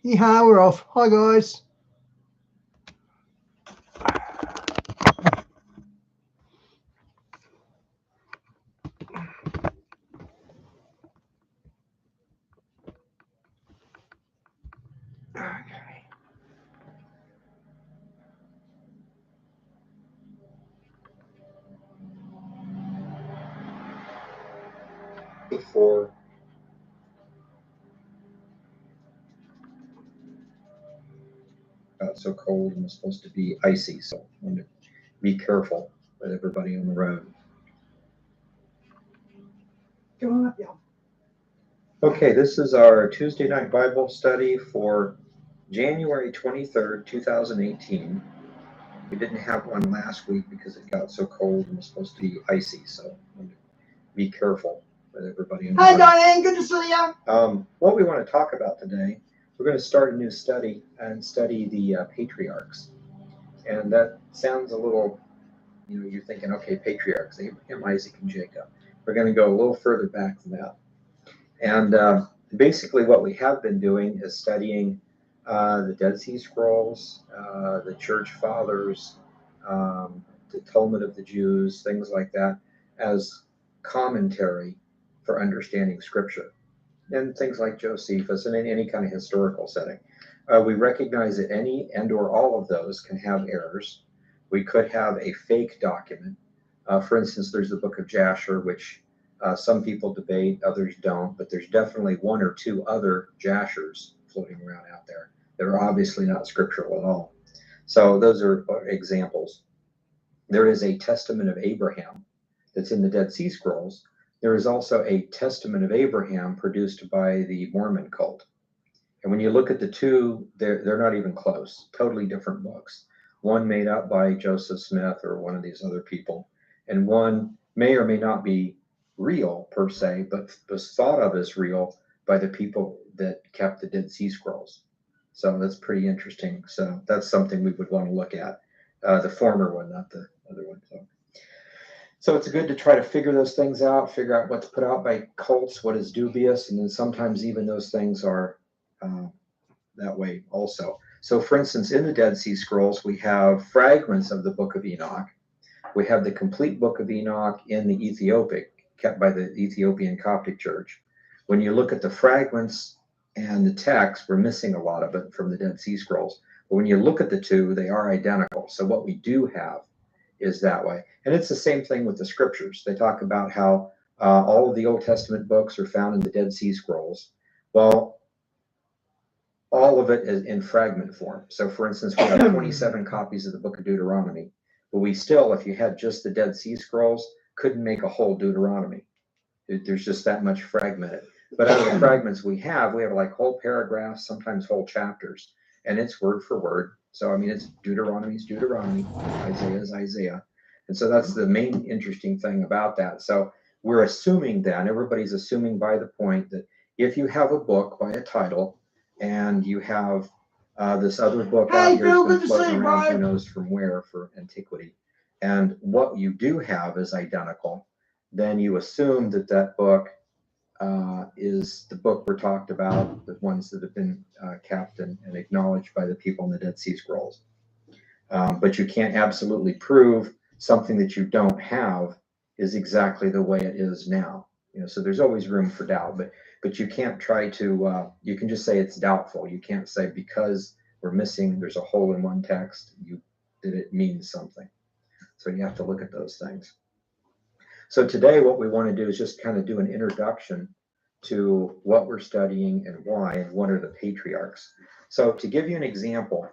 Yeah, we're off. Hi, guys. Okay. Before got so cold and was supposed to be icy, so I wanted to be careful with everybody on the road. Come on up, y'all. Okay, this is our Tuesday night Bible study for January 23rd, 2018. We didn't have one last week because it got so cold and was supposed to be icy, so I wanted to be careful with everybody on the Hi, road. Diane. Good to see you. What we want to talk about today, we're going to start a new study and study the patriarchs. And that sounds a little, you're thinking, okay, patriarchs, Abraham, Isaac, and Jacob. We're going to go a little further back than that. And basically what we have been doing is studying the Dead Sea Scrolls, the Church Fathers, the Talmud of the Jews, things like that, as commentary for understanding Scripture. And things like Josephus and in any kind of historical setting. We recognize that any and or all of those can have errors. We could have a fake document. For instance, there's the book of Jasher, which some people debate, others don't, but there's definitely one or two other Jashers floating around out there that are obviously not scriptural at all. So those are examples. There is a Testament of Abraham that's in the Dead Sea Scrolls. There is also a Testament of Abraham produced by the Mormon cult. And when you look at the two, they're not even close, totally different books. One made up by Joseph Smith or one of these other people, and one may or may not be real per se, but was thought of as real by the people that kept the Dead Sea Scrolls. So that's pretty interesting. So that's something we would want to look at. The former one, not the other one. So it's good to try to figure those things out, figure out what's put out by cults, what is dubious, and then sometimes even those things are that way also. So for instance, in the Dead Sea Scrolls, we have fragments of the Book of Enoch. We have the complete Book of Enoch in the Ethiopic, kept by the Ethiopian Coptic Church. When you look at the fragments and the text, we're missing a lot of it from the Dead Sea Scrolls. But when you look at the two, they are identical. So what we do have is that way. And it's the same thing with the scriptures. They talk about how all of the Old Testament books are found in the Dead Sea Scrolls. Well, all of it is in fragment form. So for instance, we have 27 copies of the book of Deuteronomy, but we still, if you had just the Dead Sea Scrolls, couldn't make a whole Deuteronomy. There's just that much fragmented. But out of the fragments we have like whole paragraphs, sometimes whole chapters, and it's word for word. So, I mean, it's Deuteronomy's Deuteronomy, Isaiah's Isaiah. And so that's the main interesting thing about that. So we're assuming then, everybody's assuming by the point that if you have a book by a title and you have this other book out here that's been floating around, who knows from where, for antiquity, and what you do have is identical, then you assume that that book is the book we're talked about, the ones that have been kept and acknowledged by the people in the Dead Sea Scrolls. But you can't absolutely prove something that you don't have is exactly the way it is now. So there's always room for doubt, but you can't try to, you can just say it's doubtful. You can't say because we're missing, there's a hole in one text, that it means something. So you have to look at those things. So today what we want to do is just kind of do an introduction to what we're studying and why, and what are the patriarchs. So to give you an example,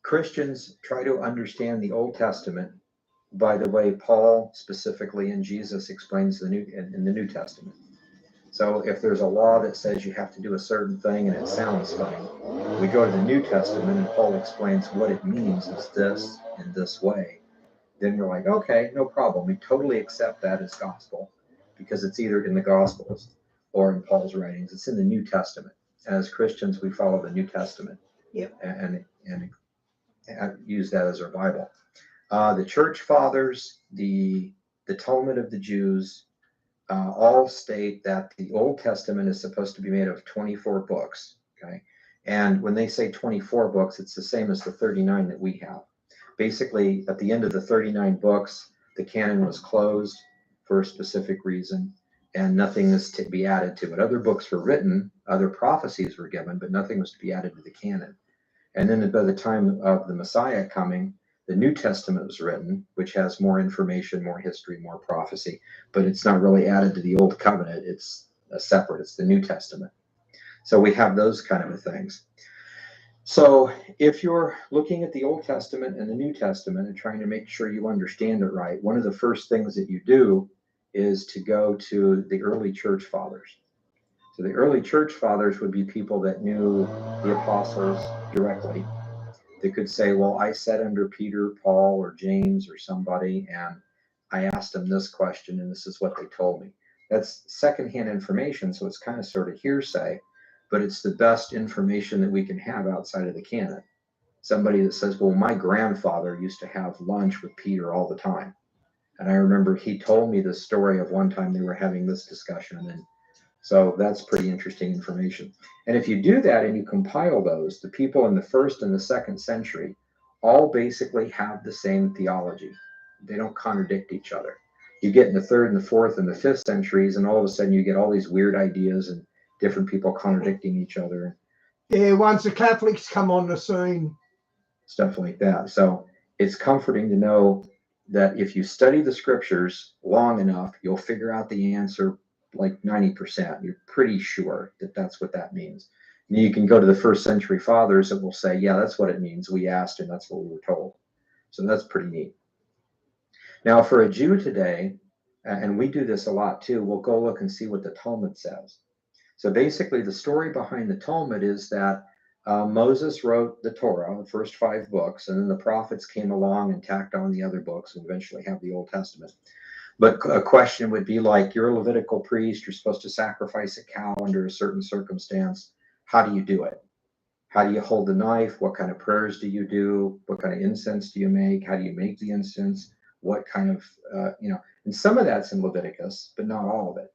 Christians try to understand the Old Testament by the way Paul specifically and Jesus explains in the New Testament. So if there's a law that says you have to do a certain thing and it sounds funny, we go to the New Testament and Paul explains what it means is this in this way. Then we're like, okay, no problem. We totally accept that as gospel because it's either in the Gospels or in Paul's writings. It's in the New Testament. As Christians, we follow the New Testament. Yep. And use that as our Bible. The Church Fathers, the Talmud of the Jews, all state that the Old Testament is supposed to be made of 24 books. Okay. And when they say 24 books, it's the same as the 39 that we have. Basically, at the end of the 39 books, the canon was closed for a specific reason, and nothing is to be added to it. Other books were written, other prophecies were given, but nothing was to be added to the canon. And then by the time of the Messiah coming, the New Testament was written, which has more information, more history, more prophecy, but it's not really added to the Old Covenant. It's separate. It's the New Testament. So we have those kind of things. So if you're looking at the Old Testament and the New Testament and trying to make sure you understand it right, one of the first things that you do is to go to the early church fathers. So the early church fathers would be people that knew the apostles directly. They could say, well, I sat under Peter, Paul, or James or somebody, and I asked them this question, and this is what they told me. That's secondhand information, so it's kind of sort of hearsay, but it's the best information that we can have outside of the canon. Somebody that says, well, my grandfather used to have lunch with Peter all the time. And I remember he told me this story of one time they were having this discussion, and so that's pretty interesting information. And if you do that and you compile those, the people in the first and the second century all basically have the same theology. They don't contradict each other. You get in the third and the fourth and the fifth centuries, and all of a sudden you get all these weird ideas and different people contradicting each other. Yeah, once the Catholics come on the scene. Stuff like that. So it's comforting to know that if you study the scriptures long enough, you'll figure out the answer like 90%. You're pretty sure that that's what that means. And you can go to the first century fathers that will say, yeah, that's what it means. We asked and that's what we were told. So that's pretty neat. Now, for a Jew today, and we do this a lot too, we'll go look and see what the Talmud says. So basically, the story behind the Talmud is that Moses wrote the Torah, the first 5 books, and then the prophets came along and tacked on the other books and eventually have the Old Testament. But a question would be like, you're a Levitical priest, you're supposed to sacrifice a cow under a certain circumstance. How do you do it? How do you hold the knife? What kind of prayers do you do? What kind of incense do you make? How do you make the incense? What kind of, and some of that's in Leviticus, but not all of it.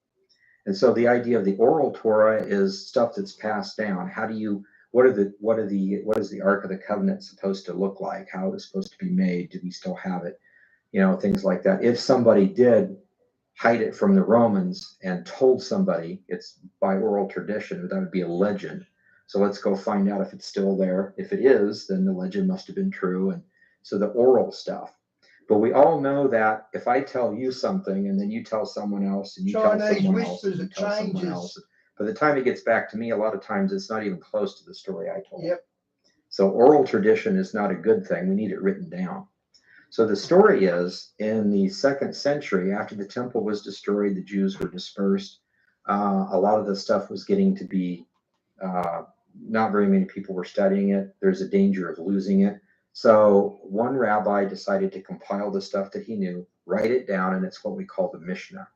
And so the idea of the oral Torah is stuff that's passed down. How do you, what is the Ark of the Covenant supposed to look like? How is it supposed to be made? Do we still have it? Things like that. If somebody did hide it from the Romans and told somebody, it's by oral tradition, that would be a legend. So let's go find out if it's still there. If it is, then the legend must have been true. And so the oral stuff. But we all know that if I tell you something and then you tell someone else and you tell someone else and you tell someone else, by the time it gets back to me, a lot of times it's not even close to the story I told. Yep. So oral tradition is not a good thing. We need it written down. So the story is, in the 2nd century, after the temple was destroyed, the Jews were dispersed. A lot of the stuff was getting to be, not very many people were studying it. There's a danger of losing it. So one rabbi decided to compile the stuff that he knew, write it down, and it's what we call the Mishnah.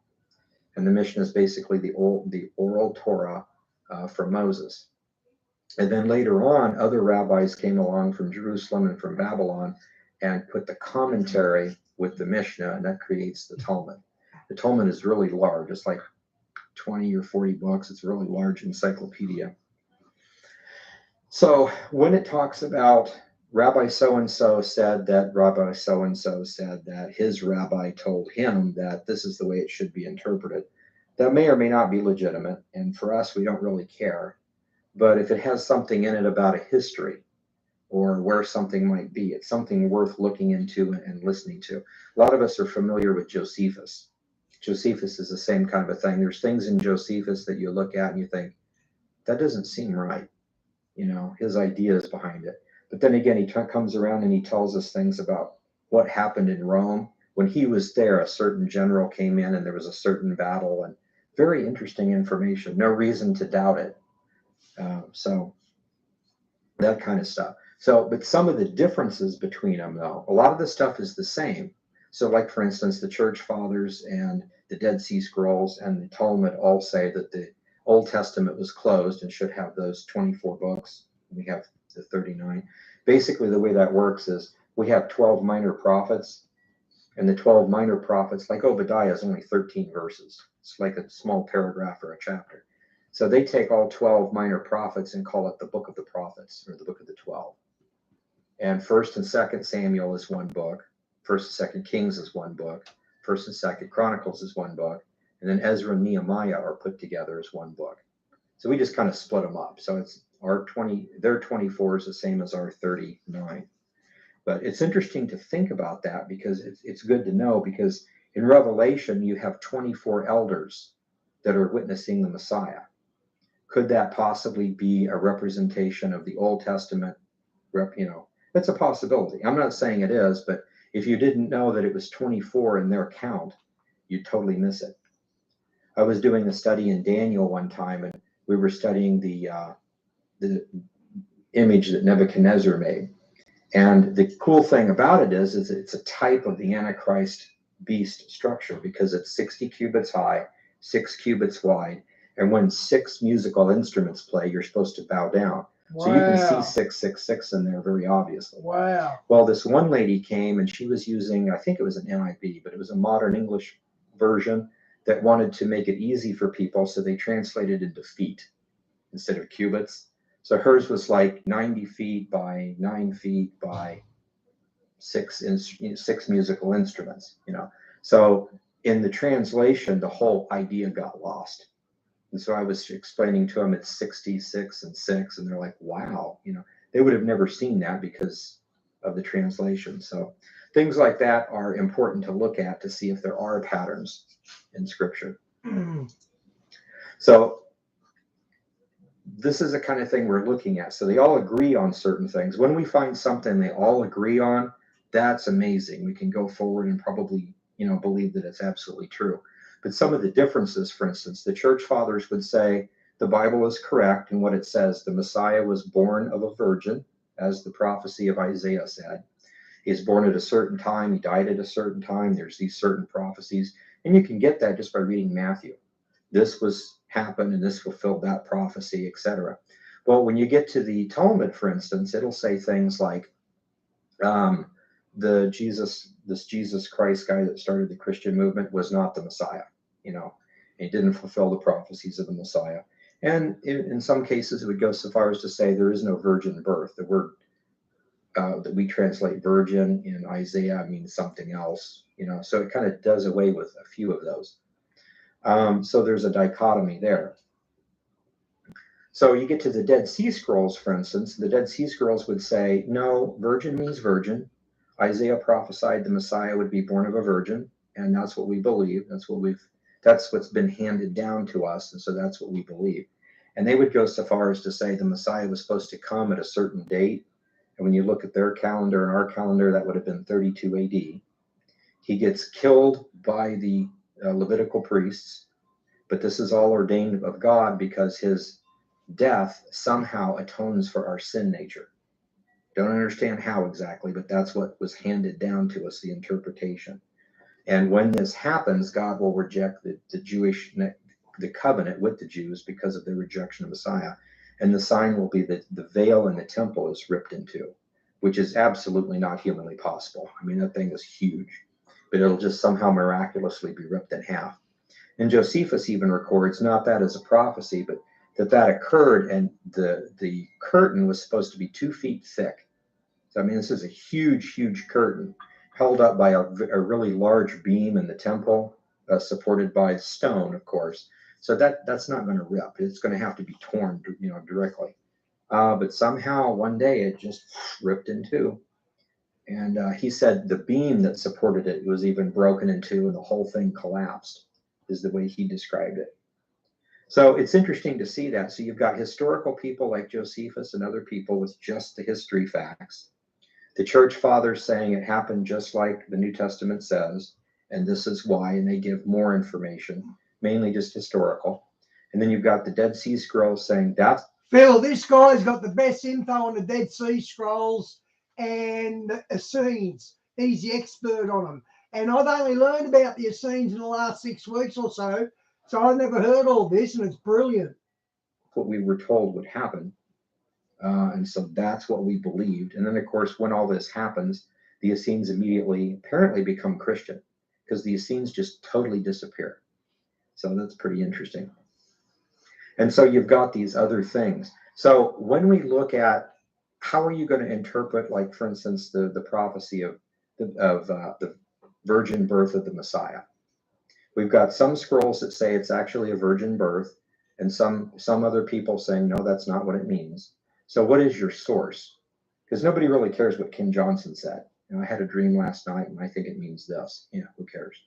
And the Mishnah is basically the oral Torah from Moses. And then later on, other rabbis came along from Jerusalem and from Babylon and put the commentary with the Mishnah, and that creates the Talmud. The Talmud is really large. It's like 20 or 40 books. It's a really large encyclopedia. So when it talks about Rabbi so-and-so said that Rabbi so-and-so said that his rabbi told him that this is the way it should be interpreted, that may or may not be legitimate. And for us, we don't really care. But if it has something in it about a history or where something might be, it's something worth looking into and listening to. A lot of us are familiar with Josephus. Josephus is the same kind of a thing. There's things in Josephus that you look at and you think, that doesn't seem right. His ideas behind it. But then again, he comes around and he tells us things about what happened in Rome. When he was there, a certain general came in and there was a certain battle, and very interesting information. No reason to doubt it. So that kind of stuff. So, but some of the differences between them, though, a lot of the stuff is the same. So like, for instance, the church fathers and the Dead Sea Scrolls and the Talmud all say that the Old Testament was closed and should have those 24 books. We have the 39. Basically, the way that works is we have 12 minor prophets, and the 12 minor prophets, like Obadiah, is only 13 verses. It's like a small paragraph or a chapter. So they take all 12 minor prophets and call it the book of the prophets, or the book of the 12. And 1st and 2nd Samuel is one book. 1st and 2nd Kings is one book. 1st and 2nd Chronicles is one book. And then Ezra and Nehemiah are put together as one book. So we just kind of split them up. So it's their 24 is the same as our 39. But it's interesting to think about that, because it's good to know, because in Revelation, you have 24 elders that are witnessing the Messiah. Could that possibly be a representation of the Old Testament? That's a possibility. I'm not saying it is, but if you didn't know that it was 24 in their count, you'd totally miss it. I was doing a study in Daniel one time, and we were studying the image that Nebuchadnezzar made. And the cool thing about it is it's a type of the Antichrist beast structure, because it's 60 cubits high, 6 cubits wide. And when 6 musical instruments play, you're supposed to bow down. Wow. So you can see 666 in there very obviously. Wow. Well, this one lady came, and she was using, I think it was an NIV, but it was a modern English version that wanted to make it easy for people. So they translated into feet instead of cubits. So hers was like 90 feet by 9 feet by 6 musical instruments, So in the translation, the whole idea got lost. And so I was explaining to them it's 66 and 6, and they're like, wow, they would have never seen that because of the translation. So things like that are important to look at to see if there are patterns in Scripture. So this is the kind of thing we're looking at. So they all agree on certain things. When we find something they all agree on, that's amazing. We can go forward and probably, believe that it's absolutely true. But some of the differences, for instance, the church fathers would say the Bible is correct in what it says. The Messiah was born of a virgin, as the prophecy of Isaiah said. He was born at a certain time. He died at a certain time. There's these certain prophecies. And you can get that just by reading Matthew. This was happened and this fulfilled that prophecy, etc. Well, when you get to the Talmud, for instance, it'll say things like this Jesus Christ guy that started the Christian movement was not the Messiah. He didn't fulfill the prophecies of the Messiah. And in some cases, it would go so far as to say there is no virgin birth. The word that we translate virgin in Isaiah means something else, so it kind of does away with a few of those. So there's a dichotomy there. So you get to the Dead Sea Scrolls, for instance. The Dead Sea Scrolls would say, no, virgin means virgin. Isaiah prophesied the Messiah would be born of a virgin, and that's what we believe. That's what's been handed down to us, and so that's what we believe. And they would go so far as to say the Messiah was supposed to come at a certain date. And when you look at their calendar and our calendar, that would have been 32 AD. He gets killed by the Levitical priests, but this is all ordained of God because his death somehow atones for our sin nature. Don't understand how exactly, but that's what was handed down to us, the interpretation. And when this happens, God will reject the covenant with the Jews because of their rejection of Messiah. And the sign will be that the veil in the temple is ripped in two, which is absolutely not humanly possible. I mean, that thing is huge, but it'll just somehow miraculously be ripped in half. And Josephus even records, not that as a prophecy, but that occurred, and the curtain was supposed to be 2 feet thick. So, I mean, this is a huge, huge curtain held up by a really large beam in the temple, supported by stone, of course. So that's not going to rip. It's going to have to be torn, directly. But somehow one day it just ripped in two. And he said the beam that supported it was even broken in two, and the whole thing collapsed, is the way he described it. So it's interesting to see that. So you've got historical people like Josephus and other people with just the history facts. The church fathers saying it happened just like the New Testament says, and this is why, and they give more information, mainly just historical. And then you've got the Dead Sea Scrolls saying that's... Phil, this guy's got the best info on the Dead Sea Scrolls and the Essenes. He's the expert on them. And I've only learned about the Essenes in the last 6 weeks or so, so I've never heard all this, and it's brilliant. What we were told would happen. And so that's what we believed. And then, of course, when all this happens, the Essenes immediately apparently become Christian, because the Essenes just totally disappear. So that's pretty interesting. And so you've got these other things. So when we look at how are you going to interpret, like, for instance, the prophecy of the virgin birth of the Messiah? We've got some scrolls that say it's actually a virgin birth, and some other people saying, no, that's not what it means. So what is your source? Because nobody really cares what Ken Johnson said. You know, I had a dream last night and I think it means this. Yeah, who cares?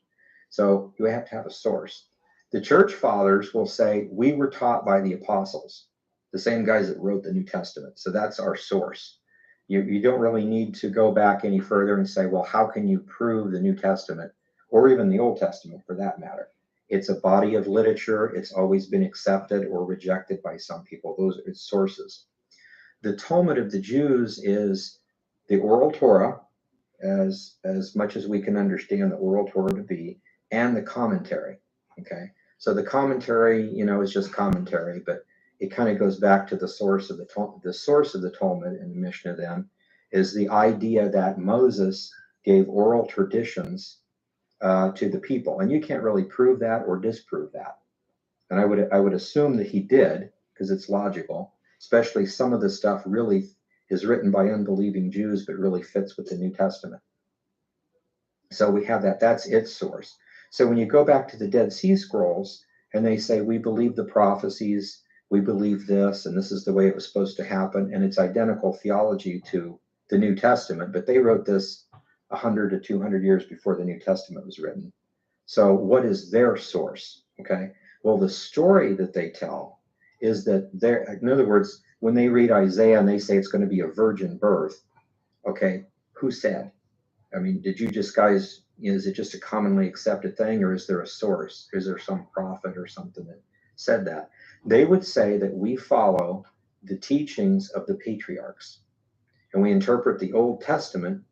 So you have to have a source. The church fathers will say, we were taught by the apostles, the same guys that wrote the New Testament. So that's our source. You don't really need to go back any further and say, well, how can you prove the New Testament, or even the Old Testament for that matter? It's a body of literature. It's always been accepted or rejected by some people. Those are its sources. The Talmud of the Jews is the oral Torah, as much as we can understand the oral Torah to be, and the commentary. Okay, so the commentary, is just commentary, but it kind of goes back to the source of the Talmud and the Mishnah. Then is the idea that Moses gave oral traditions to the people, and you can't really prove that or disprove that. And I would assume that he did, because it's logical. Especially some of the stuff really is written by unbelieving Jews, but really fits with the New Testament. So we have that. That's its source. So when you go back to the Dead Sea Scrolls and they say, we believe the prophecies, we believe this, and this is the way it was supposed to happen, and it's identical theology to the New Testament, but they wrote this 100 to 200 years before the New Testament was written. So what is their source? Okay. Well, the story that they tell is that in other words, when they read Isaiah and they say it's going to be a virgin birth, okay, who said? I mean, did you just guys, is it just a commonly accepted thing, or is there a source? Is there some prophet or something that said that? They would say that we follow the teachings of the patriarchs, and we interpret the Old Testament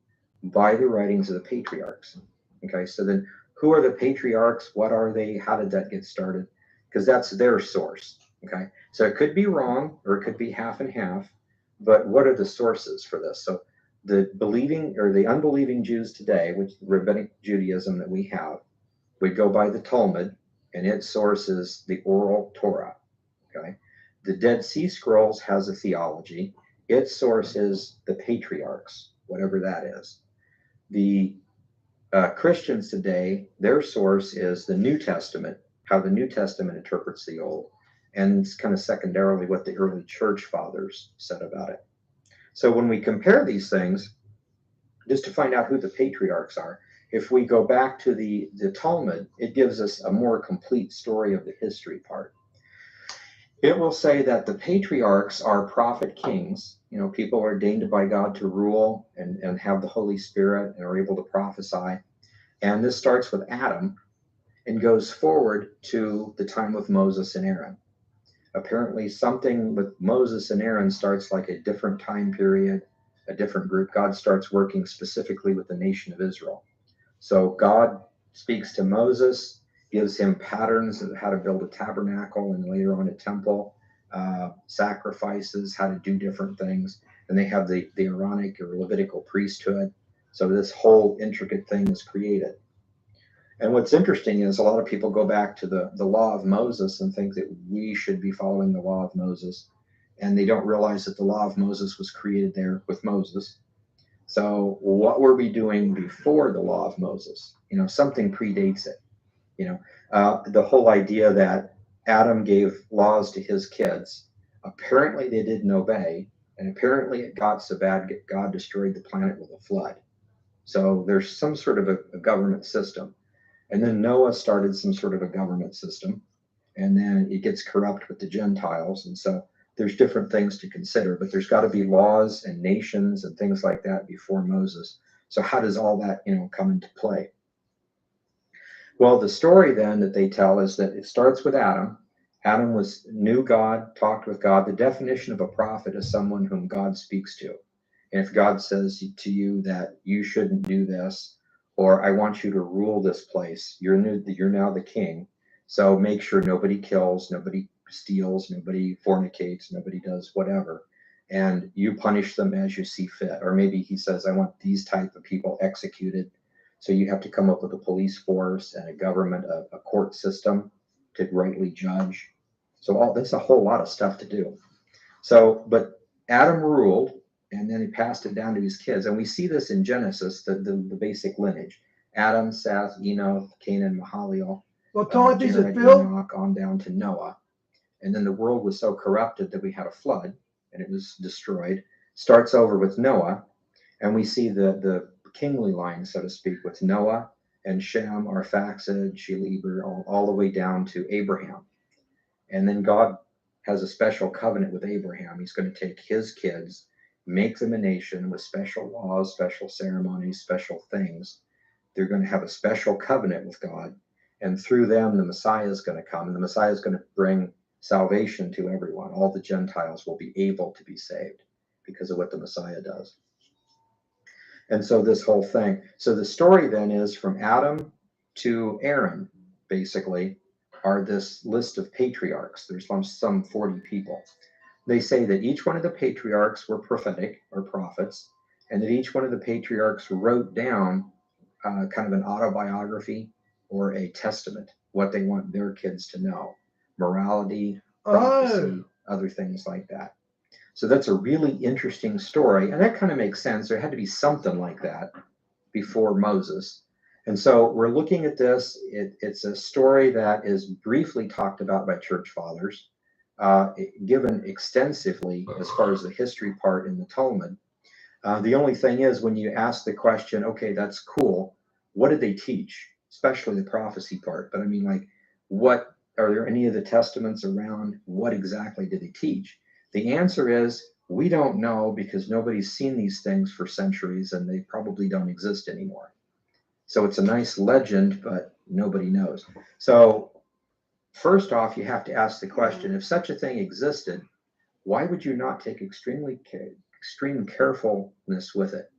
by the writings of the patriarchs. Okay, so then who are the patriarchs? What are they? How did that get started? Because that's their source. Okay, so it could be wrong or it could be half and half, but what are the sources for this? So the believing or the unbelieving Jews today, which the rabbinic Judaism that we have, would go by the Talmud, and its source is the oral Torah. Okay, the Dead Sea Scrolls has a theology. Its source is the patriarchs, whatever that is. The Christians today, their source is the New Testament, how the New Testament interprets the Old, and it's kind of secondarily what the early church fathers said about it. So when we compare these things, just to find out who the patriarchs are, if we go back to the Talmud, it gives us a more complete story of the history part. It will say that the patriarchs are prophet kings, people ordained by God to rule and have the Holy Spirit and are able to prophesy. And this starts with Adam and goes forward to the time of Moses and Aaron. Apparently something with Moses and Aaron starts like a different time period, a different group. God starts working specifically with the nation of Israel. So God speaks to Moses, gives him patterns of how to build a tabernacle and later on a temple, sacrifices, how to do different things. And they have the Aaronic or Levitical priesthood. So this whole intricate thing is created. And what's interesting is a lot of people go back to the law of Moses and think that we should be following the law of Moses. And they don't realize that the law of Moses was created there with Moses. So what were we doing before the law of Moses? Something predates it. The whole idea that Adam gave laws to his kids, apparently they didn't obey. And apparently it got so bad, God destroyed the planet with a flood. So there's some sort of a government system. And then Noah started some sort of a government system, and then it gets corrupt with the Gentiles. And so there's different things to consider, but there's got to be laws and nations and things like that before Moses. So how does all that, come into play? Well, the story then that they tell is that it starts with Adam. Adam knew God, talked with God. The definition of a prophet is someone whom God speaks to. And if God says to you that you shouldn't do this, or I want you to rule this place, you're now the king. So make sure nobody kills, nobody steals, nobody fornicates, nobody does whatever. And you punish them as you see fit. Or maybe he says, I want these type of people executed. So you have to come up with a police force and a government, a court system to rightly judge. So all that's a whole lot of stuff to do. So, but Adam ruled, and then he passed it down to his kids. And we see this in Genesis, the basic lineage. Adam, Seth, Enoch, Canaan, Mahalalel, What type is it, Jared, Phil? Enoch, on down to Noah. And then the world was so corrupted that we had a flood, and it was destroyed. Starts over with Noah, and we see the kingly line, so to speak, with Noah and Shem, Arphaxad, Shelah, all the way down to Abraham. And then God has a special covenant with Abraham. He's going to take his kids, make them a nation with special laws, special ceremonies, special things. They're going to have a special covenant with God. And through them, the Messiah is going to come. And the Messiah is going to bring salvation to everyone. All the Gentiles will be able to be saved because of what the Messiah does. And so this whole thing. So the story then is from Adam to Aaron, basically, are this list of patriarchs. There's some 40 people. They say that each one of the patriarchs were prophetic or prophets, and that each one of the patriarchs wrote down kind of an autobiography or a testament, what they want their kids to know, morality, prophecy, other things like that. So that's a really interesting story, and that kind of makes sense. There had to be something like that before Moses. And so we're looking at this. It's a story that is briefly talked about by church fathers, given extensively as far as the history part in the Talmud. The only thing is, when you ask the question, okay, that's cool, what did they teach? Especially the prophecy part. But I mean, like, what are there any of the testaments around? What exactly did they teach? The answer is, we don't know, because nobody's seen these things for centuries and they probably don't exist anymore. So it's a nice legend, but nobody knows. So first off, you have to ask the question, if such a thing existed, why would you not take extreme carefulness with it?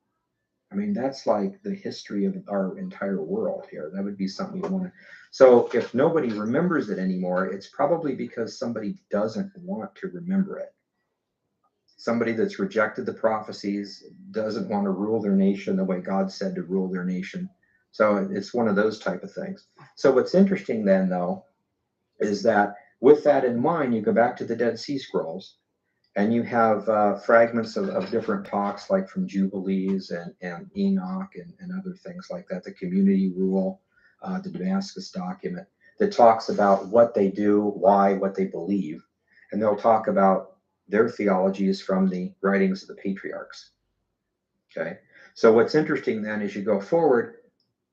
I mean, that's like the history of our entire world here. That would be something you want to. So if nobody remembers it anymore, it's probably because somebody doesn't want to remember it. Somebody that's rejected the prophecies, doesn't want to rule their nation the way God said to rule their nation. So it's one of those type of things. So what's interesting then, though, is that with that in mind, you go back to the Dead Sea Scrolls, and you have fragments of different talks, like from Jubilees and Enoch and other things like that, the community rule, the Damascus document, that talks about what they do, why, what they believe. And they'll talk about their theologies from the writings of the patriarchs. Okay, so what's interesting then, as you go forward,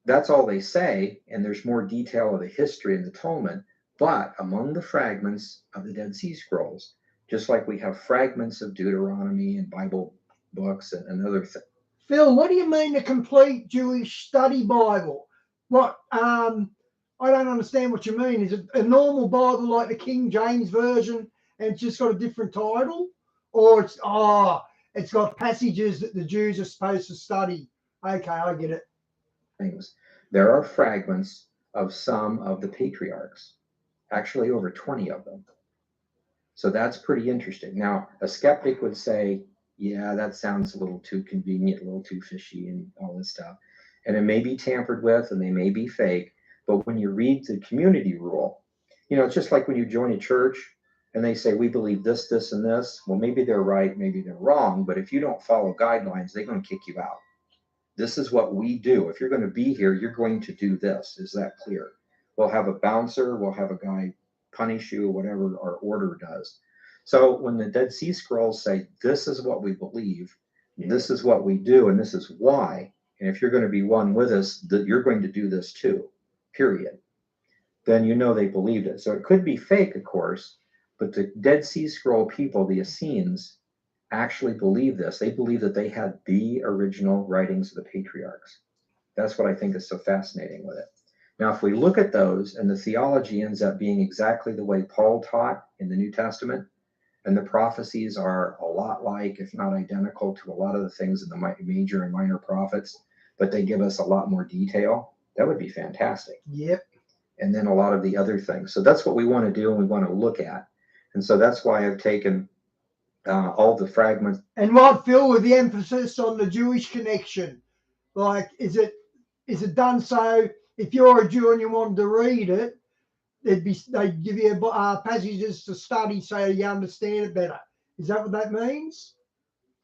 that's all they say, and there's more detail of the history in the Talmud. But among the fragments of the Dead Sea Scrolls, just like we have fragments of Deuteronomy and Bible books and other things. Phil, what do you mean a complete Jewish study Bible? What? I don't understand what you mean. Is it a normal Bible like the King James Version and it's just got a different title? Or it's got passages that the Jews are supposed to study? Okay, I get it. Things. There are fragments of some of the patriarchs, actually over 20 of them. So that's pretty interesting. Now, a skeptic would say, yeah, that sounds a little too convenient, a little too fishy and all this stuff. And it may be tampered with and they may be fake. But when you read the community rule, it's just like when you join a church and they say, we believe this, this, and this. Well, maybe they're right, maybe they're wrong. But if you don't follow guidelines, they're going to kick you out. This is what we do. If you're going to be here, you're going to do this. Is that clear? We'll have a bouncer. We'll have a guy punish you, whatever our order does. So when the Dead Sea Scrolls say, this is what we believe, this is what we do, and this is why, and if you're going to be one with us, you're going to do this too, period, then they believed it. So it could be fake, of course, but the Dead Sea Scroll people, the Essenes, actually believe this. They believe that they had the original writings of the patriarchs. That's what I think is so fascinating with it. Now, if we look at those and the theology ends up being exactly the way Paul taught in the New Testament, and the prophecies are a lot like, if not identical, to a lot of the things in the major and minor prophets, but they give us a lot more detail, that would be fantastic. Yep. And then a lot of the other things. So that's what we want to do and we want to look at. And so that's why I've taken all the fragments. And what, Phil, with the emphasis on the Jewish connection? Like, is it done so if you're a Jew and you want to read it, they'd give you passages to study so you understand it better. Is that what that means?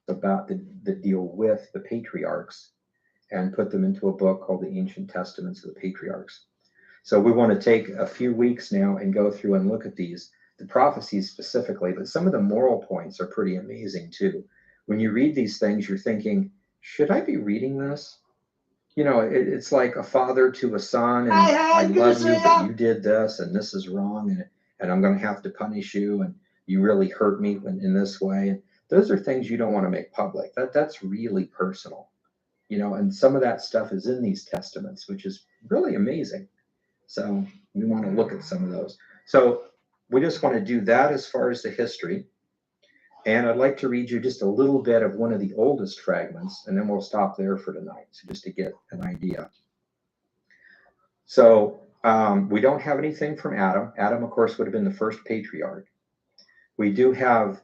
About the deal with the patriarchs and put them into a book called the Ancient Testaments of the Patriarchs. So we want to take a few weeks now and go through and look at these, the prophecies specifically, but some of the moral points are pretty amazing too. When you read these things, you're thinking, should I be reading this? You know, it's like a father to a son, and Hey, I good to love see you, but you did this, and this is wrong, and I'm going to have to punish you, and you really hurt me in this way. And those are things you don't want to make public. That's really personal, you know, and some of that stuff is in these testaments, which is really amazing. So we want to look at some of those. So we just want to do that as far as the history. And I'd like to read you just a little bit of one of the oldest fragments, and then we'll stop there for tonight, so just to get an idea. So we don't have anything from Adam. Adam, of course, would have been the first patriarch. We do have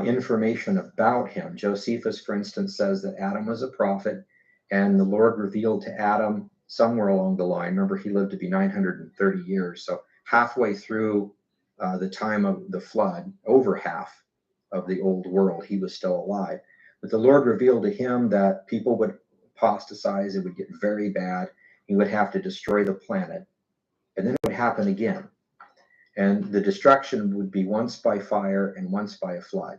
information about him. Josephus, for instance, says that Adam was a prophet, and the Lord revealed to Adam somewhere along the line. Remember, he lived to be 930 years. So halfway through the time of the flood, over half of the old world, he was still alive. But the Lord revealed to him that people would apostatize, it would get very bad. He would have to destroy the planet. And then it would happen again. And the destruction would be once by fire and once by a flood.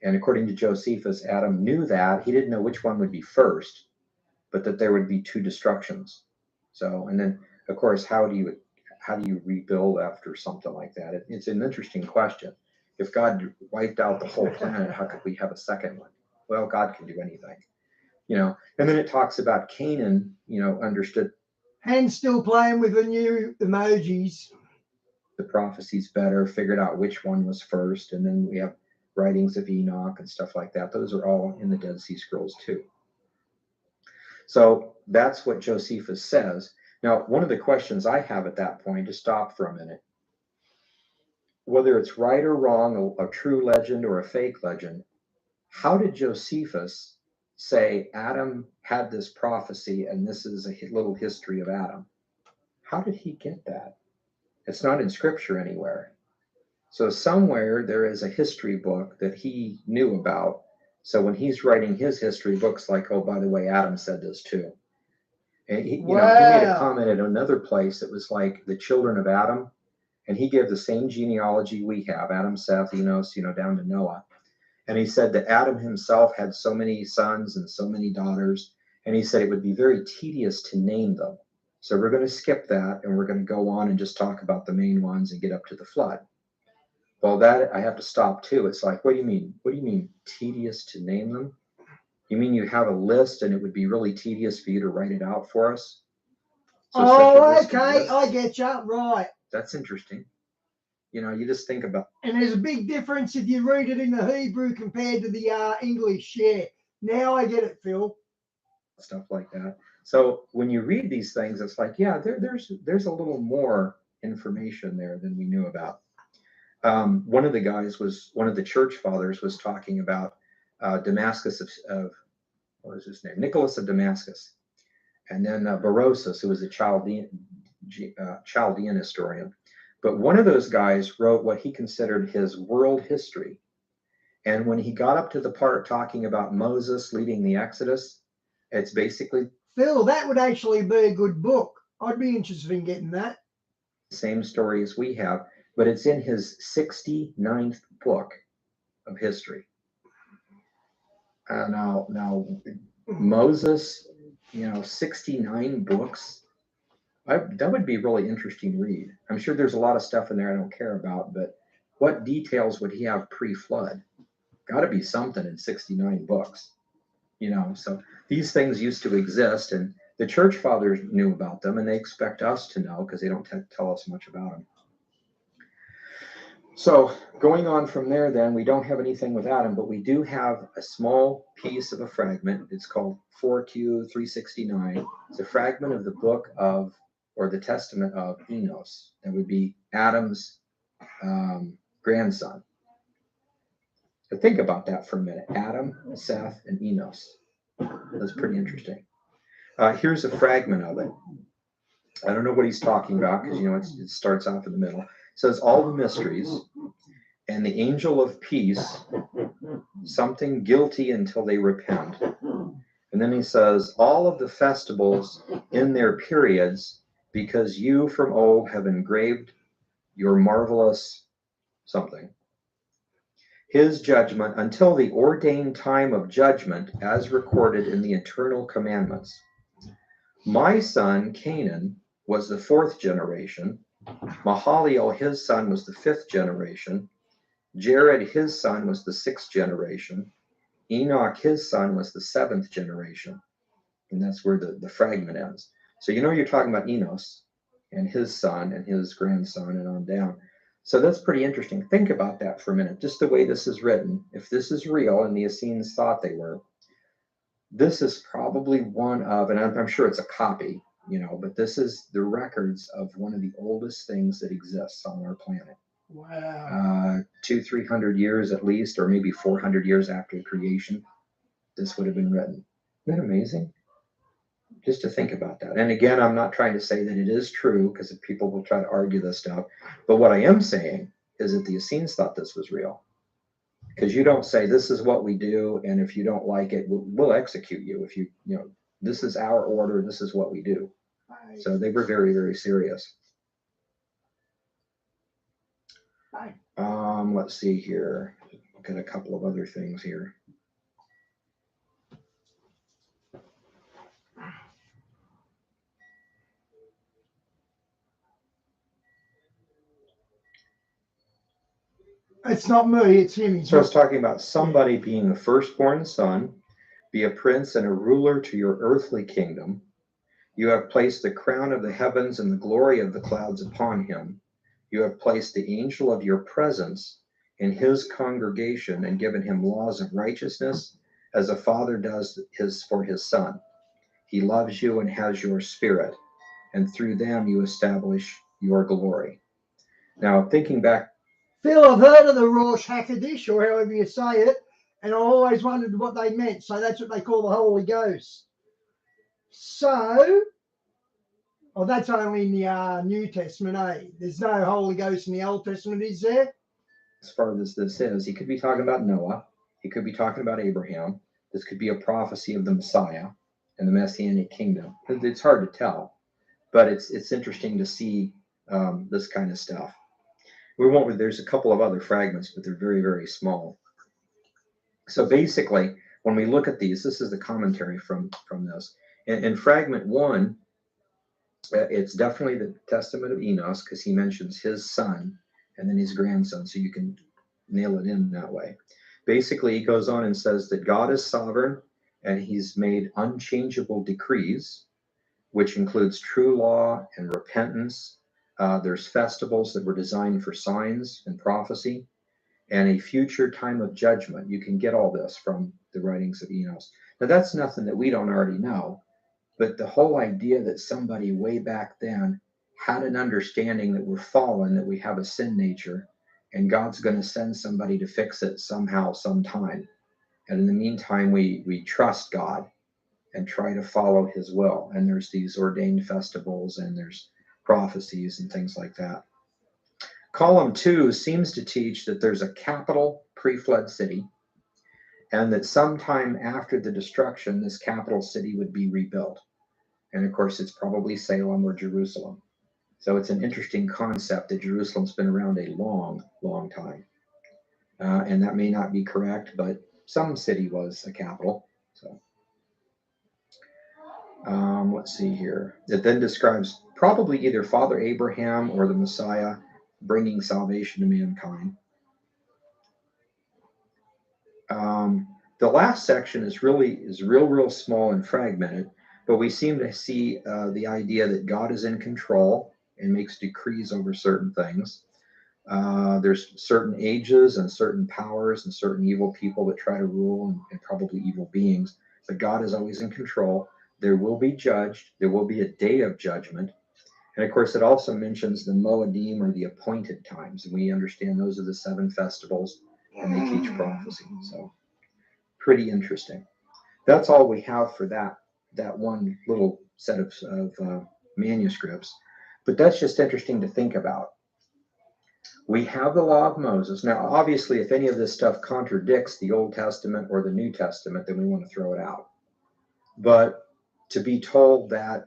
And according to Josephus, Adam knew that. He didn't know which one would be first, but that there would be two destructions. So, and then, of course, how do you rebuild after something like that? It's an interesting question. If God wiped out the whole planet, how could we have a second one? Well, God can do anything, you know. And then it talks about Canaan, you know, understood. Hands still playing with the new emojis. The prophecies better, figured out which one was first, and then we have writings of Enoch and stuff like that. Those are all in the Dead Sea Scrolls too. So that's what Josephus says. Now, one of the questions I have at that point, to stop for a minute, whether it's right or wrong, a true legend or a fake legend, how did Josephus say Adam had this prophecy and this is a little history of Adam? How did he get that? It's not in scripture anywhere. So somewhere there is a history book that he knew about. So when he's writing his history books, like, oh, by the way, Adam said this too. And he, you know, he made a comment at another place that was like the children of Adam, and he gave the same genealogy we have: Adam, Seth, Enos, you know, down to Noah. And he said that Adam himself had so many sons and so many daughters, and he said it would be very tedious to name them. So we're going to skip that, and we're going to go on and just talk about the main ones and get up to the flood. Well, that I have to stop too. It's like, what do you mean? What do you mean tedious to name them? You mean you have a list and it would be really tedious for you to write it out for us? So oh, okay, I get you. Right. That's interesting. You know, you just think about. And there's a big difference if you read it in the Hebrew compared to the English. Yeah. Now I get it, Phil. Stuff like that. So when you read these things, it's like, yeah, there's a little more information there than we knew about. One of the church fathers was talking about Damascus of what was his name? Nicholas of Damascus. And then Berosus, who was a Chaldean historian. But one of those guys wrote what he considered his world history. And when he got up to the part talking about Moses leading the Exodus, it's basically... Phil, that would actually be a good book. I'd be interested in getting that. Same story as we have, but it's in his 69th book of history. Now, Moses, you know, 69 books. That would be a really interesting read. I'm sure there's a lot of stuff in there I don't care about, but what details would he have pre-flood? Got to be something in 69 books, you know. So these things used to exist, and the church fathers knew about them, and they expect us to know because they don't tell us much about them. So going on from there, then, we don't have anything with Adam, but we do have a small piece of a fragment. It's called 4Q 369. It's a fragment of the book of, or the testament of Enos. That would be Adam's grandson. But think about that for a minute. Adam, Seth, and Enos. That's pretty interesting. Here's a fragment of it. I don't know what he's talking about because, it starts off in the middle. It says all the mysteries and the angel of peace, something guilty until they repent. And then he says all of the festivals in their periods, because you from old have engraved your marvelous something. His judgment until the ordained time of judgment as recorded in the eternal commandments. My son Canaan was the 4th generation. Mahalalel, his son, was the 5th generation. Jared, his son, was the 6th generation. Enoch, his son, was the 7th generation. And that's where the fragment ends. So you're talking about Enos and his son and his grandson and on down. So that's pretty interesting. Think about that for a minute, just the way this is written. If this is real and the Essenes thought they were, this is probably one of, and I'm sure it's a copy, but this is the records of one of the oldest things that exists on our planet. Wow. 200-300 years at least, or maybe 400 years after creation, this would have been written. Isn't that amazing? Just to think about that. And again, I'm not trying to say that it is true, because people will try to argue this stuff. But what I am saying is that the Essenes thought this was real. Because you don't say, this is what we do, and if you don't like it, we'll execute you. If this is our order, this is what we do. Right. So they were very, very serious. Right. Let's see here. Look at a couple of other things here. It's not me, it's him. So it's talking about somebody being a firstborn son, be a prince and a ruler to your earthly kingdom. You have placed the crown of the heavens and the glory of the clouds upon him. You have placed the angel of your presence in his congregation and given him laws of righteousness, as a father does for his son. He loves you and has your spirit, and through them you establish your glory. Now, thinking back, Phil, I've heard of the Rosh Hashanah, or however you say it, and I always wondered what they meant. So that's what they call the Holy Ghost. So, that's only in the New Testament, eh? There's no Holy Ghost in the Old Testament, is there? as far as this is, he could be talking about Noah. He could be talking about Abraham. This could be a prophecy of the Messiah and the Messianic kingdom. It's hard to tell, but it's interesting to see this kind of stuff. There's a couple of other fragments, but they're very, very small. So basically, when we look at these, this is the commentary from this. In fragment 1, it's definitely the testament of Enos, because he mentions his son and then his grandson, so you can nail it in that way. Basically, he goes on and says that God is sovereign and he's made unchangeable decrees, which includes true law and repentance. There's festivals that were designed for signs and prophecy, and a future time of judgment. You can get all this from the writings of Enos. Now, that's nothing that we don't already know, but the whole idea that somebody way back then had an understanding that we're fallen, that we have a sin nature, and God's going to send somebody to fix it somehow, sometime. And in the meantime, we trust God and try to follow his will. And there's these ordained festivals and there's prophecies and things like that. Column 2 seems to teach that there's a capital pre-flood city, and that sometime after the destruction, this capital city would be rebuilt. And of course, it's probably Salem or Jerusalem. So it's an interesting concept that Jerusalem's been around a long, long time. And that may not be correct, but some city was a capital. So let's see here. It then describes probably either Father Abraham or the Messiah bringing salvation to mankind. The last section is real small and fragmented, but we seem to see the idea that God is in control and makes decrees over certain things. There's certain ages and certain powers and certain evil people that try to rule, and probably evil beings, but God is always in control. There will be judged. There will be a day of judgment. And of course, it also mentions the Moedim, or the appointed times. And we understand those are the 7 festivals, and they teach prophecy. So pretty interesting. That's all we have for that one little set of manuscripts. But that's just interesting to think about. We have the law of Moses. Now, obviously, if any of this stuff contradicts the Old Testament or the New Testament, then we want to throw it out. But to be told that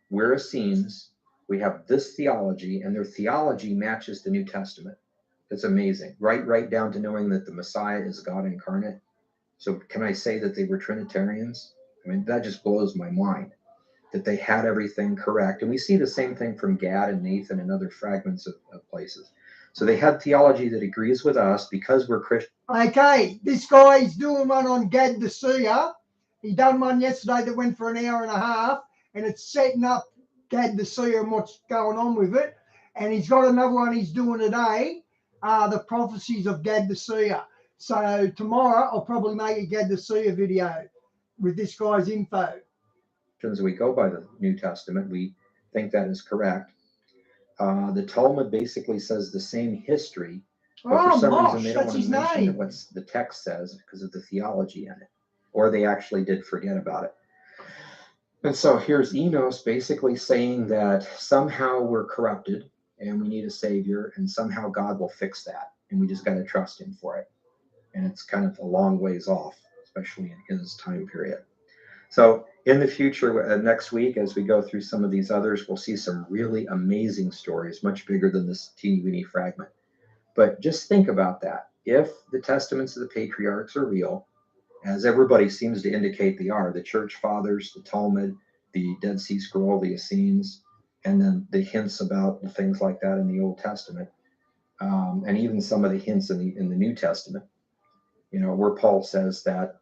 we're Essenes, we have this theology, and their theology matches the New Testament. It's amazing. Right down to knowing that the Messiah is God incarnate. So can I say that they were Trinitarians? I mean, that just blows my mind, that they had everything correct. And we see the same thing from Gad and Nathan and other fragments of places. So they had theology that agrees with us because we're Christian. Okay, this guy's doing one on Gad the Seer. He done one yesterday that went for an hour and a half, and it's setting up Gad the Seer and what's going on with it. And he's got another one he's doing today, the prophecies of Gad the Seer. So tomorrow I'll probably make a Gad the Seer video with this guy's info. As we go by the New Testament, we think that is correct. The Talmud basically says the same history, but for some reason they don't want to mention what the text says because of the theology in it, or they actually did forget about it. And so here's Enos basically saying that somehow we're corrupted and we need a savior, and somehow God will fix that, and we just got to trust him for it. And it's kind of a long ways off, especially in his time period. So in the future, next week, as we go through some of these others, we'll see some really amazing stories, much bigger than this teeny-weeny fragment. But just think about that. If the testaments of the patriarchs are real, as everybody seems to indicate they are, the church fathers, the Talmud, the Dead Sea Scroll, the Essenes, and then the hints about the things like that in the Old Testament, and even some of the hints in the New Testament, where Paul says that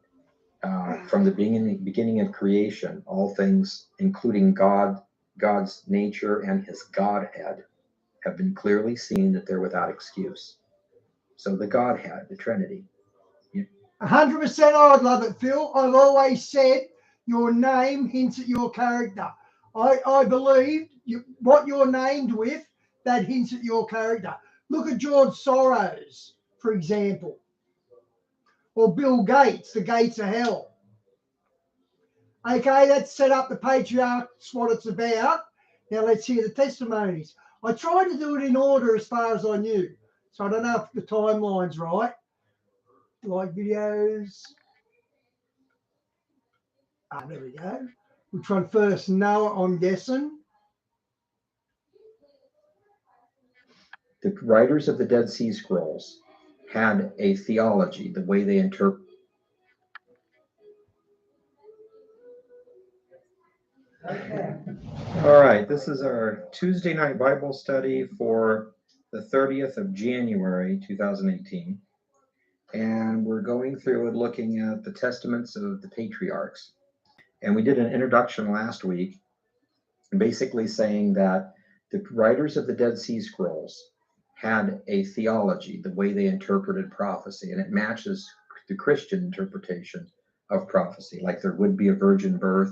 from the beginning of creation, all things, including God's nature and his Godhead, have been clearly seen that they're without excuse. So the Godhead, the Trinity. 100% I would love it, Phil. I've always said your name hints at your character. I believe what you're named with, that hints at your character. Look at George Soros, for example. Or Bill Gates, the gates of hell. Okay, let's set up the patriarchs, what it's about. Now let's hear the testimonies. I tried to do it in order as far as I knew. So I don't know if the timeline's right. Like videos. There we go. Which one first? Noah, I'm guessing. The writers of the Dead Sea Scrolls had a theology, the way they interpret. Okay. All right, this is our Tuesday night Bible study for the 30th of January, 2018. And we're going through and looking at the testaments of the patriarchs. And we did an introduction last week, basically saying that the writers of the Dead Sea Scrolls had a theology, the way they interpreted prophecy, and it matches the Christian interpretation of prophecy. Like there would be a virgin birth.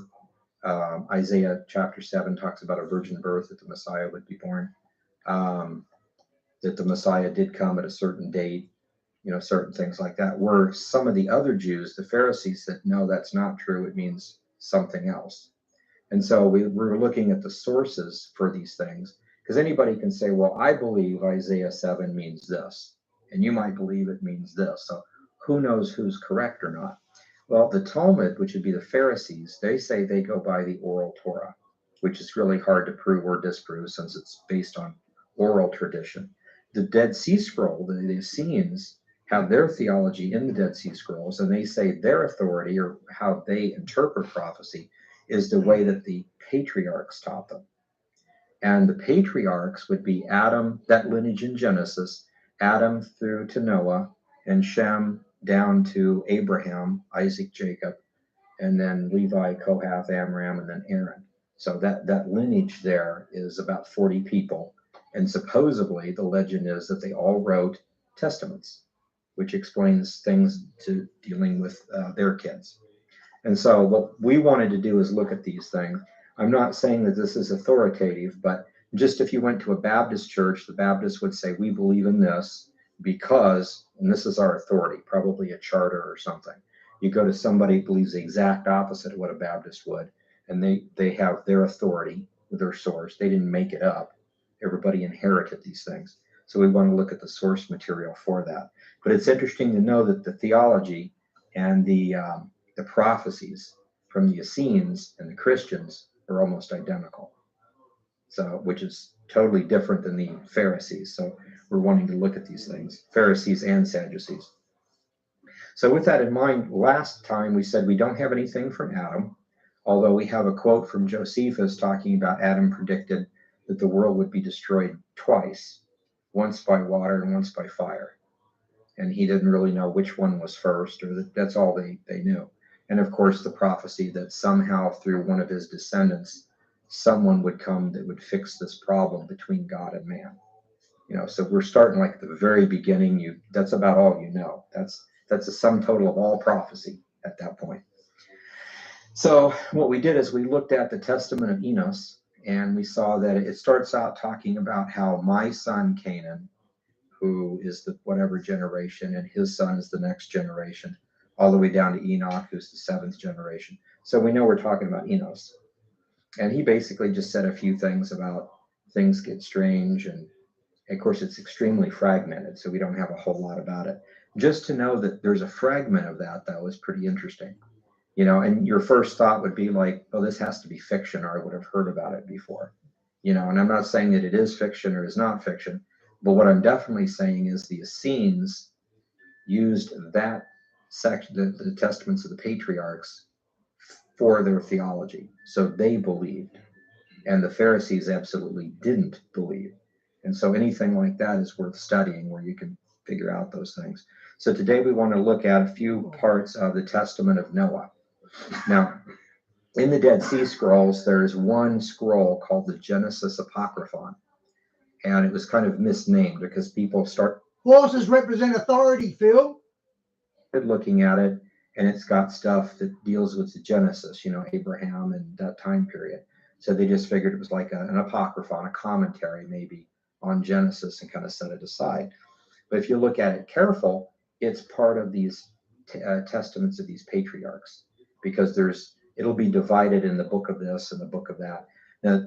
Isaiah chapter 7 talks about a virgin birth, that the Messiah would be born, that the Messiah did come at a certain date, certain things like that. Where some of the other Jews, the Pharisees, said, no, that's not true. It means something else. And so we're looking at the sources for these things, because anybody can say, well, I believe Isaiah 7 means this, and you might believe it means this. So who knows who's correct or not? Well, the Talmud, which would be the Pharisees, they say they go by the oral Torah, which is really hard to prove or disprove since it's based on oral tradition. The Dead Sea Scroll, the Essenes, have their theology in the Dead Sea Scrolls, and they say their authority, or how they interpret prophecy, is the way that the patriarchs taught them. And the patriarchs would be Adam, that lineage in Genesis, Adam through to Noah, and Shem down to Abraham, Isaac, Jacob, and then Levi, Kohath, Amran, and then Aaron. So that lineage there is about 40 people. And supposedly the legend is that they all wrote testaments, which explains things to dealing with their kids. And so what we wanted to do is look at these things. I'm not saying that this is authoritative, but just if you went to a Baptist church, the Baptists would say, we believe in this because, and this is our authority, probably a charter or something. You go to somebody who believes the exact opposite of what a Baptist would, and they have their authority, with their source. They didn't make it up. Everybody inherited these things. So we want to look at the source material for that. But it's interesting to know that the theology and the prophecies from the Essenes and the Christians are almost identical. So, which is totally different than the Pharisees. So we're wanting to look at these things, Pharisees and Sadducees. So with that in mind, last time we said we don't have anything from Adam, although we have a quote from Josephus talking about Adam predicted that the world would be destroyed twice, once by water and once by fire. And he didn't really know which one was first, or that's all they knew. And of course, the prophecy that somehow through one of his descendants, someone would come that would fix this problem between God and man. So we're starting like at the very beginning. That's about all you know. That's a sum total of all prophecy at that point. So what we did is we looked at the Testament of Enos, and we saw that it starts out talking about how my son Canaan, who is the whatever generation, and his son is the next generation, all the way down to Enoch, who's the seventh generation. So we know we're talking about Enos. And he basically just said a few things about things get strange, and of course it's extremely fragmented, so we don't have a whole lot about it. Just to know that there's a fragment of that is pretty interesting. And your first thought would be like, oh, this has to be fiction, or I would have heard about it before. And I'm not saying that it is fiction or is not fiction, but what I'm definitely saying is the Essenes used that section, the Testaments of the Patriarchs, for their theology. So they believed, and the Pharisees absolutely didn't believe. And so anything like that is worth studying, where you can figure out those things. So today we want to look at a few parts of the Testament of Noah. Now, in the Dead Sea Scrolls, there's one scroll called the Genesis Apocryphon, and it was kind of misnamed because people start... Horses represent authority, Phil. Looking at it, and it's got stuff that deals with the Genesis, Abraham and that time period. So they just figured it was like an apocryphon, a commentary maybe on Genesis, and kind of set it aside. But if you look at it careful, it's part of these testaments of these patriarchs, because it'll be divided in the book of this and the book of that. Now,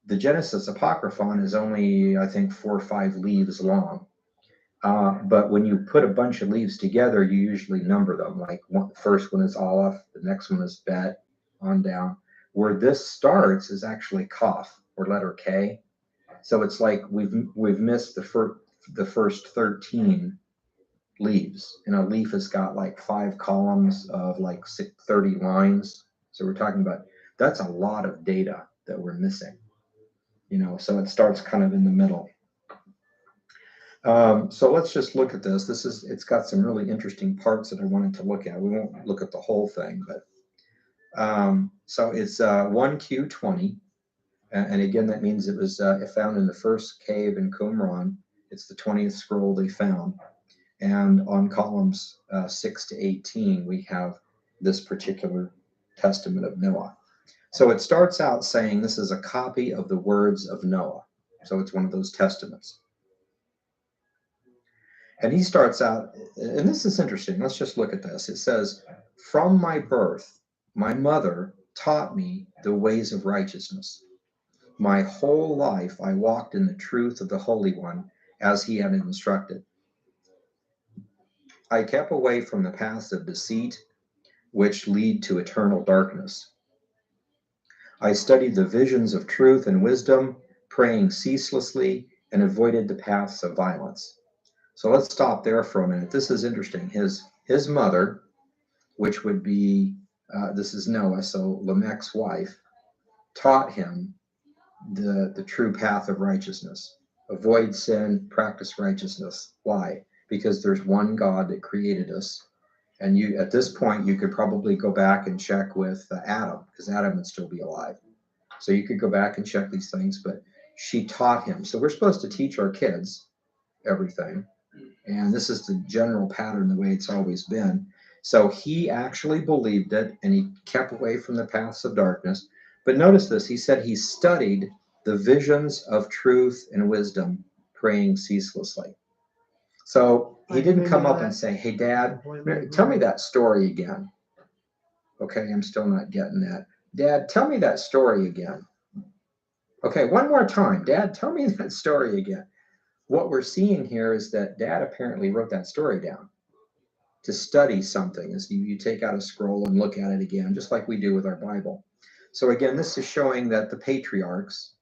the Genesis Apocryphon is only, I think, 4 or 5 leaves long. But when you put a bunch of leaves together, you usually number them. Like the first one is Aleph, the next one is Bet, on down. Where this starts is actually Kohath, or letter K. So it's like we've missed the first 13 leaves. And a leaf has got like 5 columns of like 30 lines. So we're talking about, that's a lot of data that we're missing. So it starts kind of in the middle. So let's just look at this. It's got some really interesting parts that I wanted to look at. We won't look at the whole thing, but so it's 1Q20, and again that means it was found in the first cave in Qumran. It's the 20th scroll they found, and on columns 6 to 18 we have this particular Testament of Noah. So it starts out saying this is a copy of the words of Noah. So it's one of those testaments. And he starts out, and this is interesting. Let's just look at this. It says, "From my birth, my mother taught me the ways of righteousness. My whole life I walked in the truth of the Holy One, as he had instructed. I kept away from the paths of deceit, which lead to eternal darkness. I studied the visions of truth and wisdom, praying ceaselessly, and avoided the paths of violence." So let's stop there for a minute. This is interesting. His mother, which would be, this is Noah, so Lamech's wife, taught him the true path of righteousness. Avoid sin, practice righteousness. Why? Because there's one God that created us. And at this point, you could probably go back and check with Adam, because Adam would still be alive. So you could go back and check these things, but she taught him. So we're supposed to teach our kids everything. And this is the general pattern, the way it's always been. So he actually believed it, and he kept away from the paths of darkness. But notice this, he said he studied the visions of truth and wisdom, praying ceaselessly. So he didn't come up and say, "Hey, Dad, tell me that story again." Okay, I'm still not getting that. "Dad, tell me that story again." Okay, one more time. Dad, tell me that story again. What we're seeing here is that Dad apparently wrote that story down to study something. As you take out a scroll and look at it again, just like we do with our Bible. So again, this is showing that the patriarchs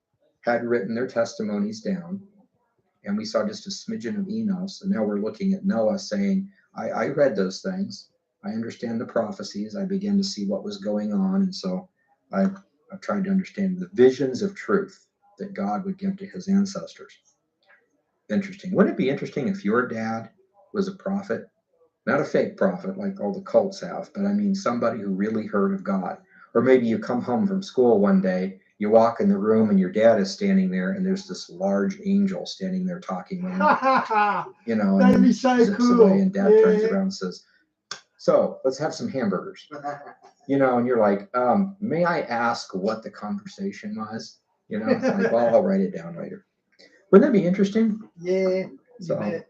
had written their testimonies down, and we saw just a smidgen of Enos, and now we're looking at Noah saying, I read those things. I understand the prophecies. I began to see what was going on, and so I've tried to understand the visions of truth that God would give to his ancestors. Interesting. Wouldn't it be interesting if your dad was a prophet? Not a fake prophet like all the cults have, but I mean somebody who really heard of God. Or maybe you come home from school one day, you walk in the room and your dad is standing there and there's this large angel standing there talking with him, you know, and That'd then be so zips cool. away and dad turns Yeah. around and says, so let's have some hamburgers. You know, and you're like, may I ask what the conversation was? You know, it's like, well, I'll write it down later. Wouldn't that be interesting? Yeah. So,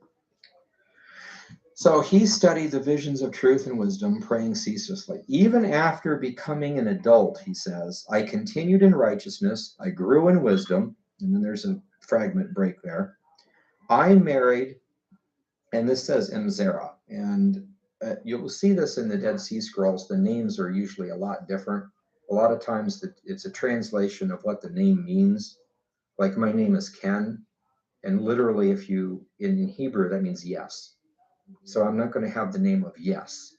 so he studied the visions of truth and wisdom, praying ceaselessly. Even after becoming an adult, he says, I continued in righteousness, I grew in wisdom, and then there's a fragment break there. I married, and this says Mzera, and you'll see this in the Dead Sea Scrolls. The names are usually a lot different. A lot of times it's a translation of what the name means. Like my name is Ken, and literally if you, in Hebrew, that means yes. So I'm not going to have the name of yes,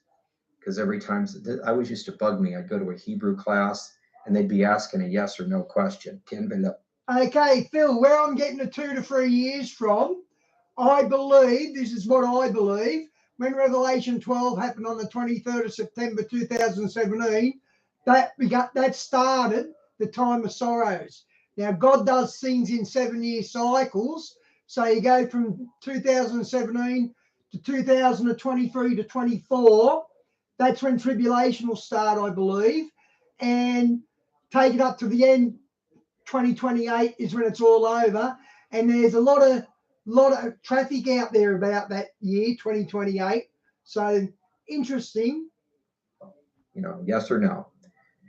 because every time I always used to bug me. I'd go to a Hebrew class and they'd be asking a yes or no question. Okay, Phil, where I'm getting the 2 to 3 years from, I believe, this is what I believe, when Revelation 12 happened on the 23rd of September 2017, that started the time of sorrows. Now, God does things in 7-year cycles. So you go from 2017 to 2023 to 24. That's when tribulation will start, I believe. And take it up to the end, 2028 is when it's all over. And there's a lot of traffic out there about that year, 2028. So interesting. You know, yes or no.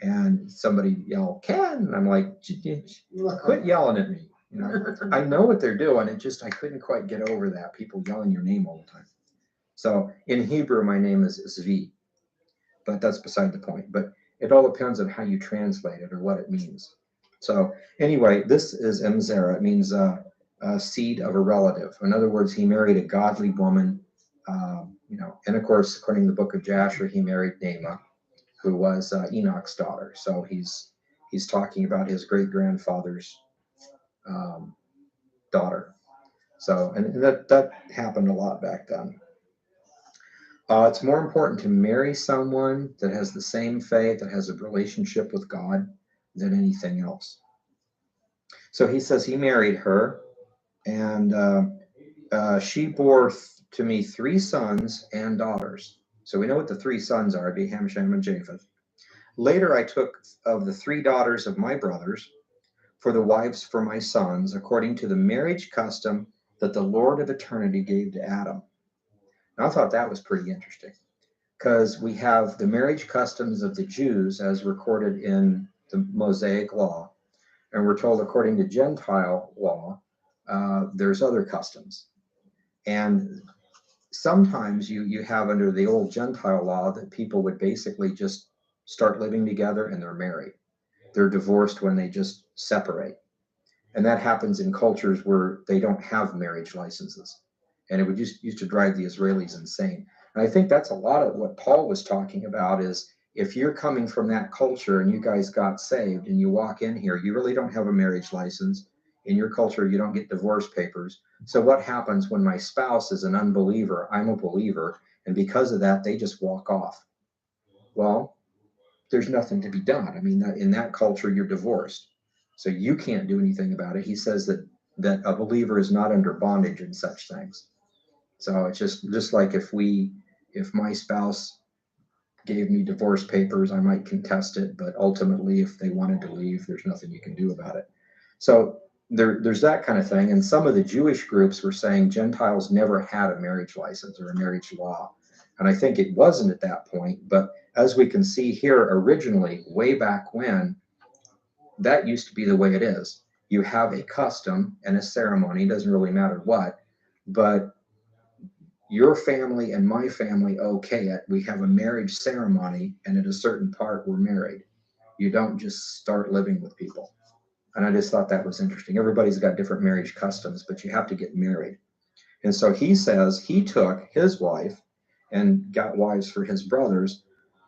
And somebody yelled, Ken. And I'm like, quit yelling at me. You know, I know what they're doing. It just, I couldn't quite get over that. People yelling your name all the time. So in Hebrew, my name is Zvi, but that's beside the point. But it all depends on how you translate it or what it means. So anyway, this is Mzera. It means a seed of a relative. In other words, he married a godly woman. You know, and of course, according to the book of Jasher, he married Naamah, who was Enoch's daughter. So he's talking about his great grandfather's daughter. So and that happened a lot back then. It's more important to marry someone that has the same faith, that has a relationship with God, than anything else. So he says he married her, and she bore to me 3 sons and daughters. So we know what the 3 sons are: Ham, Shem, and Japheth. Later I took of the 3 daughters of my brothers for the wives for my sons, according to the marriage custom that the Lord of eternity gave to Adam. Now, I thought that was pretty interesting, because we have the marriage customs of the Jews as recorded in the Mosaic law, and we're told according to Gentile law, there's other customs. And sometimes you have under the old Gentile law that people would basically just start living together and they're married. They're divorced when they just separate. And that happens in cultures where they don't have marriage licenses. And it would used to drive the Israelis insane. And I think that's a lot of what Paul was talking about is if you're coming from that culture and you guys got saved and you walk in here, you really don't have a marriage license. In your culture, you don't get divorce papers. So what happens when my spouse is an unbeliever? I'm a believer. And because of that, they just walk off. Well, there's nothing to be done. I mean, in that culture, you're divorced. So you can't do anything about it. He says that a believer is not under bondage in such things. So it's just like if my spouse gave me divorce papers, I might contest it, but ultimately if they wanted to leave, there's nothing you can do about it. So there's that kind of thing. And some of the Jewish groups were saying Gentiles never had a marriage license or a marriage law. And I think it wasn't at that point, but as we can see here, originally, way back when, that used to be the way it is. you have a custom and a ceremony, doesn't really matter what, but your family and my family okay it. We have a marriage ceremony, and at a certain part, we're married. You don't just start living with people. And I just thought that was interesting. Everybody's got different marriage customs, but you have to get married. And so he says he took his wife and got wives for his brothers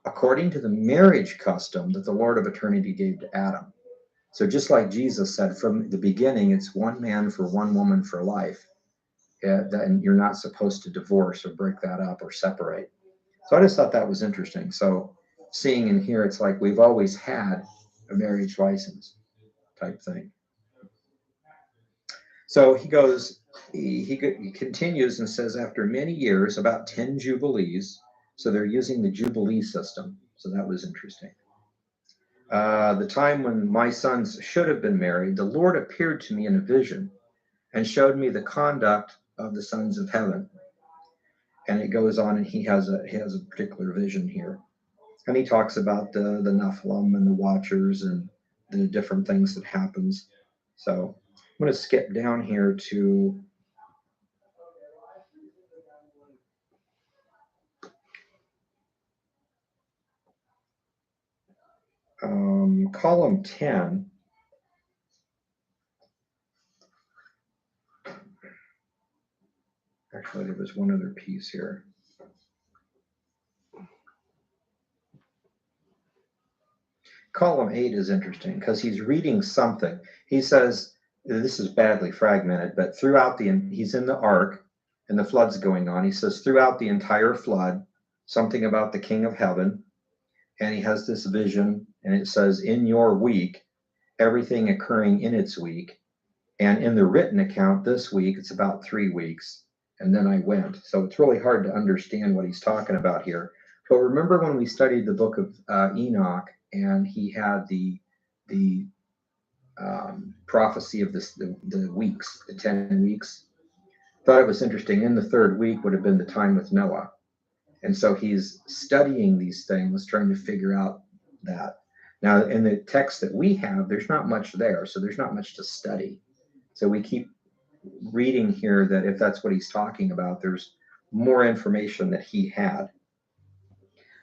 according to the marriage custom that the Lord of eternity gave to Adam. So just like Jesus said from the beginning, it's one man for one woman for life. And you're not supposed to divorce or break that up or separate. So I just thought that was interesting. So seeing in here, it's like we've always had a marriage license type thing. So he goes, he continues and says, after many years, about 10 jubilees, so they're using the jubilee system. So that was interesting. The time when my sons should have been married, the Lord appeared to me in a vision and showed me the conduct of the sons of heaven. And it goes on, and he has a particular vision here. And he talks about the Nephilim and the Watchers and the different things that happens. So I'm going to skip down here to column 10. Actually, there was one other piece here. Column 8 is interesting because he's reading something. He says, this is badly fragmented, but throughout he's in the ark and the flood's going on. He says, throughout the entire flood, something about the King of Heaven. And he has this vision, and it says, in your week, everything occurring in its week. And in the written account this week, it's about 3 weeks. And then I went. So it's really hard to understand what he's talking about here. But remember when we studied the book of Enoch, and he had the prophecy of the weeks, the 10 weeks? Thought it was interesting. In the third week would have been the time with Noah. And so he's studying these things, trying to figure out that. Now, in the text that we have, there's not much there, so there's not much to study. So we keep reading here that if that's what he's talking about, there's more information that he had.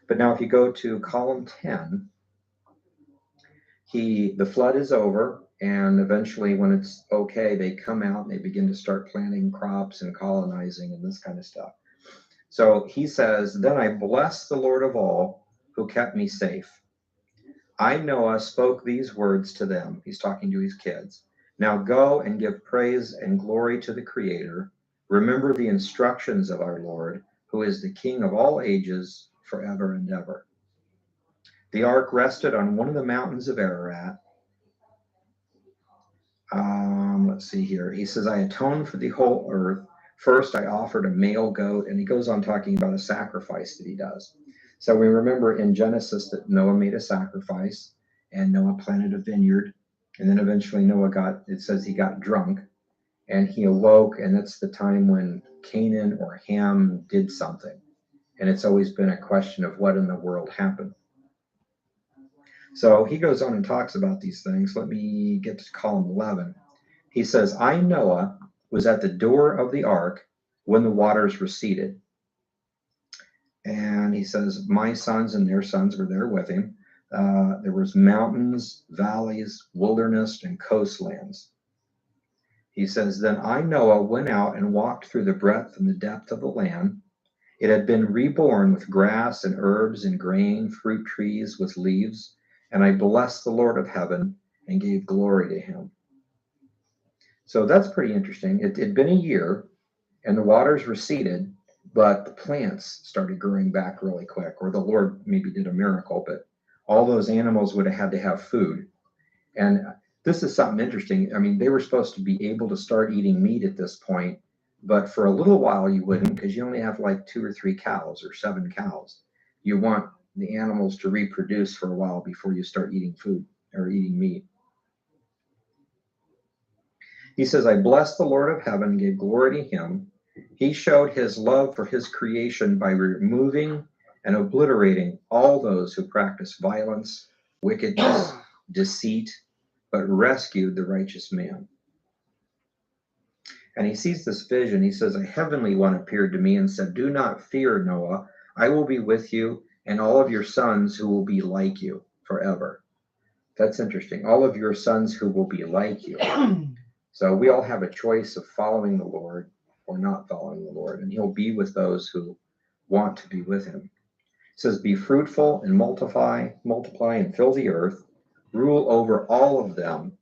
But now if you go to column 10, the flood is over, and eventually when it's okay, they come out and they begin to start planting crops and colonizing and this kind of stuff. So he says, then I bless the Lord of all who kept me safe. I, Noah, spoke these words to them. He's talking to his kids. Now go and give praise and glory to the Creator. Remember the instructions of our Lord, who is the King of all ages, forever and ever. The ark rested on one of the mountains of Ararat. Let's see here. He says, I atoned for the whole earth. First, I offered a male goat, and he goes on talking about a sacrifice that he does. So we remember in Genesis that Noah made a sacrifice, and Noah planted a vineyard, and then eventually it says he got drunk, and he awoke, and that's the time when Canaan or Ham did something. And it's always been a question of what in the world happened. So he goes on and talks about these things. Let me get to column 11. He says, I, Noah, was at the door of the ark when the waters receded. And he says, my sons and their sons were there with him. There was mountains, valleys, wilderness, and coastlands. He says, then I, Noah, went out and walked through the breadth and the depth of the land. It had been reborn with grass and herbs and grain, fruit trees with leaves. And I blessed the Lord of heaven and gave glory to him. So that's pretty interesting. It had been a year, and the waters receded, but the plants started growing back really quick, or the Lord maybe did a miracle, but all those animals would have had to have food. And this is something interesting. I mean, they were supposed to be able to start eating meat at this point, but for a little while you wouldn't, because you only have like 2 or 3 cows or 7 cows. You want the animals to reproduce for a while before you start eating food or eating meat. He says, I blessed the Lord of heaven, gave glory to him. He showed his love for his creation by removing and obliterating all those who practice violence, wickedness, deceit, but rescued the righteous man. And he sees this vision. He says, a heavenly one appeared to me and said, do not fear, Noah. I will be with you and all of your sons who will be like you forever. That's interesting. All of your sons who will be like you. So we all have a choice of following the Lord or not following the Lord. And he'll be with those who want to be with him. It says, be fruitful and multiply and fill the earth. Rule over all of them,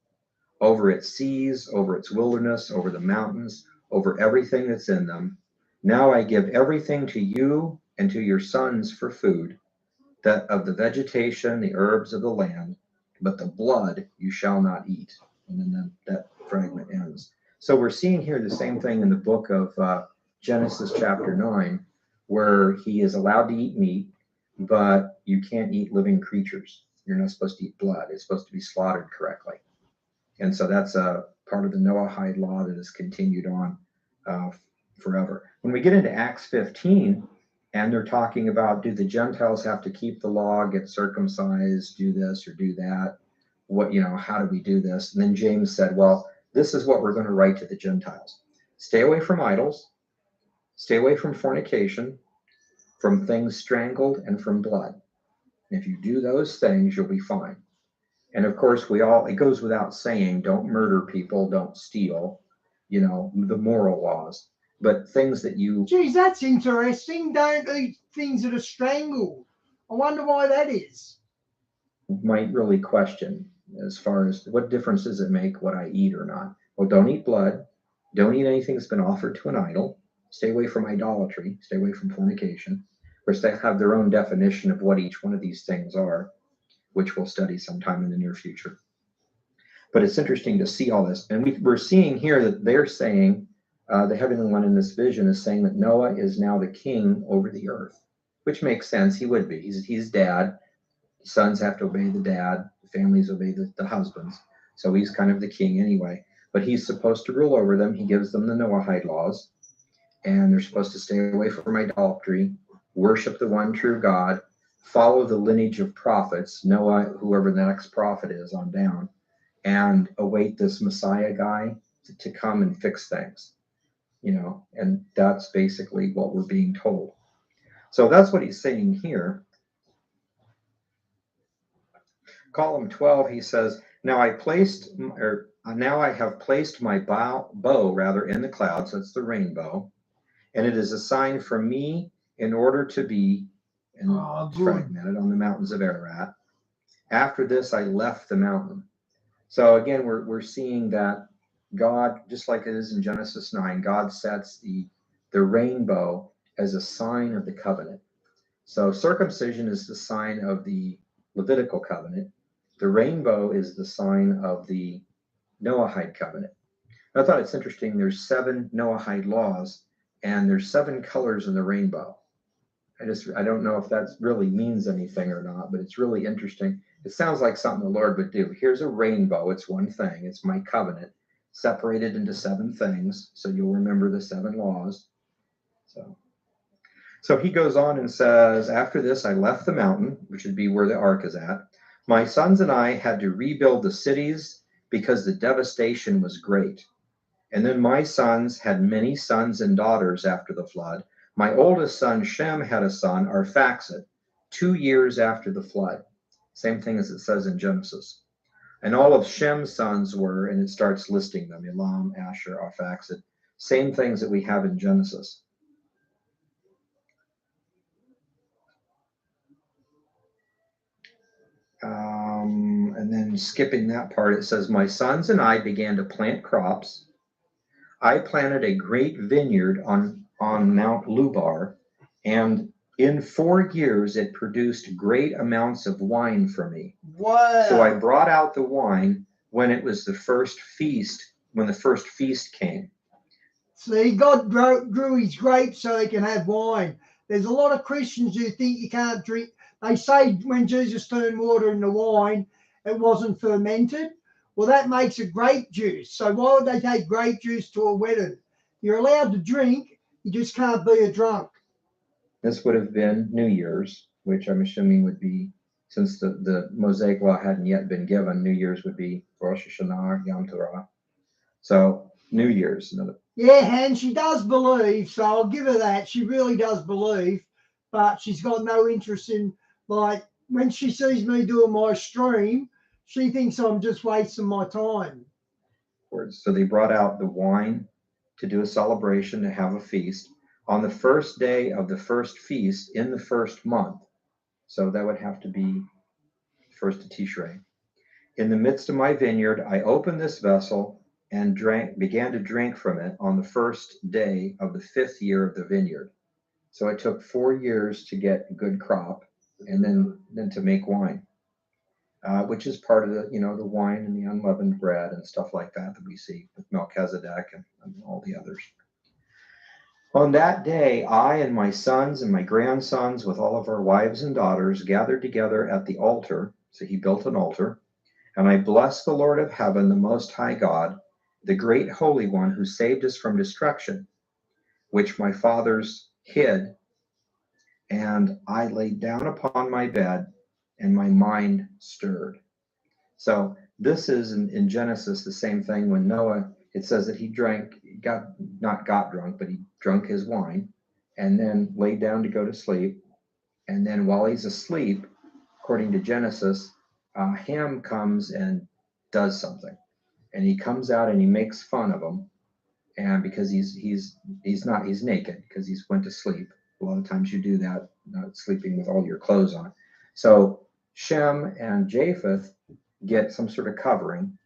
over its seas, over its wilderness, over the mountains, over everything that's in them. Now I give everything to you and to your sons for food, that of the vegetation, the herbs of the land, but the blood you shall not eat. And then that fragment ends. So we're seeing here the same thing in the book of Genesis chapter 9, where he is allowed to eat meat, but you can't eat living creatures. You're not supposed to eat blood. It's supposed to be slaughtered correctly. And so that's a part of the Noahide law that has continued on forever. When we get into Acts 15, and they're talking about, do the Gentiles have to keep the law, get circumcised, do this or do that? What, how do we do this? And then James said, well, this is what we're going to write to the Gentiles. Stay away from idols, stay away from fornication, from things strangled, and from blood. And if you do those things, you'll be fine. And of course, it goes without saying, don't murder people, don't steal, the moral laws, but things that you... Geez, that's interesting. Don't eat things that are strangled. I wonder why that is. might really question as far as what difference does it make what I eat or not. Well, don't eat blood. Don't eat anything that's been offered to an idol. Stay away from idolatry. Stay away from fornication. Of course, they have their own definition of what each one of these things are, which we'll study sometime in the near future. But it's interesting to see all this. And we're seeing here that they're saying, the heavenly one in this vision is saying that Noah is now the king over the earth, which makes sense. He would be. He's dad. Sons have to obey the dad. The families obey the husbands. So he's kind of the king anyway. But he's supposed to rule over them. He gives them the Noahide laws. And they're supposed to stay away from idolatry, worship the one true God, follow the lineage of prophets, Noah, whoever the next prophet is on down, and await this Messiah guy to come and fix things, and that's basically what we're being told. So that's what he's saying here. Column 12, he says, now I have placed my bow in the clouds, that's the rainbow, and it is a sign for me in order to be fragmented on the mountains of Ararat. After this, I left the mountain. So again, we're seeing that God, just like it is in Genesis 9, God sets the rainbow as a sign of the covenant. So circumcision is the sign of the Levitical covenant. The rainbow is the sign of the Noahide covenant. I thought it's interesting. There's 7 Noahide laws, and there's 7 colors in the rainbow. I don't know if that really means anything or not, but it's really interesting. It sounds like something the Lord would do. Here's a rainbow. It's one thing. It's my covenant, separated into 7 things. So you'll remember the 7 laws. So he goes on and says, after this, I left the mountain, which would be where the ark is at. My sons and I had to rebuild the cities because the devastation was great. And then my sons had many sons and daughters after the flood. My oldest son, Shem, had a son, Arphaxad, 2 years after the flood. Same thing as it says in Genesis. And all of Shem's sons were, and it starts listing them, Elam, Asher, Arphaxad. Same things that we have in Genesis. And then skipping that part, it says, my sons and I began to plant crops. I planted a great vineyard on Mount Lubar, and in 4 years it produced great amounts of wine for me. Wow. So I brought out the wine when it was the first feast came. See, God grew his grapes so they can have wine. There's a lot of Christians who think you can't drink. They say when Jesus turned water into wine, it wasn't fermented. Well, that makes it grape juice. So why would they take grape juice to a wedding? You're allowed to drink. You just can't be a drunk. This would have been New Year's, which I'm assuming would be, since the Mosaic law hadn't yet been given, New Year's would be Rosh Hashanah, Yom Torah. So New Year's, another. Yeah, and she does believe, so I'll give her that. She really does believe, but she's got no interest in, like, when she sees me doing my stream, she thinks I'm just wasting my time. So they brought out the wine to do a celebration, to have a feast on the first day of the first feast in the first month. So that would have to be first of Tishrei. In the midst of my vineyard, I opened this vessel and began to drink from it on the first day of the 5th year of the vineyard. So it took 4 years to get a good crop, and then to make wine, which is part of the the wine and the unleavened bread and stuff like that we see with Melchizedek and all the others. On that day, I and my sons and my grandsons, with all of our wives and daughters, gathered together at the altar. So he built an altar. And I blessed the Lord of heaven, the Most High God, the great Holy One, who saved us from destruction, which my fathers hid. And I laid down upon my bed, and my mind stirred. So this is in Genesis the same thing. When Noah, it says that he not got drunk, but he drank his wine, and then laid down to go to sleep. And then while he's asleep, according to Genesis, Ham comes and does something, and he comes out and he makes fun of him, and because he's naked because he's went to sleep. A lot of times you do that, not sleeping with all your clothes on. So Shem and Japheth get some sort of covering,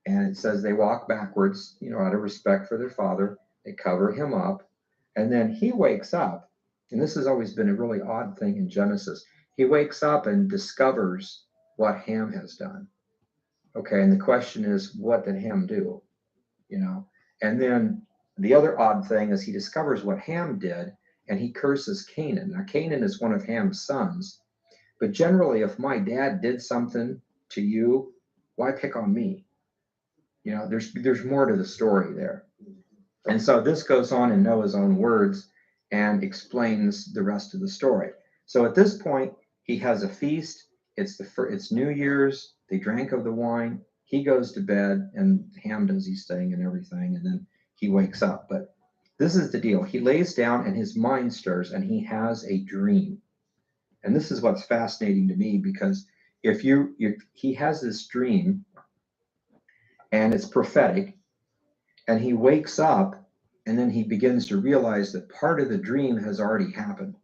and it says they walk backwards, out of respect for their father. They cover him up, and then he wakes up, and this has always been a really odd thing in Genesis. He wakes up and discovers what Ham has done. Okay, and the question is, what did Ham do? And then the other odd thing is he discovers what Ham did, and he curses Canaan. Now, Canaan is one of Ham's sons, but generally, if my dad did something to you, why pick on me? There's more to the story there. And so this goes on in Noah's own words and explains the rest of the story. So at this point, he has a feast. It's New Year's. They drank of the wine. He goes to bed, and Ham does his thing and everything, and then he wakes up. But this is the deal. He lays down, and his mind stirs, and he has a dream. And this is what's fascinating to me, because he has this dream, and it's prophetic, and he wakes up, and then he begins to realize that part of the dream has already happened.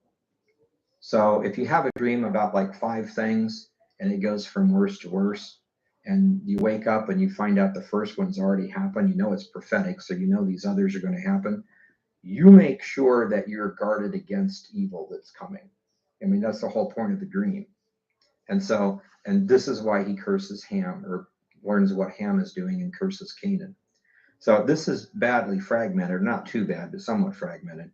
So if you have a dream about like 5 things, and it goes from worse to worse, and you wake up and you find out the first one's already happened, it's prophetic, so these others are going to happen. You make sure that you're guarded against evil that's coming. I mean, that's the whole point of the dream. And this is why he curses Ham, or learns what Ham is doing, and curses Canaan. So this is badly fragmented, not too bad, but somewhat fragmented.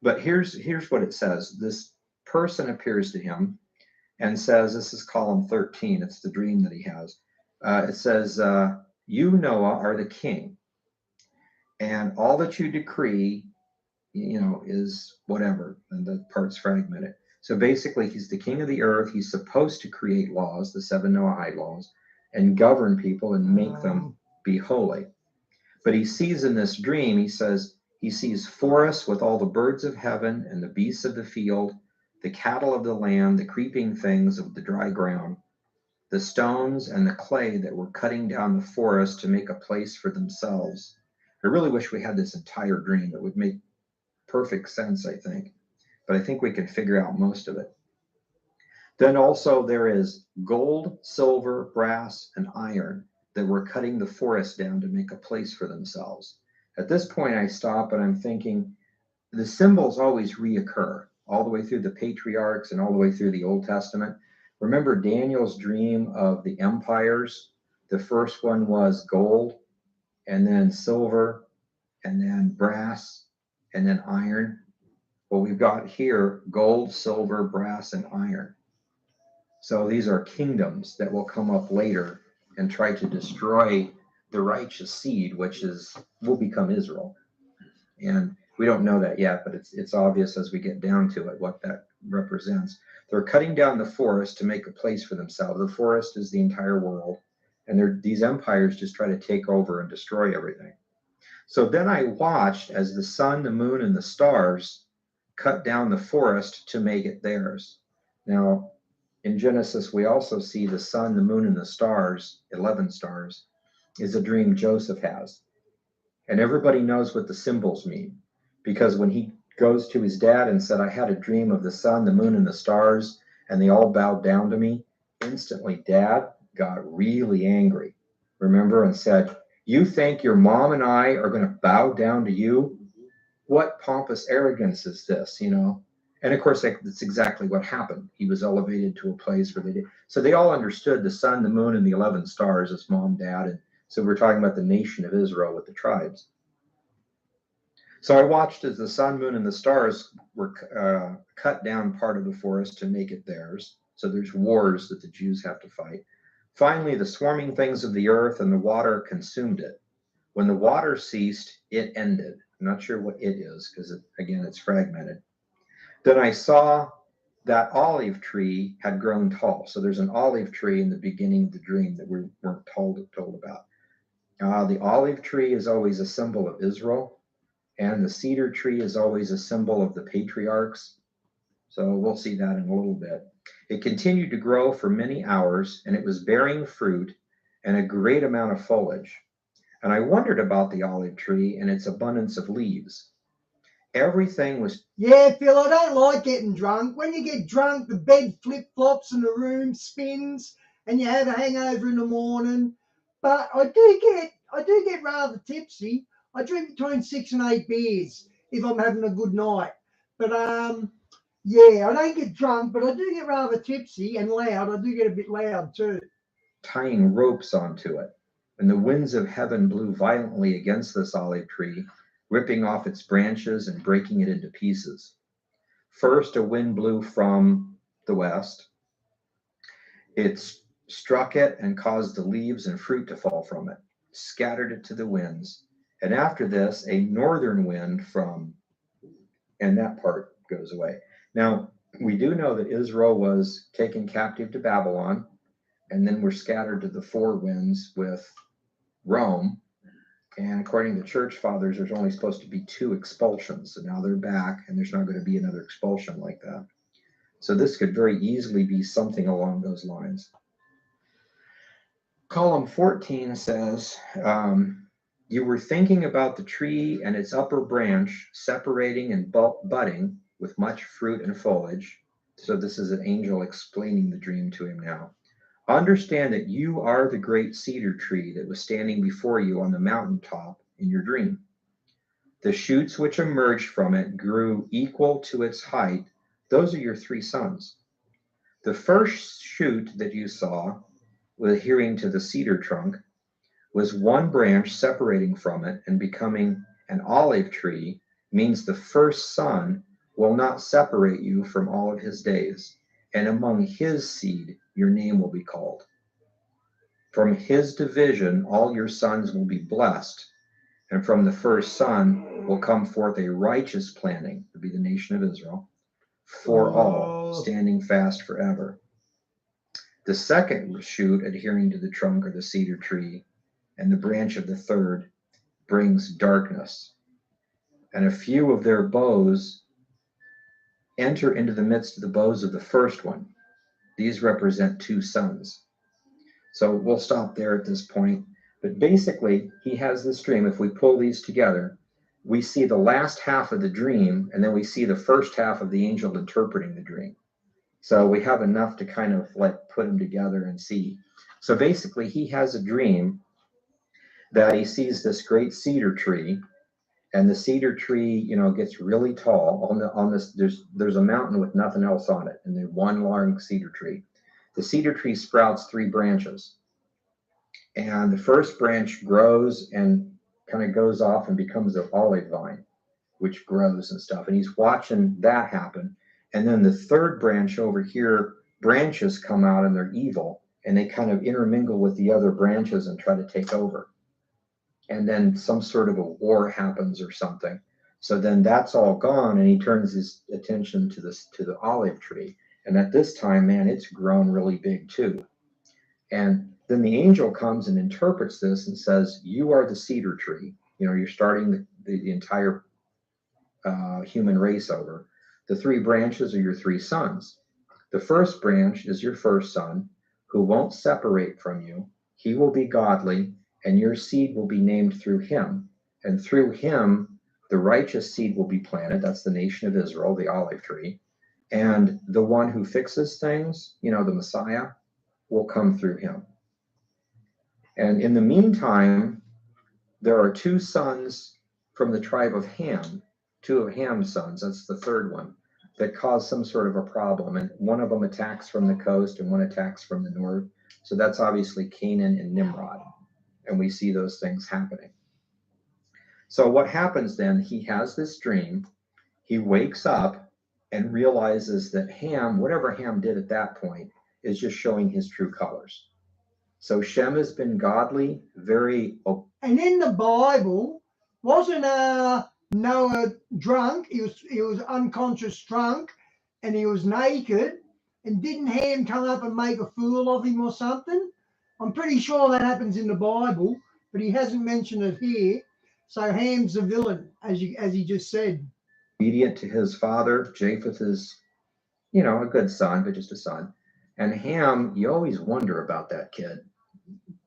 But here's what it says. This person appears to him and says, this is column 13. It's the dream that he has. It says, you, Noah, are the king, and all that you decree, is whatever, and the part's fragmented. So basically, he's the king of the earth. He's supposed to create laws, the 7 Noahide laws, and govern people and make them be holy. But he sees in this dream, he says, he sees forests with all the birds of heaven and the beasts of the field, the cattle of the land, the creeping things of the dry ground, the stones and the clay that were cutting down the forest to make a place for themselves. I really wish we had this entire dream. It would make perfect sense, I think. But I think we can figure out most of it. Then also there is gold, silver, brass, and iron that were cutting the forest down to make a place for themselves. At this point, I stop and I'm thinking, the symbols always reoccur all the way through the patriarchs and all the way through the Old Testament. Remember Daniel's dream of the empires? The first one was gold, and then silver, and then brass, and then iron. Well, we've got here gold, silver, brass, and iron. So these are kingdoms that will come up later and try to destroy the righteous seed, which will become Israel. And we don't know that yet, but it's obvious as we get down to it what that represents. They're cutting down the forest to make a place for themselves. The forest is the entire world. And these empires just try to take over and destroy everything. So then I watched as the sun, the moon, and the stars cut down the forest to make it theirs. Now, in Genesis, we also see the sun, the moon, and the stars, 11 stars, is a dream Joseph has. And everybody knows what the symbols mean, because when he goes to his dad and said, I had a dream of the sun, the moon, and the stars, and they all bowed down to me, instantly dad got really angry, remember, and said, you think your mom and I are going to bow down to you? What pompous arrogance is this, you know? And of course, that's exactly what happened. He was elevated to a place where they did. So they all understood the sun, the moon, and the 11 stars as mom, dad. And so we're talking about the nation of Israel with the tribes. So I watched as the sun, moon, and the stars were cut down part of the forest to make it theirs. So there's wars that the Jews have to fight. Finally, the swarming things of the earth and the water consumed it. When the water ceased, it ended. I'm not sure what it is because, again, it's fragmented. Then I saw that olive tree had grown tall. So there's an olive tree in the beginning of the dream that we weren't told about. The olive tree is always a symbol of Israel, and the cedar tree is always a symbol of the patriarchs. So we'll see that in a little bit. It continued to grow for many hours, and it was bearing fruit and a great amount of foliage. And I wondered about the olive tree and its abundance of leaves. Everything was... Yeah, Phil, I don't like getting drunk. When you get drunk, the bed flip-flops and the room spins and you have a hangover in the morning. But I do get rather tipsy. I drink between 6 and 8 beers if I'm having a good night. But yeah, I don't get drunk, but I do get rather tipsy and loud. I do get a bit loud too. Tying ropes onto it, and the winds of heaven blew violently against this olive tree, ripping off its branches and breaking it into pieces. First, a wind blew from the west. It struck it and caused the leaves and fruit to fall from it, scattered it to the winds. And after this, a northern wind from, and that part goes away. Now, we do know that Israel was taken captive to Babylon, and then were scattered to the four winds with Rome. And according to church fathers, there's only supposed to be 2 expulsions. So now they're back, and there's not going to be another expulsion like that. So this could very easily be something along those lines. Column 14 says, you were thinking about the tree and its upper branch separating and budding with much fruit and foliage. So this is an angel explaining the dream to him now. Understand that you are the great cedar tree that was standing before you on the mountaintop in your dream. The shoots which emerged from it grew equal to its height. Those are your 3 sons. The first shoot that you saw, adhering to the cedar trunk, was one branch separating from it and becoming an olive tree, means the first son will not separate you from all of his days, and among his seed your name will be called. From his division all your sons will be blessed, and from the first son will come forth a righteous planting, to be the nation of Israel, for all, standing fast forever. The second shoot, adhering to the trunk of the cedar tree, and the branch of the third, brings darkness. And a few of their bows enter into the midst of the bows of the first one. These represent 2 sons. So we'll stop there at this point. But basically, he has this dream. If we pull these together, we see the last half of the dream, and then we see the first half of the angel interpreting the dream. So we have enough to kind of like put them together and see. So basically, he has a dream that he sees this great cedar tree, and the cedar tree, you know, gets really tall. On this, there's a mountain with nothing else on it, and then one long cedar tree. The cedar tree sprouts 3 branches, and the first branch grows and kind of goes off and becomes an olive vine, which grows and stuff. And he's watching that happen. And then the third branch over here, branches come out and they're evil, and they kind of intermingle with the other branches and try to take over. And then some sort of a war happens or something. So then that's all gone, and he turns his attention to the olive tree. And at this time, man, it's grown really big too. And then the angel comes and interprets this and says, you are the cedar tree. You know, you're starting the entire human race over. The three branches are your three sons. The first branch is your first son, who won't separate from you. He will be godly, and your seed will be named through him. And through him, the righteous seed will be planted. That's the nation of Israel, the olive tree. And the one who fixes things, you know, the Messiah, will come through him. And in the meantime, there are two sons from the tribe of Ham, two of Ham's sons, that's the third one, that cause some sort of a problem. And one of them attacks from the coast and one attacks from the north. So that's obviously Canaan and Nimrod. And we see those things happening. So what happens then, he has this dream, he wakes up and realizes that Ham, whatever Ham did at that point, is just showing his true colors. So Shem has been godly, very. And in the Bible, wasn't Noah drunk? He was unconscious drunk, and he was naked. And didn't Ham come up and make a fool of him or something? I'm pretty sure that happens in the Bible, but he hasn't mentioned it here. So Ham's a villain, as he just said. Obedient to his father. Japheth is, you know, a good son, but just a son. And Ham, you always wonder about that kid.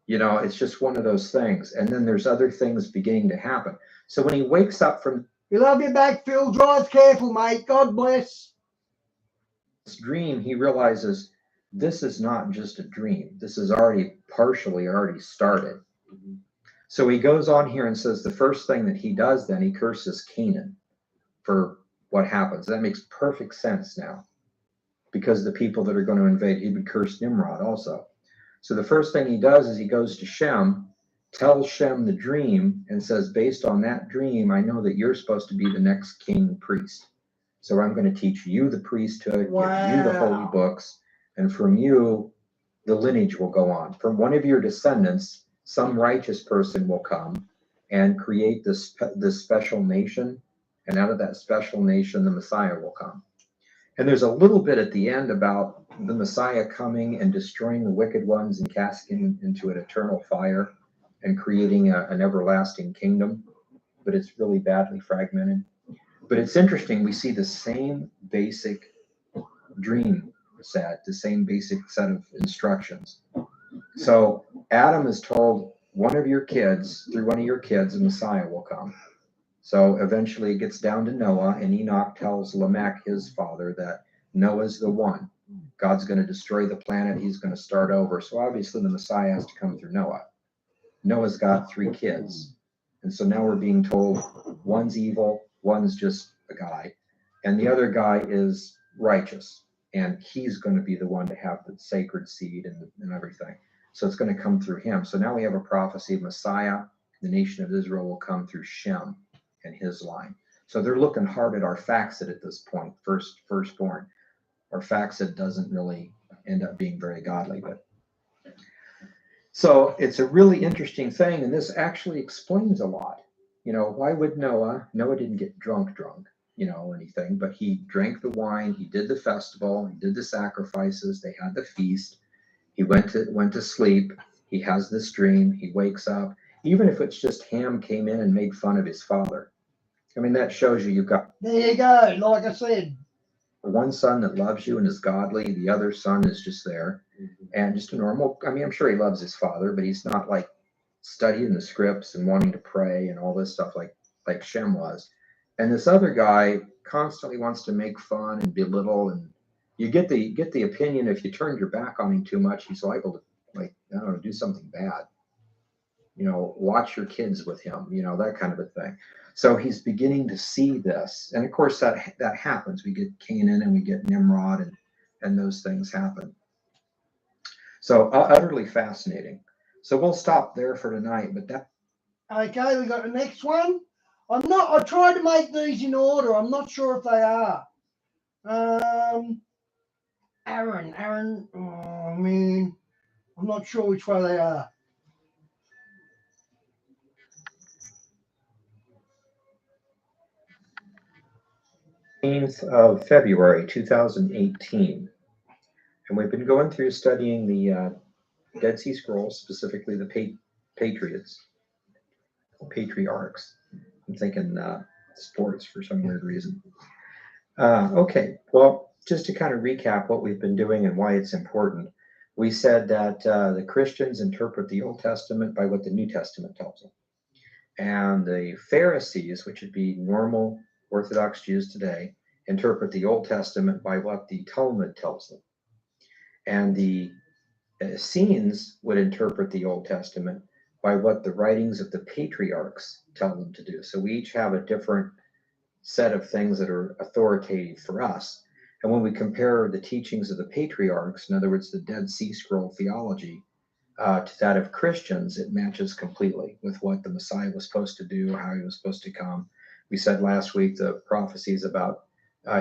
You know, it's just one of those things. And then there's other things beginning to happen. So when he wakes up from We love you back, Phil. Drive careful, mate. God bless. this dream, he realizes this is not just a dream. This is already started. So he goes on here and says the first thing that he does then, he curses Canaan for what happens. That makes perfect sense now, because the people that are going to invade, he would curse Nimrod also. So the first thing he does is he goes to Shem, tells Shem the dream, and says, based on that dream, I know that you're supposed to be the next king priest. So I'm going to teach you the priesthood, Wow. give you the holy books, and from you, the lineage will go on. From one of your descendants, some righteous person will come and create this special nation, and out of that special nation, the Messiah will come. And there's a little bit at the end about the Messiah coming and destroying the wicked ones and casting into an eternal fire and creating an everlasting kingdom, but it's really badly fragmented. But it's interesting, we see the same basic dream set, the same basic set of instructions. So Adam is told, one of your kids, through one of your kids, the Messiah will come. So eventually it gets down to Noah, and Enoch tells Lamech, his father, that Noah's the one. God's going to destroy the planet. He's going to start over. So obviously the Messiah has to come through Noah. Noah's got 3 kids. And so now we're being told one's evil, one's just a guy, and the other guy is righteous. And he's going to be the one to have the sacred seed and everything. So it's going to come through him. So now we have a prophecy of Messiah. The nation of Israel will come through Shem and his line. So they're looking hard at Arphaxad at this point, firstborn. Arphaxad doesn't really end up being very godly, but so it's a really interesting thing, and this actually explains a lot. You know, why would Noah didn't get drunk, you know, or anything, but he drank the wine, he did the festival, he did the sacrifices, they had the feast, he went to sleep, he has this dream, he wakes up. Even if it's just Ham came in and made fun of his father, I mean, that shows you've got, there you go, like I said, one son that loves you and is godly, the other son is just there and just a normal, I mean, I'm sure he loves his father, but he's not like studying the scripts and wanting to pray and all this stuff like Shem was. And this other guy constantly wants to make fun and belittle, and you get the opinion if you turned your back on him too much, he's liable to, like, I don't know, do something bad. You know, watch your kids with him, you know, that kind of a thing. So he's beginning to see this. And of course that happens. We get Canaan and we get Nimrod, and those things happen. So utterly fascinating. So we'll stop there for tonight, but that. Okay, we got the next one. I tried to make these in order. I'm not sure if they are. Aaron. Oh, man. I'm not sure which way they are. Of February 2018, and we've been going through studying the Dead Sea Scrolls, specifically the patriarchs. I'm thinking sports for some weird reason. Okay, well, just to kind of recap what we've been doing and why it's important, we said that the Christians interpret the Old Testament by what the New Testament tells them. And the Pharisees, which would be normal Orthodox Jews today, interpret the Old Testament by what the Talmud tells them. And the Essenes would interpret the Old Testament by what the writings of the patriarchs tell them to do. So we each have a different set of things that are authoritative for us. And when we compare the teachings of the patriarchs, in other words, the Dead Sea Scroll theology, to that of Christians, it matches completely with what the Messiah was supposed to do, how he was supposed to come. We said last week the prophecies about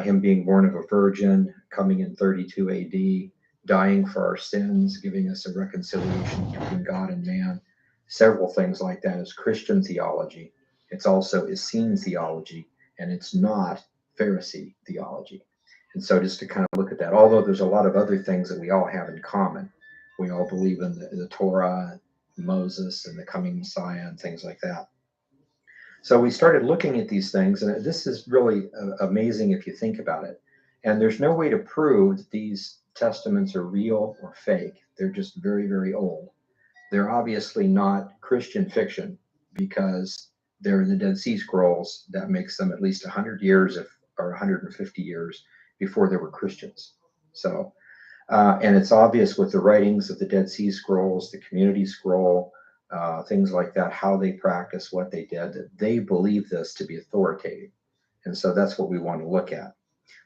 him being born of a virgin, coming in 32 AD, dying for our sins, giving us a reconciliation between God and man. Several things like that is Christian theology. It's also Essene theology, and it's not Pharisee theology. And so just to kind of look at that, although there's a lot of other things that we all have in common. We all believe in the Torah, Moses, and the coming Messiah, and things like that. So we started looking at these things, and this is really amazing if you think about it. And there's no way to prove that these testaments are real or fake. They're just very, very old. They're obviously not Christian fiction because they're in the Dead Sea Scrolls. That makes them at least 100 years or 150 years before there were Christians. So, and it's obvious with the writings of the Dead Sea Scrolls, the Community Scroll, things like that, how they practice, what they did, that they believe this to be authoritative. And so that's what we want to look at.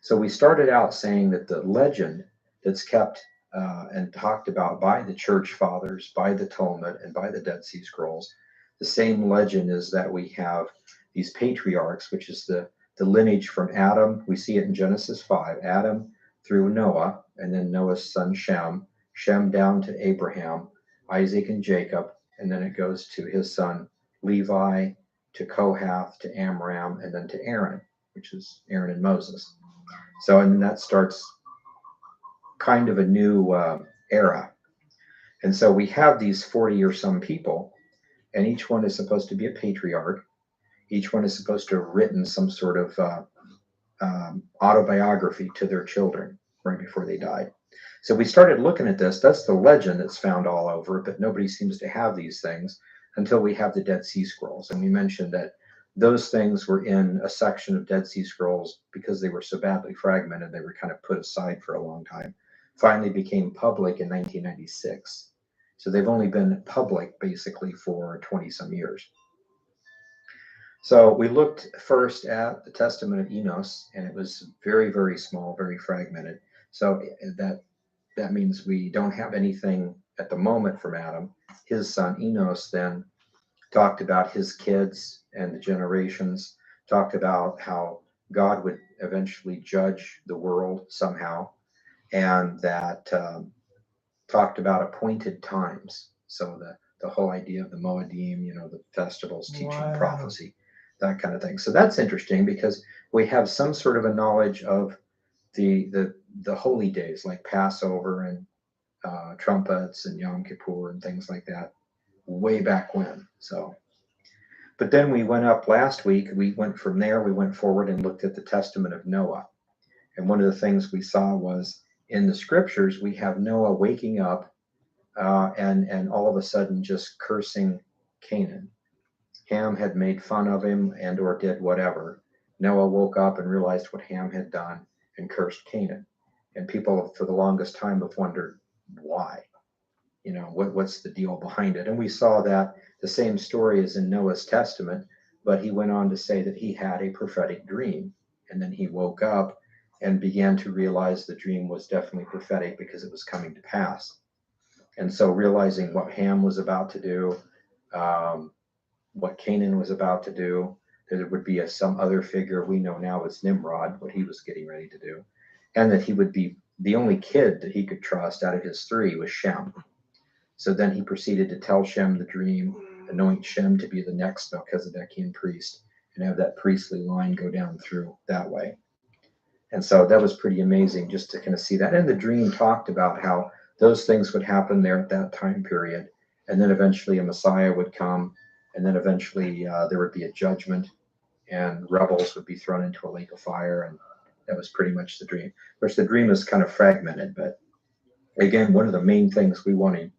So we started out saying that the legend that's kept and talked about by the church fathers, by the Talmud, and by the Dead Sea Scrolls, the same legend is that we have these patriarchs, which is the lineage from Adam. We see it in Genesis 5, Adam through Noah, and then Noah's son Shem, Shem down to Abraham, Isaac and Jacob, and then it goes to his son Levi, to Kohath, to Amram, and then to Aaron, which is Aaron and Moses. So, and that starts kind of a new era. And so we have these 40 or some people, and each one is supposed to be a patriarch. Each one is supposed to have written some sort of autobiography to their children right before they died. So we started looking at this. That's the legend that's found all over, but nobody seems to have these things until we have the Dead Sea Scrolls. And we mentioned that those things were in a section of Dead Sea Scrolls because they were so badly fragmented, they were kind of put aside for a long time. Finally became public in 1996. So they've only been public basically for 20 some years. So we looked first at the Testament of Enos, and it was very, very small, very fragmented. So that means we don't have anything at the moment from Adam. His son Enos then talked about his kids and the generations, talked about how God would eventually judge the world somehow, and that talked about appointed times. So the whole idea of the Moedim, the festivals, teaching prophecy, that kind of thing. So that's interesting because we have some sort of a knowledge of the holy days like Passover and trumpets and Yom Kippur and things like that way back when. So, but then we went up last week. We went from there. We went forward and looked at the Testament of Noah. And one of the things we saw was in the scriptures, we have Noah waking up and all of a sudden just cursing Canaan. Ham had made fun of him and or did whatever. Noah woke up and realized what Ham had done and cursed Canaan. And people for the longest time have wondered why. What's the deal behind it? And we saw that the same story is in Noah's Testament, but he went on to say that he had a prophetic dream. And then he woke up and began to realize the dream was definitely prophetic because it was coming to pass. And so realizing what Ham was about to do, what Canaan was about to do, there would be some other figure we know now as Nimrod, what he was getting ready to do, and that he would be the only kid that he could trust out of his three was Shem. So then he proceeded to tell Shem the dream, anoint Shem to be the next Melchizedekian priest, and have that priestly line go down through that way. And so that was pretty amazing just to kind of see that. And the dream talked about how Those things would happen there at that time period. And then eventually a Messiah would come. And then eventually there would be a judgment, and rebels would be thrown into a lake of fire. And that was pretty much the dream. Of course, the dream is kind of fragmented, but again, one of the main things we want to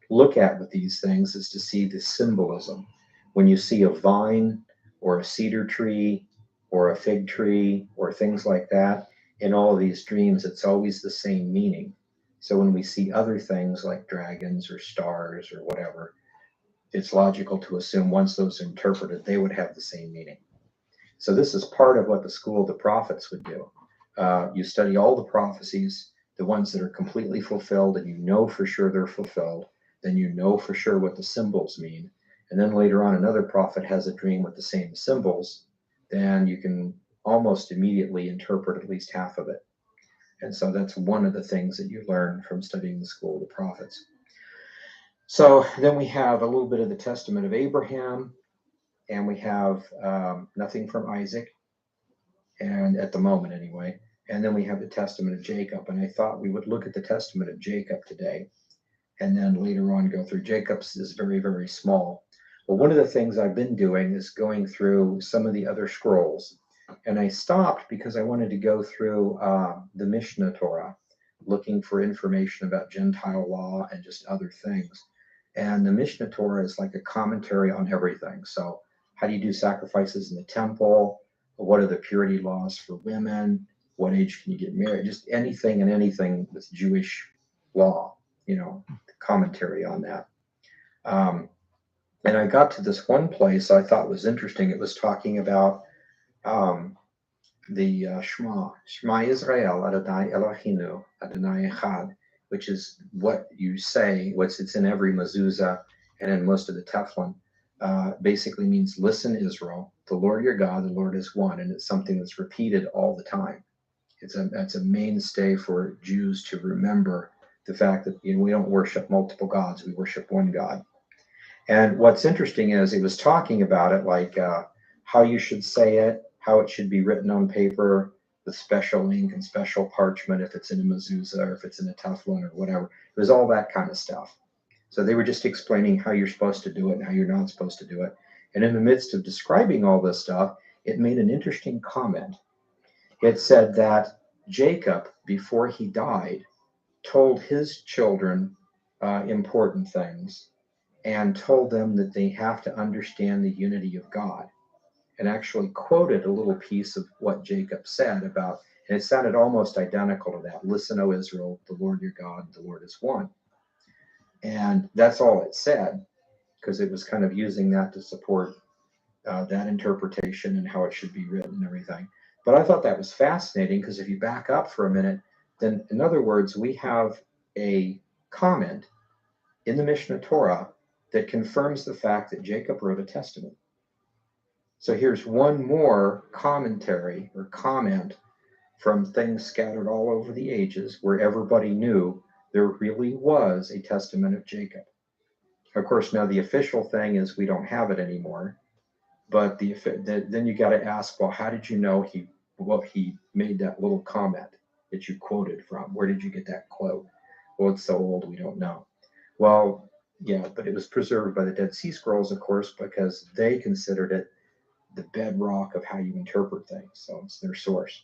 look at with these things is to see the symbolism. When you see a vine or a cedar tree or a fig tree or things like that, in all of these dreams, it's always the same meaning. So when we see other things like dragons or stars or whatever, it's logical to assume once those are interpreted, they would have the same meaning. So this is part of what the school of the prophets would do. You study all the prophecies, the ones that are completely fulfilled, and you know for sure they're fulfilled. Then you know for sure what the symbols mean. And then later on, another prophet has a dream with the same symbols. Then you can almost immediately interpret at least half of it. And so that's one of the things that you learn from studying the school of the prophets. So then we have a little bit of the testament of Abraham, and we have nothing from Isaac, and at the moment anyway. And then we have the testament of Jacob. And I thought we would look at the testament of Jacob today, and then later on go through Jacob's is very, very small. But one of the things I've been doing is going through some of the other scrolls. And I stopped because I wanted to go through the Mishnah Torah, looking for information about Gentile law and just other things. And the Mishnah Torah is like a commentary on everything. So how do you do sacrifices in the temple? What are the purity laws for women? What age can you get married? Just anything and anything with Jewish law, commentary on that. And I got to this one place I thought was interesting. It was talking about the Shema Israel, Adonai Eloheinu, Adonai Echad, which is what you say, it's in every mezuzah and in most of the Teflon, basically means listen, Israel, the Lord your God, the Lord is one. And it's something that's repeated all the time. That's a mainstay for Jews to remember the fact that we don't worship multiple gods, we worship one God. And what's interesting is it was talking about it like how you should say it, how it should be written on paper with special ink and special parchment if it's in a mezuzah or if it's in a teflon or whatever. It was all that kind of stuff. So they were just explaining how you're supposed to do it and how you're not supposed to do it. And in the midst of describing all this stuff, it made an interesting comment. It said that Jacob, before he died, told his children important things and told them that they have to understand the unity of God, and actually quoted a little piece of what Jacob said about, and it sounded almost identical to that. Listen, O Israel, the Lord your God, the Lord is one. And that's all it said, because it was kind of using that to support that interpretation and how it should be written and everything. But I thought that was fascinating, because if you back up for a minute, then in other words, we have a comment in the Mishnah Torah that confirms the fact that Jacob wrote a testament. So here's one more commentary or comment from things scattered all over the ages where everybody knew there really was a testament of Jacob. Of course, now the official thing is we don't have it anymore, but then you got to ask, well, how did you know he made that little comment that you quoted from? Where did you get that quote? Well, it's so old, we don't know. Well, yeah, but it was preserved by the Dead Sea Scrolls, of course, because they considered it the bedrock of how you interpret things. So it's their source.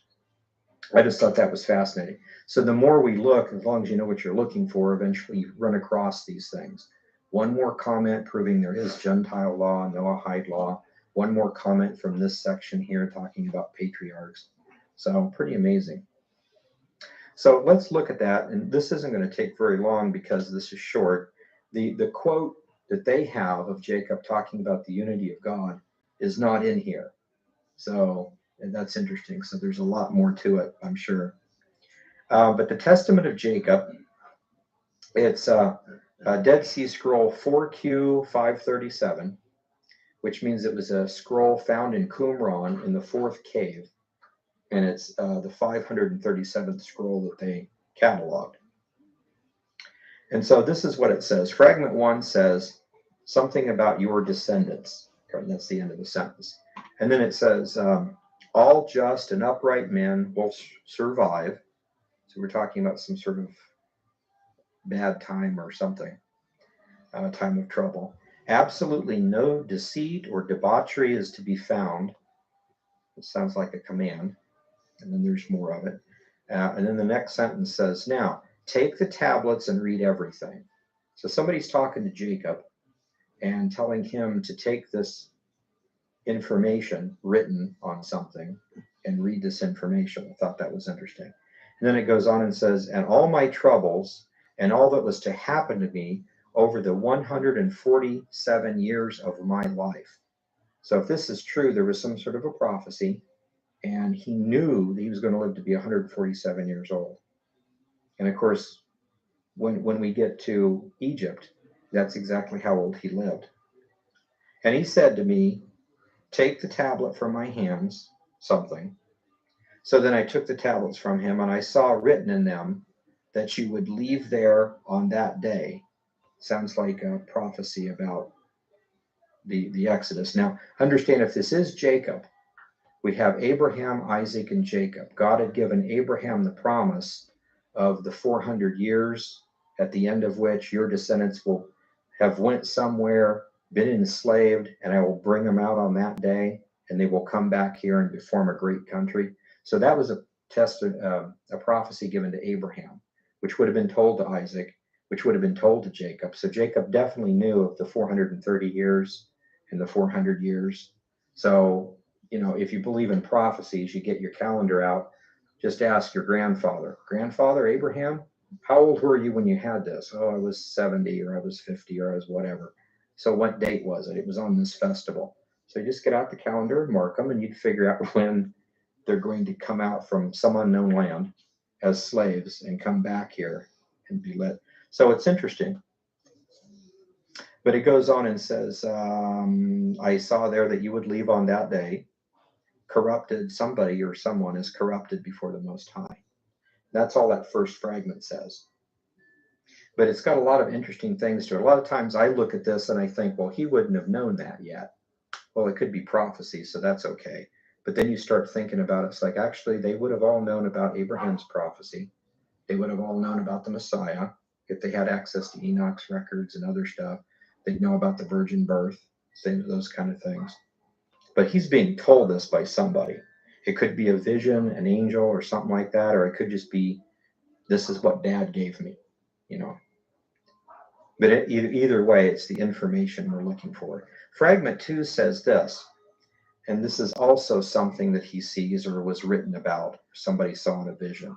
I just thought that was fascinating. So the more we look, as long as you know what you're looking for, eventually you run across these things. One more comment proving there is Gentile law, Noahide law. One more comment from this section here talking about patriarchs. So pretty amazing. So let's look at that. And this isn't going to take very long because this is short. The quote that they have of Jacob talking about the unity of God is not in here. So that's interesting. So there's a lot more to it, I'm sure. But the Testament of Jacob, it's Dead Sea Scroll 4Q 537, which means it was a scroll found in Qumran in the fourth cave. And it's the 537th scroll that they cataloged. And so this is what it says. Fragment 1 says something about your descendants. And that's the end of the sentence. And then it says, all just and upright men will survive. So we're talking about some sort of bad time or something, time of trouble. Absolutely no deceit or debauchery is to be found. It sounds like a command, and then there's more of it. And then the next sentence says, now, take the tablets and read everything. So somebody's talking to Jacob and telling him to take this information written on something and read this information. I thought that was interesting. And then it goes on and says, and all my troubles and all that was to happen to me over the 147 years of my life. So if this is true, there was some sort of a prophecy, and he knew that he was going to live to be 147 years old. And of course, when we get to Egypt, that's exactly how old he lived. And he said to me, take the tablet from my hands, something. So then I took the tablets from him, and I saw written in them that you would leave there on that day. Sounds like a prophecy about the Exodus. Now, understand, if this is Jacob, we have Abraham, Isaac, and Jacob. God had given Abraham the promise of the 400 years, at the end of which your descendants will have went somewhere, been enslaved, and I will bring them out on that day, and they will come back here and form a great country. So that was a prophecy given to Abraham, which would have been told to Isaac, which would have been told to Jacob. So Jacob definitely knew of the 430 years and the 400 years. So, if you believe in prophecies, you get your calendar out, just ask your grandfather Abraham, how old were you when you had this? Oh, I was 70, or I was 50, or I was whatever. So what date was it? It was on this festival. So you just get out the calendar and mark them, and you'd figure out when they're going to come out from some unknown land as slaves and come back here and be led. So it's interesting. But it goes on and says, I saw there that you would leave on that day. Corrupted, somebody or someone is corrupted before the Most High. That's all that first fragment says. But it's got a lot of interesting things to it. A lot of times I look at this and I think, well, he wouldn't have known that yet. Well, it could be prophecy, so that's okay. But then you start thinking about it. It's like, actually, they would have all known about Abraham's prophecy. They would have all known about the Messiah if they had access to Enoch's records and other stuff. They'd know about the virgin birth, those kind of things. But he's being told this by somebody. It could be a vision, an angel, or something like that, or it could just be, this is what Dad gave me, But either way, it's the information we're looking for. Fragment 2 says this, and this is also something that he sees or was written about, somebody saw in a vision.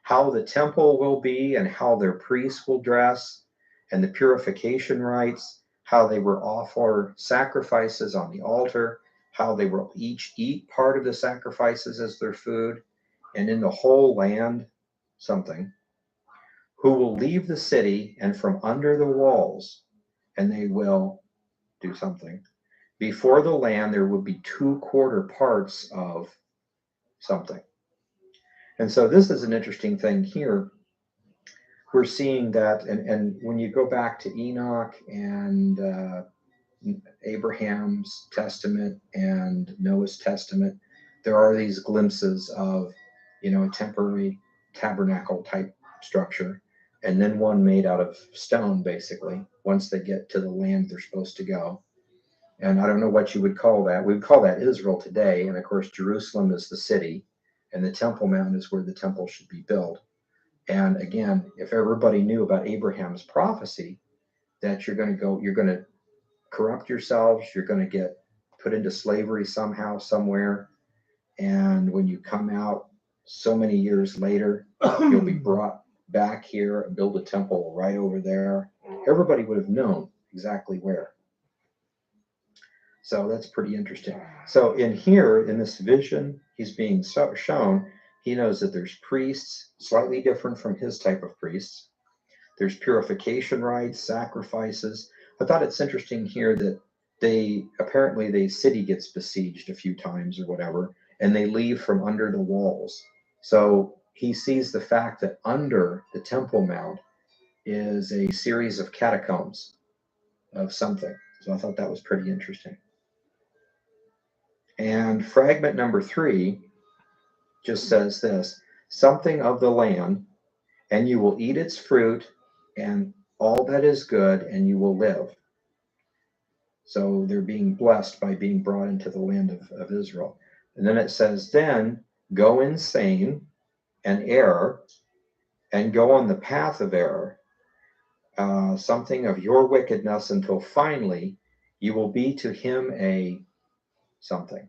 How the temple will be, and how their priests will dress, and the purification rites, how they will offer sacrifices on the altar, how they will each eat part of the sacrifices as their food, and in the whole land, something, who will leave the city and from under the walls, and they will do something. Before the land, there will be 2/4 parts of something. And so this is an interesting thing here. We're seeing that, and when you go back to Enoch and Abraham's testament and Noah's testament, there are these glimpses of, a temporary tabernacle type structure, and then one made out of stone, basically, once they get to the land they're supposed to go. And I don't know what you would call that. We would call that Israel today. And of course, Jerusalem is the city, and the Temple Mount is where the temple should be built. And again, if everybody knew about Abraham's prophecy, that you're going to corrupt yourselves, you're going to get put into slavery somehow, somewhere. And when you come out so many years later, you'll be brought back here and build a temple right over there. Everybody would have known exactly where. So that's pretty interesting. So in here, in this vision, he's being shown, he knows that there's priests, slightly different from his type of priests. There's purification rites, sacrifices. I thought it's interesting here that apparently the city gets besieged a few times or whatever, and they leave from under the walls. So he sees the fact that under the Temple Mount is a series of catacombs of something. So I thought that was pretty interesting. And fragment number 3 just says this, something of the land, and you will eat its fruit and all that is good, and you will live. So they're being blessed by being brought into the land of Israel. And then it says, then go insane and err and go on the path of error, something of your wickedness, until finally you will be to him a something.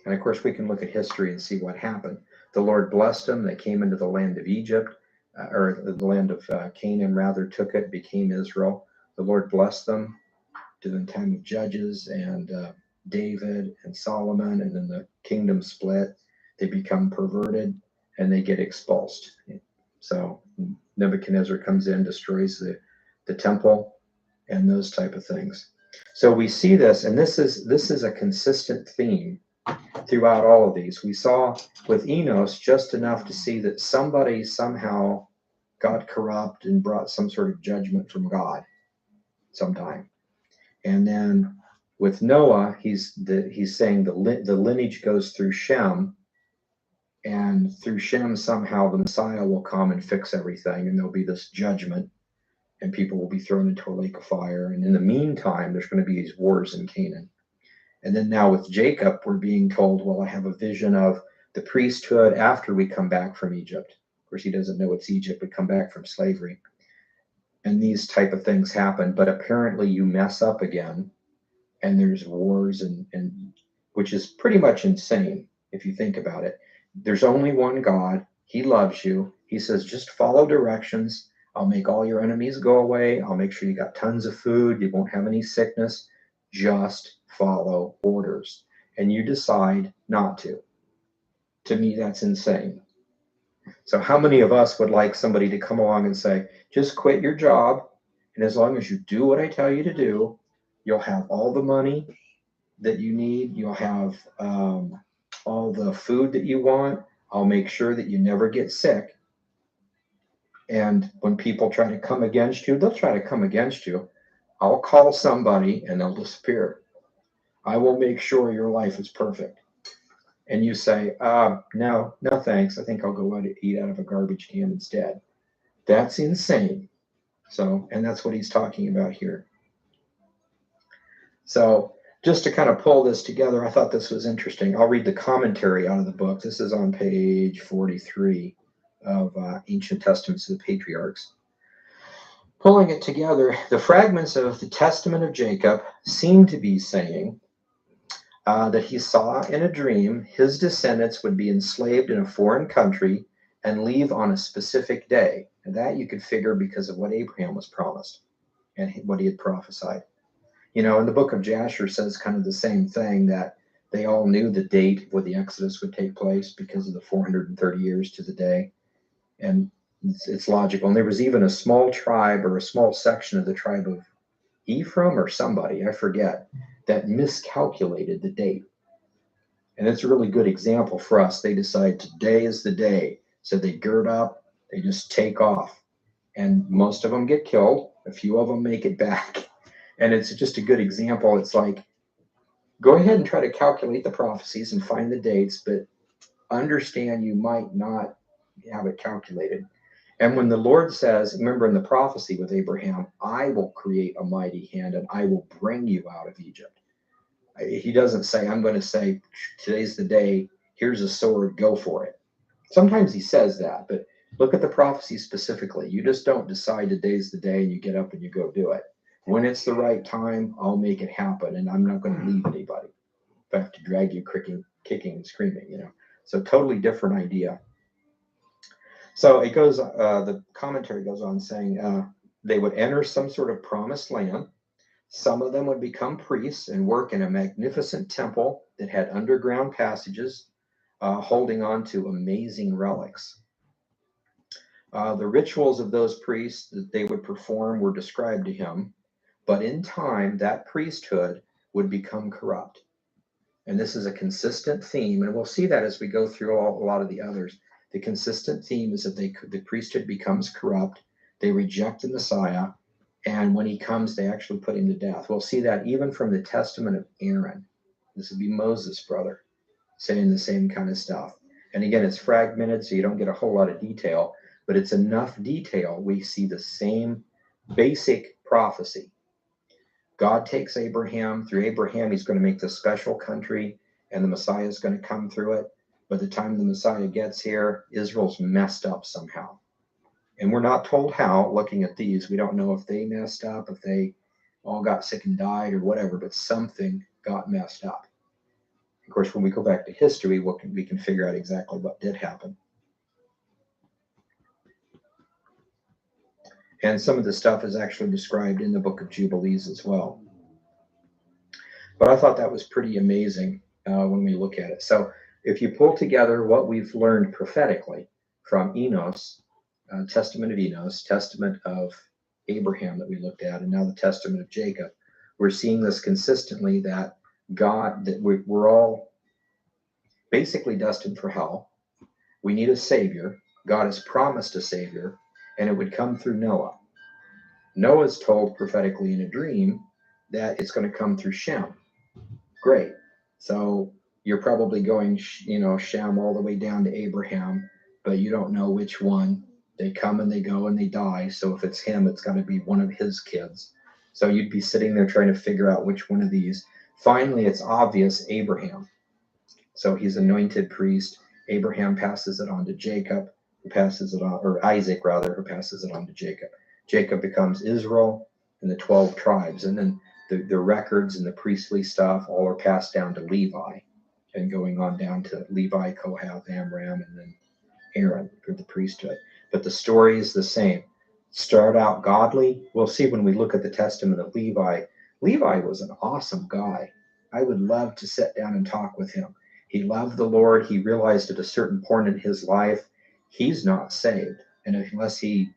And of course, we can look at history and see what happened. The Lord blessed them. They came into the land of Egypt, or the land of Canaan, rather, took it, became Israel. The Lord blessed them to the time of Judges and David and Solomon, and then the kingdom split. They become perverted and they get expulsed. So Nebuchadnezzar comes in, destroys the temple, and those type of things. So we see this, and this is a consistent theme throughout all of these. We saw with Enos just enough to see that somebody somehow got corrupt and brought some sort of judgment from God sometime. And then with Noah, he's saying the lineage goes through Shem, and through Shem somehow the Messiah will come and fix everything, and there'll be this judgment, and people will be thrown into a lake of fire. And in the meantime, there's going to be these wars in Canaan. And then now with Jacob, we're being told, well, I have a vision of the priesthood after we come back from Egypt. Of course, he doesn't know it's Egypt. We come back from slavery. And these type of things happen. But apparently you mess up again, and there's wars, and which is pretty much insane if you think about it. There's only one God. He loves you. He says, just follow directions. I'll make all your enemies go away. I'll make sure you got tons of food. You won't have any sickness. Just follow orders. And you decide not to. To me, that's insane. So how many of us would like somebody to come along and say, just quit your job, and as long as you do what I tell you to do, you'll have all the money that you need. You'll have all the food that you want. I'll make sure that you never get sick. And when people try to come against you, they'll try to come against you. I'll call somebody and they'll disappear. I will make sure your life is perfect. And you say, no, thanks. I think I'll go eat out of a garbage can instead. That's insane. So, and that's what he's talking about here. So just to kind of pull this together, I thought this was interesting. I'll read the commentary out of the book. This is on page 43 of Ancient Testaments of the Patriarchs. Pulling it together, the fragments of the Testament of Jacob seem to be saying that he saw in a dream his descendants would be enslaved in a foreign country and leave on a specific day. And that you could figure because of what Abraham was promised and what he had prophesied. You know, in the book of Jasher says kind of the same thing, that they all knew the date where the Exodus would take place because of the 430 years to the day. And it's logical. And there was even a small tribe, or a small section of the tribe of Ephraim or somebody, I forget, that miscalculated the date. And it's a really good example for us. They decide today is the day. So they gird up, they just take off. And most of them get killed. A few of them make it back. And it's just a good example. It's like, go ahead and try to calculate the prophecies and find the dates, but understand you might not have it calculated. And when the Lord says, remember in the prophecy with Abraham, I will create a mighty hand and I will bring you out of Egypt. He doesn't say, I'm going to say, today's the day, here's a sword, go for it. Sometimes he says that, but look at the prophecy specifically. You just don't decide today's the day and you get up and you go do it. When it's the right time, I'll make it happen, and I'm not going to leave anybody. If I have to drag you kicking and screaming, you know. So totally different idea. So it goes, the commentary goes on saying they would enter some sort of promised land. Some of them would become priests and work in a magnificent temple that had underground passages, holding on to amazing relics. The rituals of those priests that they would perform were described to him, but in time, that priesthood would become corrupt. And this is a consistent theme, and we'll see that as we go through a lot of the others. The consistent theme is that the priesthood becomes corrupt, they reject the Messiah, and when he comes, they actually put him to death. We'll see that even from the testament of Aaron. This would be Moses' brother, saying the same kind of stuff. And again, it's fragmented, so you don't get a whole lot of detail. but it's enough detail. We see the same basic prophecy. God takes Abraham. Through Abraham, he's going to make this special country, and the Messiah is going to come through it. By the time the Messiah gets here, Israel's messed up somehow. And we're not told how. Looking at these, we don't know if they messed up, if they all got sick and died or whatever, but something got messed up. Of course, when we go back to history, we can figure out exactly what did happen. And some of the stuff is actually described in the book of Jubilees as well. But I thought that was pretty amazing when we look at it. So if you pull together what we've learned prophetically from Enos, Testament of Enos, Testament of Abraham that we looked at, and now the Testament of Jacob, we're seeing this consistently that we're all basically destined for hell. We need a Savior. God has promised a Savior, and it would come through Noah. Noah's told prophetically in a dream that it's going to come through Shem. Great. So you're probably going, Shem all the way down to Abraham, but you don't know which one. They come and they go and they die. So if it's him, it's got to be one of his kids. So you'd be sitting there trying to figure out which one of these. Finally, it's obvious, Abraham. So he's anointed priest. Abraham passes it on to Jacob, who passes it on, or Isaac rather, who passes it on to Jacob. Jacob becomes Israel and the 12 tribes. And then the records and the priestly stuff all are passed down to Levi, and going on down to Levi, Kohath, Amran, and then Aaron for the priesthood. But the story is the same. Start out godly. We'll see when we look at the testament of Levi. Levi was an awesome guy. I would love to sit down and talk with him. He loved the Lord. He realized at a certain point in his life, he's not saved. And unless he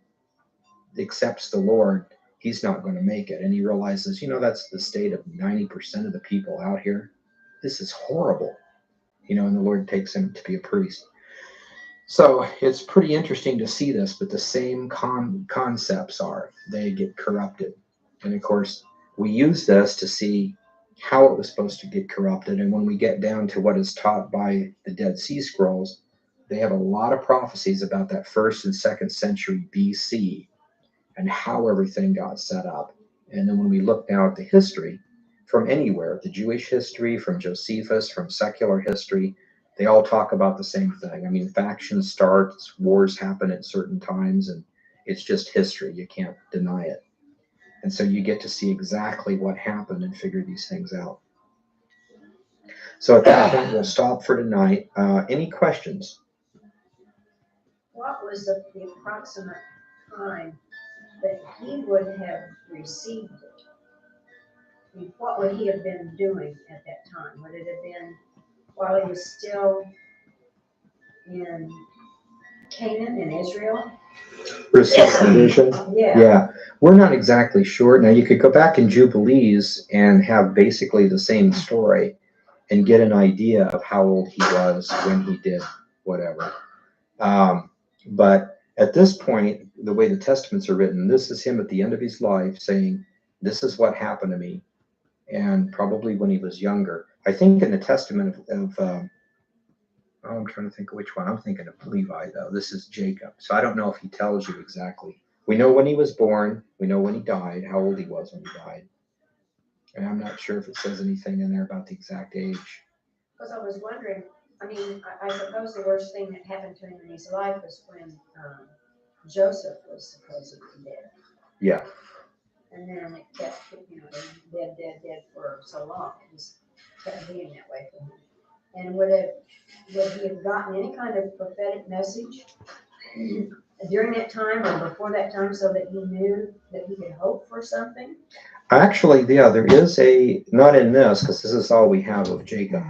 accepts the Lord, he's not going to make it. And he realizes, that's the state of 90% of the people out here. This is horrible. And the Lord takes him to be a priest. So it's pretty interesting to see this, but the same concepts they get corrupted. And of course, we use this to see how it was supposed to get corrupted. And when we get down to what is taught by the Dead Sea Scrolls, they have a lot of prophecies about that 1st and 2nd century BC and how everything got set up. And then when we look now at the history from anywhere, the Jewish history, from Josephus, from secular history, they all talk about the same thing. I mean, factions start, wars happen at certain times, and it's just history. You can't deny it. And so you get to see exactly what happened and figure these things out. So at that point, we'll stop for tonight. Any questions? What was the approximate time that he would have received it? I mean, what would he have been doing at that time? Would it have been while he was still in Canaan, in Israel? Vision? Yeah. We're not exactly sure. Now, you could go back in Jubilees and have basically the same story and get an idea of how old he was when he did whatever. But at this point, the way the Testaments are written, this is him at the end of his life saying, this is what happened to me, and probably when he was younger. I think in the Testament of I'm trying to think of which one. I'm thinking of Levi, though. This is Jacob. So I don't know if he tells you exactly. We know when he was born. We know when he died, how old he was when he died. And I'm not sure if it says anything in there about the exact age. Because I was wondering, I mean, I suppose the worst thing that happened to him in his life was when Joseph was supposedly dead. Yeah. And then it kept, dead for so long. It just kept being that way for him. And would he have gotten any kind of prophetic message during that time or before that time so that he knew that he could hope for something? Actually, yeah, there is not in this, because this is all we have of Jacob.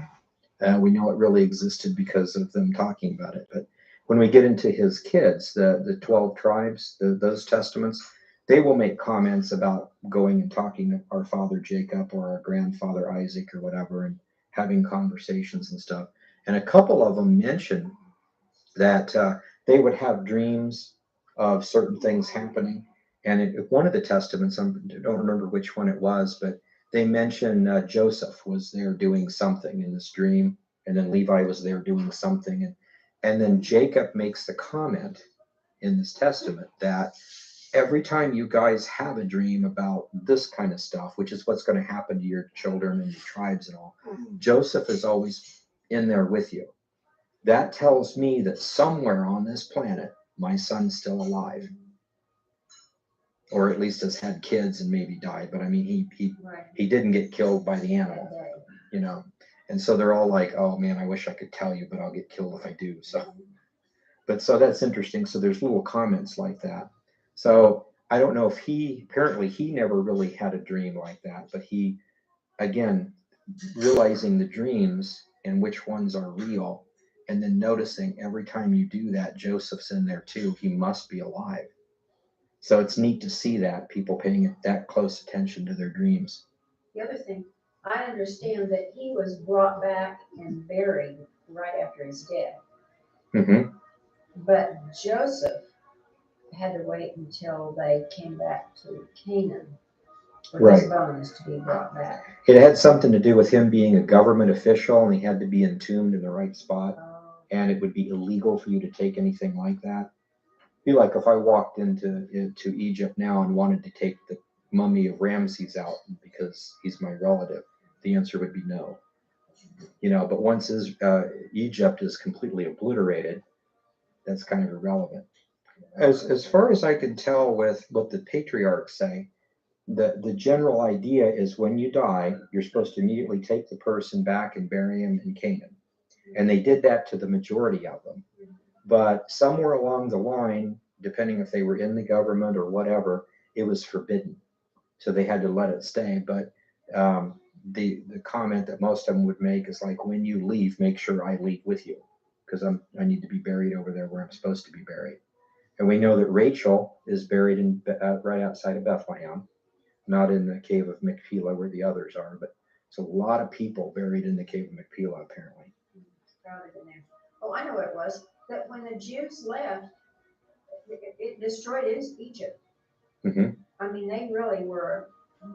We know it really existed because of them talking about it. But when we get into his kids, the 12 tribes, those testaments, they will make comments about going and talking to our father Jacob or our grandfather Isaac or whatever, and having conversations and stuff. And a couple of them mention that they would have dreams of certain things happening. And one of the testaments, I don't remember which one it was, but they mention Joseph was there doing something in this dream, and then Levi was there doing something. And then Jacob makes the comment in this testament that every time you guys have a dream about this kind of stuff, which is what's going to happen to your children and your tribes and all, Joseph is always in there with you. That tells me that somewhere on this planet, my son's still alive, or at least has had kids and maybe died. But I mean, he didn't get killed by the animal, you know. And so they're all like, "Oh man, I wish I could tell you, but I'll get killed if I do." So, but so that's interesting. So there's little comments like that. So I don't know if apparently he never really had a dream like that, but he, again, realizing the dreams and which ones are real, and then noticing every time you do that, Joseph's in there too. He must be alive. So it's neat to see that, people paying that close attention to their dreams. The other thing, I understand that he was brought back and buried right after his death. Mm-hmm. But Joseph had to wait until they came back to Canaan for his bones to be brought back. It had something to do with him being a government official, and he had to be entombed in the right spot. And it would be illegal for you to take anything like that. Be like if I walked into Egypt now and wanted to take the mummy of Ramses out because he's my relative, the answer would be no. You know, but once Egypt is completely obliterated, that's kind of irrelevant. As far as I can tell with what the patriarchs say, the general idea is when you die, you're supposed to immediately take the person back and bury him in Canaan. And they did that to the majority of them. But somewhere along the line, depending if they were in the government or whatever, it was forbidden. So they had to let it stay. But the comment that most of them would make is like, when you leave, make sure I leave with you, because I need to be buried over there where I'm supposed to be buried. And we know that Rachel is buried in right outside of Bethlehem, not in the cave of Machpelah where the others are, but it's a lot of people buried in the cave of Machpelah apparently. Crowded in there. Oh, I know what it was. That when the Jews left, it destroyed Egypt. Mm-hmm. I mean, they really were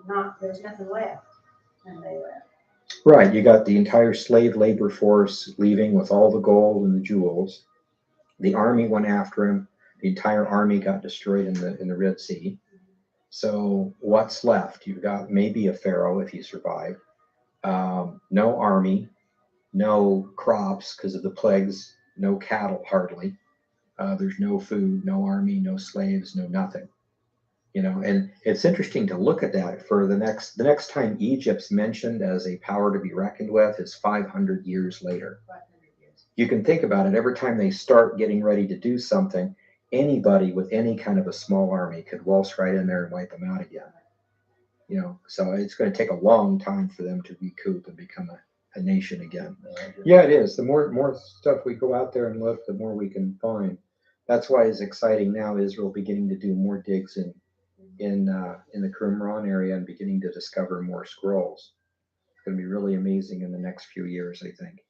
not, there was nothing left when they left. Right, you got the entire slave labor force leaving with all the gold and the jewels. The army went after him. The entire army got destroyed in the Red Sea. So what's left? You've got maybe a pharaoh if he survived. No army, no crops because of the plagues, no cattle hardly. There's no food, no army, no slaves, no nothing. You know, and it's interesting to look at that for the next time Egypt's mentioned as a power to be reckoned with is 500 years later. 500 years. You can think about it. Every time they start getting ready to do something, anybody with any kind of a small army could waltz right in there and wipe them out again. You know, so it's going to take a long time for them to recoup and become a nation again. Yeah, it is. The more stuff we go out there and look, the more we can find. That's why it's exciting now. Israel beginning to do more digs in the Qumran area and beginning to discover more scrolls. It's going to be really amazing in the next few years, I think.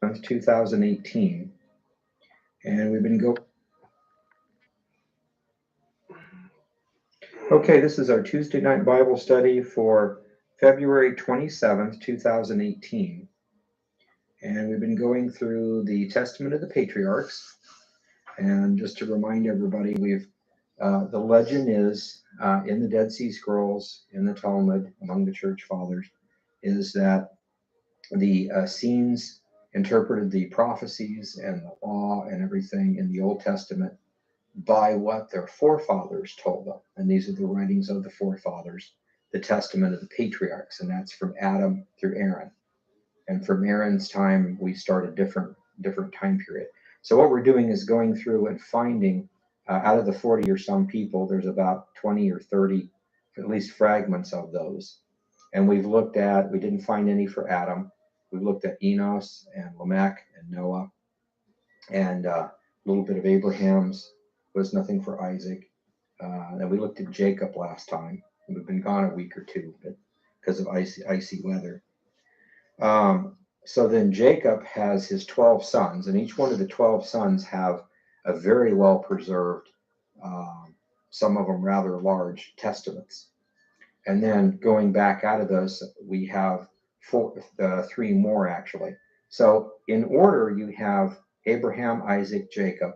That's 2018, and we've been Okay, this is our Tuesday night Bible study for February 27th, 2018. And we've been going through the Testament of the Patriarchs. And just to remind everybody, the legend is in the Dead Sea Scrolls, in the Talmud, among the church fathers, is that the Essenes interpreted the prophecies and the law and everything in the Old Testament by what their forefathers told them. And these are the writings of the forefathers, the Testament of the Patriarchs, and that's from Adam through Aaron. And from Aaron's time, we start a different time period. So what we're doing is going through and finding out of the 40 or some people, there's about 20 or 30, at least fragments of those. And we didn't find any for Adam. We've looked at Enos and Lamech and Noah and a little bit of Abraham's. Was nothing for Isaac. And we looked at Jacob last time. We've been gone a week or two because of icy weather. So then Jacob has his 12 sons, and each one of the 12 sons have a very well preserved some of them rather large testaments. And then going back out of those, we have three more actually. So in order, you have Abraham, Isaac, Jacob,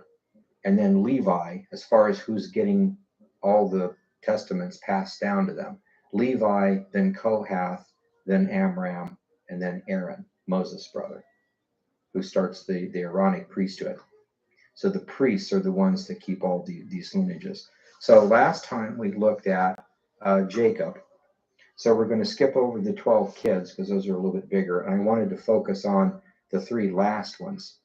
and then Levi, as far as who's getting all the testaments passed down to them. Levi, then Kohath, then Amram, and then Aaron, Moses' brother, who starts the Aaronic priesthood. So the priests are the ones that keep all these lineages. So last time we looked at Jacob. So we're going to skip over the 12 kids because those are a little bit bigger. And I wanted to focus on the three last ones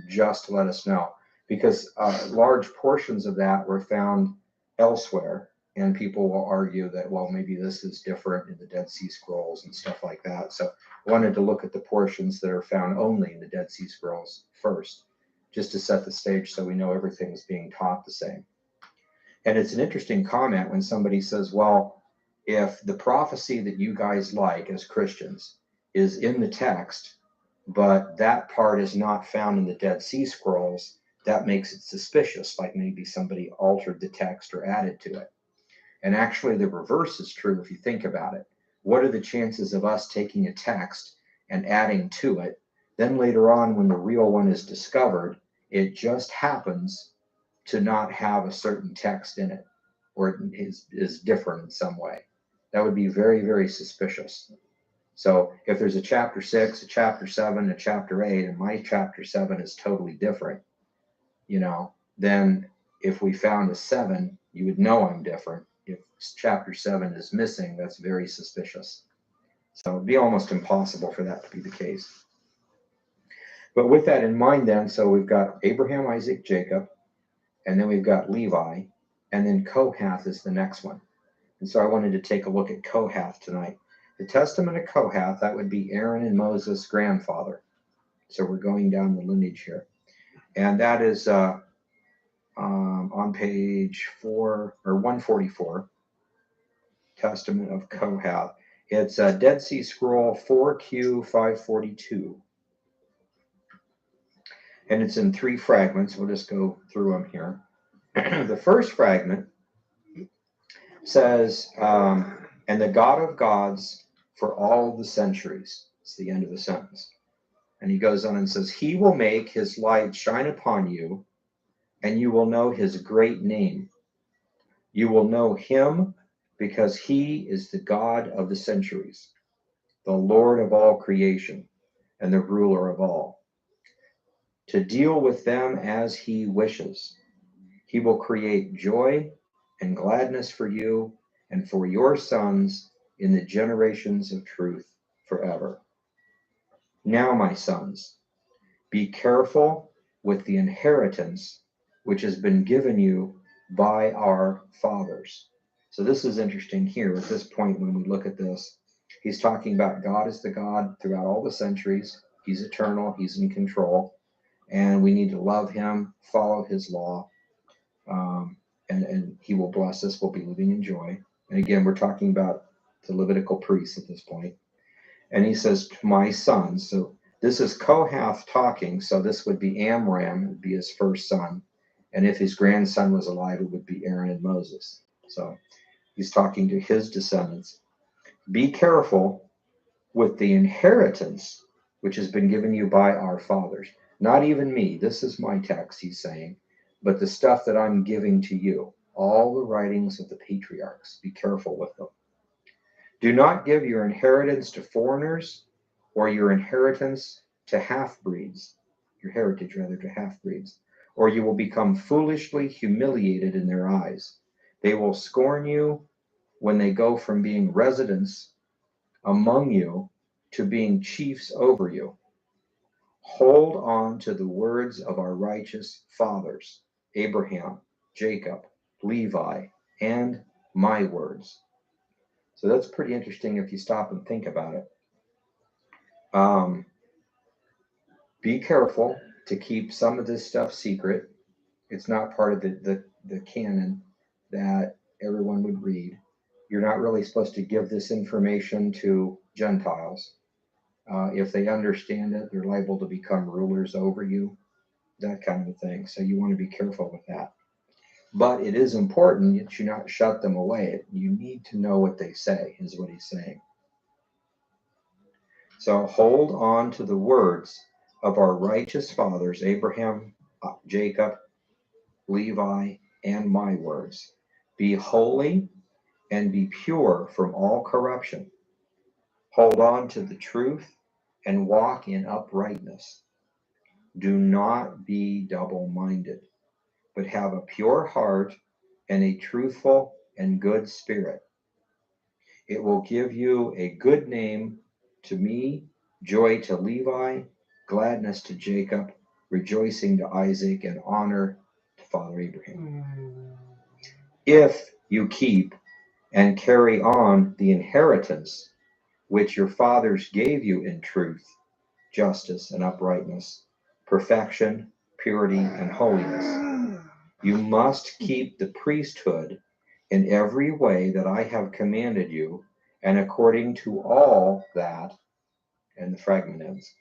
just to let us know. Because large portions of that were found elsewhere. And people will argue that, well, maybe this is different in the Dead Sea Scrolls and stuff like that. So I wanted to look at the portions that are found only in the Dead Sea Scrolls first, just to set the stage so we know everything's being taught the same. And it's an interesting comment when somebody says, well, if the prophecy that you guys like as Christians is in the text, but that part is not found in the Dead Sea Scrolls, that makes it suspicious, like maybe somebody altered the text or added to it. And actually the reverse is true if you think about it. What are the chances of us taking a text and adding to it? Then later on, when the real one is discovered, it just happens to not have a certain text in it, or it is different in some way. That would be very, very suspicious. So if there's a chapter 6, a chapter 7, a chapter 8, and my chapter 7 is totally different, then if we found a 7, you would know I'm different. If chapter 7 is missing, that's very suspicious. So it'd be almost impossible for that to be the case. But with that in mind then, so we've got Abraham, Isaac, Jacob, and then we've got Levi, and then Kohath is the next one. And so I wanted to take a look at Kohath tonight. The testament of Kohath, that would be Aaron and Moses' grandfather. So we're going down the lineage here. And that is on page 144, Testament of Kohath. It's Dead Sea Scroll 4Q 542. And it's in 3 fragments. We'll just go through them here. The first fragment says, and the God of gods for all the centuries. It's the end of the sentence. And he goes on and says, he will make his light shine upon you, and you will know his great name. You will know him because he is the God of the centuries, the Lord of all creation, and the ruler of all. To deal with them as he wishes. He will create joy and gladness for you and for your sons in the generations of truth forever. Now, my sons, be careful with the inheritance which has been given you by our fathers. So this is interesting here at this point when we look at this. He's talking about God is the God throughout all the centuries. He's eternal. He's in control. And we need to love him, follow his law, and he will bless us. We'll be living in joy. And again, we're talking about the Levitical priests at this point. And he says, my sons. So this is Kohath talking. So this would be Amram, would be his first son. And if his grandson was alive, it would be Aaron and Moses. So he's talking to his descendants. Be careful with the inheritance which has been given you by our fathers. Not even me. This is my text, he's saying. But the stuff that I'm giving to you, all the writings of the patriarchs, be careful with them. Do not give your inheritance to foreigners or your inheritance to half-breeds, your heritage rather to half-breeds, or you will become foolishly humiliated in their eyes. They will scorn you when they go from being residents among you to being chiefs over you. Hold on to the words of our righteous fathers, Abraham, Jacob, Levi, and my words. So that's pretty interesting if you stop and think about it. Be careful to keep some of this stuff secret. It's not part of the canon that everyone would read. You're not really supposed to give this information to Gentiles. If they understand it, they're liable to become rulers over you, that kind of a thing. So you want to be careful with that. But it is important that you not shut them away. You need to know what they say, is what he's saying. So hold on to the words of our righteous fathers, Abraham, Jacob, Levi, and my words. Be holy and be pure from all corruption. Hold on to the truth and walk in uprightness. Do not be double-minded, but have a pure heart and a truthful and good spirit. It will give you a good name to me, joy to Levi, gladness to Jacob, rejoicing to Isaac, and honor to Father Abraham. If you keep and carry on the inheritance which your fathers gave you in truth, justice, and uprightness, perfection, purity, and holiness, you must keep the priesthood in every way that I have commanded you, and according to all that, and the fragment ends.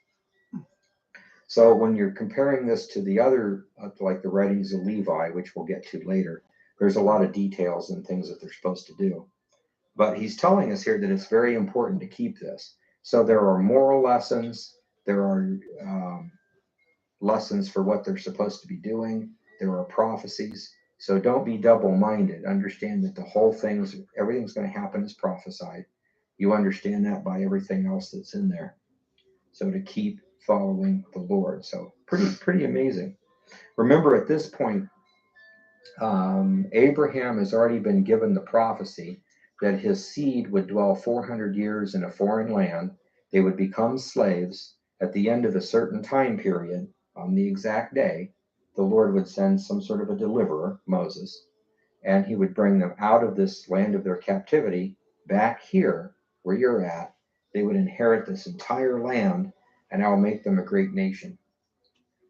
So when you're comparing this to the other, like the writings of Levi, which we'll get to later, there's a lot of details and things that they're supposed to do. But he's telling us here that it's very important to keep this. So there are moral lessons, there are lessons for what they're supposed to be doing, there are prophecies. So don't be double-minded. Understand that the whole everything's going to happen as prophesied. You understand that by everything else that's in there. So to keep following the Lord. So pretty amazing. Remember, at this point, Abraham has already been given the prophecy that his seed would dwell 400 years in a foreign land. They would become slaves. At the end of a certain time period, on the exact day, the Lord would send some sort of a deliverer, Moses, and he would bring them out of this land of their captivity back here where you're at. They would inherit this entire land, and I will make them a great nation.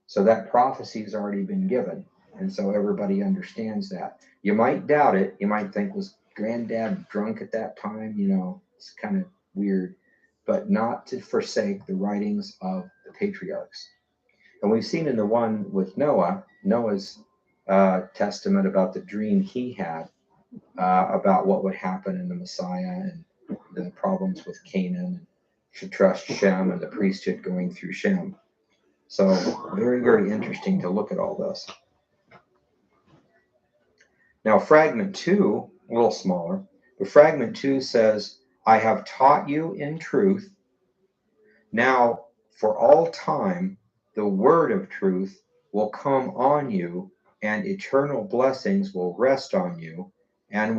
So that prophecy has already been given. And so everybody understands that. You might doubt it. You might think, was granddad drunk at that time? You know, it's kind of weird. But not to forsake the writings of the patriarchs. And we've seen in the one with Noah's testament about the dream he had about what would happen in the Messiah and the problems with Canaan, should trust Shem and the priesthood going through Shem. So very, very interesting to look at all this. Now, fragment 2, a little smaller, but fragment 2 says, I have taught you in truth. Now, for all time, the word of truth will come on you, and eternal blessings will rest on you, and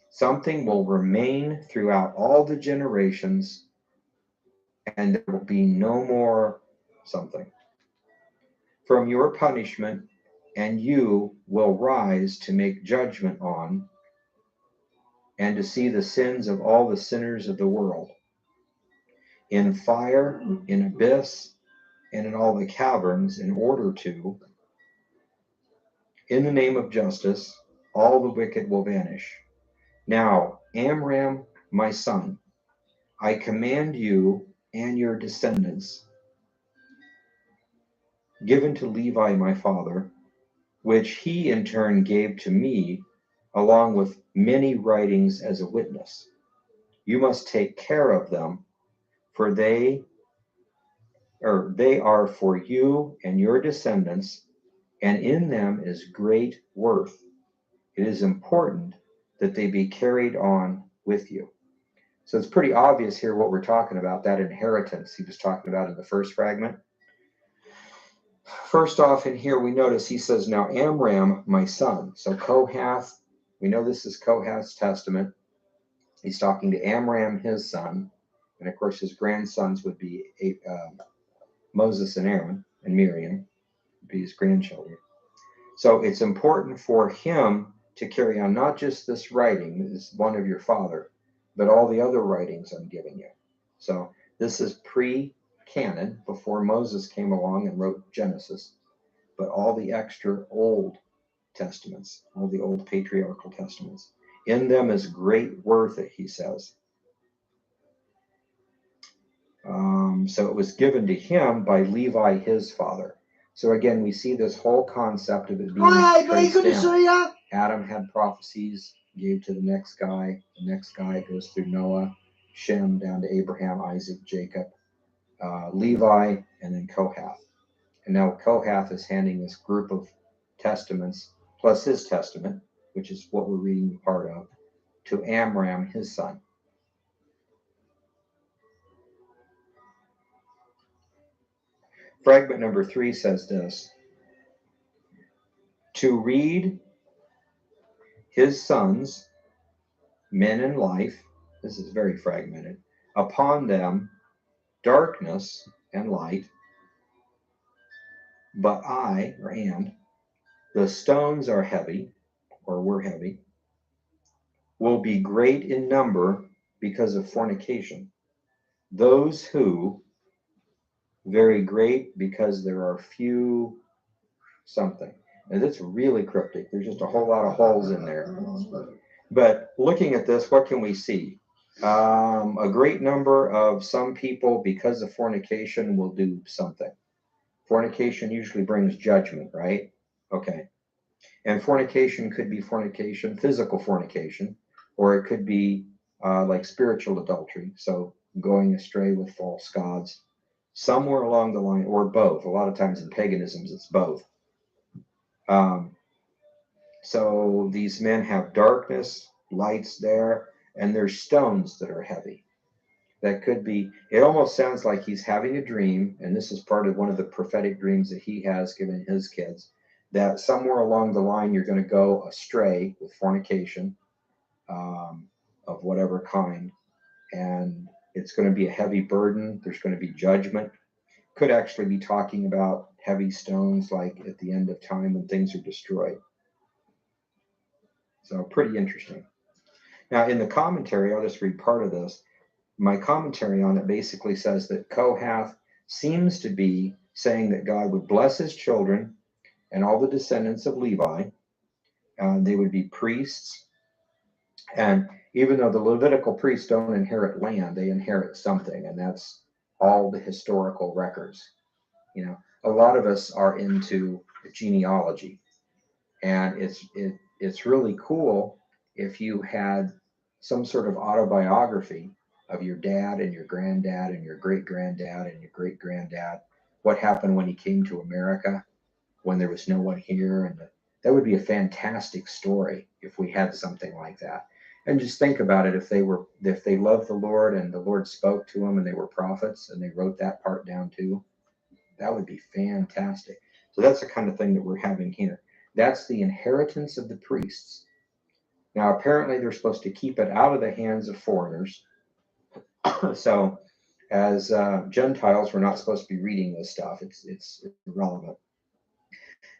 something will remain throughout all the generations, and there will be no more something. From your punishment, and you will rise to make judgment on, and to see the sins of all the sinners of the world, in fire, in abyss, and in all the caverns, in order to, in the name of justice, all the wicked will vanish. Now, Amram, my son, I command you and your descendants, given to Levi my father, which he in turn gave to me, along with many writings as a witness. You must take care of them, for they are for you and your descendants, and in them is great worth. It is important that they be carried on with you. So it's pretty obvious here what we're talking about, that inheritance he was talking about in the first fragment. First off, in here we notice he says, now Amram, my son. So Kohath, we know this is Kohath's testament. He's talking to Amram, his son. And of course, his grandsons would be Moses and Aaron and Miriam, would be his grandchildren. So it's important for him to carry on not just this writing, this is one of your father, but all the other writings I'm giving you. So this is pre-canon, before Moses came along and wrote Genesis, but all the extra Old Testaments, all the old patriarchal testaments. In them is great worth, he says. So it was given to him by Levi, his father. So again, we see this whole concept of it being Hi, AB, traced good to down. see ya. Adam had prophecies, gave to the next guy. The next guy goes through Noah, Shem, down to Abraham, Isaac, Jacob, Levi, and then Kohath. And now Kohath is handing this group of testaments, plus his testament, which is what we're reading part of, to Amram, his son. Fragment number 3 says this: to read his sons, men in life, this is very fragmented, upon them darkness and light, but the stones are heavy, or were heavy, will be great in number because of fornication. Those who, very great because there are few something. And it's really cryptic. There's just a whole lot of holes in there. But looking at this, what can we see? A great number of some people, because of fornication, will do something. Fornication usually brings judgment, right? Okay. And fornication could be fornication, physical fornication, or it could be like spiritual adultery. So going astray with false gods, somewhere along the line, or both. A lot of times in paganisms, it's both. So these men have darkness, lights there, and there's stones that are heavy. That could be, it almost sounds like he's having a dream, and this is part of one of the prophetic dreams that he has given his kids, that somewhere along the line you're going to go astray with fornication of whatever kind, and it's going to be a heavy burden. There's going to be judgment. Could actually be talking about heavy stones like at the end of time when things are destroyed. So pretty interesting. Now in the commentary, I'll just read part of this. My commentary on it basically says that Kohath seems to be saying that God would bless his children and all the descendants of Levi. They would be priests. And even though the Levitical priests don't inherit land, they inherit something. And that's all the historical records. You know, a lot of us are into genealogy. And it's really cool if you had some sort of autobiography of your dad and your granddad and your great granddad and your great granddad, what happened when he came to America, when there was no one here. And that would be a fantastic story if we had something like that. And just think about it, if they loved the Lord and the Lord spoke to them and they were prophets and they wrote that part down too, that would be fantastic. So that's the kind of thing that we're having here. That's the inheritance of the priests. Now, apparently they're supposed to keep it out of the hands of foreigners. So as Gentiles, we're not supposed to be reading this stuff. It's irrelevant.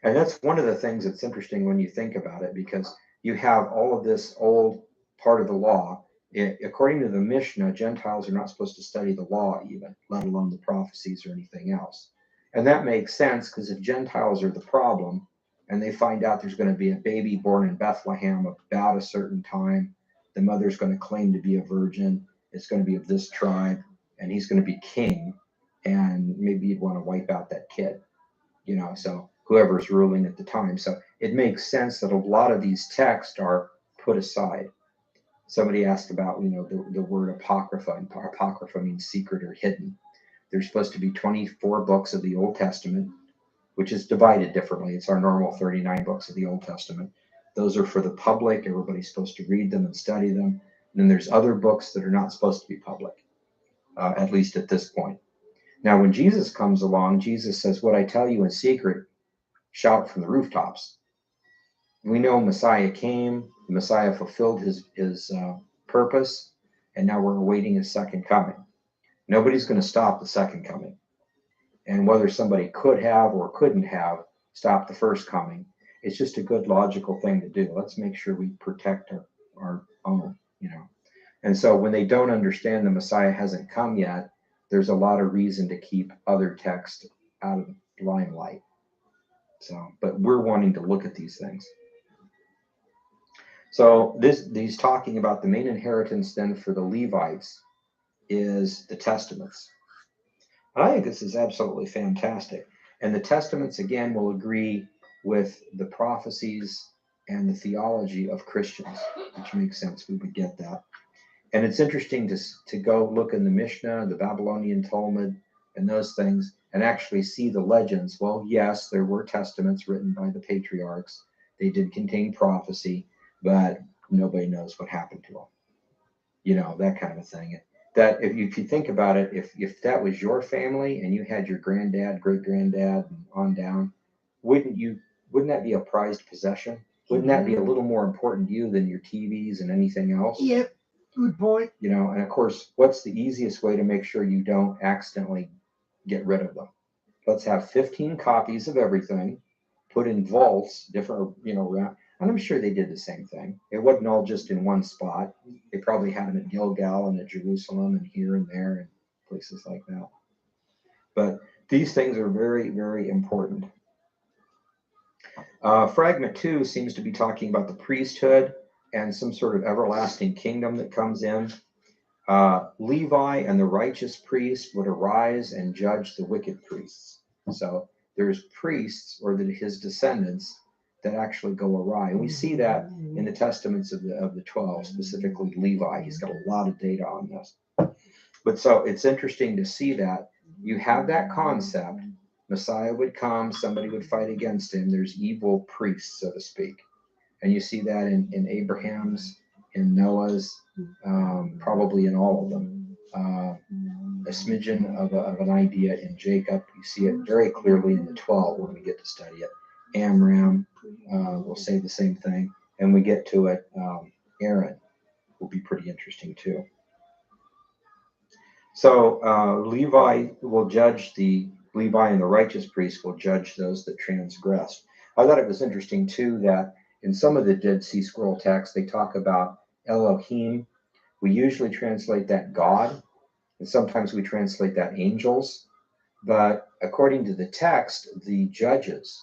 And that's one of the things that's interesting when you think about it, because you have all of this old part of the law. According to the Mishnah, Gentiles are not supposed to study the law even, let alone the prophecies or anything else. And that makes sense, because if Gentiles are the problem and they find out there's going to be a baby born in Bethlehem about a certain time, the mother's going to claim to be a virgin, it's going to be of this tribe, and he's going to be king, and maybe you'd want to wipe out that kid, you know, so whoever's ruling at the time. So it makes sense that a lot of these texts are put aside. Somebody asked about, you know, the word apocrypha, and apocrypha means secret or hidden. There's supposed to be 24 books of the Old Testament, which is divided differently. It's our normal 39 books of the Old Testament. Those are for the public. Everybody's supposed to read them and study them. And then there's other books that are not supposed to be public, at least at this point. Now, when Jesus comes along, Jesus says, what I tell you in secret, shout from the rooftops. We know Messiah came, the Messiah fulfilled his purpose, and now we're awaiting his second coming. Nobody's going to stop the second coming. And whether somebody could have or couldn't have stopped the first coming, it's just a good logical thing to do. Let's make sure we protect our own, you know. And so when they don't understand the Messiah hasn't come yet, there's a lot of reason to keep other texts out of the limelight. So, but we're wanting to look at these things. So these talking about the main inheritance then for the Levites is the Testaments. And I think this is absolutely fantastic. And the testaments, again, will agree with the prophecies and the theology of Christians, which makes sense. We would get that. And it's interesting to go look in the Mishnah, the Babylonian Talmud, and those things, and actually see the legends. Well, yes, there were testaments written by the patriarchs. They did contain prophecy, but nobody knows what happened to them. You know, that kind of thing. That if you think about it, if that was your family and you had your granddad, great granddad, and on down, wouldn't that be a prized possession? Wouldn't that be a little more important to you than your TVs and anything else? Yep, good point. You know, and of course, what's the easiest way to make sure you don't accidentally get rid of them? Let's have 15 copies of everything, put in vaults, different, you know, and I'm sure they did the same thing. It wasn't all just in one spot. They probably had them at Gilgal and at Jerusalem and here and there and places like that. But these things are very, very important. Fragment 2 seems to be talking about the priesthood and some sort of everlasting kingdom that comes in. Levi and the righteous priest would arise and judge the wicked priests. So there's priests or his descendants that actually go awry. And we see that in the testaments of the 12, specifically Levi. He's got a lot of data on this. But so it's interesting to see that you have that concept. Messiah would come, somebody would fight against him. There's evil priests, so to speak. And you see that in Abraham's, in Noah's, probably in all of them. A smidgen of an idea in Jacob. You see it very clearly in the 12 when we get to study it. Amran will say the same thing. And we get to it, Aaron will be pretty interesting too. So Levi and the righteous priest will judge those that transgressed. I thought it was interesting too that in some of the Dead Sea Scroll texts, they talk about Elohim. We usually translate that God, and sometimes we translate that angels. But according to the text, the judges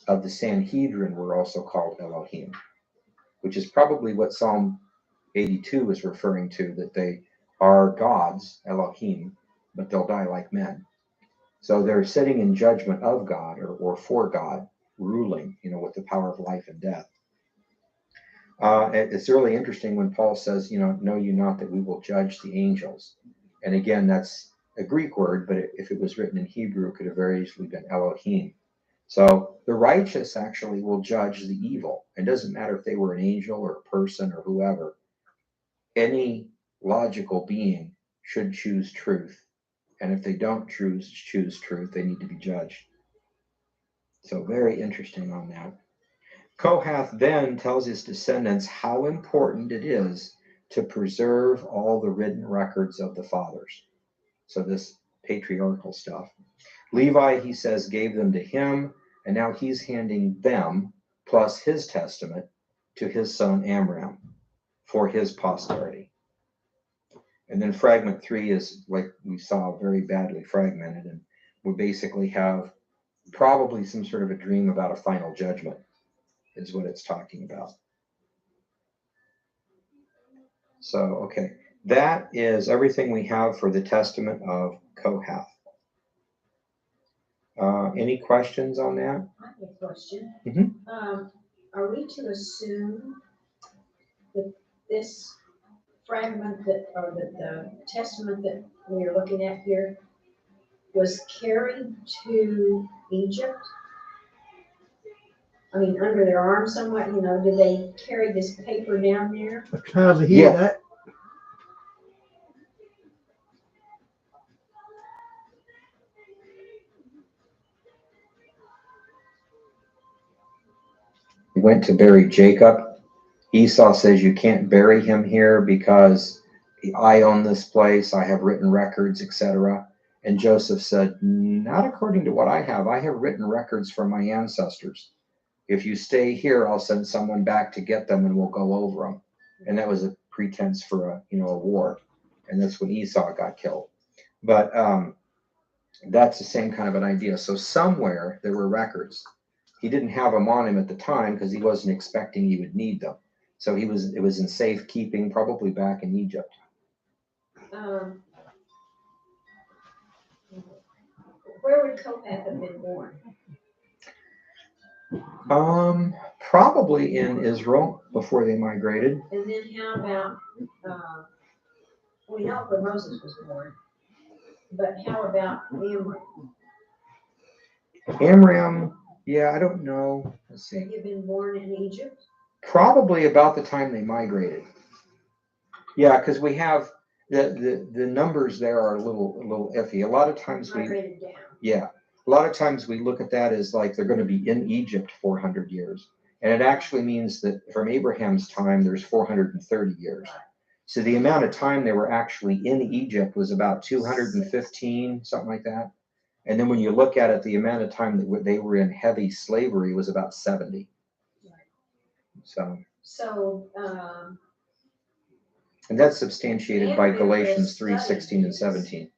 of the Sanhedrin were also called Elohim, which is probably what Psalm 82 is referring to, that they are gods, Elohim, but they'll die like men. So they're sitting in judgment of God or for God, ruling, you know, with the power of life and death. It's really interesting when Paul says, you know you not that we will judge the angels. And again, that's a Greek word, but if it was written in Hebrew, it could have very easily been Elohim. So the righteous actually will judge the evil. It doesn't matter if they were an angel or a person or whoever. Any logical being should choose truth. And if they don't choose truth, they need to be judged. So very interesting on that. Kohath then tells his descendants how important it is to preserve all the written records of the fathers. So this patriarchal stuff. Levi, he says, gave them to him, and now he's handing them, plus his testament, to his son Amran for his posterity. And then fragment 3 is, like we saw, very badly fragmented, and we basically have probably some sort of a dream about a final judgment is what it's talking about. So, okay, that is everything we have for the testament of Kohath. Any questions on that? I have a question. Mm-hmm. Are we to assume that this fragment or the testament that we are looking at here was carried to Egypt? I mean, under their arm somewhat, you know, did they carry this paper down there? I can hardly hear that. Went to bury Jacob. Esau says, you can't bury him here because I own this place. I have written records, etc. And Joseph said, not according to what I have. I have written records from my ancestors. If you stay here, I'll send someone back to get them and we'll go over them. And that was a pretense for a war. And that's when Esau got killed. But that's the same kind of an idea. So somewhere there were records. He didn't have them on him at the time because he wasn't expecting he would need them. So it was in safekeeping, probably back in Egypt. where would Kohath have been born? Probably in Israel before they migrated. And then how about, we know where Moses was born, but how about Amran? Amram, yeah, I don't know. Let's see. Have you been born in Egypt? Probably about the time they migrated. Yeah, because we have the numbers there are a little iffy. A lot of times Migrated down. yeah, a lot of times we look at that as like they're going to be in Egypt 400 years. And it actually means that from Abraham's time, there's 430 years. So the amount of time they were actually in Egypt was about 215, something like that. And then when you look at it, the amount of time that they were in heavy slavery was about 70. So, and that's substantiated by Amran Galatians was 3, 16 and studying 17.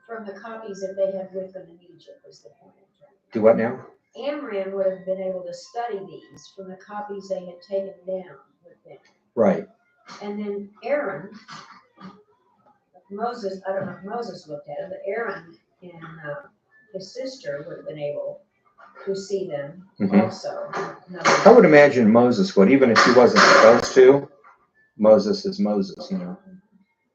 from the copies that they had with them in Egypt was the point. Do what now? Amran would have been able to study these from the copies they had taken down with them. Right. And then Aaron, Moses, I don't know if Moses looked at it, but Aaron and his sister would have been able to see them also. I would imagine Moses would, even if he wasn't supposed to. Moses is Moses, you know.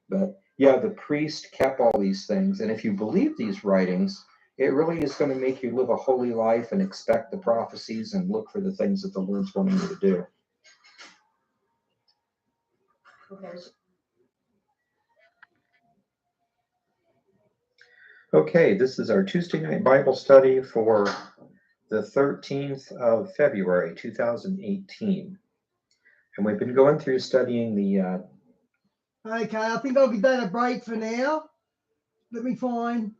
But yeah, the priest kept all these things. And if you believe these writings, it really is going to make you live a holy life and expect the prophecies and look for the things that the Lord's wanting you to do. Okay, this is our Tuesday night Bible study for the 13th of February, 2018. And we've been going through studying the... Okay, I think I'll give that a break for now. Let me find...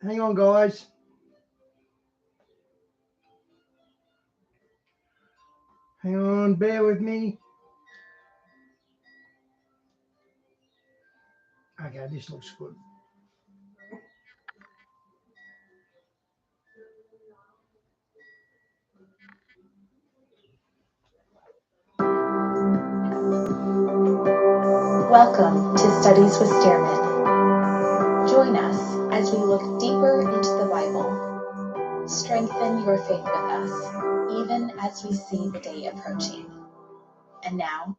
Hang on, guys. Hang on, bear with me. Okay, this looks good. Welcome to Studies with Stearman. Join us as we look deeper into the Bible. Strengthen your faith with us, even as we see the day approaching. And now,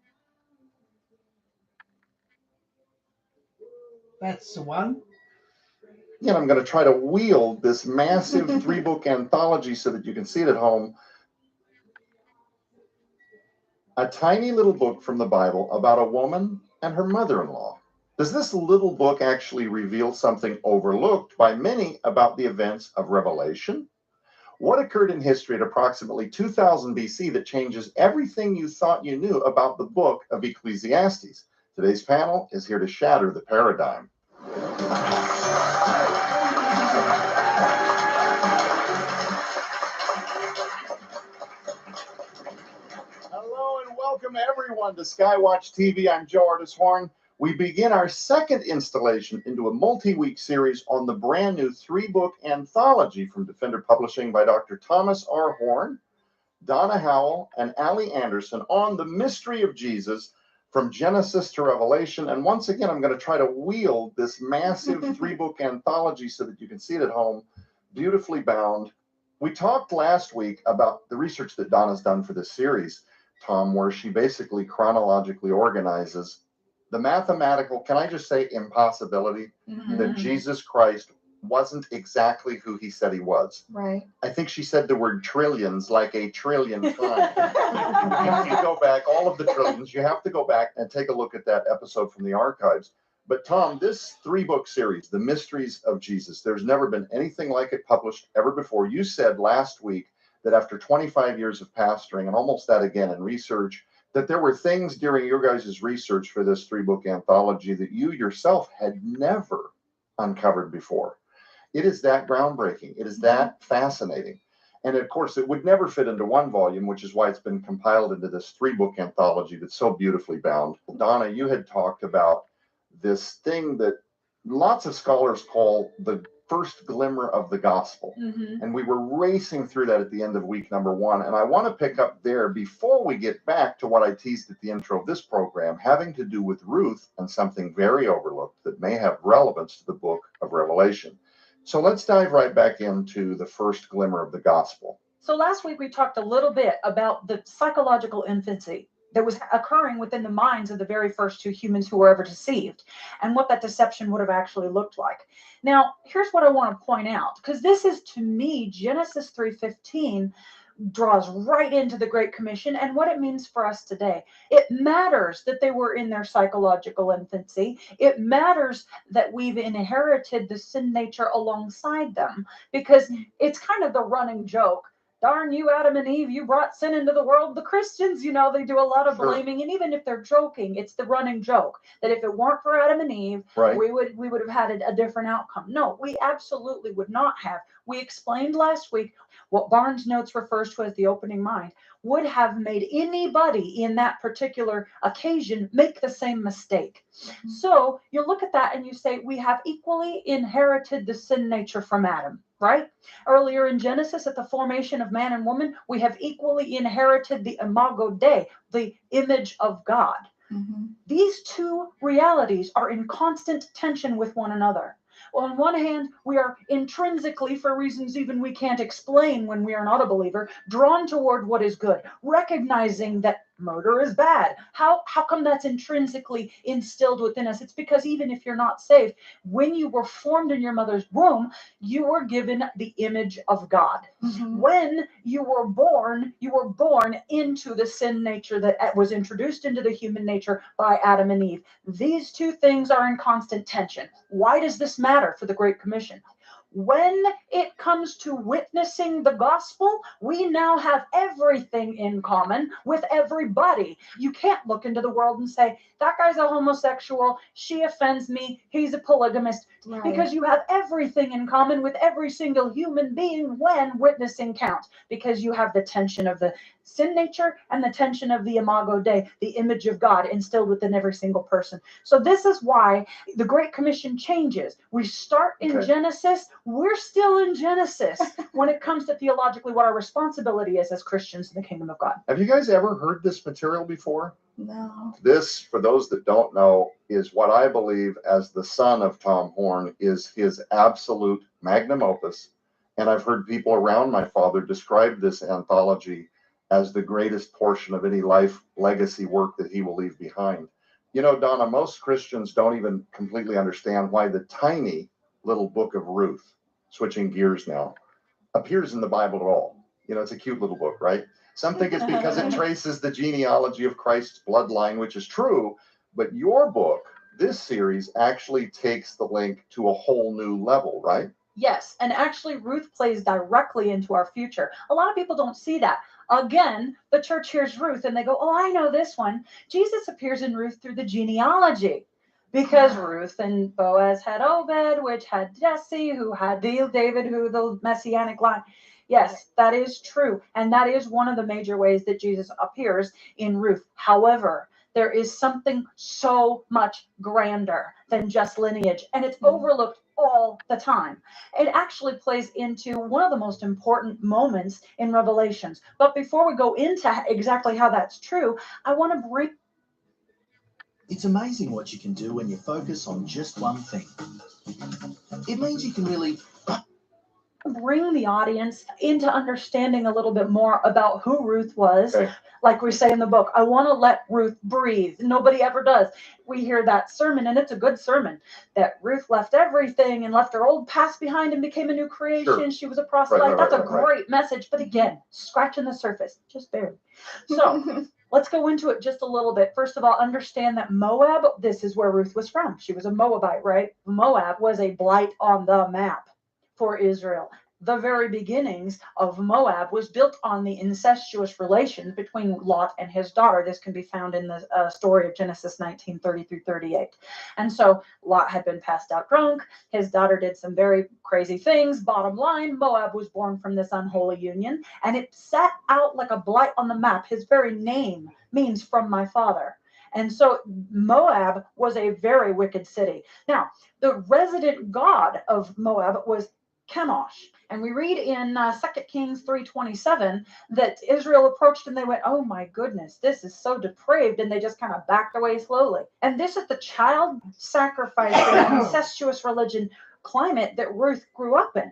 That's the one. Again, I'm going to try to wield this massive 3-book anthology so that you can see it at home. A tiny little book from the Bible about a woman and her mother-in-law. Does this little book actually reveal something overlooked by many about the events of Revelation? What occurred in history at approximately 2000 BC that changes everything you thought you knew about the book of Ecclesiastes? Today's panel is here to shatter the paradigm. Hello and welcome everyone to Skywatch TV. I'm Joe Artis Horn. We begin our second installation into a multi-week series on the brand new 3-book anthology from Defender Publishing by Dr. Thomas R. Horn, Donna Howell, and Allie Anderson on the mystery of Jesus from Genesis to Revelation. And once again, I'm going to try to wield this massive 3-book anthology so that you can see it at home, beautifully bound. We talked last week about the research that Donna's done for this series, Tom, where she basically chronologically organizes the mathematical, can I just say impossibility, that Jesus Christ wasn't exactly who he said he was. right. I think she said the word trillions like a trillion times. If you go back, all of the trillions, you have to go back and take a look at that episode from the archives. But Tom, this 3-book series, The Mysteries of Jesus, there's never been anything like it published ever before. You said last week that after 25 years of pastoring, and almost that again in research, that there were things during your guys' research for this 3-book anthology that you yourself had never uncovered before. It is that groundbreaking. It is that fascinating. And of course, it would never fit into one volume, which is why it's been compiled into this 3-book anthology that's so beautifully bound. Donna, you had talked about this thing that lots of scholars call the first glimmer of the gospel. Mm-hmm. And we were racing through that at the end of week number 1. And I want to pick up there before we get back to what I teased at the intro of this program, having to do with Ruth and something very overlooked that may have relevance to the book of Revelation. So let's dive right back into the first glimmer of the gospel. So last week we talked a little bit about the psychological infancy that was occurring within the minds of the very first 2 humans who were ever deceived, and what that deception would have actually looked like. Now, here's what I want to point out, because this is, to me, Genesis 3:15 draws right into the Great Commission and what it means for us today. It matters that they were in their psychological infancy. It matters that we've inherited the sin nature alongside them, because it's kind of the running joke. Darn you, Adam and Eve, you brought sin into the world. The Christians, they do a lot of blaming. And even if they're joking, it's the running joke that if it weren't for Adam and Eve, Right. we would have had a different outcome. No, we absolutely would not have. We explained last week what Barnes Notes refers to as the opening mind would have made anybody in that particular occasion make the same mistake. Mm-hmm. So you look at that and you say, we have equally inherited the sin nature from Adam, right? Earlier in Genesis, at the formation of man and woman, we have equally inherited the imago Dei, the image of God. Mm-hmm. These 2 realities are in constant tension with one another. Well, on one hand, we are intrinsically, for reasons even we can't explain when we are not a believer, drawn toward what is good, recognizing that murder is bad. How come that's intrinsically instilled within us? It's because even if you're not saved, when you were formed in your mother's womb, you were given the image of God. Mm-hmm. When you were born into the sin nature that was introduced into the human nature by Adam and Eve. These 2 things are in constant tension. Why does this matter for the Great Commission? When it comes to witnessing the gospel, we now have everything in common with everybody. You can't look into the world and say, that guy's a homosexual, she offends me, he's a polygamist, Right. because you have everything in common with every single human being when witnessing counts, because you have the tension of the sin nature and the tension of the imago Dei, the image of God instilled within every single person. So this is why the Great Commission changes. We start in Genesis. We're still in Genesis when it comes to theologically what our responsibility is as Christians in the kingdom of God. Have you guys ever heard this material before? No. This, for those that don't know, is what I believe, as the son of Tom Horn, is his absolute magnum opus. And I've heard people around my father describe this anthology as the greatest portion of any life legacy work that he will leave behind. Donna, most Christians don't even completely understand why the tiny little book of Ruth, switching gears now, appears in the Bible at all. It's a cute little book, right? Some think it's because it traces the genealogy of Christ's bloodline, which is true. But your book, this series, actually takes the link to a whole new level, right? Yes, and actually Ruth plays directly into our future. A lot of people don't see that. Again, the church hears Ruth and they go, oh, I know this one. Jesus appears in Ruth through the genealogy, because Ruth and Boaz had Obed, which had Jesse, who had David, who the messianic line. Yes, that is true. And that is one of the major ways that Jesus appears in Ruth. However, there is something so much grander than just lineage, and it's overlooked all the time. It actually plays into one of the most important moments in Revelations. But before we go into exactly how that's true, I want to bring... It's amazing what you can do when you focus on just one thing. It means you can really bring the audience into understanding a little bit more about who Ruth was. Okay. Like we say in the book, I want to let Ruth breathe. Nobody ever does. We hear that sermon, and it's a good sermon, that Ruth left everything and left her old past behind and became a new creation. Sure. She was a proselyte. Right, That's a right. great message. But again, scratching the surface, just barely. So let's go into it just a little bit. First of all, understand that Moab, this is where Ruth was from. She was a Moabite, right? Moab was a blight on the map for Israel. The very beginnings of Moab was built on the incestuous relations between Lot and his daughter. This can be found in the story of Genesis 19:30 through 38. And so Lot had been passed out drunk. His daughter did some very crazy things. Bottom line, Moab was born from this unholy union, and it sat out like a blight on the map. His very name means from my father. And so Moab was a very wicked city. Now, the resident god of Moab was Chemosh. And we read in 2 Kings 3:27 that Israel approached and they went, oh my goodness, this is so depraved. And they just kind of backed away slowly. And this is the child sacrificing, incestuous religion climate that Ruth grew up in.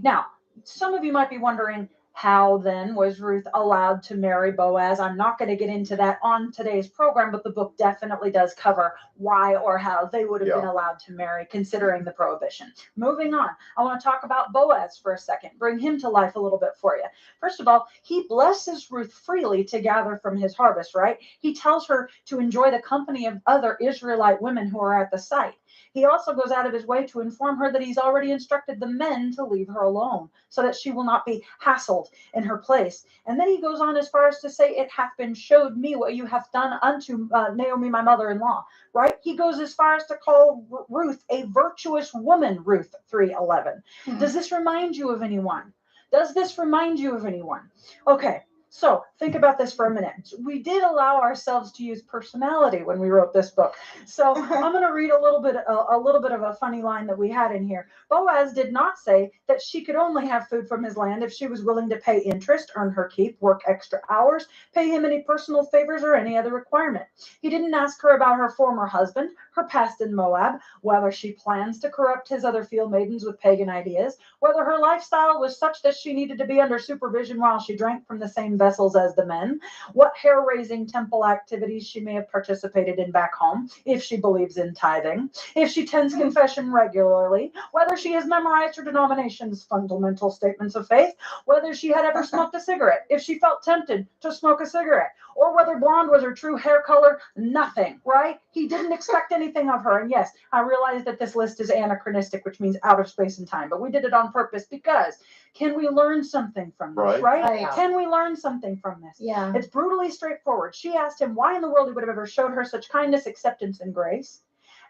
Now, some of you might be wondering, how then was Ruth allowed to marry Boaz? I'm not going to get into that on today's program, but the book definitely does cover why or how they would have been allowed to marry, considering the prohibition. Moving on, I want to talk about Boaz for a second, bring him to life a little bit for you. First of all, he blesses Ruth freely to gather from his harvest, right? He tells her to enjoy the company of other Israelite women who are at the site. He also goes out of his way to inform her that he's already instructed the men to leave her alone so that she will not be hassled in her place. And then he goes on as far as to say, it hath been showed me what you have done unto Naomi, my mother-in-law, right? He goes as far as to call Ruth a virtuous woman, Ruth 3:11. Does this remind you of anyone? Does this remind you of anyone? Okay. So think about this for a minute. We did allow ourselves to use personality when we wrote this book. So I'm going to read a little bit of a funny line that we had in here. Boaz did not say that she could only have food from his land if she was willing to pay interest, earn her keep, work extra hours, pay him any personal favors or any other requirement. He didn't ask her about her former husband, her past in Moab, whether she plans to corrupt his other field maidens with pagan ideas, whether her lifestyle was such that she needed to be under supervision while she drank from the same vessels as the men, what hair-raising temple activities she may have participated in back home, if she believes in tithing, if she attends confession regularly, whether she has memorized her denomination's fundamental statements of faith, whether she had ever smoked a cigarette, if she felt tempted to smoke a cigarette, or whether blonde was her true hair color. Nothing, right? He didn't expect anything of her. And yes, I realize that this list is anachronistic, which means out of space and time, but we did it on purpose because can we learn something from this, right? Can we learn something from this? Yeah. It's brutally straightforward. She asked him why in the world he would have ever showed her such kindness, acceptance, and grace.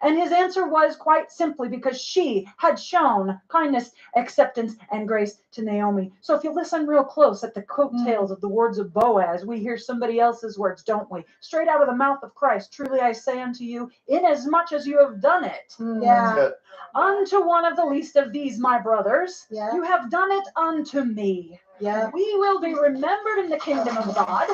And his answer was quite simply because she had shown kindness, acceptance, and grace to Naomi. So if you listen real close at the coattails of the words of Boaz, we hear somebody else's words, don't we? Straight out of the mouth of Christ, truly I say unto you, inasmuch as you have done it, Yeah. unto one of the least of these, my brothers, Yeah. you have done it unto me. Yeah. We will be remembered in the kingdom of God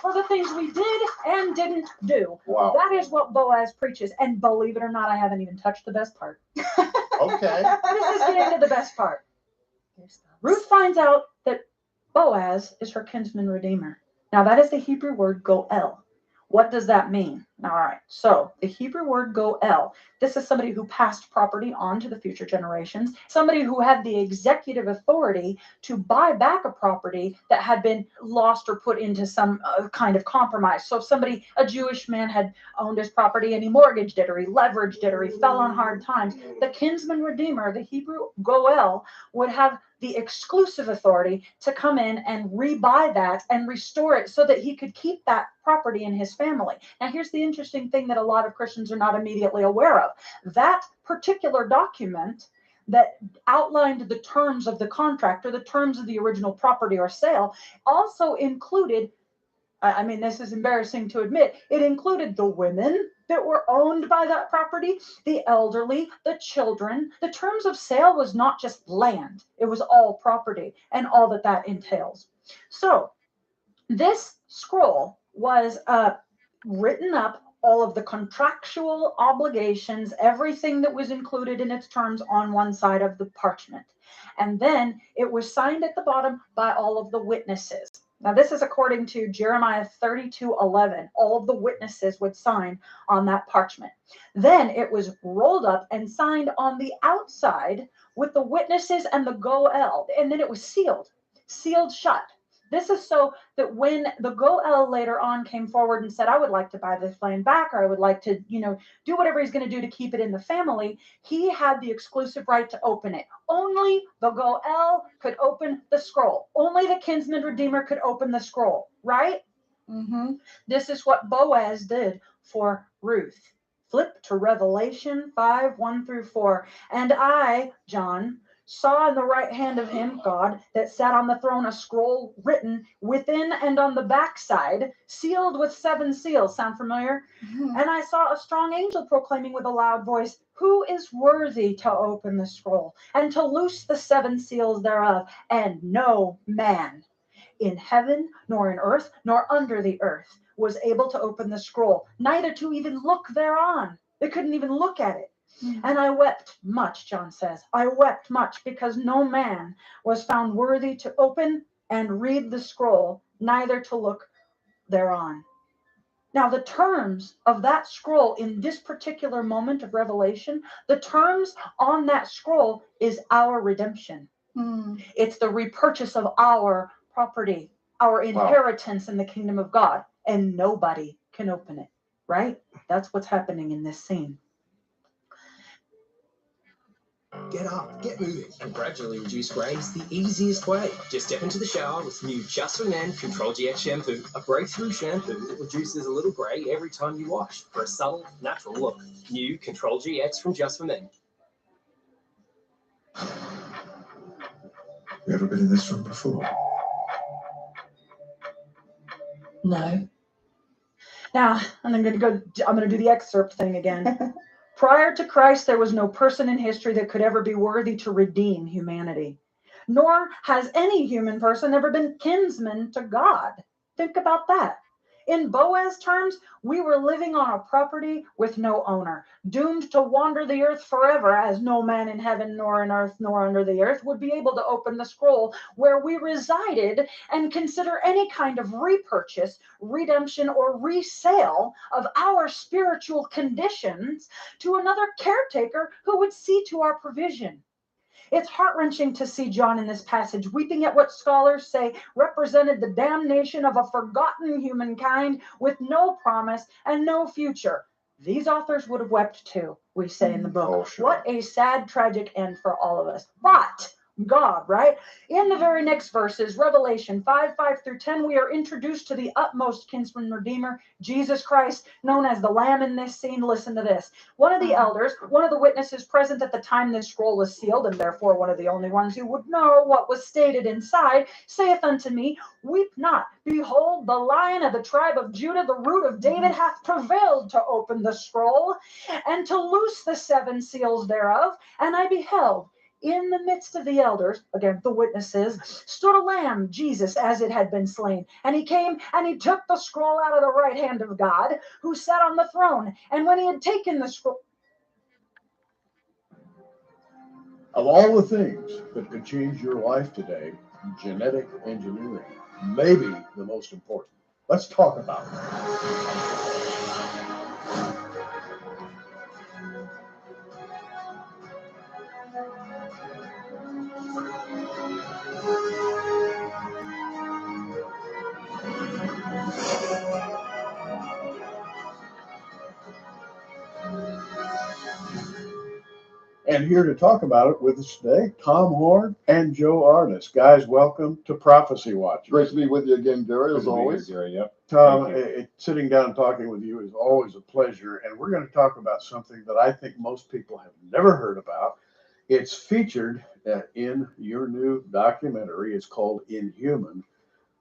for the things we did and didn't do. Wow. That is what Boaz preaches. And believe it or not, I haven't even touched the best part. Okay. This is getting to the best part. Ruth finds out that Boaz is her kinsman redeemer. Now, that is the Hebrew word goel. What does that mean? All right. So the Hebrew word goel, this is somebody who passed property on to the future generations, somebody who had the executive authority to buy back a property that had been lost or put into some kind of compromise. So if somebody, a Jewish man, had owned his property and he mortgaged it or he leveraged it or he fell on hard times, the kinsman redeemer, the Hebrew goel, would have the exclusive authority to come in and rebuy that and restore it so that he could keep that property in his family. Now, here's the interesting thing that a lot of Christians are not immediately aware of. That particular document that outlined the terms of the contract or the terms of the original property or sale also included, I mean, this is embarrassing to admit, it included the women that were owned by that property, the elderly, the children. The terms of sale was not just land, it was all property and all that that entails. So this scroll was written up, all of the contractual obligations, everything that was included in its terms on one side of the parchment. And then it was signed at the bottom by all of the witnesses. Now, this is according to Jeremiah 32:11. All of the witnesses would sign on that parchment. Then it was rolled up and signed on the outside with the witnesses and the goel. And then it was sealed shut. This is so that when the goel later on came forward and said, I would like to buy this land back, or I would like to, do whatever he's going to do to keep it in the family, he had the exclusive right to open it. Only the goel could open the scroll. Only the kinsman redeemer could open the scroll, right? Mm-hmm. This is what Boaz did for Ruth. Flip to Revelation 5:1-4. And I, John, saw in the right hand of him, God, that sat on the throne, a scroll written within and on the backside, sealed with 7 seals. Sound familiar? Mhm. And I saw a strong angel proclaiming with a loud voice, "Who is worthy to open the scroll and to loose the 7 seals thereof?" And no man in heaven, nor in earth, nor under the earth was able to open the scroll, neither to even look thereon. They couldn't even look at it. And I wept much, John says. I wept much because no man was found worthy to open and read the scroll, neither to look thereon. Now, the terms of that scroll in this particular moment of revelation, the terms on that scroll is our redemption. Mm. It's the repurchase of our property, our inheritance in the kingdom of God, and nobody can open it, right? That's what's happening in this scene. Get up, get moving, and gradually reduce grays the easiest way. Just step into the shower with new Just for Men Control GX shampoo, a breakthrough shampoo that reduces a little grey every time you wash for a subtle, natural look. New Control GX from Just for Men. You ever been in this room before? No. Now, I'm going to do the excerpt thing again. Prior to Christ, there was no person in history that could ever be worthy to redeem humanity. Nor has any human person ever been kinsman to God. Think about that. In Boaz terms, we were living on a property with no owner, doomed to wander the earth forever, as no man in heaven, nor in earth, nor under the earth would be able to open the scroll where we resided and consider any kind of repurchase, redemption, or resale of our spiritual conditions to another caretaker who would see to our provision. It's heart-wrenching to see John in this passage weeping at what scholars say represented the damnation of a forgotten humankind with no promise and no future. These authors would have wept too, we say in the book. Oh, sure. What a sad, tragic end for all of us. But God, right? In the very next verses, Revelation 5 through 10, we are introduced to the utmost kinsman redeemer, Jesus Christ, known as the Lamb in this scene. Listen to this. One of the elders, one of the witnesses present at the time this scroll was sealed, and therefore one of the only ones who would know what was stated inside, saith unto me, "Weep not. Behold, the Lion of the tribe of Judah, the Root of David, hath prevailed to open the scroll and to loose the 7 seals thereof. And I beheld, in the midst of the elders," again, the witnesses, "stood a lamb, Jesus, as it had been slain. And he came and he took the scroll out of the right hand of God, who sat on the throne. And when he had taken the scroll..." Of all the things that could change your life today, genetic engineering may be the most important. Let's talk about it. And here to talk about it with us today, Tom Horn and Joe Artis. Guys, welcome to Prophecy Watch. Great to be with you again, Gary, as always. Gary, yep. Tom, sitting down and talking with you is always a pleasure. And we're going to talk about something that I think most people have never heard about. It's featured in your new documentary. It's called Inhuman.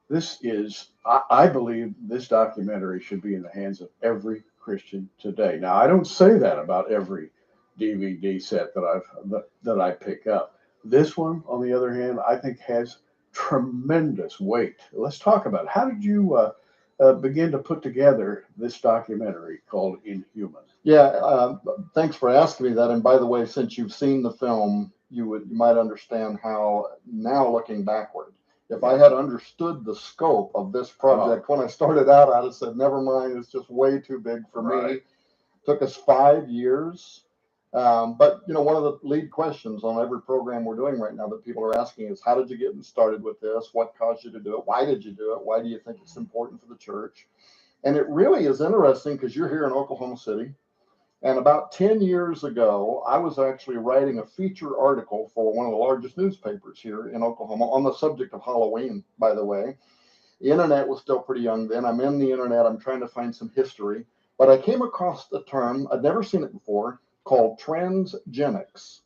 This is, I believe this documentary should be in the hands of every Christian today. Now, I don't say that about every DVD set that I pick up. This one, on the other hand, I think has tremendous weight. Let's talk about it. How did you begin to put together this documentary called Inhuman? Yeah, thanks for asking me that. And by the way, since you've seen the film, you might understand how now looking backward, if I had understood the scope of this project when I started out, I'd have said, never mind, it's just way too big for me. Took us 5 years. But, you know, one of the lead questions on every program we're doing right now that people are asking is, how did you get started with this? What caused you to do it? Why did you do it? Why do you think it's important for the church? And it really is interesting because you're here in Oklahoma City. And about 10 years ago, I was actually writing a feature article for one of the largest newspapers here in Oklahoma on the subject of Halloween, by the way. The internet was still pretty young then. I'm in the internet. I'm trying to find some history. But I came across the term, I'd never seen it before, called transgenics.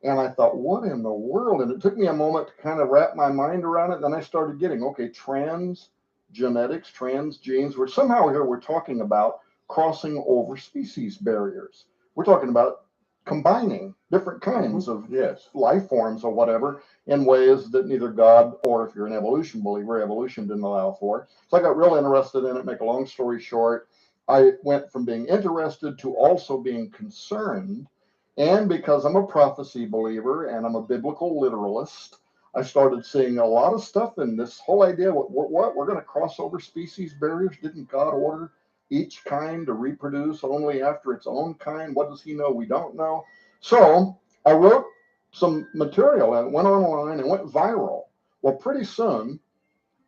And I thought, what in the world? And it took me a moment to kind of wrap my mind around it. Then I started getting, okay, trans genetics, trans genes, where somehow here we're talking about crossing over species barriers. We're talking about combining different kinds of life forms or whatever in ways that neither God or, if you're an evolution believer, evolution didn't allow for. So I got real interested in it. Make a long story short, I went from being interested to also being concerned. And because I'm a prophecy believer and I'm a biblical literalist, I started seeing a lot of stuff in this whole idea. What we're going to cross over species barriers? Didn't God order each kind to reproduce only after its own kind? What does he know we don't know? So I wrote some material and it went online and went viral. Well, pretty soon,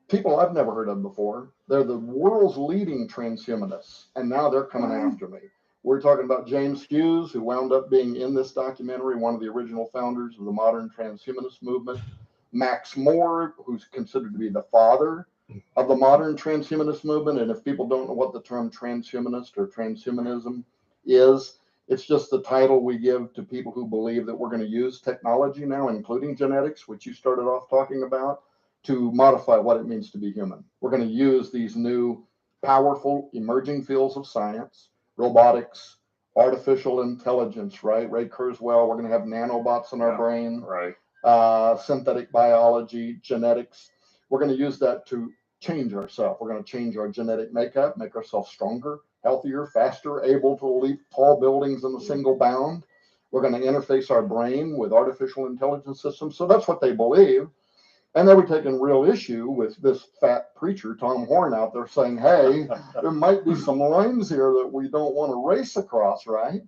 people I've never heard of before, they're the world's leading transhumanists, and now they're coming after me. We're talking about James Hughes, who wound up being in this documentary, one of the original founders of the modern transhumanist movement. Max Moore, who's considered to be the father of the modern transhumanist movement. And if people don't know what the term transhumanist or transhumanism is, it's just the title we give to people who believe that we're going to use technology now, including genetics, which you started off talking about, to modify what it means to be human. We're going to use these new, powerful, emerging fields of science, robotics, artificial intelligence, right? Ray Kurzweil, we're going to have nanobots in our brain, synthetic biology, genetics. We're going to use that to change ourselves. We're going to change our genetic makeup, make ourselves stronger, healthier, faster, able to leap tall buildings in a single bound. We're going to interface our brain with artificial intelligence systems. So that's what they believe. And they were taking real issue with this fat preacher, Tom Horn, out there saying, hey, there might be some lines here that we don't want to race across, right?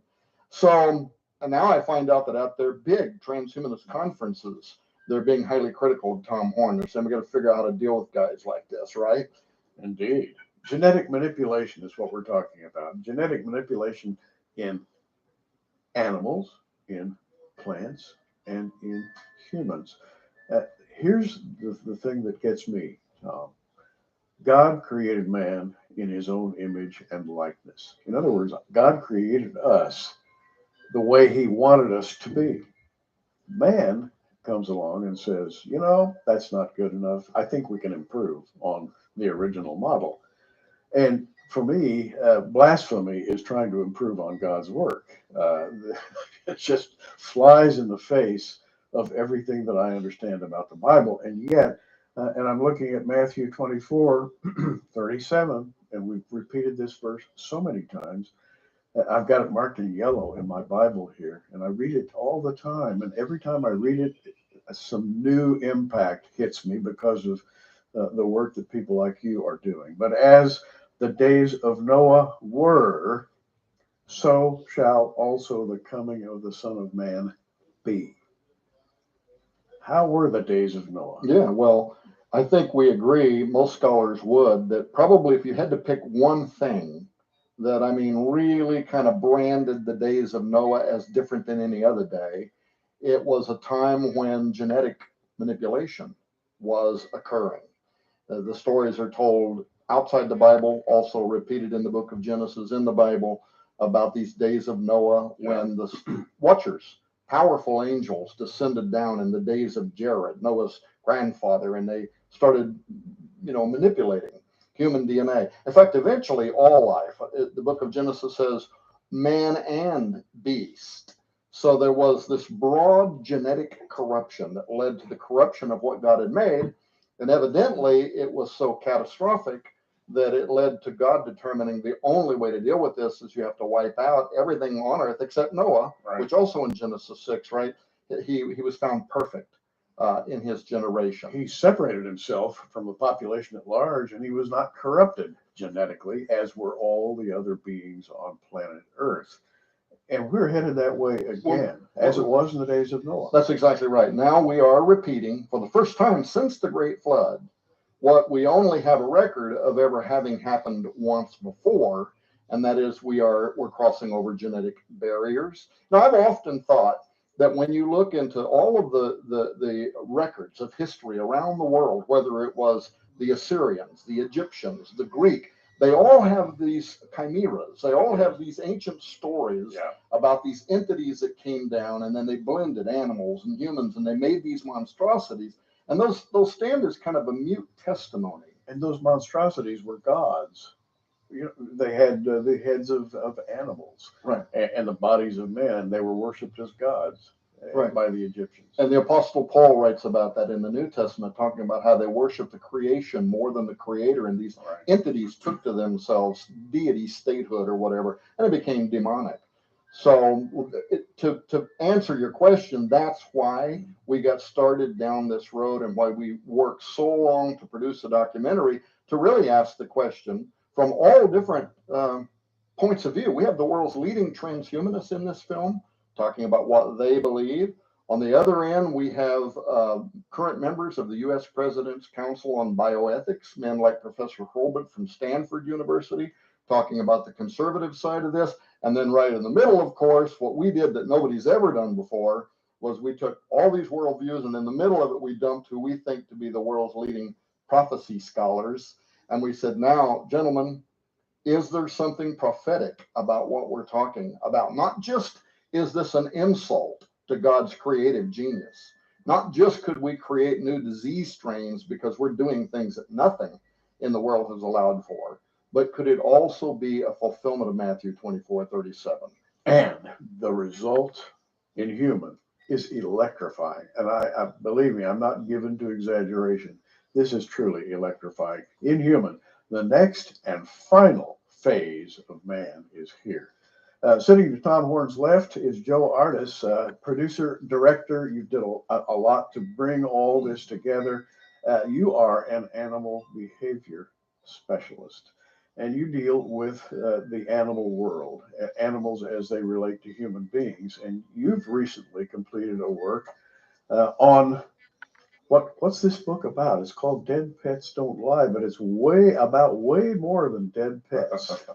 So and now I find out that at their big transhumanist conferences, they're being highly critical of Tom Horn. They're saying we got to figure out how to deal with guys like this, right? Indeed. Genetic manipulation is what we're talking about. Genetic manipulation in animals, in plants, and in humans. Here's the thing that gets me, Tom. God created man in his own image and likeness. In other words, God created us the way he wanted us to be. Man comes along and says, you know, that's not good enough. I think we can improve on the original model. And for me, blasphemy is trying to improve on God's work. It just flies in the face of everything that I understand about the Bible. And yet, and I'm looking at Matthew 24, 37, and we've repeated this verse so many times. I've got it marked in yellow in my Bible here, and I read it all the time. And every time I read it, some new impact hits me because of the work that people like you are doing. But as the days of Noah were, so shall also the coming of the Son of Man be. How were the days of Noah? Yeah, well, I think we agree, most scholars would, that probably if you had to pick one thing that, I mean, really kind of branded the days of Noah as different than any other day, it was a time when genetic manipulation was occurring. The stories are told outside the Bible, also repeated in the book of Genesis in the Bible, about these days of Noah when the watchers, powerful angels, descended down in the days of Jared, Noah's grandfather, and they started, manipulating human DNA. In fact, eventually all life, the book of Genesis says, man and beast. So there was this broad genetic corruption that led to the corruption of what God had made. And evidently, it was so catastrophic that it led to God determining the only way to deal with this is you have to wipe out everything on earth except Noah, which also in Genesis 6, right? He was found perfect in his generation. He separated himself from the population at large, and he was not corrupted genetically, as were all the other beings on planet Earth. And we're headed that way again, as it was in the days of Noah. That's exactly right. Now we are repeating, for the first time since the Great Flood, what we only have a record of ever having happened once before, and that is we're crossing over genetic barriers. Now, I've often thought that when you look into all of the records of history around the world, whether it was the Assyrians, the Egyptians, the Greek, They all have these chimeras. They all have these ancient stories about these entities that came down, and then they blended animals and humans, and they made these monstrosities. And those stand as kind of a mute testimony. And those monstrosities were gods. You know, they had the heads of animals, right, and the bodies of men. They were worshipped as gods, right, by the Egyptians. And the Apostle Paul writes about that in the New Testament, talking about how they worship the creation more than the Creator, and these entities took to themselves deity, statehood, or whatever, and it became demonic. So, to answer your question, that's why we got started down this road, and why we worked so long to produce a documentary to really ask the question from all different points of view. We have the world's leading transhumanists in this film talking about what they believe. On the other end, we have current members of the U.S. President's Council on Bioethics, men like Professor Hurlbut from Stanford University, talking about the conservative side of this. And then right in the middle, of course, what we did that nobody's ever done before was we took all these worldviews, and in the middle of it, we dumped who we think to be the world's leading prophecy scholars. And we said, now, gentlemen, is there something prophetic about what we're talking about? Not just, is this an insult to God's creative genius? Not just could we create new disease strains because we're doing things that nothing in the world has allowed for, but could it also be a fulfillment of Matthew 24:37? And the result in human is electrifying. And I believe me, I'm not given to exaggeration. This is truly electrifying. Inhuman, the next and final phase of man is here. Sitting to Tom Horn's left is Joe Artis, producer, director. You did a lot to bring all this together. You are an animal behavior specialist, and you deal with the animal world, animals as they relate to human beings. And you've recently completed a work on what's this book about? It's called Dead Pets Don't Lie, but it's way more than dead pets.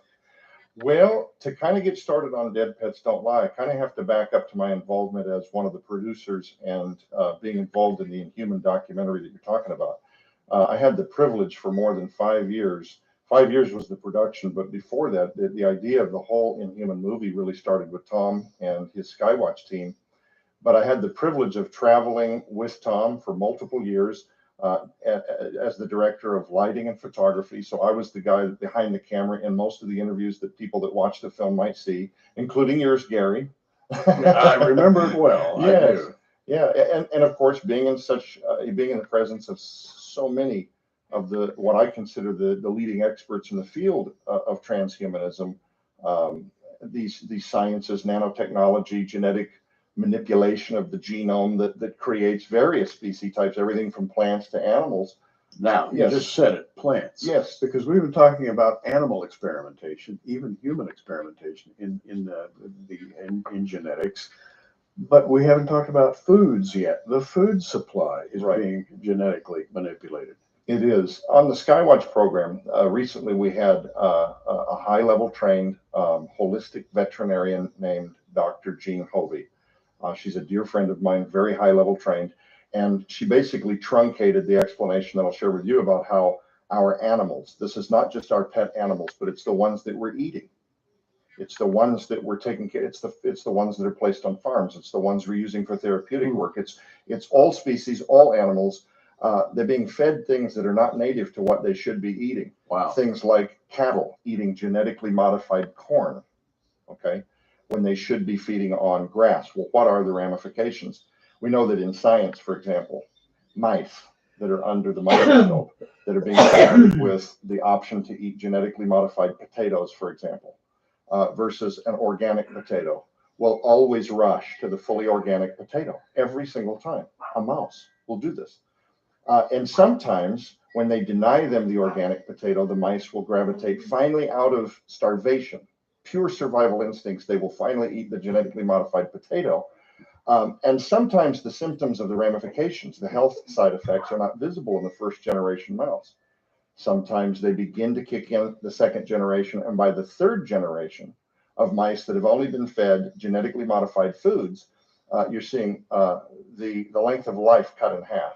Well, to kind of get started on Dead Pets Don't Lie, I kind of have to back up to my involvement as one of the producers and being involved in the Inhuman documentary that you're talking about. I had the privilege for more than 5 years. 5 years was the production, but before that, the idea of the whole Inhuman movie really started with Tom and his Skywatch team. But I had the privilege of traveling with Tom for multiple years as the director of lighting and photography. So I was the guy behind the camera in most of the interviews that people that watch the film might see, including yours, Gary. I remember it well. Yes. I do. Yeah, and of course, being in the presence of so many of what I consider the leading experts in the field of transhumanism, these sciences, nanotechnology, genetic manipulation of the genome that creates various species types, everything from plants to animals. Now, you just said it, plants. Yes. Because we've been talking about animal experimentation, even human experimentation in genetics, but we haven't talked about foods yet. The food supply is being genetically manipulated. It is. On the Skywatch program, recently we had a high-level trained holistic veterinarian named Dr. Jean Hovey. She's a dear friend of mine, very high-level trained, and she basically truncated the explanation that I'll share with you about how our animals, this is not just our pet animals, but it's the ones that we're eating. It's the ones that we're taking care. It's the ones that are placed on farms. It's the ones we're using for therapeutic work. It's all species, all animals. They're being fed things that are not native to what they should be eating. Wow. Things like cattle eating genetically modified corn, okay, when they should be feeding on grass. Well, what are the ramifications? We know that in science, for example, mice that are under the microscope that are being fed with the option to eat genetically modified potatoes, for example, versus an organic potato, will always rush to the fully organic potato every single time. A mouse will do this. And sometimes when they deny them the organic potato, the mice will gravitate finally out of starvation, pure survival instincts. They will finally eat the genetically modified potato. And sometimes the symptoms of the ramifications, the health side effects, are not visible in the first generation mouse. Sometimes they begin to kick in the second generation, and by the third generation of mice that have only been fed genetically modified foods, you're seeing the length of life cut in half.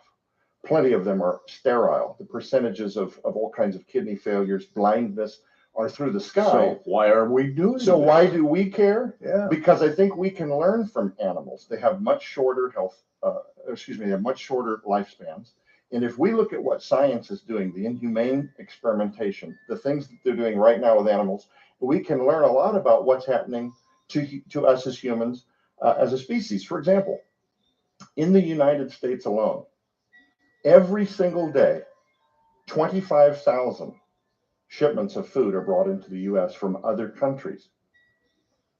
Plenty of them are sterile. The percentages of all kinds of kidney failures, blindness, or through the sky. So why are we doing So that? why do we care? Yeah. Because I think we can learn from animals. They have much shorter they have much shorter lifespans. And if we look at what science is doing, the inhumane experimentation, the things that they're doing right now with animals, we can learn a lot about what's happening to us as humans, as a species. For example, in the United States alone, every single day, 25,000 shipments of food are brought into the U.S. from other countries.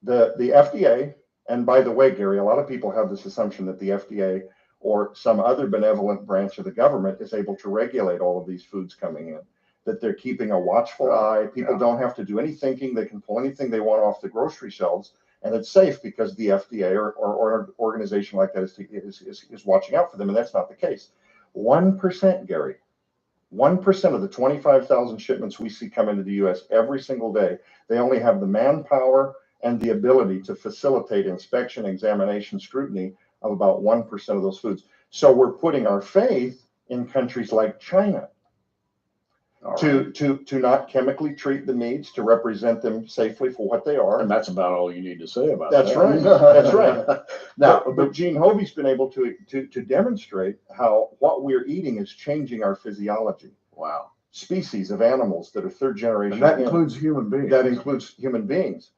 The FDA, and by the way, Gary, a lot of people have this assumption that the FDA or some other benevolent branch of the government is able to regulate all of these foods coming in, that they're keeping a watchful eye. People don't have to do any thinking. They can pull anything they want off the grocery shelves, and it's safe because the FDA or an organization like that is watching out for them, and that's not the case. 1%, Gary, 1% of the 25,000 shipments we see come into the U.S. every single day, they only have the manpower and the ability to facilitate inspection, examination, scrutiny of about 1% of those foods. So we're putting our faith in countries like China to not chemically treat the meats, to represent them safely for what they are. And that's about all you need to say about that. That's right. That's right. Now, but Gene Hovey's been able to demonstrate how what we're eating is changing our physiology. Wow. Species of animals that are third generation. And that includes human beings. That includes human beings.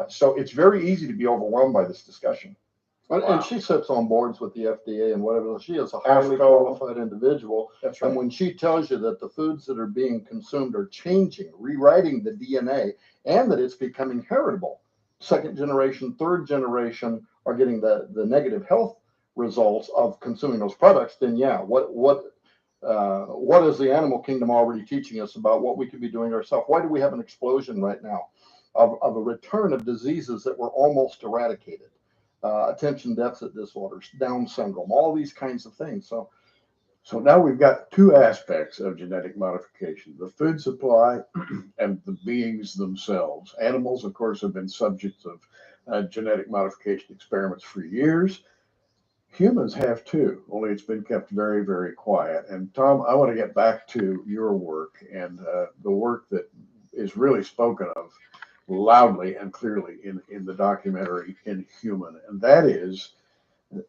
So it's very easy to be overwhelmed by this discussion. Wow. And she sits on boards with the FDA and whatever. She is a highly qualified individual. That's right. And when she tells you that the foods that are being consumed are changing, rewriting the DNA, and that it's becoming heritable, second generation, third generation are getting the negative health results of consuming those products, then yeah, what is the animal kingdom already teaching us about what we could be doing ourselves? Why do we have an explosion right now of a return of diseases that were almost eradicated? Attention deficit disorders, Down syndrome, all these kinds of things. So now we've got two aspects of genetic modification: the food supply and the beings themselves. Animals, of course, have been subjects of genetic modification experiments for years. Humans have too, only it's been kept very, very quiet. And Tom, I want to get back to your work and the work that is really spoken of loudly and clearly in the documentary Inhuman, and that is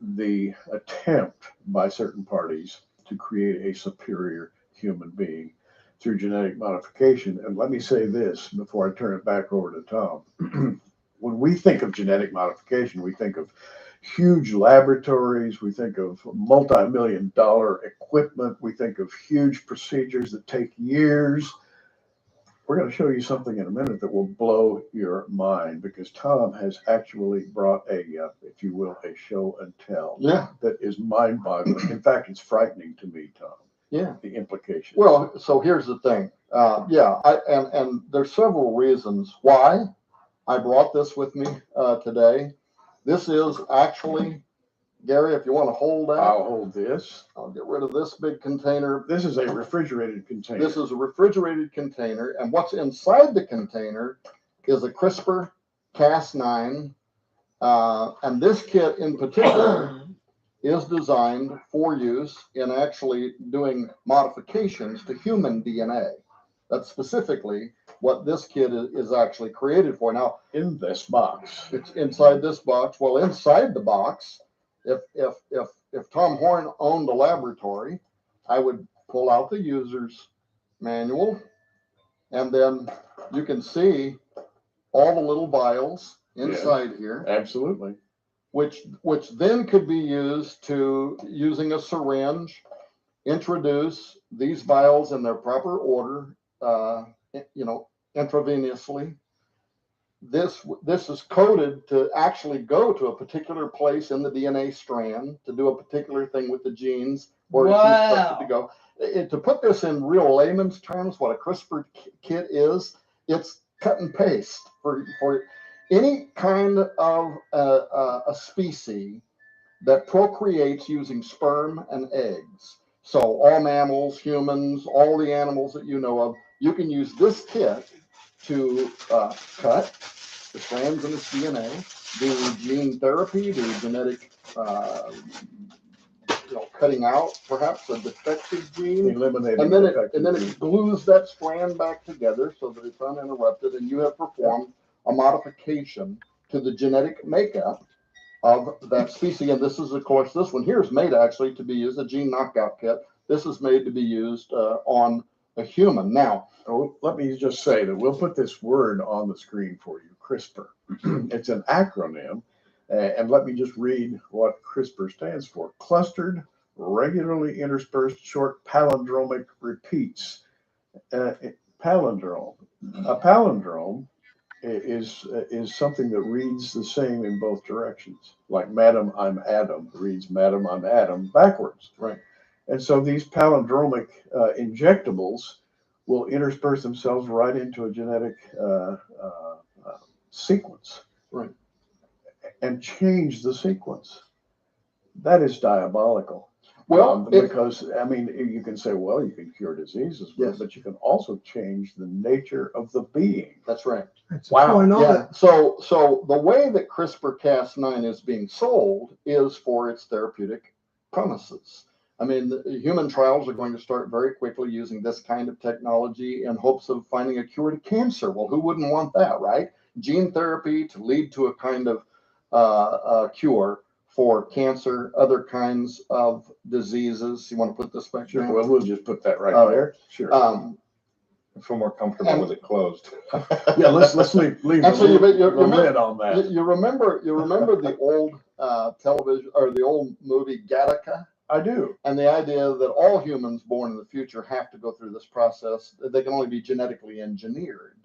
the attempt by certain parties to create a superior human being through genetic modification. And let me say this before I turn it back over to Tom. When we think of genetic modification, we think of huge laboratories, we think of multi-million-dollar equipment, we think of huge procedures that take years. We're going to show you something in a minute that will blow your mind, because Tom has actually brought if you will, a show and tell. Yeah. That is mind-boggling. In fact, it's frightening to me, Tom. Yeah. The implications. Well, so here's the thing. And there's several reasons why I brought this with me today. This is actually, Gary, if you want to hold that. I'll hold this. I'll get rid of this big container. This is a refrigerated container. This is a refrigerated container, and what's inside the container is a CRISPR Cas9. And this kit in particular is designed for use in actually doing modifications to human DNA. That's specifically what this kit is actually created for. Now, in this box. It's inside this box. Well, inside the box, if Tom Horn owned a laboratory, I would pull out the user's manual, and then you can see all the little vials inside here. Absolutely. Which then could be used to, using a syringe, introduce these vials in their proper order, intravenously. This is coded to actually go to a particular place in the DNA strand to do a particular thing with the genes where it's instructed to go. To put this in real layman's terms, what a CRISPR kit is, it's cut and paste for any kind of a species that procreates using sperm and eggs. So all mammals, humans, all the animals that you know of, you can use this kit to cut the strands in its DNA, do gene therapy, do genetic cutting out perhaps a defective gene, Eliminating and then the it defective glues that strand back together so that it's uninterrupted, and you have performed a modification to the genetic makeup of that species. And this is, of course, this one here is made actually to be used, a gene knockout kit. This is made to be used on a human. Now, let me just say that we'll put this word on the screen for you, CRISPR. It's an acronym, and let me just read what CRISPR stands for. Clustered, regularly interspersed short palindromic repeats. Palindrome. A palindrome is something that reads the same in both directions. Like Madam, I'm Adam reads Madam, I'm Adam backwards. Right. And so these palindromic injectables will intersperse themselves right into a genetic sequence. Right. And change the sequence. That is diabolical. Well, because I mean, you can say, well, you can cure diseases, yes, but you can also change the nature of the being. That's right. That's Wow. Yeah. So the way that CRISPR-Cas9 is being sold is for its therapeutic promises. I mean, the human trials are going to start very quickly using this kind of technology in hopes of finding a cure to cancer. Well, who wouldn't want that, right? Gene therapy to lead to a kind of cure for cancer, other kinds of diseases. You want to put this back? Sure. Well, we'll just put that right there. Sure. I feel more comfortable with it closed. Yeah, let's leave the lid on that. You remember the old television or the old movie Gattaca? I do. And the idea that all humans born in the future have to go through this process. They can only be genetically engineered.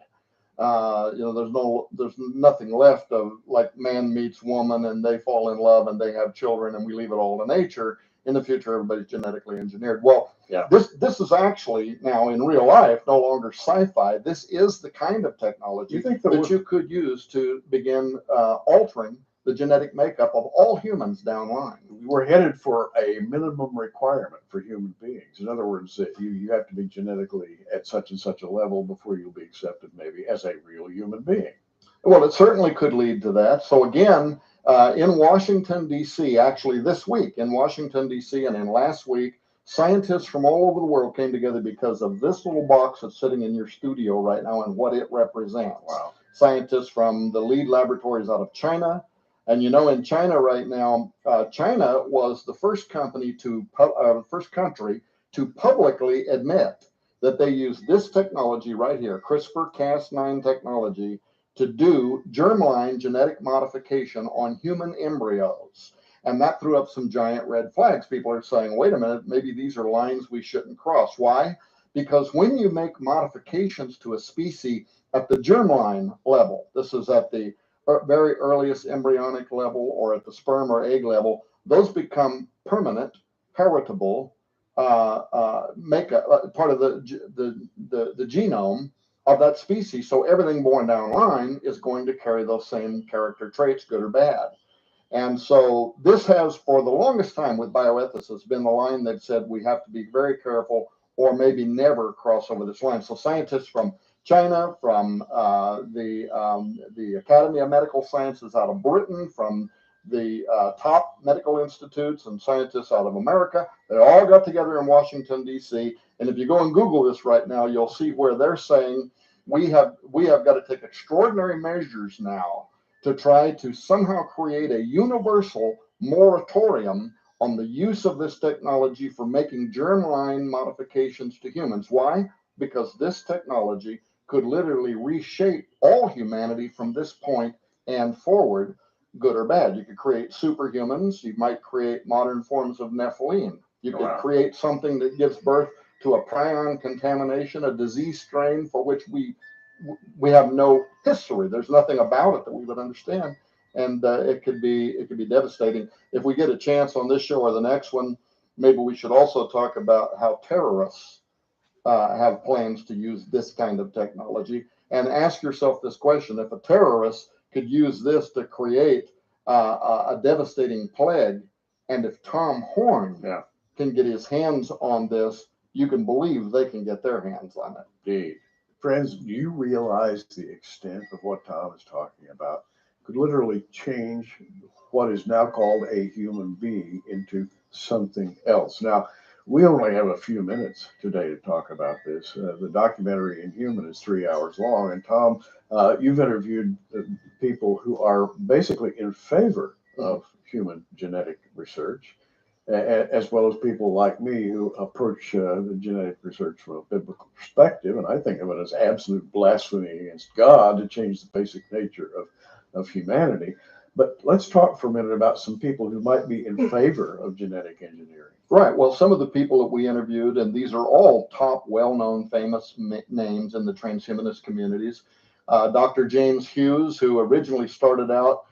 There's nothing left of like man meets woman and they fall in love and they have children and we leave it all to nature. In the future, everybody's genetically engineered. Well, yeah. This is actually now in real life no longer sci-fi. This is the kind of technology that you could use to begin altering the genetic makeup of all humans down the line. We're headed for a minimum requirement for human beings. In other words, you have to be genetically at such and such a level before you'll be accepted maybe as a real human being. Well, it certainly could lead to that. So again, in Washington, D.C., actually this week in Washington, D.C., and in last week, scientists from all over the world came together because of this little box that's sitting in your studio right now and what it represents. Wow. Scientists from the lead laboratories out of China. And in China right now, China was the first country to publicly admit that they use this technology right here, CRISPR-Cas9 technology, to do germline genetic modification on human embryos. And that threw up some giant red flags. People are saying, wait a minute, maybe these are lines we shouldn't cross. Why? Because when you make modifications to a species at the germline level, this is at the very earliest embryonic level or at the sperm or egg level, those become permanent, heritable, makeup, part of the genome of that species. So everything born down the line is going to carry those same character traits, good or bad. And so this has, for the longest time with bioethicists, been the line that said we have to be very careful or maybe never cross over this line. So scientists from China, from the Academy of Medical Sciences out of Britain, from the top medical institutes and scientists out of America, they all got together in Washington, D.C. And if you go and Google this right now, you'll see where they're saying we have got to take extraordinary measures now to try to somehow create a universal moratorium on the use of this technology for making germline modifications to humans. Why? Because this technology could literally reshape all humanity from this point and forward, good or bad. You could create superhumans. You might create modern forms of Nephilim. You could create something that gives birth to a prion contamination, a disease strain for which we have no history. There's nothing about it that we would understand, and it could be devastating. If we get a chance on this show or the next one, maybe we should also talk about how terrorists have plans to use this kind of technology, and ask yourself this question: if a terrorist could use this to create a devastating plague, and if Tom Horn can get his hands on this, you can believe they can get their hands on it. Indeed. Friends, do you realize the extent of what Tom is talking about? Could literally change what is now called a human being into something else. Now, we only have a few minutes today to talk about this. The documentary Inhuman is 3 hours long. And Tom, you've interviewed people who are basically in favor of human genetic research, as well as people like me who approach the genetic research from a biblical perspective. And I think of it as absolute blasphemy against God to change the basic nature of humanity. But let's talk for a minute about some people who might be in favor of genetic engineering. Right. Well, some of the people that we interviewed, and these are all top, well-known, famous names in the transhumanist communities. Dr. James Hughes, who originally started out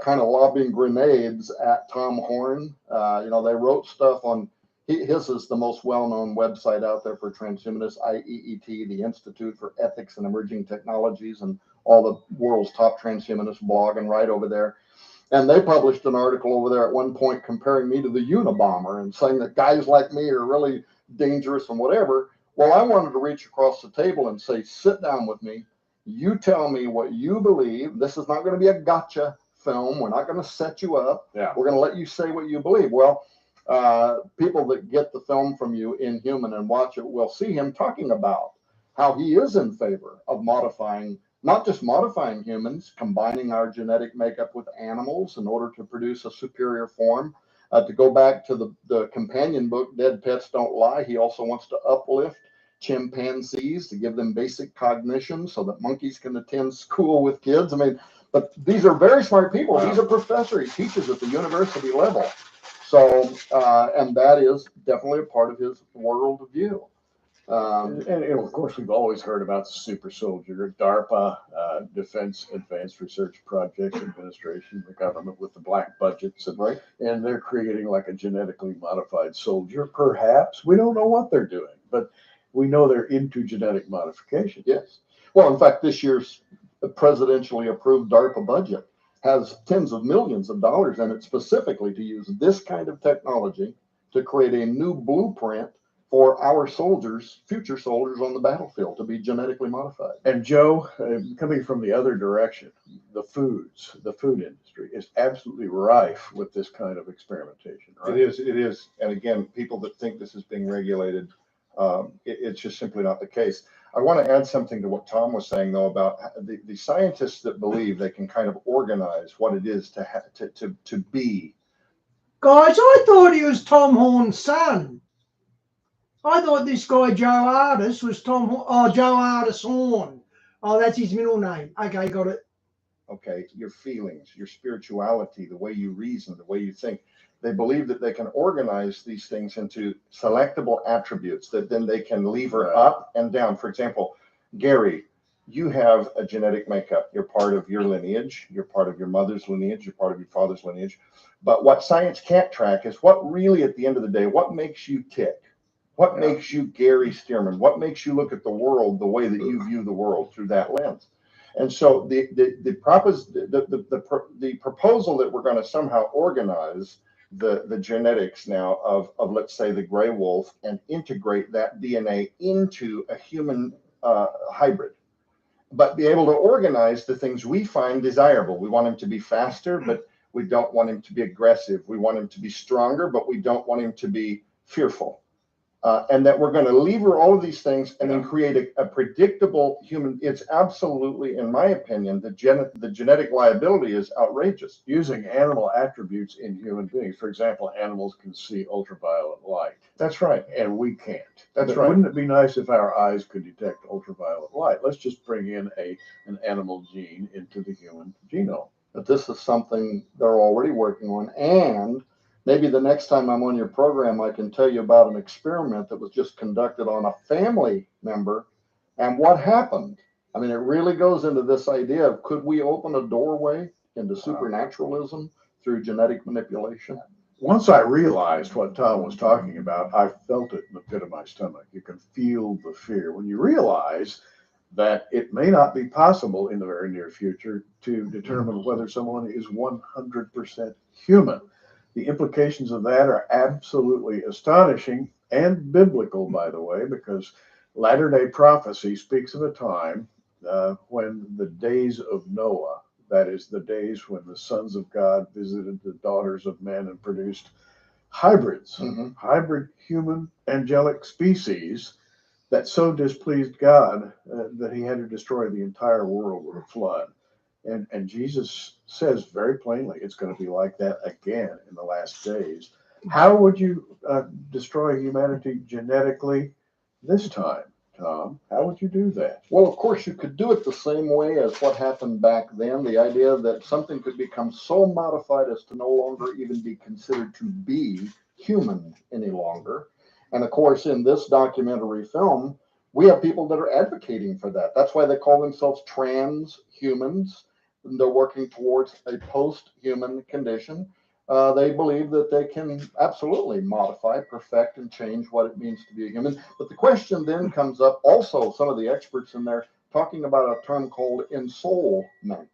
kind of lobbing grenades at Tom Horn. They wrote stuff on, his is the most well-known website out there for transhumanists, IEET, the Institute for Ethics and Emerging Technologies, and all the world's top transhumanists blog and write over there. And they published an article over there at one point comparing me to the Unabomber and saying that guys like me are really dangerous and whatever. Well, I wanted to reach across the table and say, sit down with me. You tell me what you believe. This is not going to be a gotcha film. We're not going to set you up. Yeah. We're going to let you say what you believe. Well, people that get the film from you Inhuman and watch it will see him talking about how he is in favor of modifying, not just modifying humans, combining our genetic makeup with animals in order to produce a superior form. To go back to the companion book, Dead Pets Don't Lie, he also wants to uplift chimpanzees to give them basic cognition so that monkeys can attend school with kids. I mean, but these are very smart people. Wow. These are professors. He teaches at the university level. So, and that is definitely a part of his worldview. And of course, we've always heard about the super soldier, DARPA, Defense Advanced Research Projects Administration, the government with the black budgets, and they're creating like a genetically modified soldier. Perhaps we don't know what they're doing, but we know they're into genetic modification. Yes. Well, in fact, this year's presidentially approved DARPA budget has tens of millions of dollars in it specifically to use this kind of technology to create a new blueprint for our soldiers, future soldiers on the battlefield, to be genetically modified. And Joe, coming from the other direction, the food industry is absolutely rife with this kind of experimentation, right? It is. And again, people that think this is being regulated, it's just simply not the case. I want to add something to what Tom was saying, though, about the scientists that believe they can kind of organize what it is to be. Guys, I thought he was Tom Horn's son. I thought this guy, Joe Artis, was Joe Artis Horn. Oh, that's his middle name. Okay, got it. Okay, your feelings, your spirituality, the way you reason, the way you think. They believe that they can organize these things into selectable attributes that then they can lever up and down. For example, Gary, you have a genetic makeup. You're part of your lineage. You're part of your mother's lineage. You're part of your father's lineage. But what science can't track is what really, at the end of the day, what makes you tick? What makes you Gary Stearman? What makes you look at the world the way that you view the world through that lens? And so the proposal that we're going to somehow organize the genetics now of let's say the gray wolf and integrate that DNA into a human hybrid, but be able to organize the things we find desirable. We want him to be faster, but we don't want him to be aggressive. We want him to be stronger, but we don't want him to be fearful. And that we're going to lever all of these things and then create a predictable human. It's absolutely, in my opinion, the genetic liability is outrageous. Using animal attributes in human beings. For example, animals can see ultraviolet light. That's right. And we can't. That's right. Wouldn't it be nice if our eyes could detect ultraviolet light? Let's just bring in an animal gene into the human genome. But this is something they're already working on, and maybe the next time I'm on your program, I can tell you about an experiment that was just conducted on a family member and what happened. I mean, it really goes into this idea of could we open a doorway into supernaturalism through genetic manipulation? Once I realized what Tom was talking about, I felt it in the pit of my stomach. You can feel the fear when you realize that it may not be possible in the very near future to determine whether someone is 100% human. The implications of that are absolutely astonishing and biblical, by the way, because Latter-day prophecy speaks of a time when the days of Noah, That is the days when the sons of God visited the daughters of men and produced hybrids, hybrid human angelic species that so displeased God that he had to destroy the entire world with a flood. And Jesus says very plainly, it's going to be like that again in the last days. How would you destroy humanity genetically this time, Tom? How would you do that? Well, of course, you could do it the same way as what happened back then. The idea that something could become so modified as to no longer even be considered to be human any longer. And of course, in this documentary film, we have people that are advocating for that. That's why they call themselves transhumans. They're working towards a post-human condition. They believe that they can absolutely modify, perfect, and change what it means to be a human. But the question then comes up, also some of the experts in there talking about a term called ensoulment.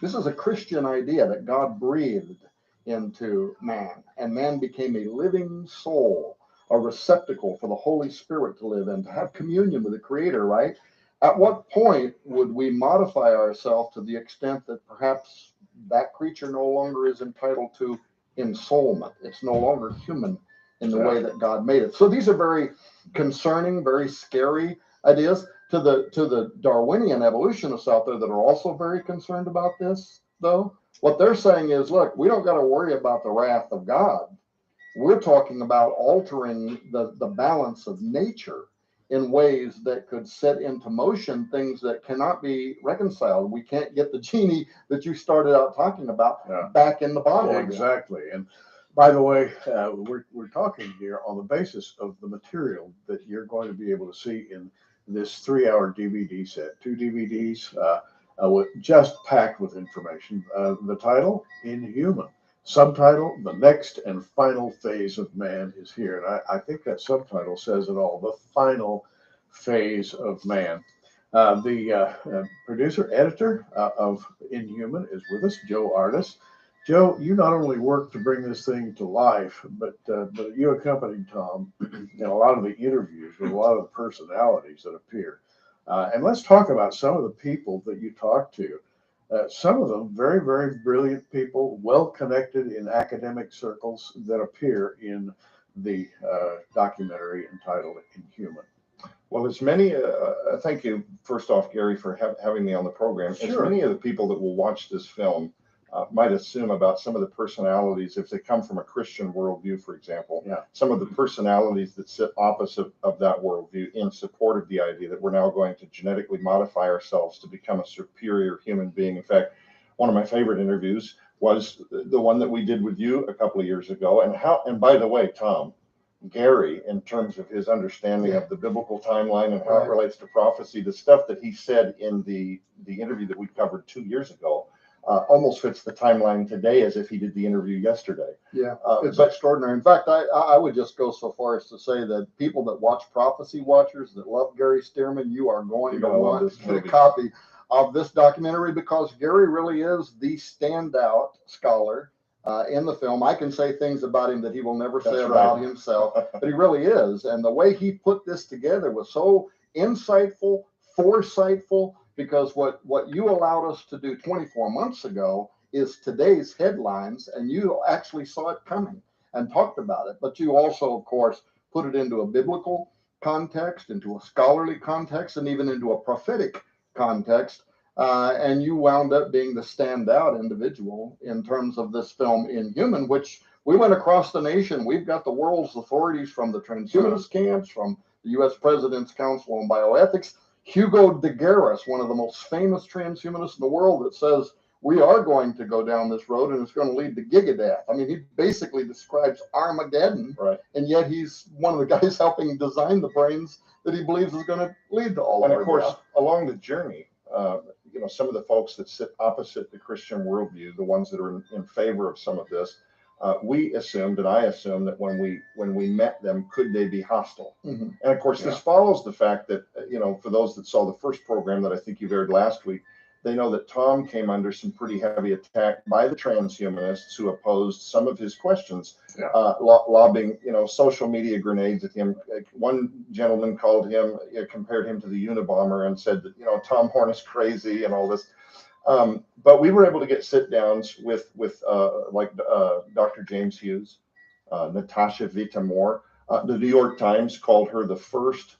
This is a Christian idea that God breathed into man, and man became a living soul, a receptacle for the Holy Spirit to live in, to have communion with the Creator, right? At what point would we modify ourselves to the extent that perhaps that creature no longer is entitled to ensoulment? It's no longer human in the way that God made it. So these are very concerning, very scary ideas. To the Darwinian evolutionists out there that are also very concerned about this, though, what they're saying is, look, we don't got to worry about the wrath of God. We're talking about altering the balance of nature in ways that could set into motion things that cannot be reconciled. We can't get the genie that you started out talking about back in the bottle. Exactly. And by the way, we're talking here on the basis of the material that you're going to be able to see in this 3-hour DVD set, 2 DVDs just packed with information. The title, Inhuman. Subtitle, The Next and Final Phase of Man is Here. And I think that subtitle says it all, the final phase of man. The producer, editor of Inhuman is with us, Joe Artis. Joe, you not only worked to bring this thing to life, but you accompanied Tom in a lot of the interviews with a lot of the personalities that appear. And let's talk about some of the people that you talked to. Some of them very, very brilliant people, well connected in academic circles that appear in the documentary entitled Inhuman. Well, as many, thank you, first off, Gary, for having me on the program. Sure. As many of the people that will watch this film might assume about some of the personalities, if they come from a Christian worldview, for example, some of the personalities that sit opposite of that worldview in support of the idea that we're now going to genetically modify ourselves to become a superior human being. In fact, one of my favorite interviews was the one that we did with you a couple of years ago. And by the way, Tom, Gary, in terms of his understanding of the biblical timeline and how it relates to prophecy, the stuff that he said in the interview that we covered 2 years ago almost fits the timeline today as if he did the interview yesterday. Yeah, it's extraordinary. In fact, I would just go so far as to say that people that watch Prophecy Watchers, that love Gary Stearman, you are going to want to get a copy of this documentary, because Gary really is the standout scholar in the film. I can say things about him that he will never say about himself, but he really is. And the way he put this together was so insightful, foresightful, because what you allowed us to do 24 months ago is today's headlines, and you actually saw it coming and talked about it. But you also, of course, put it into a biblical context, into a scholarly context, and even into a prophetic context. And you wound up being the standout individual in terms of this film Inhuman, which we went across the nation. We've got the world's authorities from the transhumanist camps, from the U.S. President's Council on Bioethics, Hugo de Garis, one of the most famous transhumanists in the world, that says we are going to go down this road and it's going to lead to gigadeath. I mean, he basically describes Armageddon, and yet he's one of the guys helping design the brains that he believes is going to lead to all of And our of course, death. along the journey, some of the folks that sit opposite the Christian worldview, the ones that are in favor of some of this, we assumed, and I assumed, that when we met them, could they be hostile? And of course, this follows the fact that, for those that saw the first program that I think you aired last week, they know that Tom came under some pretty heavy attack by the transhumanists who opposed some of his questions, lobbing, social media grenades at him. One gentleman called him, compared him to the Unabomber and said that, Tom Horn is crazy and all this. But we were able to get sit downs with Dr. James Hughes, Natasha Vita-Moore. The New York Times called her the first.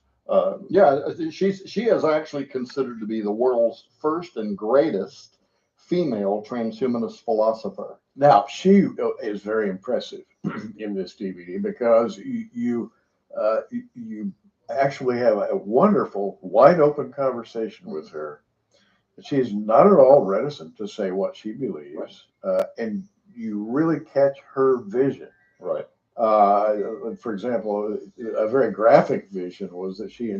She is actually considered to be the world's first and greatest female transhumanist philosopher. Now, she is very impressive in this DVD because you actually have a wonderful, wide open conversation with her. She's not at all reticent to say what she believes, and you really catch her vision. Right. For example, a very graphic vision was that she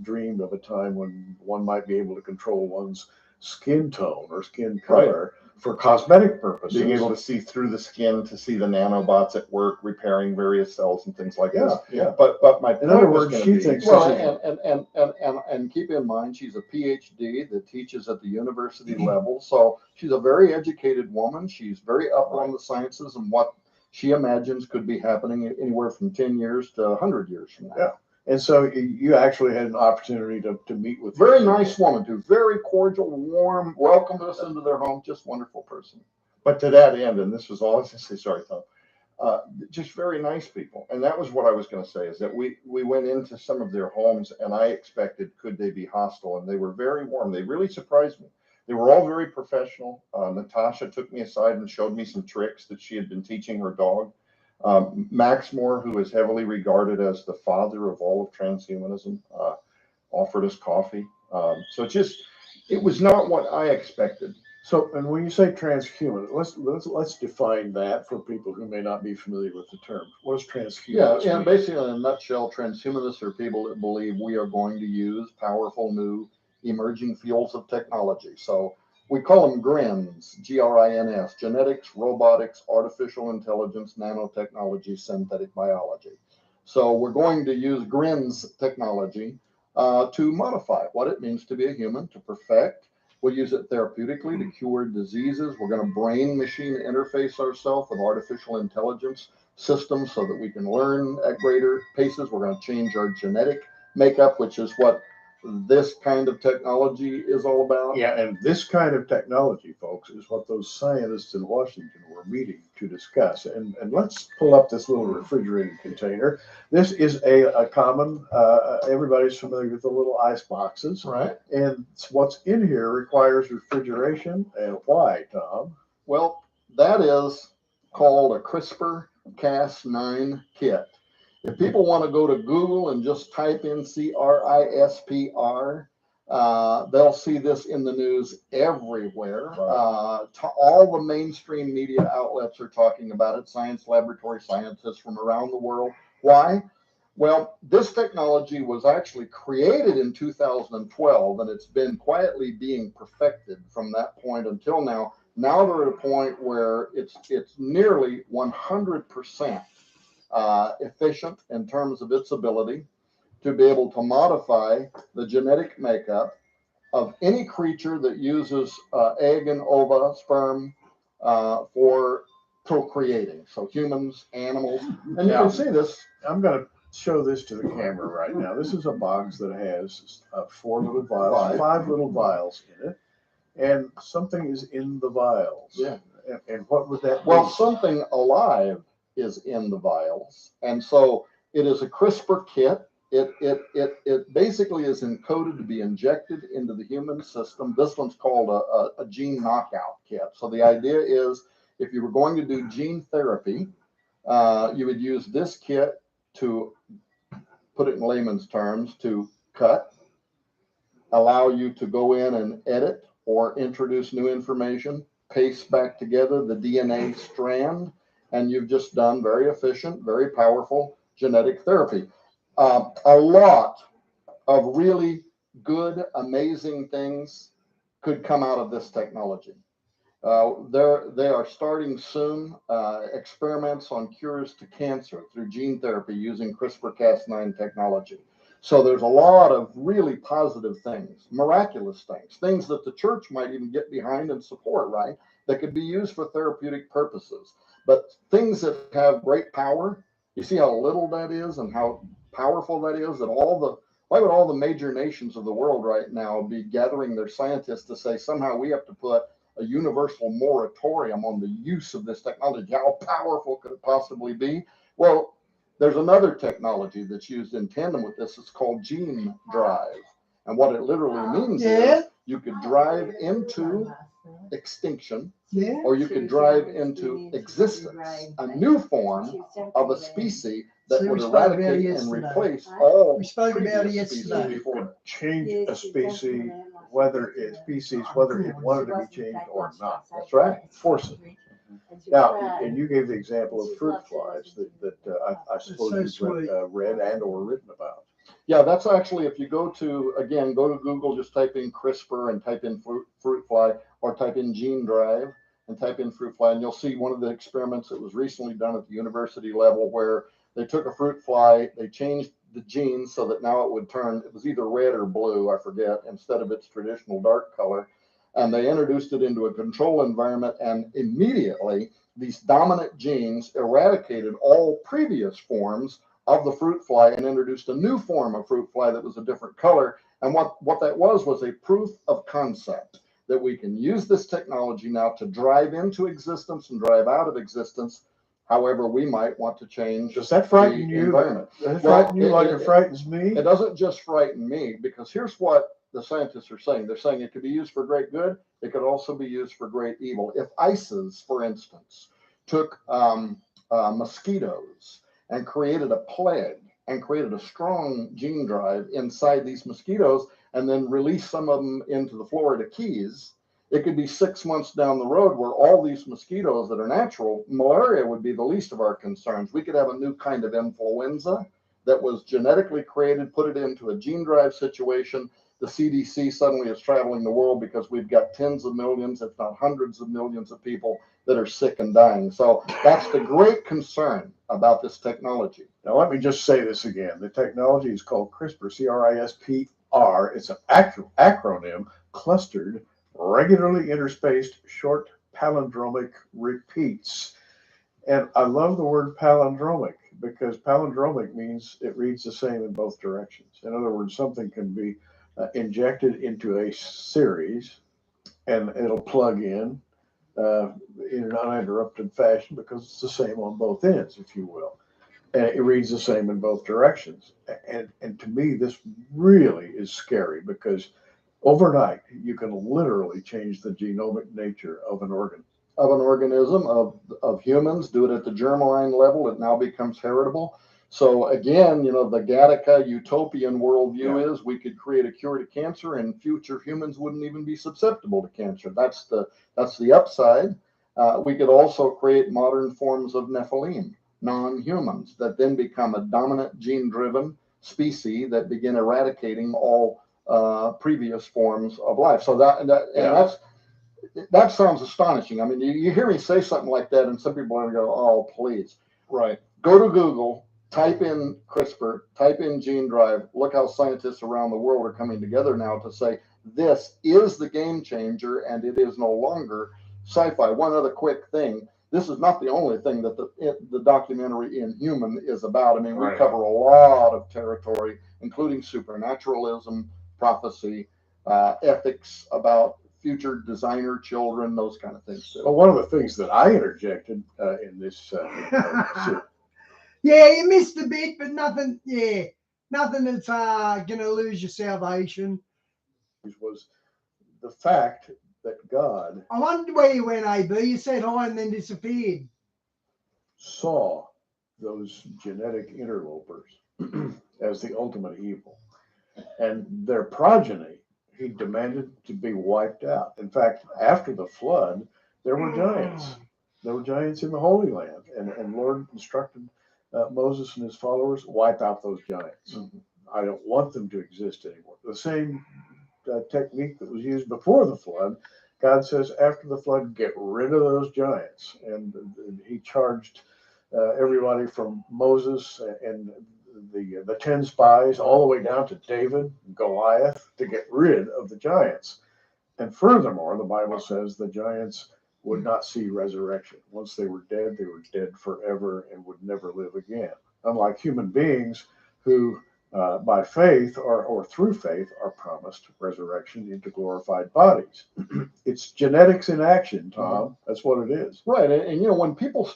dreamed of a time when one might be able to control one's skin tone or skin color for cosmetic purposes. Being able to see through the skin to see the nanobots at work repairing various cells and things like this. Yeah. But my point, in other words, she thinks. Well, and keep in mind, she's a PhD that teaches at the university level, so she's a very educated woman. She's very up on the sciences and what she imagines could be happening anywhere from 10 years to 100 years from now. Yeah. And so you actually had an opportunity to meet with very nice woman, too. Very cordial, warm, welcomed us into their home. Just wonderful person. But to that end, and this was all I was going to say, sorry, Tom, just very nice people. And that was what I was going to say, is that we went into some of their homes, and I expected, could they be hostile? And they were very warm. They really surprised me. They were all very professional. Natasha took me aside and showed me some tricks that she had been teaching her dog. Max Moore, who is heavily regarded as the father of all of transhumanism, offered us coffee. So it was not what I expected. So, and when you say transhuman, let's define that for people who may not be familiar with the term. What is transhuman? Yeah, basically in a nutshell, transhumanists are people that believe we are going to use powerful new emerging fields of technology. So we call them GRINS, G-R-I-N-S, genetics, robotics, artificial intelligence, nanotechnology, synthetic biology. So we're going to use GRINS technology to modify what it means to be a human, to perfect. We'll use it therapeutically to cure diseases. We're going to brain-machine interface ourselves with artificial intelligence systems so that we can learn at greater paces. We're going to change our genetic makeup, which is what this kind of technology is all about. Yeah, and this kind of technology, folks, is what those scientists in Washington were meeting to discuss. And let's pull up this little refrigerated container. This is a common, everybody's familiar with the little ice boxes. Right. And what's in here requires refrigeration. And why, Tom? Well, that is called a CRISPR-Cas9 kit. If people want to go to Google and just type in CRISPR, they'll see this in the news everywhere. All the mainstream media outlets are talking about it. Science laboratory scientists from around the world. Why? Well, this technology was actually created in 2012, and it's been quietly being perfected from that point until now. Now they're at a point where it's nearly 100%. Efficient in terms of its ability to be able to modify the genetic makeup of any creature that uses egg and ova, sperm, for procreating. So humans, animals, and you can see this. I'm going to show this to the camera right now. This is a box that has 4 little vials, 5 little vials in it, and something is in the vials. Yeah. And what would that be? Well, something alive is in the vials, and so it is a CRISPR kit. It basically is encoded to be injected into the human system. This one's called a gene knockout kit. So the idea is, if you were going to do gene therapy, you would use this kit to, put it in layman's terms, to cut, allow you to go in and edit or introduce new information, paste back together the DNA strand, and you've just done very efficient, very powerful genetic therapy. A lot of really good, amazing things could come out of this technology. They are starting soon experiments on cures to cancer through gene therapy using CRISPR-Cas9 technology. So there's a lot of really positive things, miraculous things, things that the church might even get behind and support, right? That could be used for therapeutic purposes. But things that have great power, you see how little that is and how powerful that is, that all Why would all the major nations of the world right now be gathering their scientists to say somehow we have to put a universal moratorium on the use of this technology? How powerful could it possibly be? Well, there's another technology that's used in tandem with this. It's called gene drive. And what it literally means is you could drive into extinction, or you could drive into existence, a new form of a species that would eradicate and replace all previous species before it. Change a species, whether it wanted to be changed or not. That's right. Force it. Now, and you gave the example of fruit flies that I suppose you've read and or written about. Yeah, that's actually, if you go to Google, just type in CRISPR and type in fruit fly, or type in gene drive and type in fruit fly, and you'll see one of the experiments that was recently done at the university level where they took a fruit fly, they changed the genes so that now it would turn, it was either red or blue, I forget, instead of its traditional dark color. And they introduced it into a control environment, and immediately these dominant genes eradicated all previous forms of the fruit fly and introduced a new form of fruit fly that was a different color. And what that was a proof of concept that we can use this technology now to drive into existence and drive out of existence however we might want to change. Does that frighten you? Environment. Does it frighten you like it frightens me? It doesn't just frighten me, because here's what the scientists are saying. They're saying it could be used for great good. It could also be used for great evil. If ISIS, for instance, took mosquitoes and created a plague and created a strong gene drive inside these mosquitoes and then released some of them into the Florida Keys, it could be 6 months down the road where all these mosquitoes that are natural, malaria would be the least of our concerns. We could have a new kind of influenza that was genetically created, put it into a gene drive situation. The CDC suddenly is traveling the world because we've got tens of millions, if not hundreds of millions of people that are sick and dying. So that's the great concern about this technology. Now, let me just say this again. The technology is called CRISPR, C-R-I-S-P-R. It's an acronym, clustered, regularly interspaced, short palindromic repeats. And I love the word palindromic, because palindromic means it reads the same in both directions. In other words, something can be injected into a series and it'll plug in an uninterrupted fashion because it's the same on both ends, if you will. And it reads the same in both directions. And to me, this really is scary, because overnight you can literally change the genomic nature of an organ. Of an organism, of humans, do it at the germline level, it now becomes heritable. So again, the Gattaca utopian worldview is we could create a cure to cancer and future humans wouldn't even be susceptible to cancer. That's the upside. We could also create modern forms of Nephilim, non-humans, that then become a dominant gene-driven species that begin eradicating all previous forms of life. So that sounds astonishing. I mean, you hear me say something like that, and some people are going to go, "Oh, please!" Right? Go to Google. Type in CRISPR, type in gene drive. Look how scientists around the world are coming together now to say this is the game changer and it is no longer sci-fi. One other quick thing. This is not the only thing that the documentary Inhuman is about. I mean, we cover a lot of territory, including supernaturalism, prophecy, ethics about future designer children, those kind of things too. Well, one of the things that I interjected in this yeah, you missed a bit, but nothing. Yeah, nothing that's gonna lose your salvation. Was the fact that God. I wondered where you went, AB. You said hi and then disappeared. Saw those genetic interlopers as the ultimate evil, and their progeny he demanded to be wiped out. In fact, after the flood, there were giants. There were giants in the Holy Land, and Lord instructed Moses and his followers, wipe out those giants. I don't want them to exist anymore. The same technique that was used before the flood, God says after the flood, get rid of those giants. And he charged everybody from Moses and the 10 spies all the way down to David and Goliath to get rid of the giants. And furthermore, the Bible says the giants would not see resurrection. Once they were dead forever and would never live again. Unlike human beings who by faith or through faith are promised resurrection into glorified bodies. It's genetics in action, Tom. That's what it is. Right. And, you know, when people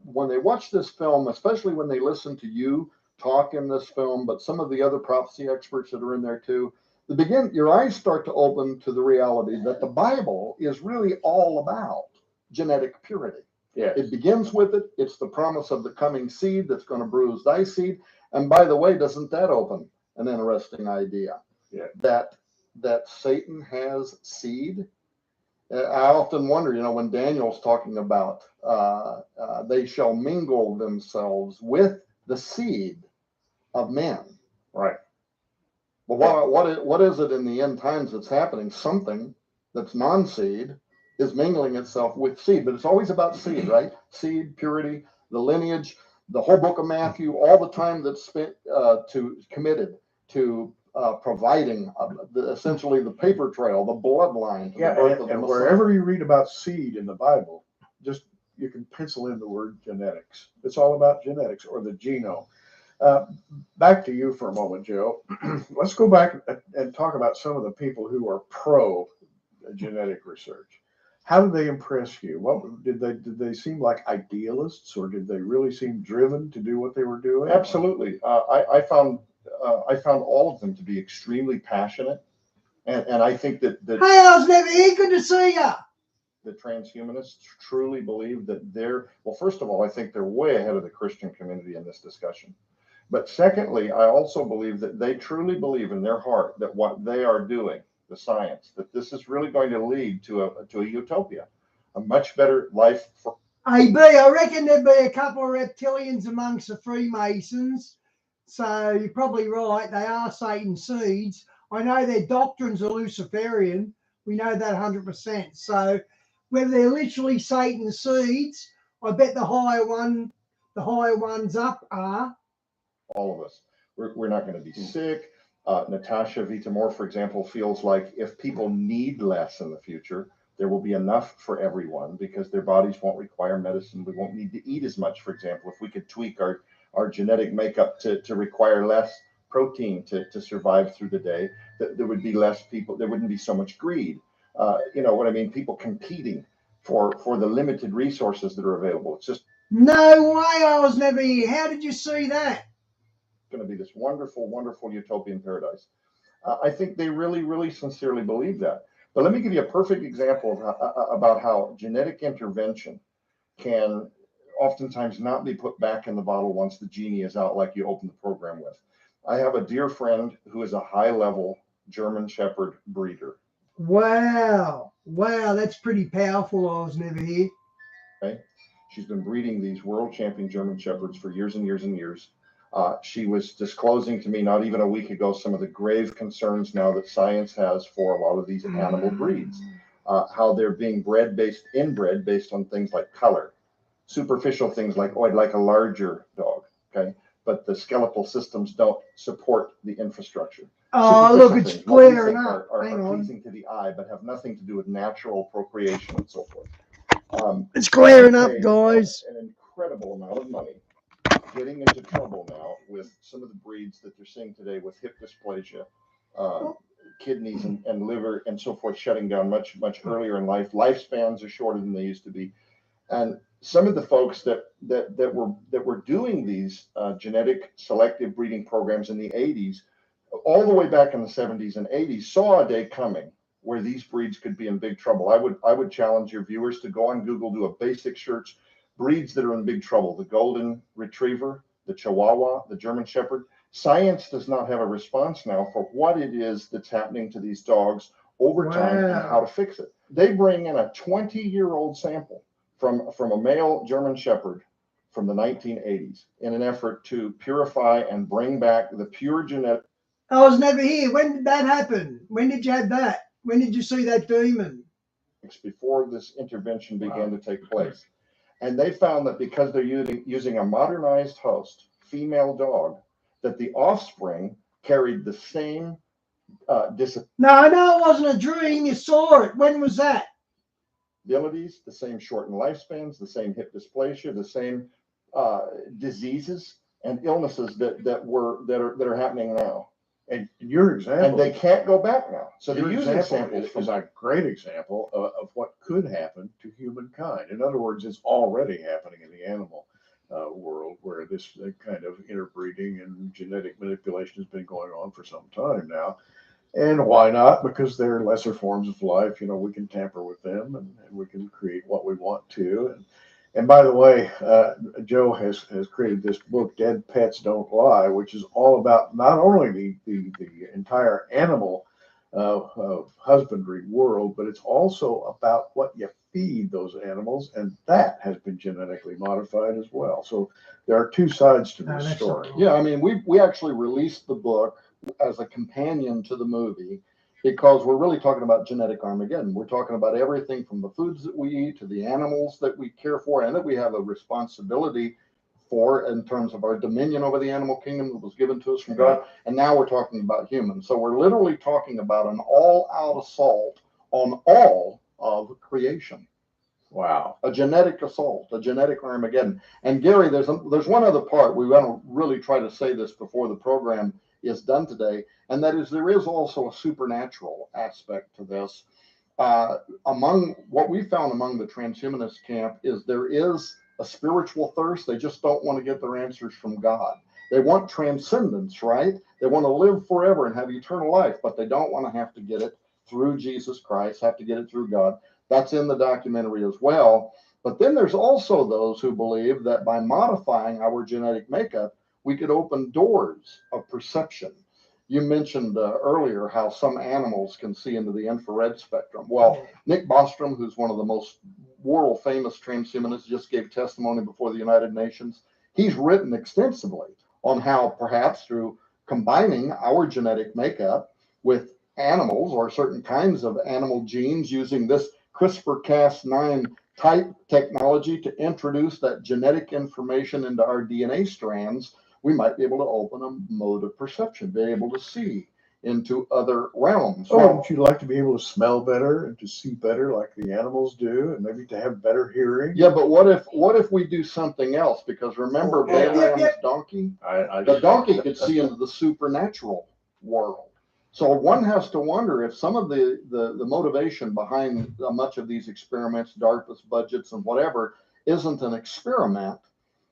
when they watch this film, especially when they listen to you talk in this film, but some of the other prophecy experts that are in there too, your eyes start to open to the reality that the Bible is really all about genetic purity. Yeah. It begins with it. It's the promise of the coming seed that's going to bruise thy seed. And by the way, doesn't that open an interesting idea? Yeah. That Satan has seed? I often wonder, you know, when Daniel's talking about they shall mingle themselves with the seed of men. Right. Well, what is it in the end times that's happening? Something that's non-seed is mingling itself with seed, but it's always about seed, right? Seed, purity, the lineage, the whole book of Matthew, all the time that's spent committed to providing essentially the paper trail, the bloodline. Yeah, and wherever you read about seed in the Bible, just you can pencil in the word genetics. It's all about genetics or the genome. Back to you for a moment, Joe. Let's go back and talk about some of the people who are pro genetic research. How did they impress you? What did they seem like idealists, or did they really seem driven to do what they were doing? Absolutely. I found all of them to be extremely passionate, and I think that Hey, I was never here. Good to see you. The transhumanists truly believe that well, first of all, I think they're way ahead of the Christian community in this discussion. But secondly, I also believe that they truly believe in their heart that what they are doing, the science, that this is really going to lead to a utopia, a much better life for. AB, I reckon there'd be a couple of reptilians amongst the Freemasons. So you're probably right. They are Satan's seeds. I know their doctrines are Luciferian. We know that 100%. So whether they're literally Satan's seeds, I bet the higher ones up are. All of us. We're not going to be sick. Natasha Vitamore, for example, feels like if people need less in the future, there will be enough for everyone because their bodies won't require medicine. We won't need to eat as much, for example. If we could tweak our genetic makeup to require less protein to survive through the day, there would be less people. There wouldn't be so much greed. You know what I mean? People competing for the limited resources that are available. It's just no way. I was never here. How did you see that? Going to be this wonderful, wonderful utopian paradise. I think they really, really sincerely believe that. But let me give you a perfect example of about how genetic intervention can oftentimes not be put back in the bottle once the genie is out, like you open the program with. I have a dear friend who is a high-level German Shepherd breeder. Wow, that's pretty powerful. I was never here. Okay, she's been breeding these world champion German Shepherds for years and years and years. She was disclosing to me not even a week ago some of the grave concerns now that science has for a lot of these animal breeds, how they're being inbred based on things like color, superficial things like, oh, I'd like a larger dog, okay? But the skeletal systems don't support the infrastructure. Oh, look, it's glaring up. Are pleasing to the eye, but have nothing to do with natural procreation and so forth. It's glaring up, guys. An incredible amount of money. Getting into trouble now with some of the breeds that they're seeing today with hip dysplasia, kidneys and liver and so forth shutting down much earlier in life. Lifespans are shorter than they used to be, and some of the folks that were doing these genetic selective breeding programs in the 80s, all the way back in the 70s and 80s, saw a day coming where these breeds could be in big trouble. I would challenge your viewers to go on Google, do a basic search. Breeds that are in big trouble: the golden retriever, the chihuahua, the German shepherd. Science does not have a response now for what it is that's happening to these dogs over time and how to fix it. They bring in a 20-year-old sample from a male German shepherd from the 1980s in an effort to purify and bring back the pure genetic. I was never here. When did that happen? When did you have that? When did you see that demon? Before this intervention began to take place. And they found that because they're using a modernized host, female dog, that the offspring carried the same No, I know it wasn't a dream. You saw it. When was that? Abilities, the same shortened lifespans, the same hip dysplasia, the same diseases and illnesses that are happening now. And your example, and they can't go back now. So they're your using example samples is a great example of what could happen to humankind. In other words, it's already happening in the animal world, where this kind of interbreeding and genetic manipulation has been going on for some time now. And why not? Because they're lesser forms of life. You know, we can tamper with them, and we can create what we want to. And by the way, Joe has created this book, Dead Pets Don't Lie, which is all about not only the entire animal husbandry world, but it's also about what you feed those animals, and that has been genetically modified as well. So there are two sides to this story. Yeah, I mean, we actually released the book as a companion to the movie, because we're really talking about genetic Armageddon. We're talking about everything from the foods that we eat to the animals that we care for and that we have a responsibility for in terms of our dominion over the animal kingdom that was given to us from God. And now we're talking about humans. So we're literally talking about an all-out assault on all of creation. Wow. A genetic assault, a genetic Armageddon. And Gary, there's one other part. We want to really try to say this before the program is done today, and that is there is also a supernatural aspect to this. Among what we found among the transhumanist camp is there is a spiritual thirst. They just don't want to get their answers from God. They want transcendence, right? They want to live forever and have eternal life, but they don't want to have to get it through Jesus Christ, have to get it through God. That's in the documentary as well. But then there's also those who believe that by modifying our genetic makeup, we could open doors of perception. You mentioned earlier how some animals can see into the infrared spectrum. Well, Nick Bostrom, who's one of the most world famous transhumanists, just gave testimony before the United Nations. He's written extensively on how perhaps through combining our genetic makeup with animals or certain kinds of animal genes using this CRISPR-Cas9 type technology to introduce that genetic information into our DNA strands, we might be able to open a mode of perception, be able to see into other realms. Oh, wouldn't you like to be able to smell better and to see better like the animals do, and maybe to have better hearing? Yeah, but what if we do something else? Because remember Balaam's donkey? The donkey could see into the supernatural world. So one has to wonder if some of the motivation behind much of these experiments, DARPA's budgets and whatever, isn't an experiment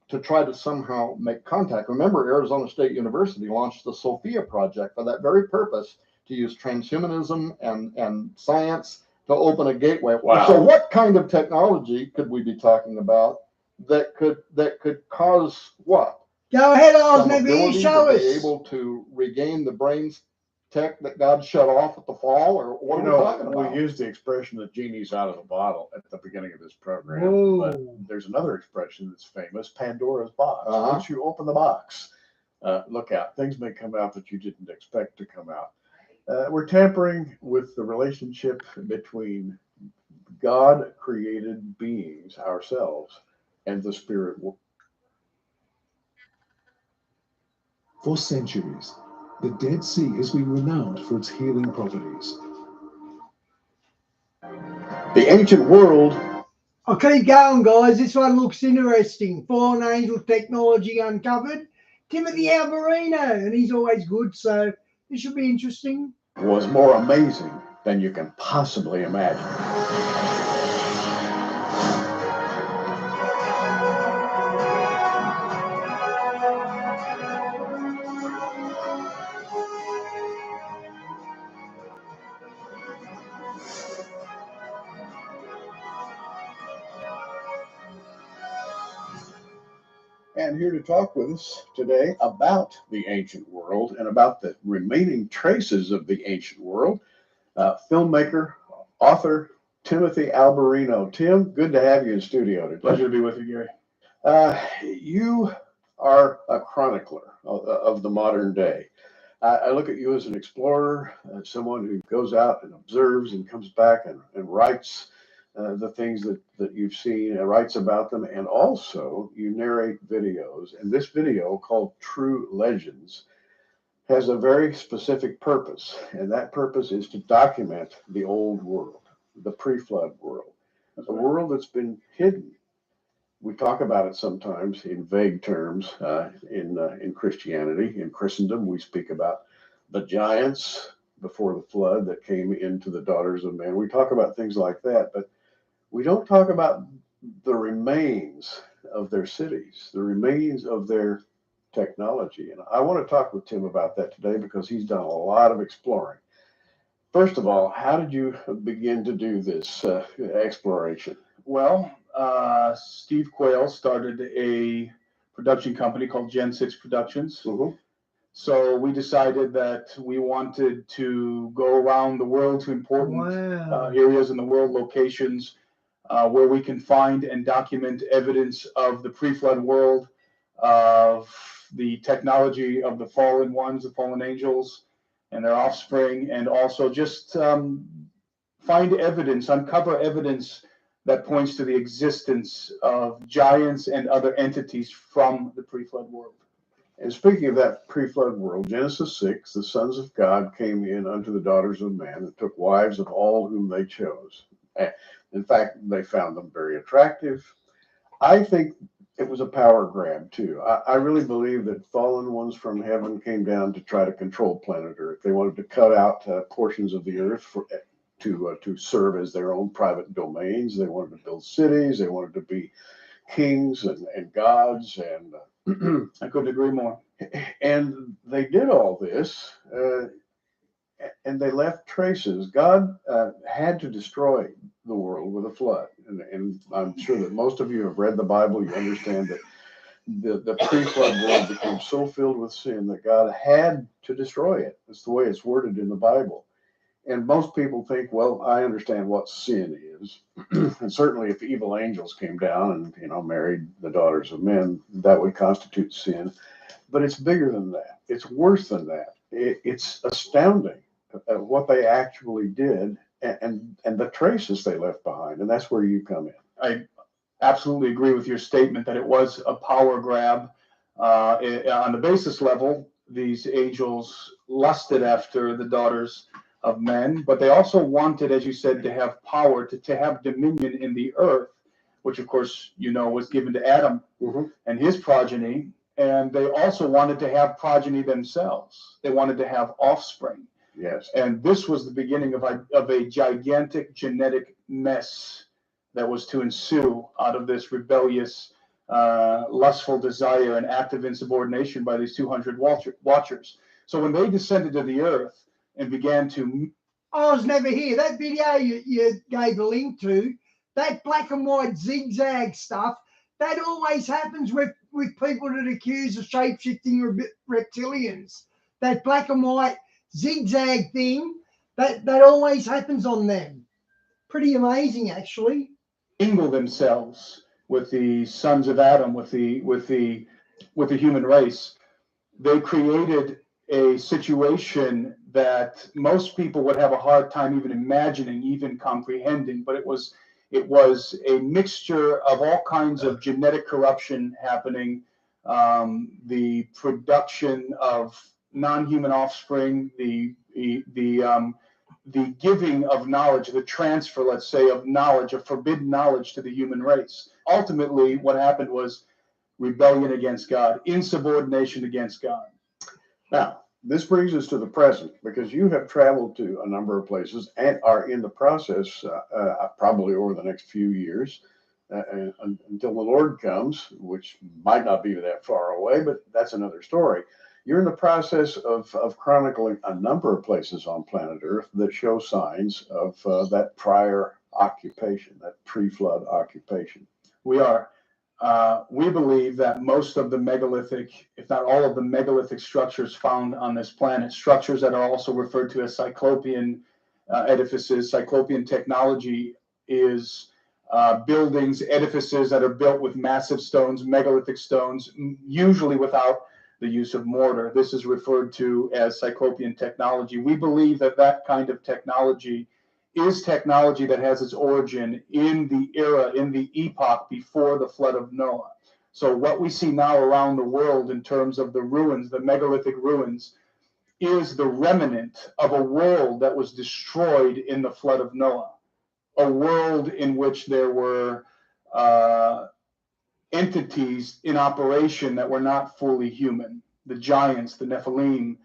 to try to somehow make contact. Remember, Arizona State University launched the Sophia Project for that very purpose, to use transhumanism and science to open a gateway. Wow. So what kind of technology could we be talking about that could cause what? Go ahead, Oz, Some maybe ability show to us. be able to regain the brain's tech that God shut off at the fall, or what are we talking about? We used the expression "the genie's out of the bottle" at the beginning of this program. Whoa. But there's another expression that's famous: Pandora's box. Uh-huh. Once you open the box, look out. Things may come out that you didn't expect to come out. We're tampering with the relationship between God-created beings, ourselves, and the spirit world. For centuries, the Dead Sea has been renowned for its healing properties. The ancient world. I'll keep going, guys. This one looks interesting. Fallen angel technology uncovered. Timothy Alberino, and he's always good, so this should be interesting. Was more amazing than you can possibly imagine. And here to talk with us today about the ancient world and about the remaining traces of the ancient world, filmmaker, author, Timothy Alberino. Tim, good to have you in studio today. Pleasure to be with you, Gary. You are a chronicler of the modern day. I look at you as an explorer, someone who goes out and observes and comes back and writes the things that you've seen and writes about them, and also you narrate videos. And this video, called True Legends, has a very specific purpose, and that purpose is to document the old world, the pre-flood world, a world that's been hidden we talk about it sometimes in vague terms in Christianity. In Christendom, we speak about the giants before the flood that came into the daughters of men. We talk about things like that, but we don't talk about the remains of their cities, the remains of their technology. And I want to talk with Tim about that today because he's done a lot of exploring. First of all, how did you begin to do this exploration? Well, Steve Quayle started a production company called Gen 6 Productions. Mm-hmm. So we decided that we wanted to go around the world to important areas in the world, locations where we can find and document evidence of the pre-flood world, of the technology of the fallen ones, the fallen angels and their offspring, and also just find evidence, uncover evidence that points to the existence of giants and other entities from the pre-flood world. And speaking of that pre-flood world, Genesis 6, the sons of God came in unto the daughters of man and took wives of all whom they chose. In fact, they found them very attractive. I think it was a power grab too. I really believe that fallen ones from heaven came down to try to control planet Earth. They wanted to cut out portions of the earth to serve as their own private domains. They wanted to build cities. They wanted to be kings and gods, and I couldn't agree more. And they did all this, and they left traces. God had to destroy the world with a flood, and I'm sure that most of you have read the Bible. You understand that the pre-flood world became so filled with sin that God had to destroy it. That's the way it's worded in the Bible. And most people think, well, I understand what sin is. And certainly if evil angels came down and, married the daughters of men, that would constitute sin. But it's bigger than that. It's worse than that. It's astounding at what they actually did and the traces they left behind. And that's where you come in. I absolutely agree with your statement that it was a power grab. On the basis level, these angels lusted after the daughters of men, but they also wanted, as you said, to have power, to have dominion in the earth, which of course, was given to Adam and his progeny. And they also wanted to have progeny themselves. They wanted to have offspring. Yes. And this was the beginning of a gigantic genetic mess that was to ensue out of this rebellious, lustful desire and act of insubordination by these 200 watchers. So when they descended to the earth and began to... I was never here. That video you gave a link to, that black and white zigzag stuff, that always happens with people that accuse of shape-shifting reptilians. That black and white zigzag thing, that always happens on them. Pretty amazing, actually. Mingle themselves with the sons of Adam, with the human race. They created a situation that most people would have a hard time even imagining, even comprehending. But it was a mixture of all kinds of genetic corruption happening, the production of non-human offspring, the giving of knowledge, the transfer, let's say, of knowledge, of forbidden knowledge to the human race. Ultimately, what happened was rebellion against God, insubordination against God. Now, this brings us to the present, because you have traveled to a number of places and are in the process, probably over the next few years, until the Lord comes, which might not be that far away, but that's another story. You're in the process of chronicling a number of places on planet Earth that show signs of that prior occupation, that pre-flood occupation. We are. We believe that most of the megalithic, if not all of the megalithic structures found on this planet, structures that are also referred to as cyclopean edifices, cyclopean technology is buildings, edifices that are built with massive stones, megalithic stones, usually without the use of mortar. This is referred to as cyclopean technology. We believe that that kind of technology is technology that has its origin in the era, in the epoch before the flood of Noah. So what we see now around the world in terms of the ruins, the megalithic ruins, is the remnant of a world that was destroyed in the flood of Noah, a world in which there were entities in operation that were not fully human. The giants, the Nephilim,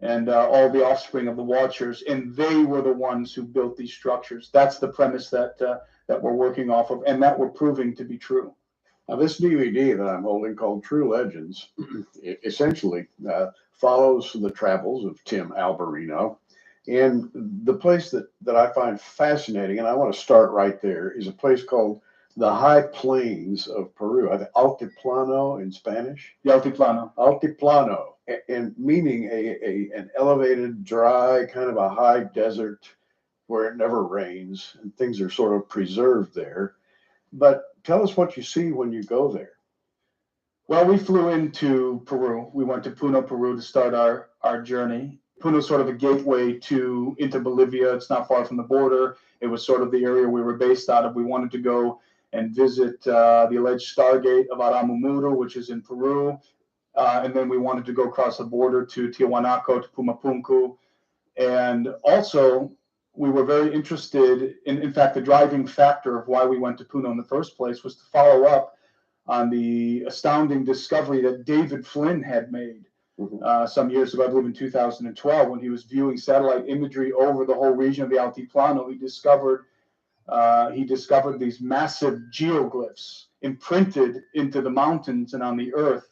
and all the offspring of the Watchers, and they were the ones who built these structures. That's the premise that that we're working off of, and that we're proving to be true. Now, this DVD that I'm holding, called True Legends, essentially follows the travels of Tim Alberino. And the place that I find fascinating, and I want to start right there, is a place called the High Plains of Peru. Altiplano in Spanish. The Altiplano. Altiplano, and meaning an elevated, dry, kind of a high desert where it never rains, and things are sort of preserved there. But tell us what you see when you go there. Well, we flew into Peru. We went to Puno, Peru to start our journey. Puno is sort of a gateway into Bolivia. It's not far from the border. It was sort of the area we were based out of. We wanted to go and visit the alleged Stargate of Aramumuru, which is in Peru. And then we wanted to go across the border to Tiwanaku, to Pumapunku. And also, we were very interested in fact, the driving factor of why we went to Puno in the first place was to follow up on the astounding discovery that David Flynn had made some years ago, I believe in 2012, when he was viewing satellite imagery over the whole region of the Altiplano. He discovered these massive geoglyphs imprinted into the mountains and on the earth.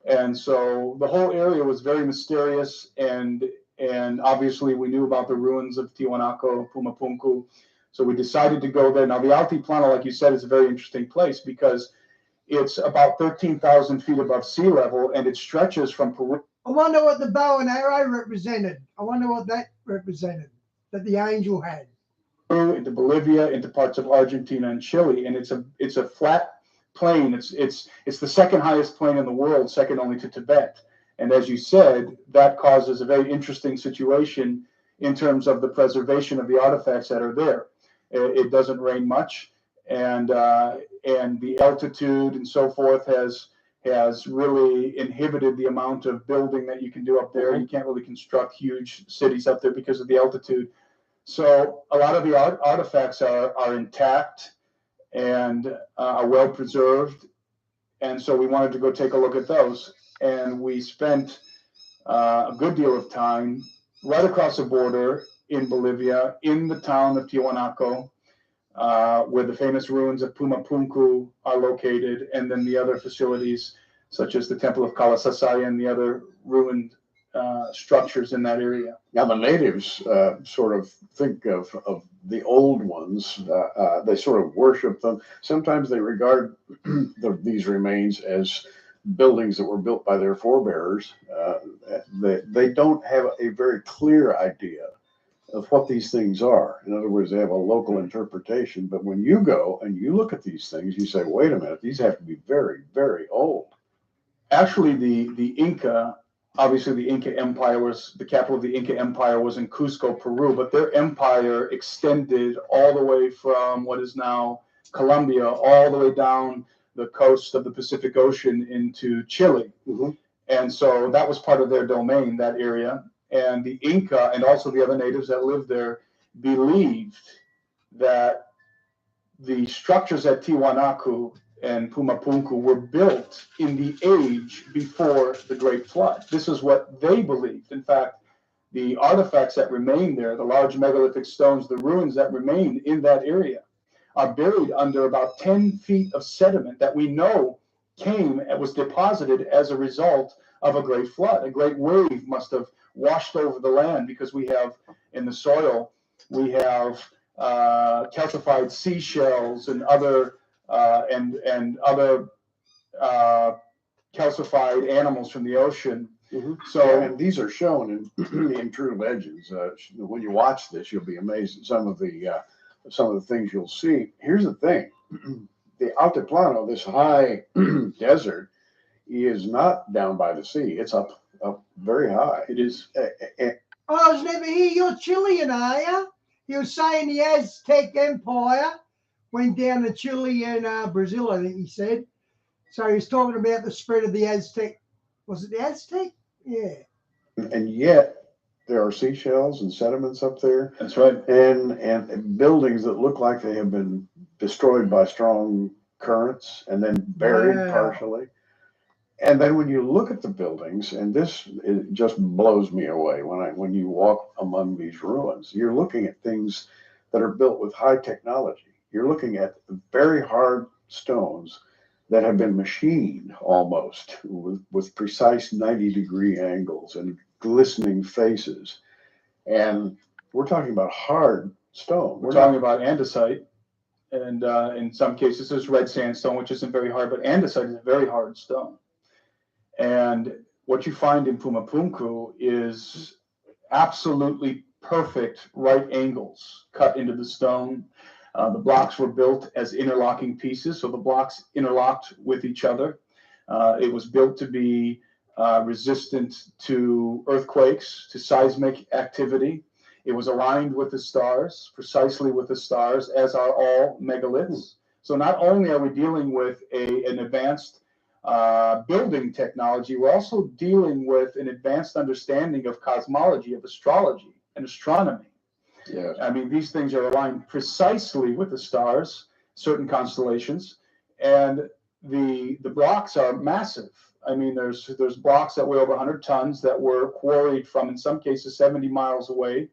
And so the whole area was very mysterious, and obviously we knew about the ruins of Tiwanaku, Pumapunku. So we decided to go there. Now the Altiplano, like you said, is a very interesting place because it's about 13,000 feet above sea level, and it stretches from Peru. I wonder what the bow and arrow represented. I wonder what that represented, that the angel had. Into Bolivia, into parts of Argentina and Chile, and it's a flat plain. It's the second highest plain in the world, second only to Tibet. And as you said, that causes a very interesting situation in terms of the preservation of the artifacts that are there. It doesn't rain much, and the altitude and so forth has really inhibited the amount of building that you can do up there. You can't really construct huge cities up there because of the altitude. So a lot of the artifacts are intact and are well preserved, and so we wanted to go take a look at those. And we spent a good deal of time right across the border in Bolivia, in the town of Tiwanaku, where the famous ruins of Pumapunku are located, and then the other facilities such as the Temple of Kalasasaya and the other ruined structures in that area. Now the natives sort of think of the old ones. They sort of worship them. Sometimes they regard these remains as buildings that were built by their forebears. They don't have a very clear idea of what these things are. In other words, they have a local interpretation. But when you go and you look at these things, you say, wait a minute, these have to be very, very old. Actually, the Inca, obviously the Inca Empire was, the capital of the Inca Empire was in Cusco, Peru, but their empire extended all the way from what is now Colombia, all the way down the coast of the Pacific Ocean into Chile. And so that was part of their domain, that area. And the Inca and also the other natives that lived there believed that the structures at Tiwanaku and Pumapunku were built in the age before the Great Flood. This is what they believed. In fact, the artifacts that remain there, the large megalithic stones, the ruins that remain in that area, are buried under about 10 feet of sediment that we know came and was deposited as a result of a great flood. A great wave must have washed over the land, because we have in the soil, we have calcified seashells and other calcified animals from the ocean. So, and these are shown in True Legends. When you watch this, you'll be amazed at some of the things you'll see. Here's the thing: the Altiplano, this high desert, is not down by the sea. It's up very high. It is. I was never here. You're Chilean, are you? You're saying the Aztec Empire went down to Chile and Brazil, I think he said. So he was talking about the spread of the Aztec. Was it the Aztec? Yeah. And yet there are seashells and sediments up there. That's right. And buildings that look like they have been destroyed by strong currents and then buried Wow. partially. And then when you look at the buildings, and it just blows me away when you walk among these ruins, you're looking at things that are built with high technology. You're looking at very hard stones that have been machined almost with precise 90-degree angles and glistening faces. And we're talking about hard stone. We're talking about andesite. And in some cases, there's red sandstone, which isn't very hard, but andesite is a very hard stone. And what you find in Pumapunku is absolutely perfect right angles cut into the stone. The blocks were built as interlocking pieces, so the blocks interlocked with each other. It was built to be resistant to earthquakes, to seismic activity. It was aligned with the stars, precisely with the stars, as are all megaliths. So not only are we dealing with an advanced building technology, we're also dealing with an advanced understanding of cosmology, of astrology and astronomy. Yes. I mean, these things are aligned precisely with the stars, certain constellations, and the blocks are massive. I mean, there's blocks that weigh over 100 tons that were quarried from, in some cases, 70 miles away.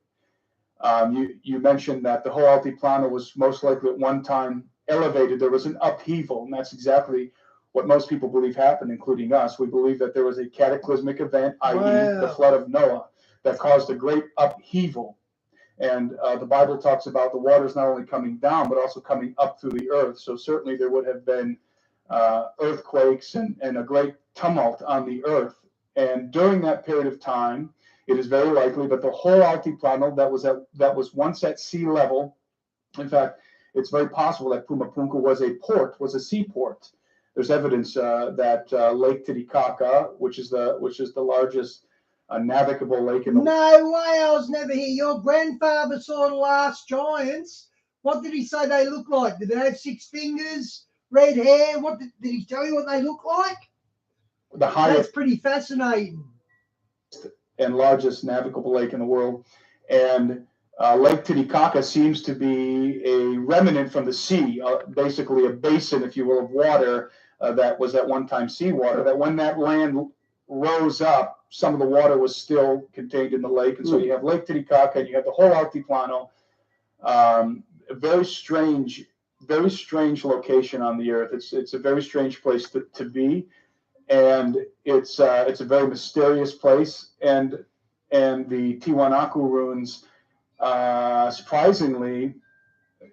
You mentioned that the whole Altiplano was most likely at one time elevated. There was an upheaval, and that's exactly what most people believe happened, including us. We believe that there was a cataclysmic event, i.e. the flood of Noah, that caused a great upheaval. And the Bible talks about the waters not only coming down, but also coming up through the earth. So certainly there would have been earthquakes and a great tumult on the earth. And during that period of time, it is very likely that the whole Altiplano that was once at sea level, in fact, it's very possible that Pumapunku was a seaport. There's evidence that Lake Titicaca, which is the largest navigable lake in the world. No way, I was never here. Your grandfather saw the last giants. What did he say they look like? Did they have 6 fingers, red hair? What did he tell you what they look like? The highest, that's pretty fascinating. And largest navigable lake in the world. And Lake Titicaca seems to be a remnant from the sea, basically a basin, if you will, of water that was at one time seawater, that when that land rose up, some of the water was still contained in the lake. And so you have Lake Titicaca and you have the whole Altiplano. A very strange location on the earth. It's a very strange place to be. And it's a very mysterious place. And the Tiwanaku ruins, surprisingly,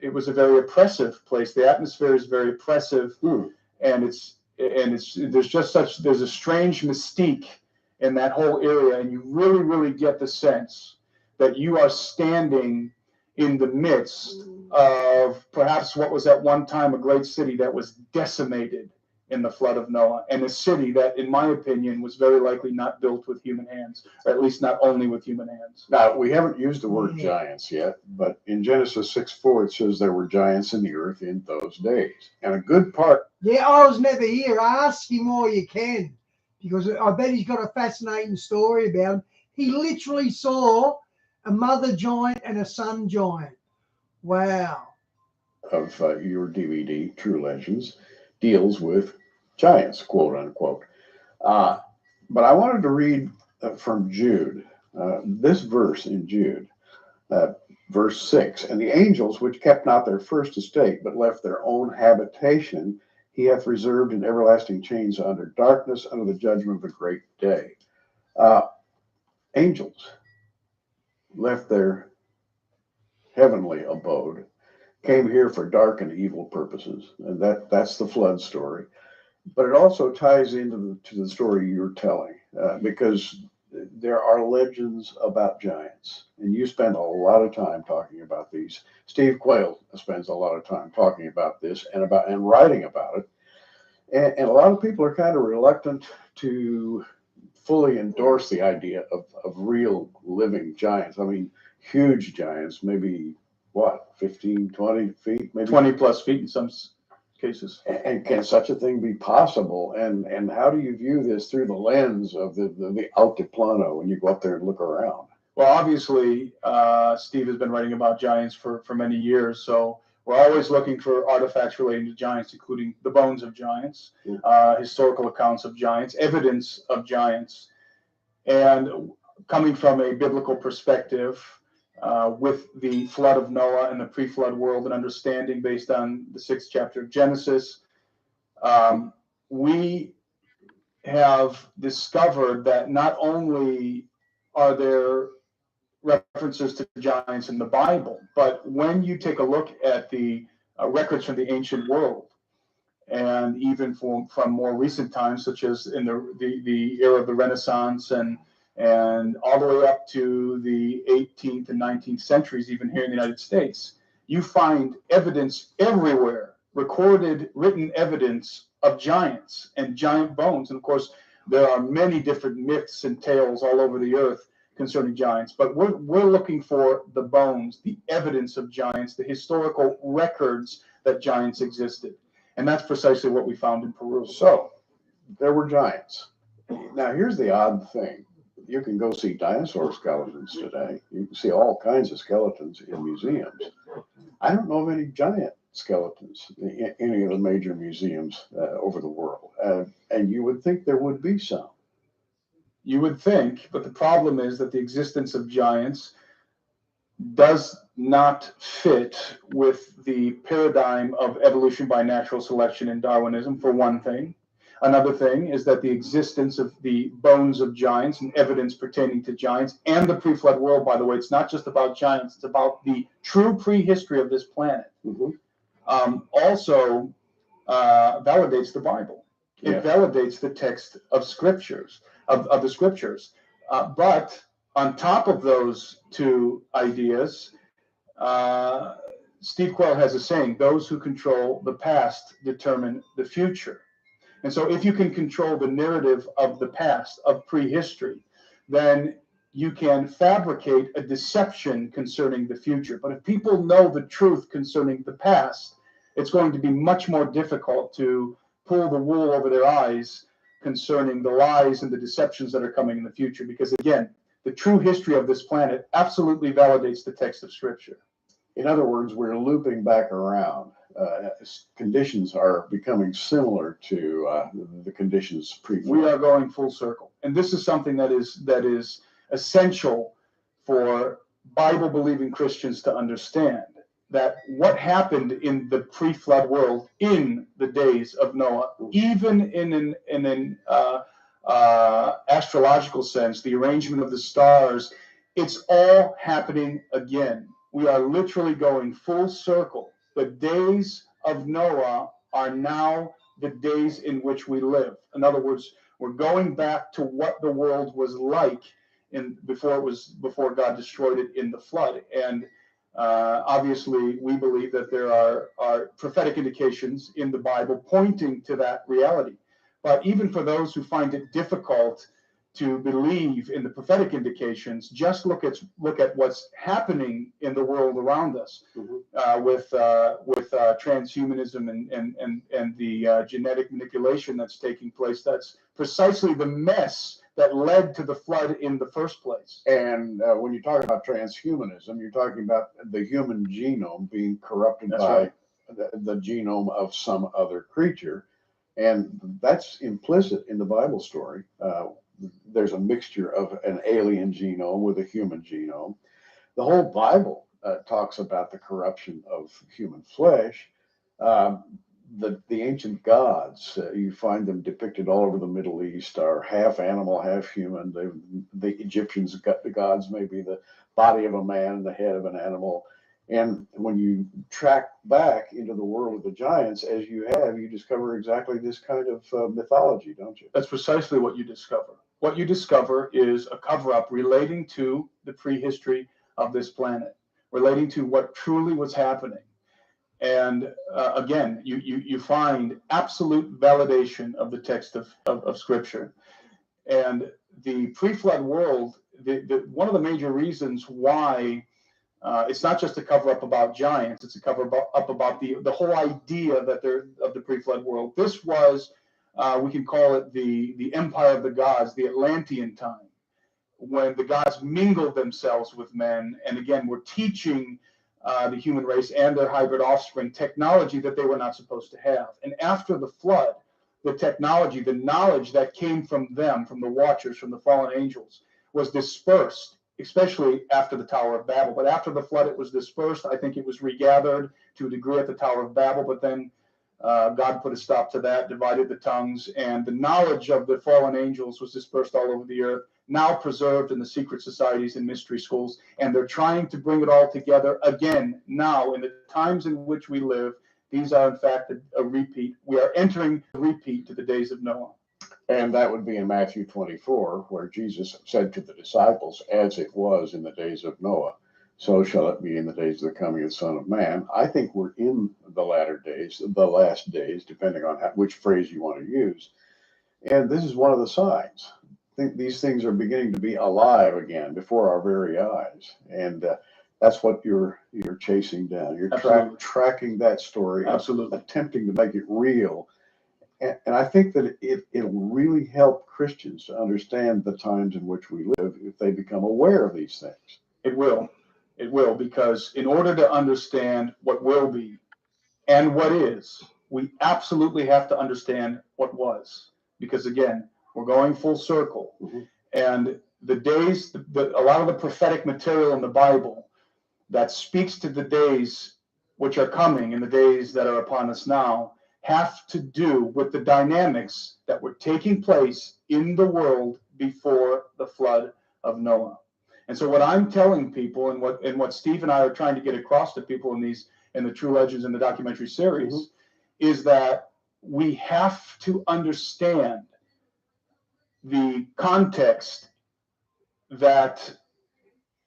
it was a very oppressive place. The atmosphere is very oppressive, and there's a strange mystique in that whole area, and you really get the sense that you are standing in the midst of perhaps what was at one time a great city that was decimated in the flood of Noah, and a city that, in my opinion, was very likely not built with human hands, or at least not only with human hands. Now, we haven't used the word giants yet, but in Genesis 6:4, it says there were giants in the earth in those days. And a good part... Yeah, I was never here. Ask him all you can, because I bet he's got a fascinating story about him. He literally saw a mother giant and a son giant. Wow. Of your DVD, True Legends, deals with giants, quote unquote. But I wanted to read from Jude, this verse in Jude, verse 6. And the angels which kept not their first estate, but left their own habitation, he hath reserved in everlasting chains under darkness, under the judgment of the great day. Angels left their heavenly abode, came here for dark and evil purposes, and that's the flood story. But it also ties into the story you're telling, because there are legends about giants, and you spend a lot of time talking about these. Steve Quayle spends a lot of time talking about this and writing about it, and a lot of people are kind of reluctant to fully endorse the idea of real living giants. I mean, huge giants, maybe what, 15, 20 feet, maybe 20 plus feet in some cases. And can such a thing be possible? And how do you view this through the lens of the Altiplano when you go up there and look around? Well, obviously, Steve has been writing about giants for many years. So We're always looking for artifacts relating to giants, including the bones of giants, historical accounts of giants, evidence of giants. And coming from a biblical perspective, with the flood of Noah and the pre-flood world and understanding based on the 6th chapter of Genesis, we have discovered that not only are there references to giants in the Bible, but when you take a look at the records from the ancient world, and even from more recent times, such as in the era of the Renaissance and all the way up to the 18th and 19th centuries, even here in the United States, you find evidence everywhere, recorded, written evidence of giants and giant bones. And of course, there are many different myths and tales all over the earth concerning giants, but we're looking for the bones, the evidence of giants, the historical records that giants existed. And that's precisely what we found in Peru. So there were giants. Now, here's the odd thing. You can go see dinosaur skeletons today. You can see all kinds of skeletons in museums. I don't know of any giant skeletons in any of the major museums over the world. And you would think there would be some. You would think, but the problem is that the existence of giants does not fit with the paradigm of evolution by natural selection in Darwinism, for one thing. Another thing is that the existence of the bones of giants and evidence pertaining to giants and the pre-flood world, by the way, it's not just about giants, it's about the true prehistory of this planet. Also validates the Bible. It validates the text of scriptures, of the scriptures. But on top of those two ideas, Steve Quayle has a saying, those who control the past determine the future. And so if you can control the narrative of the past, of prehistory, then you can fabricate a deception concerning the future. But if people know the truth concerning the past, it's going to be much more difficult to pull the wool over their eyes concerning the lies and the deceptions that are coming in the future. Because again, the true history of this planet absolutely validates the text of Scripture. In other words, we're looping back around. Conditions are becoming similar to the conditions pre-flood. We are going full circle. And this is something that is essential for Bible-believing Christians to understand, that what happened in the pre-flood world in the days of Noah, even in an astrological sense, the arrangement of the stars, it's all happening again. We are literally going full circle. The days of Noah are now the days in which we live. In other words, we're going back to what the world was like before God destroyed it in the flood. And obviously, we believe that there are prophetic indications in the Bible pointing to that reality. But even for those who find it difficult to believe in the prophetic indications, just look at what's happening in the world around us, with transhumanism and the genetic manipulation that's taking place. That's precisely the mess that led to the flood in the first place. And when you talk about transhumanism, you're talking about the human genome being corrupted by the genome of some other creature. And that's implicit in the Bible story. There's a mixture of an alien genome with a human genome. The whole Bible talks about the corruption of human flesh. The ancient gods, you find them depicted all over the Middle East, are half animal, half human. The Egyptians, the gods may be the body of a man and the head of an animal. And when you track back into the world of the giants, as you have, you discover exactly this kind of mythology, don't you? That's precisely what you discover. What you discover is a cover-up relating to the prehistory of this planet, relating to what truly was happening. And again, you find absolute validation of the text of Scripture. And the pre-flood world, one of the major reasons why it's not just a cover up about giants, it's a cover up about the whole idea that they're of the pre-flood world. This was, we can call it the empire of the gods, the Atlantean time, when the gods mingled themselves with men. And again, we're teaching the human race and their hybrid offspring technology that they were not supposed to have. And after the flood, the technology, the knowledge that came from them, from the watchers, from the fallen angels, was dispersed, especially after the Tower of Babel. But after the flood, it was dispersed. I think it was regathered to a degree at the Tower of Babel, but then God put a stop to that, divided the tongues, and the knowledge of the fallen angels was dispersed all over the earth, now preserved in the secret societies and mystery schools. And they're trying to bring it all together again now in the times in which we live. These are, in fact, a repeat. We are entering a repeat to the days of Noah. And that would be in Matthew 24, where Jesus said to the disciples, as it was in the days of Noah, so shall it be in the days of the coming of the Son of Man. I think we're in the latter days, the last days, depending on which phrase you want to use. And this is one of the signs. I think these things are beginning to be alive again before our very eyes. And that's what you're chasing down. You're tracking that story, absolutely, attempting to make it real. And I think that it'll really help Christians to understand the times in which we live if they become aware of these things. It will. It will, because in order to understand what will be and what is, we absolutely have to understand what was. Because again, we're going full circle. Mm-hmm. And the days, a lot of the prophetic material in the Bible that speaks to the days which are coming and the days that are upon us now have to do with the dynamics that were taking place in the world before the flood of Noah. And so what I'm telling people, and what Steve and I are trying to get across to people in the True Legends and the documentary series, mm-hmm. is that we have to understand the context that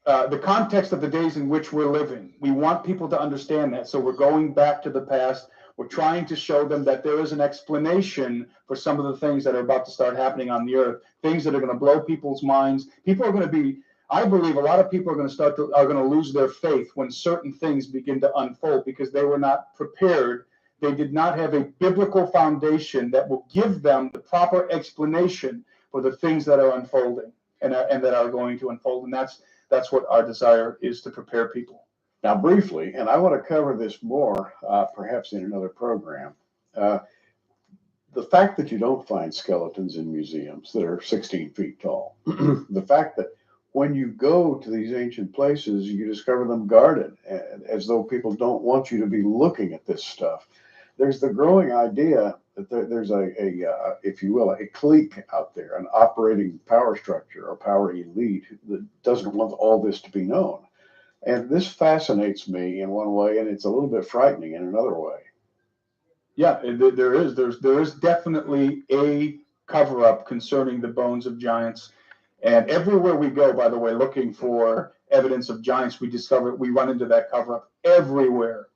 the context of the days in which we're living. We want people to understand that. So we're going back to the past. We're trying to show them that there is an explanation for some of the things that are about to start happening on the earth, things that are going to blow people's minds. People are going to be, I believe a lot of people are going to lose their faith when certain things begin to unfold because they were not prepared. They did not have a biblical foundation that will give them the proper explanation for the things that are unfolding and that are going to unfold. And that's what our desire is, to prepare people. Now, briefly, and I want to cover this more, perhaps in another program, the fact that you don't find skeletons in museums that are 16 feet tall, the fact that when you go to these ancient places, you discover them guarded, as though people don't want you to be looking at this stuff. There's the growing idea that there's if you will, a clique out there, an operating power structure or power elite that doesn't want all this to be known. And this fascinates me in one way, and it's a little bit frightening in another way. Yeah, there is definitely a cover-up concerning the bones of giants. And everywhere we go, by the way, looking for evidence of giants, we run into that cover-up everywhere.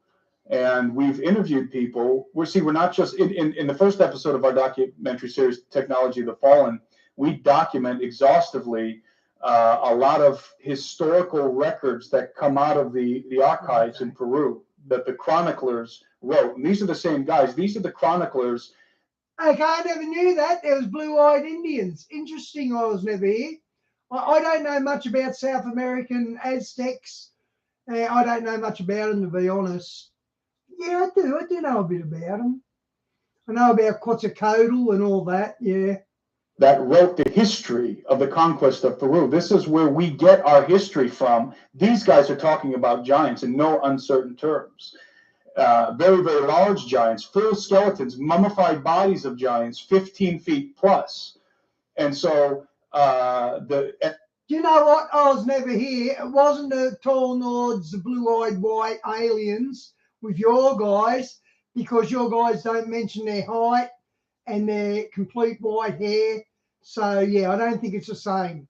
And we've interviewed people. We're not just in the first episode of our documentary series, Technology of the Fallen, we document exhaustively a lot of historical records that come out of the archives in Peru that the chroniclers wrote. And these are the same guys. These are the chroniclers. Okay, I never knew that. There was blue-eyed Indians. Interesting, I was never here. I don't know much about South American Aztecs. I don't know much about them, to be honest. Yeah, I do know a bit about them. I know about Quetzalcoatl and all that, yeah. That wrote the history of the conquest of Peru. This is where we get our history from. These guys are talking about giants in no uncertain terms. Very, very large giants, full skeletons, mummified bodies of giants, 15 feet plus. And so Do you know what? I was never here. It wasn't the tall Nords, the blue-eyed white aliens with your guys, because your guys don't mention their height and their complete white hair. So, yeah, I don't think it's the same.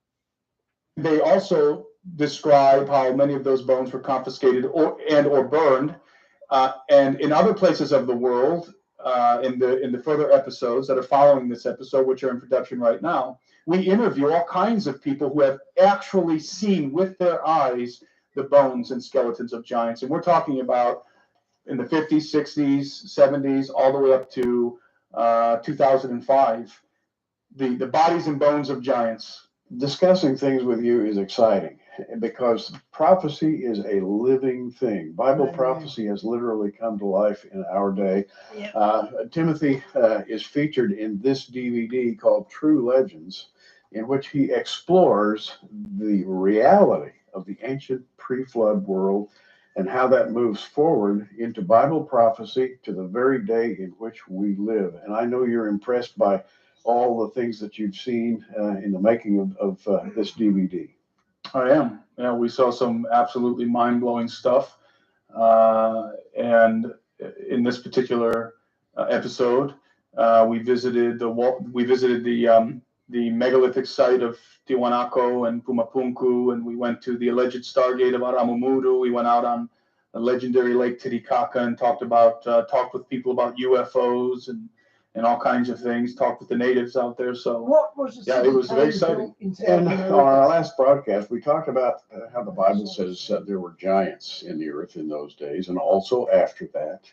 They also describe how many of those bones were confiscated or burned. And in other places of the world, in the further episodes that are following this episode, which are in production right now, we interview all kinds of people who have actually seen with their eyes the bones and skeletons of giants. And we're talking about in the 50s, 60s, 70s, all the way up to 2005. The bodies and bones of giants. Discussing things with you is exciting, because prophecy is a living thing. Bible Amen. prophecy has literally come to life in our day. Yep. Timothy is featured in this DVD called True Legends, in which he explores the reality of the ancient pre-flood world and how that moves forward into Bible prophecy to the very day in which we live. And I know you're impressed by all the things that you've seen in the making of this DVD. I am. Yeah, we saw some absolutely mind-blowing stuff. And in this particular episode, we visited the megalithic site of Tiwanaku and Pumapunku, and we went to the alleged Stargate of Aramumudu. We went out on the legendary Lake Titicaca and talked with people about UFOs and all kinds of things. Talked with the natives out there. So What was the it was very exciting. And on our last broadcast, we talked about how the Bible says there were giants in the earth in those days, and also after that.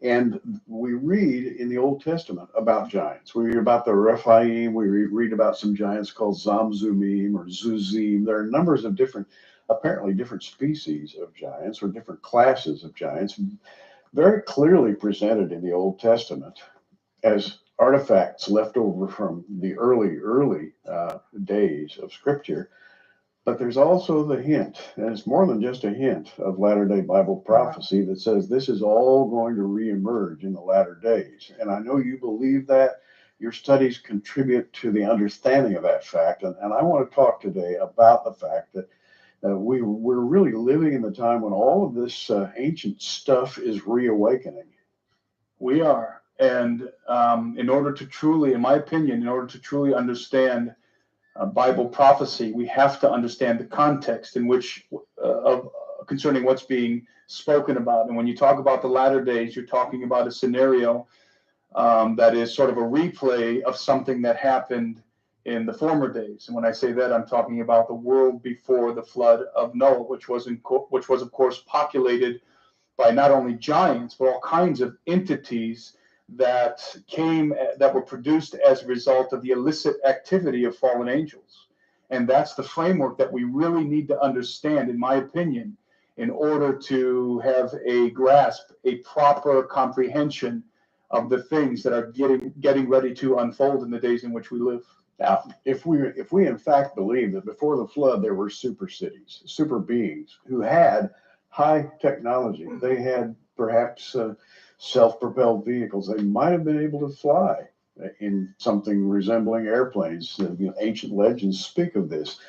And we read in the Old Testament about giants. We read about the Rephaim. We read about some giants called Zamzumim or Zuzim. There are numbers of apparently different species of giants or different classes of giants, very clearly presented in the Old Testament as artifacts left over from the early days of Scripture. But there's also the hint, and it's more than just a hint, of latter-day Bible prophecy that says this is all going to reemerge in the latter days. And I know you believe that. Your studies contribute to the understanding of that fact. And I want to talk today about the fact that we're really living in the time when all of this ancient stuff is reawakening. We are. And in order to truly, in my opinion, understand Bible prophecy, we have to understand the context in which concerning what's being spoken about. And when you talk about the latter days, you're talking about a scenario that is sort of a replay of something that happened in the former days. And when I say that, I'm talking about the world before the flood of Noah, which was of course populated by not only giants but all kinds of entities that were produced as a result of the illicit activity of fallen angels. And that's the framework that we really need to understand, in my opinion, in order to have a grasp, a proper comprehension of the things that are getting ready to unfold in the days in which we live. Now, if we in fact believe that before the flood there were super cities, super beings who had high technology, they had perhaps self-propelled vehicles. They might have been able to fly in something resembling airplanes. Ancient legends speak of this.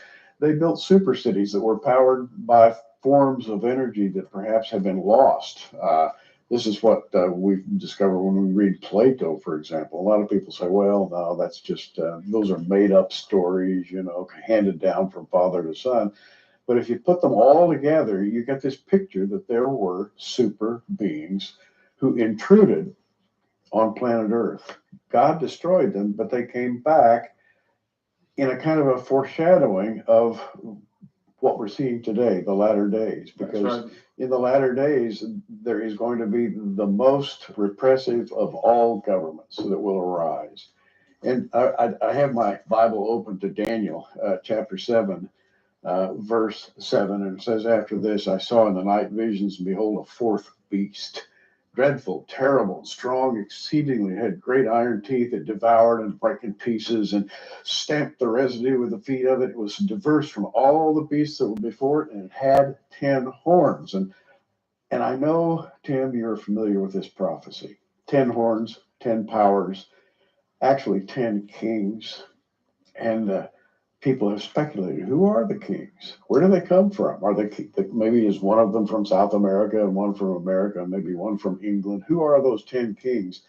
They built super cities that were powered by forms of energy that perhaps have been lost. This is what we've discovered when we read Plato, for example. A lot of people say, well, no, that's just, those are made up stories, handed down from father to son. But if you put them all together, you get this picture that there were super beings who intruded on planet Earth. God destroyed them, but they came back in a kind of a foreshadowing of what we're seeing today, the latter days. Because in the latter days, there is going to be the most repressive of all governments that will arise. And I have my Bible open to Daniel chapter 7, verse 7, and it says, after this, I saw in the night visions, and behold, a fourth beast, dreadful, terrible, strong, exceedingly, had great iron teeth. It devoured and broke in pieces and stamped the residue with the feet of it. It was diverse from all the beasts that were before it, and it had 10 horns. And I know, Tim, you're familiar with this prophecy. 10 horns, 10 powers, actually 10 kings. And people have speculated, who are the kings? Where do they come from? Are they, maybe is one of them from South America and one from America, maybe one from England? Who are those 10 kings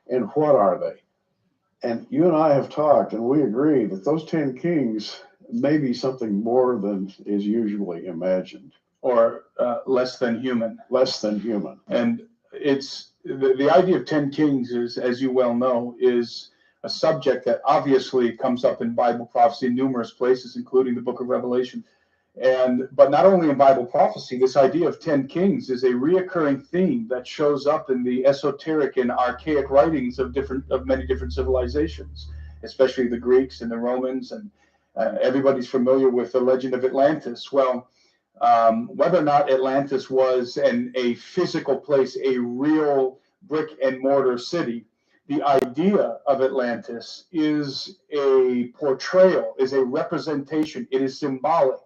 and what are they? And you and I have talked, and we agree that those 10 kings may be something more than is usually imagined. Or less than human. Less than human. And it's the idea of 10 kings is, as you well know, is a subject that obviously comes up in Bible prophecy in numerous places, including the book of Revelation. But not only in Bible prophecy, this idea of 10 kings is a reoccurring theme that shows up in the esoteric and archaic writings of many different civilizations, especially the Greeks and the Romans and Everybody's familiar with the legend of Atlantis. Well, whether or not Atlantis was a physical place, a real brick and mortar city, the idea of Atlantis is a portrayal, is a representation. It is symbolic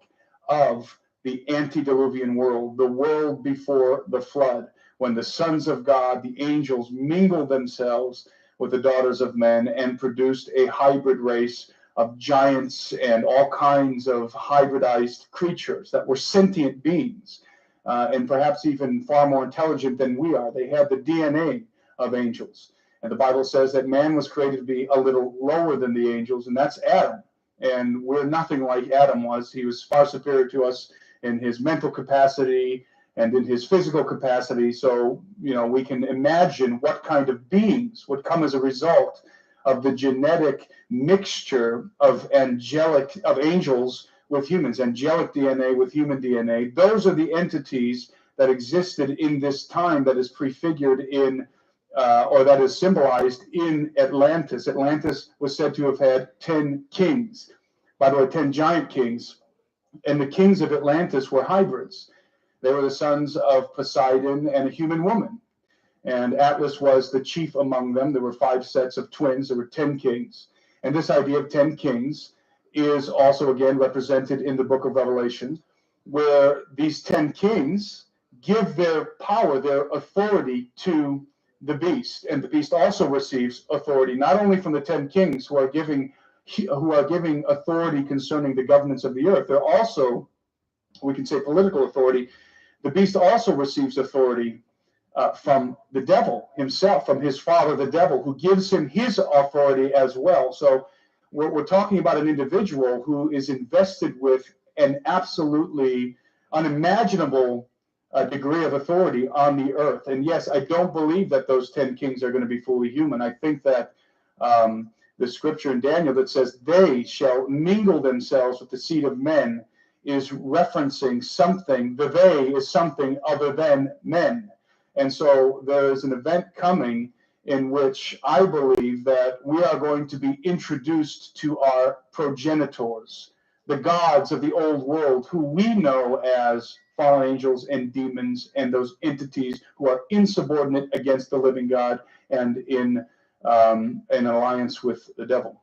of the antediluvian world, the world before the flood, when the sons of God, the angels, mingled themselves with the daughters of men and produced a hybrid race of giants and all kinds of hybridized creatures that were sentient beings, and perhaps even far more intelligent than we are. They had the DNA of angels. And the Bible says that man was created to be a little lower than the angels, and that's Adam. And we're nothing like Adam was. He was far superior to us in his mental capacity and in his physical capacity. So, we can imagine what kind of beings would come as a result of the genetic mixture of angels with humans, angelic DNA with human DNA. Those are the entities that existed in this time that is prefigured in, or that is symbolized in Atlantis. Atlantis was said to have had 10 kings. By the way, 10 giant kings. And the kings of Atlantis were hybrids. They were the sons of Poseidon and a human woman. And Atlas was the chief among them. There were 5 sets of twins. There were 10 kings. And this idea of 10 kings is also, again, represented in the book of Revelation, where these 10 kings give their power, their authority to the beast. And the beast also receives authority, not only from the 10 kings who are giving authority concerning the governance of the earth. They're also, we can say, political authority. The beast also receives authority from the devil himself, from his father, the devil, who gives him his authority as well. So we're talking about an individual who is invested with an absolutely unimaginable degree of authority on the earth. And yes, I don't believe that those 10 kings are going to be fully human. I think that the scripture in Daniel that says they shall mingle themselves with the seed of men is referencing something. The they is something other than men. And so there is an event coming in which I believe that we are going to be introduced to our progenitors, the gods of the old world, who we know as fallen angels and demons and those entities who are insubordinate against the living God and in an alliance with the devil.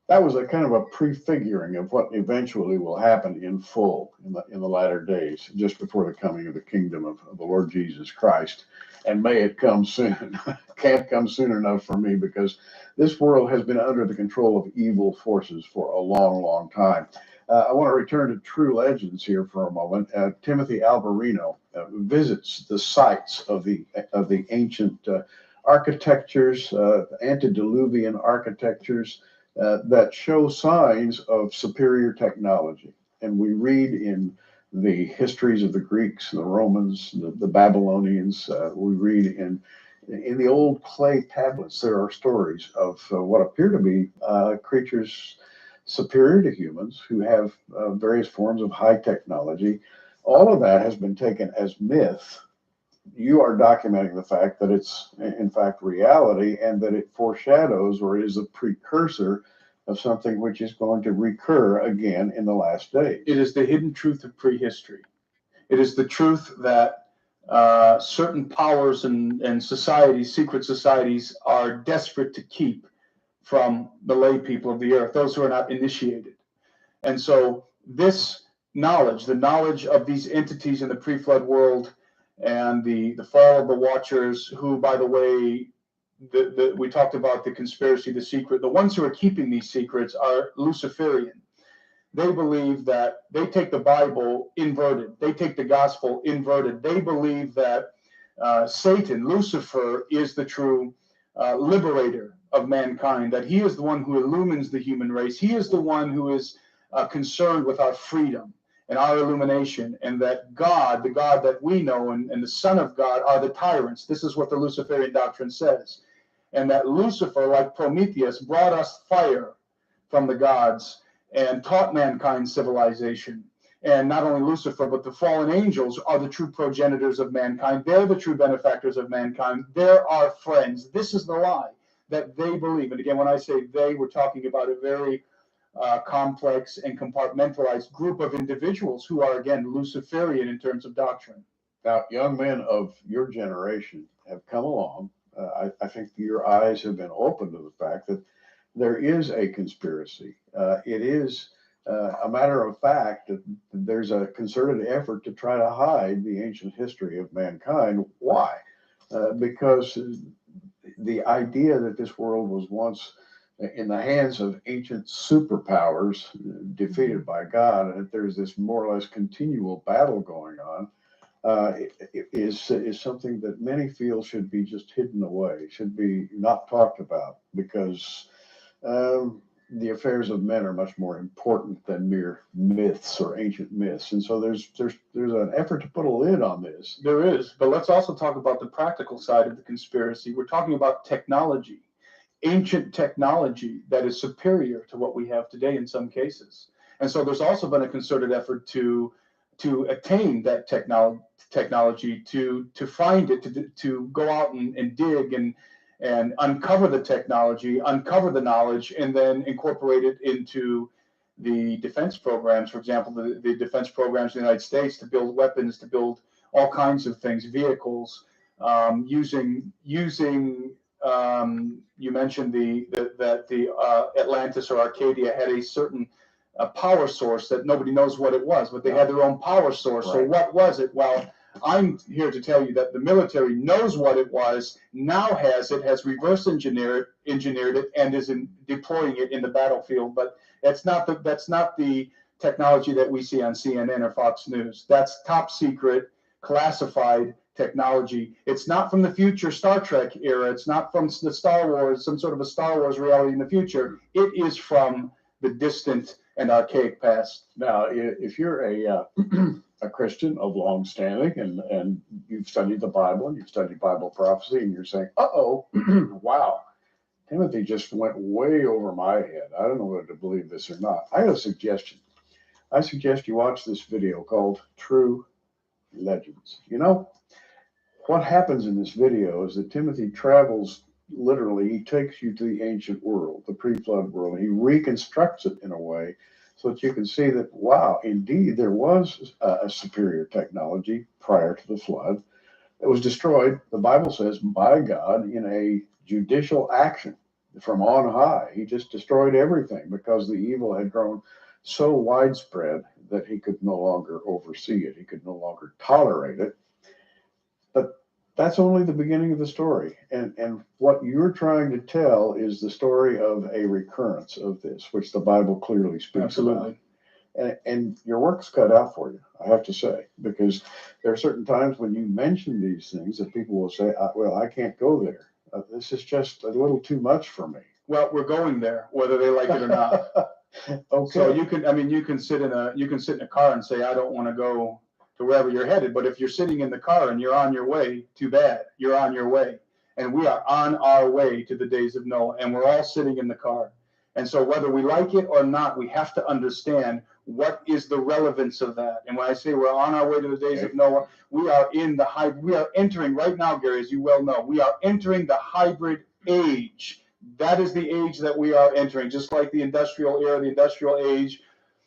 That was a kind of a prefiguring of what eventually will happen in full in the latter days, just before the coming of the kingdom of the Lord Jesus Christ. And may it come soon. Can't come soon enough for me, because this world has been under the control of evil forces for a long, long time. I want to return to True Legends here for a moment. Timothy Alvarino visits the sites of the ancient architectures, antediluvian architectures, that show signs of superior technology. And we read in the histories of the Greeks, the Romans, the Babylonians, we read in the old clay tablets, there are stories of what appear to be creatures superior to humans who have various forms of high technology. All of that has been taken as myth. You are documenting the fact that it's in fact reality, and that it foreshadows or is a precursor of something which is going to recur again in the last days. It is the hidden truth of prehistory. It is the truth that certain powers and societies, secret societies, are desperate to keep from the lay people of the earth, those who are not initiated. And so this knowledge, the knowledge of these entities in the pre-flood world, and the fall of the Watchers, who, by the way, we talked about the conspiracy, the secret. The ones who are keeping these secrets are Luciferian. They believe that they take the Bible inverted. They take the gospel inverted. They believe that Satan, Lucifer, is the true liberator of mankind, that he is the one who illumines the human race. He is the one who is concerned with our freedom and our illumination, and that God, the God that we know, and the Son of God are the tyrants. This is what the Luciferian doctrine says. And that Lucifer, like Prometheus, brought us fire from the gods and taught mankind civilization. And not only Lucifer, but the fallen angels are the true progenitors of mankind. They're the true benefactors of mankind. They're our friends. This is the lie that they believe. And again, when I say they, we're talking about a very complex and compartmentalized group of individuals who are, again, Luciferian in terms of doctrine. Now, young men of your generation have come along. I think your eyes have been opened to the fact that there is a conspiracy. It is a matter of fact that there's a concerted effort to try to hide the ancient history of mankind. Why? Because the idea that this world was once in the hands of ancient superpowers defeated by God, and that there's this more or less continual battle going on, is something that many feel should be just hidden away, should be not talked about, because the affairs of men are much more important than mere myths or ancient myths. And so there's an effort to put a lid on this. There is, but let's also talk about the practical side of the conspiracy. We're talking about technology, ancient technology that is superior to what we have today in some cases. And so there's also been a concerted effort to attain that technology, to find it, to go out and dig and uncover the technology, uncover the knowledge, and then incorporate it into the defense programs. For example, the defense programs in the United States, to build weapons, to build all kinds of things, vehicles, using you mentioned that the Atlantis or Arcadia had a certain power source that nobody knows what it was, but they had their own power source. Right. So what was it? Well, I'm here to tell you that the military knows what it was, now has reverse engineered it, and is deploying it in the battlefield. But that's not the technology that we see on CNN or Fox News. That's top secret, classified technology. It's not from the future Star Trek era. It's not from the Star Wars, some sort of a Star Wars reality in the future. It is from the distant and archaic past. Now, if you're a Christian of long standing and you've studied the Bible and you've studied Bible prophecy, and you're saying, uh-oh, wow, Timothy just went way over my head. I don't know whether to believe this or not. I have a suggestion. I suggest you watch this video called True Legends. You know, what happens in this video is that Timothy travels, literally, he takes you to the ancient world, the pre-flood world, and he reconstructs it in a way so that you can see that, wow, indeed, there was a superior technology prior to the flood that was destroyed, the Bible says, by God in a judicial action from on high. He just destroyed everything because the evil had grown so widespread that he could no longer oversee it. He could no longer tolerate it. But that's only the beginning of the story. And what you're trying to tell is the story of a recurrence of this, which the Bible clearly speaks Absolutely. about. And your work's cut out for you, I have to say, because there are certain times when you mention these things that people will say, well, I can't go there. This is just a little too much for me. Well, we're going there, whether they like it or not. Okay. So you can sit in a car and say, I don't want to go to wherever you're headed. But if you're sitting in the car and you're on your way, too bad. You're on your way. And we are on our way to the days of Noah, and we're all sitting in the car. And so whether we like it or not, we have to understand what is the relevance of that. And when I say we're on our way to the days of Noah, we are entering right now, Gary, as you well know, we are entering the hybrid age. That is the age that we are entering, just like the industrial era, the industrial age,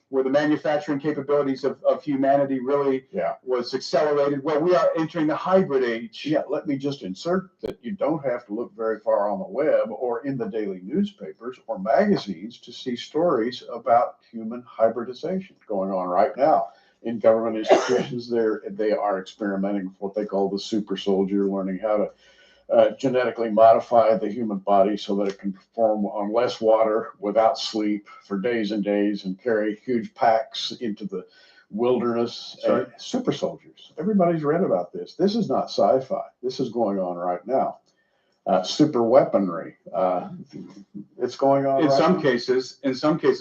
where the manufacturing capabilities of humanity really was accelerated. Well, we are entering the hybrid age. Yeah, let me just insert that you don't have to look very far on the web or in the daily newspapers or magazines to see stories about human hybridization going on right now. In government institutions, they are experimenting with what they call the super soldier, learning how to genetically modify the human body so that it can perform on less water without sleep for days and days and carry huge packs into the wilderness. Super soldiers. Everybody's read about this. This is not sci-fi. This is going on right now. Super weaponry. It's going on. In some cases,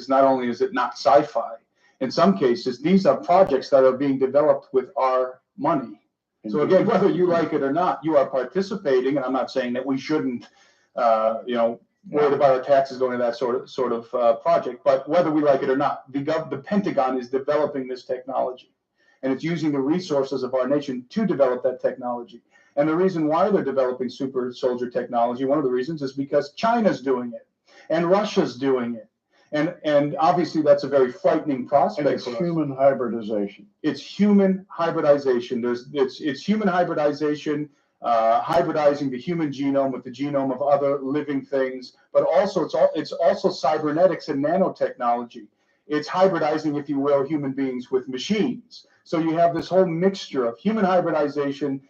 not only is it not sci-fi, in some cases, these are projects that are being developed with our money. So again, whether you like it or not, you are participating, and I'm not saying that we shouldn't, worried about our taxes going to that sort of project. But whether we like it or not, the Pentagon is developing this technology, and it's using the resources of our nation to develop that technology. And the reason why they're developing super soldier technology, one of the reasons, is because China's doing it, and Russia's doing it, And obviously that's a very frightening prospect. And it's human hybridization. It's human hybridization. It's human hybridization, hybridizing the human genome with the genome of other living things, but also it's also cybernetics and nanotechnology. It's hybridizing, if you will, human beings with machines. So you have this whole mixture of human hybridization,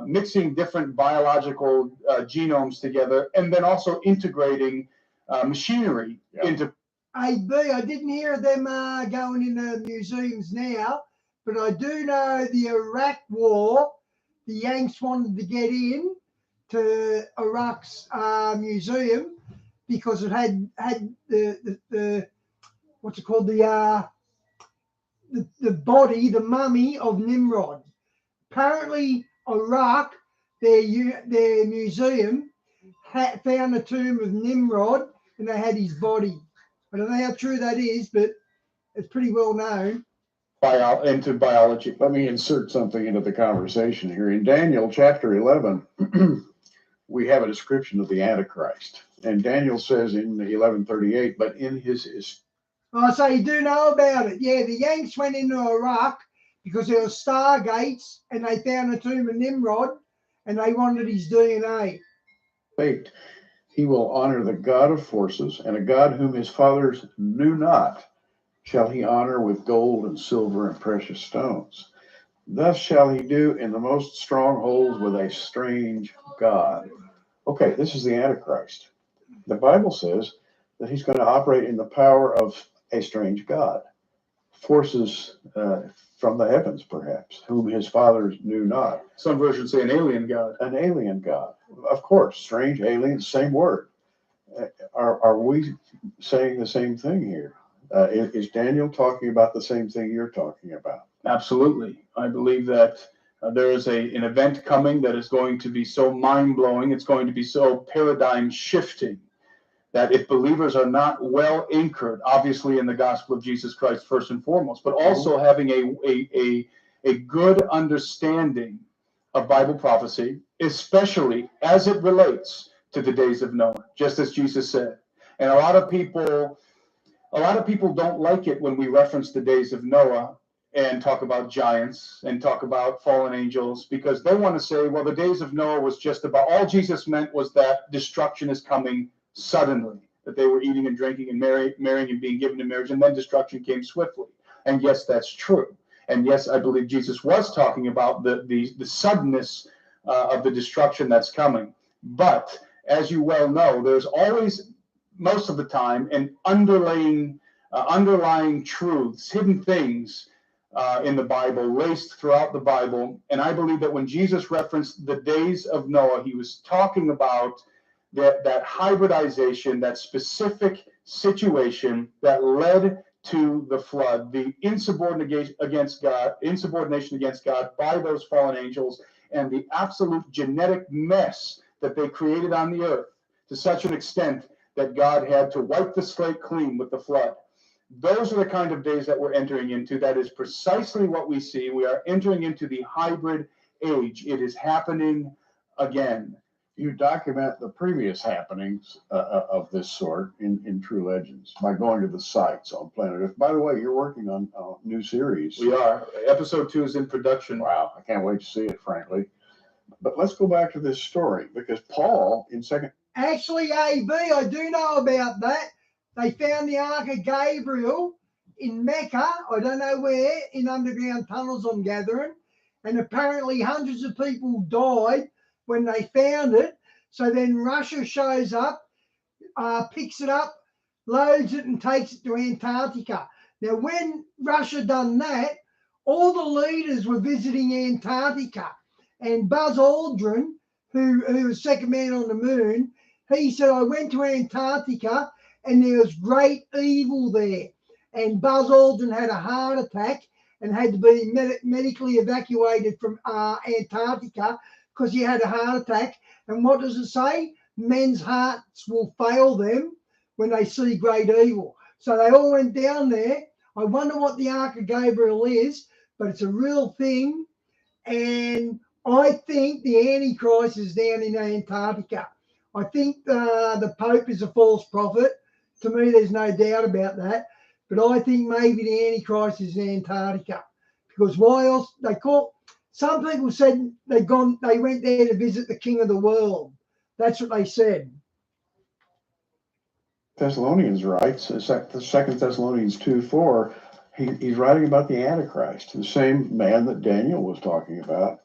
mixing different biological genomes together, and then also integrating machinery into. I didn't hear them going in the museums now, but I do know the Iraq War, the Yanks wanted to get in to Iraq's museum because it had the what's it called, the body, the mummy of Nimrod. Apparently, Iraq, their museum found the tomb of Nimrod, and they had his body. I don't know how true that is, but it's pretty well known. Into biology. Let me insert something into the conversation here. In Daniel chapter 11, we have a description of the Antichrist. And Daniel says in 11:38, but in his... Oh, so you do know about it. Yeah, the Yanks went into Iraq because there were stargates, and they found the tomb of Nimrod, and they wanted his DNA. Faked. He will honor the God of forces, and a God whom his fathers knew not shall he honor with gold and silver and precious stones. Thus shall he do in the most strongholds with a strange God. Okay, this is the Antichrist. The Bible says that he's going to operate in the power of a strange God. Forces from the heavens, perhaps, whom his fathers knew not. Some versions say an alien God. An alien God. Of course, strange, alien, same word. Are we saying the same thing here? Is Daniel talking about the same thing you're talking about? Absolutely. I believe that there is an event coming that is going to be so mind-blowing, it's going to be so paradigm-shifting, that if believers are not well anchored, obviously in the gospel of Jesus Christ first and foremost, but also having a good understanding of Bible prophecy, especially as it relates to the days of Noah, just as Jesus said. And a lot of people don't like it when we reference the days of Noah and talk about giants and talk about fallen angels, because they want to say, well, the days of Noah was just about, all Jesus meant was that destruction is coming suddenly, that they were eating and drinking and marrying and being given in marriage, and then destruction came swiftly. And yes, that's true. And yes, I believe Jesus was talking about the suddenness of the destruction that's coming. But as you well know, there's always, most of the time, an underlying truths, hidden things in the Bible, laced throughout the Bible. And I believe that when Jesus referenced the days of Noah, he was talking about that hybridization, that specific situation that led to the flood, the insubordination against God by those fallen angels, and the absolute genetic mess that they created on the earth to such an extent that God had to wipe the slate clean with the flood. Those are the kind of days that we're entering into. That is precisely what we see. We are entering into the hybrid age. It is happening again. You document the previous happenings of this sort in True Legends by going to the sites on planet Earth. By the way, you're working on a new series. We are. Episode 2 is in production. Wow, I can't wait to see it, frankly. But let's go back to this story, because Paul in second. Actually, AB, I do know about that. They found the Ark of Gabriel in Mecca, I don't know where, in underground tunnels, I'm gathering. And apparently hundreds of people died when they found it. So then Russia shows up, picks it up, loads it and takes it to Antarctica. Now, when Russia done that, all the leaders were visiting Antarctica. And Buzz Aldrin, who was second man on the moon, he said, I went to Antarctica and there was great evil there. And Buzz Aldrin had a heart attack and had to be medically evacuated from Antarctica because he had a heart attack. And what does it say? Men's hearts will fail them when they see great evil. So they all went down there. I wonder what the Ark of Gabriel is, but it's a real thing. And I think the Antichrist is down in Antarctica. I think the Pope is a false prophet to me, there's no doubt about that. But I think maybe the Antichrist is in Antarctica, because why else? Some people said they went there to visit the King of the World. That's what they said. Thessalonians writes, the 2 Thessalonians 2:4, he's writing about the Antichrist, the same man that Daniel was talking about,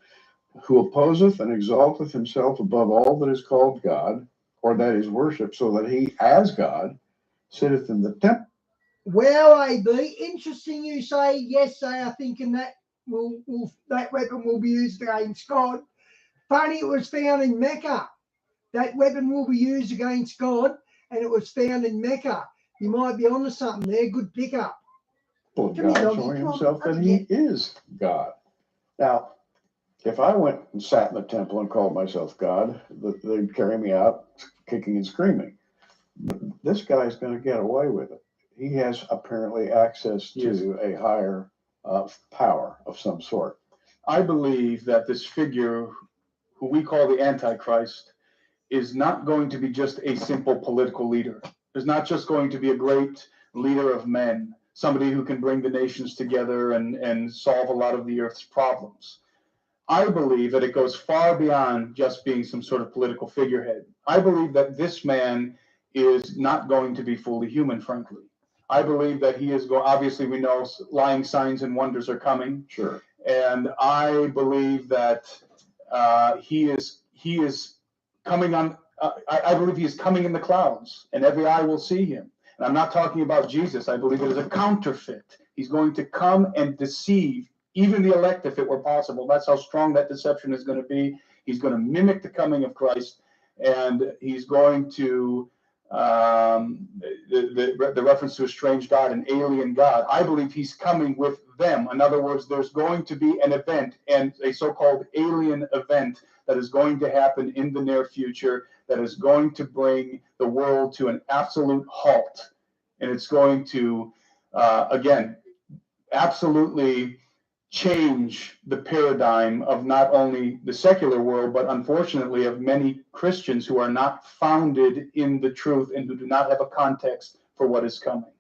who opposeth and exalteth himself above all that is called God, or that is worshipped, so that he, as God, sitteth in the temple. Well, AB, interesting you say, yes, they are thinking that that weapon will be used against God. Funny, it was found in Mecca. That weapon will be used against God, and it was found in Mecca. You might be onto something there. Good pickup. Well, God showing himself that he is God. Now, if I went and sat in the temple and called myself God, they'd carry me out kicking and screaming. This guy's going to get away with it. He has apparently access to a higher power of some sort. I believe that this figure, who we call the Antichrist, is not going to be just a simple political leader. Is not just going to be a great leader of men, somebody who can bring the nations together and solve a lot of the earth's problems. I believe that it goes far beyond just being some sort of political figurehead. I believe that this man is not going to be fully human, frankly. I believe that he is going, obviously we know lying signs and wonders are coming. Sure. And I believe that he is coming on, I believe he is coming in the clouds, and every eye will see him. And I'm not talking about Jesus. I believe it is a counterfeit. He's going to come and deceive even the elect if it were possible. That's how strong that deception is going to be. He's going to mimic the coming of Christ, and he's going to, the reference to a strange God, an alien God. I believe he's coming with them. In other words, there's going to be an event, and a so-called alien event that is going to happen in the near future, that is going to bring the world to an absolute halt. And it's going to, again, absolutely change the paradigm of not only the secular world, but unfortunately of many Christians who are not founded in the truth and who do not have a context for what is coming.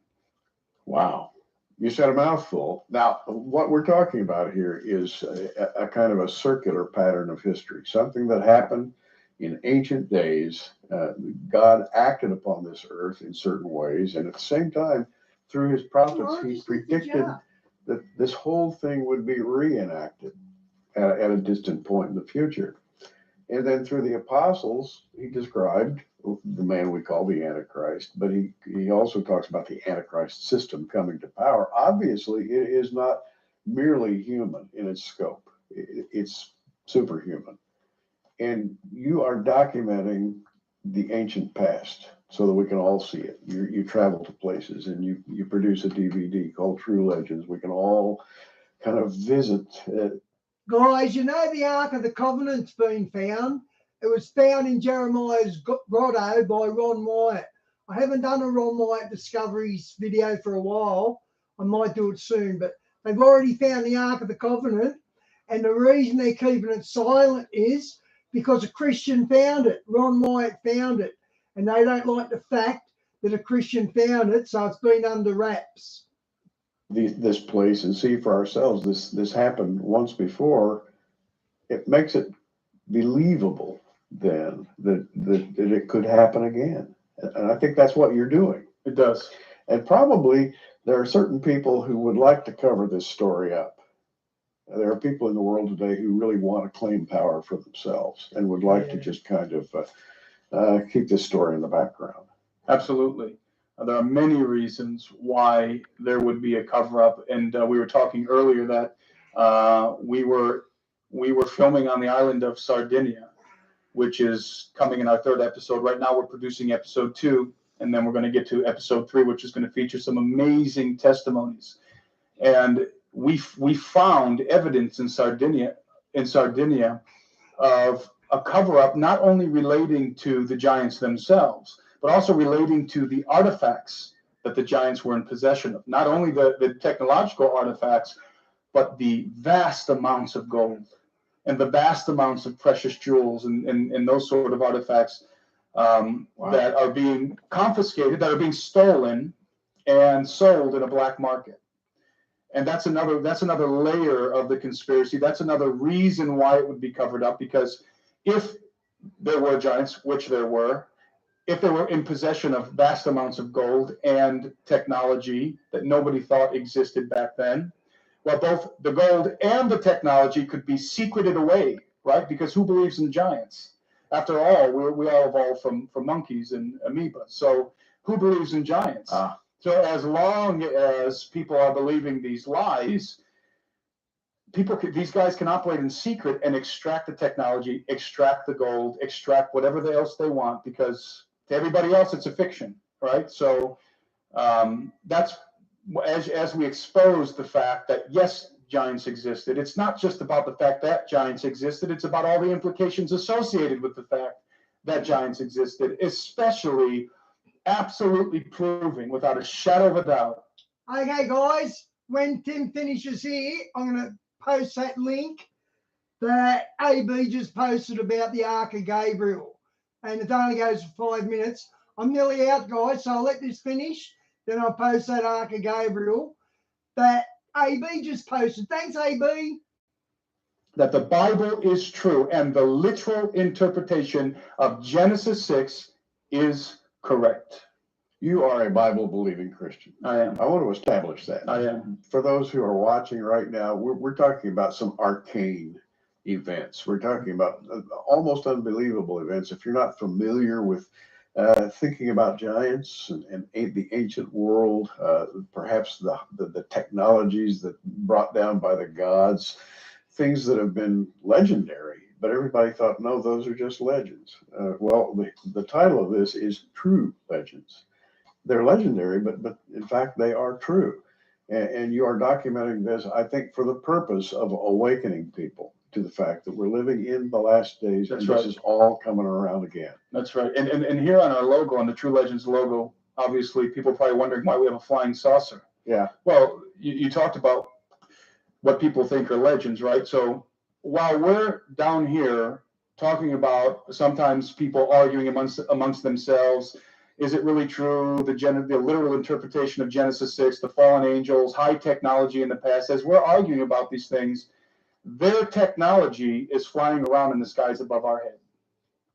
Wow. You said a mouthful. Now, what we're talking about here is a kind of a circular pattern of history, something that happened in ancient days. God acted upon this earth in certain ways, and at the same time, through his prophets, he predicted that this whole thing would be reenacted at a distant point in the future. And then through the apostles, he described the man we call the Antichrist, but he also talks about the Antichrist system coming to power. Obviously, it is not merely human in its scope. It's superhuman. And you are documenting the ancient past so that we can all see it. You travel to places and you produce a DVD called True Legends. We can all kind of visit. Guys, you know the Ark of the Covenant's been found. It was found in Jeremiah's grotto by Ron Wyatt. I haven't done a Ron Wyatt Discoveries video for a while. I might do it soon, but they've already found the Ark of the Covenant. And the reason they're keeping it silent is because a Christian found it. Ron Wyatt found it. And they don't like the fact that a Christian found it, so it's been under wraps. This place and see for ourselves. This happened once before. It makes it believable then that it could happen again. And I think that's what you're doing. It does. And probably there are certain people who would like to cover this story up. There are people in the world today who really want to claim power for themselves and would like to just kind of keep this story in the background. Absolutely. There are many reasons why there would be a cover-up, and we were talking earlier that we were filming on the island of Sardinia, which is coming in our third episode. Right now, we're producing episode 2, and then we're going to get to episode 3, which is going to feature some amazing testimonies. And we found evidence in Sardinia of a cover-up, not only relating to the giants themselves, but also relating to the artifacts that the giants were in possession of. Not only the technological artifacts, but the vast amounts of gold and the vast amounts of precious jewels and those sort of artifacts that are being confiscated, that are being stolen and sold in a black market. And that's another layer of the conspiracy. That's another reason why it would be covered up, because if there were giants, which there were, if they were in possession of vast amounts of gold and technology that nobody thought existed back then, well, both the gold and the technology could be secreted away, right? Because who believes in giants? After all, we all evolved from monkeys and amoeba. So who believes in giants? So as long as people are believing these lies, these guys can operate in secret and extract the technology, extract the gold, extract whatever else they want, because to everybody else it's a fiction, right? So that's as we expose the fact that yes, giants existed. It's not just about the fact that giants existed. It's about all the implications associated with the fact that giants existed, especially absolutely proving without a shadow of a doubt. Okay, guys, when Tim finishes here, I'm going to post that link that AB just posted about the Ark of Gabriel. And it only goes for 5 minutes. I'm nearly out, guys, so I'll let this finish. Then I'll post that Ark of Gabriel that AB just posted. Thanks, AB. That the Bible is true and the literal interpretation of Genesis 6 is correct. You are a Bible-believing Christian. I am. I want to establish that. I am. For those who are watching right now, we're talking about some arcane events. We're talking about almost unbelievable events. If you're not familiar with thinking about giants and the ancient world, perhaps the technologies that brought down by the gods, things that have been legendary, but everybody thought, no, those are just legends. Well, the title of this is True Legends. They're legendary, but in fact, they are true. And you are documenting this, I think, for the purpose of awakening people to the fact that we're living in the last days. That's and right. This is all coming around again. That's right. And here on our logo, on the True Legends logo, obviously people are probably wondering why we have a flying saucer. Yeah. Well, you talked about what people think are legends, right? So while we're down here talking about sometimes people arguing amongst themselves, is it really true? The literal interpretation of Genesis 6, the fallen angels, high technology in the past, as we're arguing about these things, their technology is flying around in the skies above our head,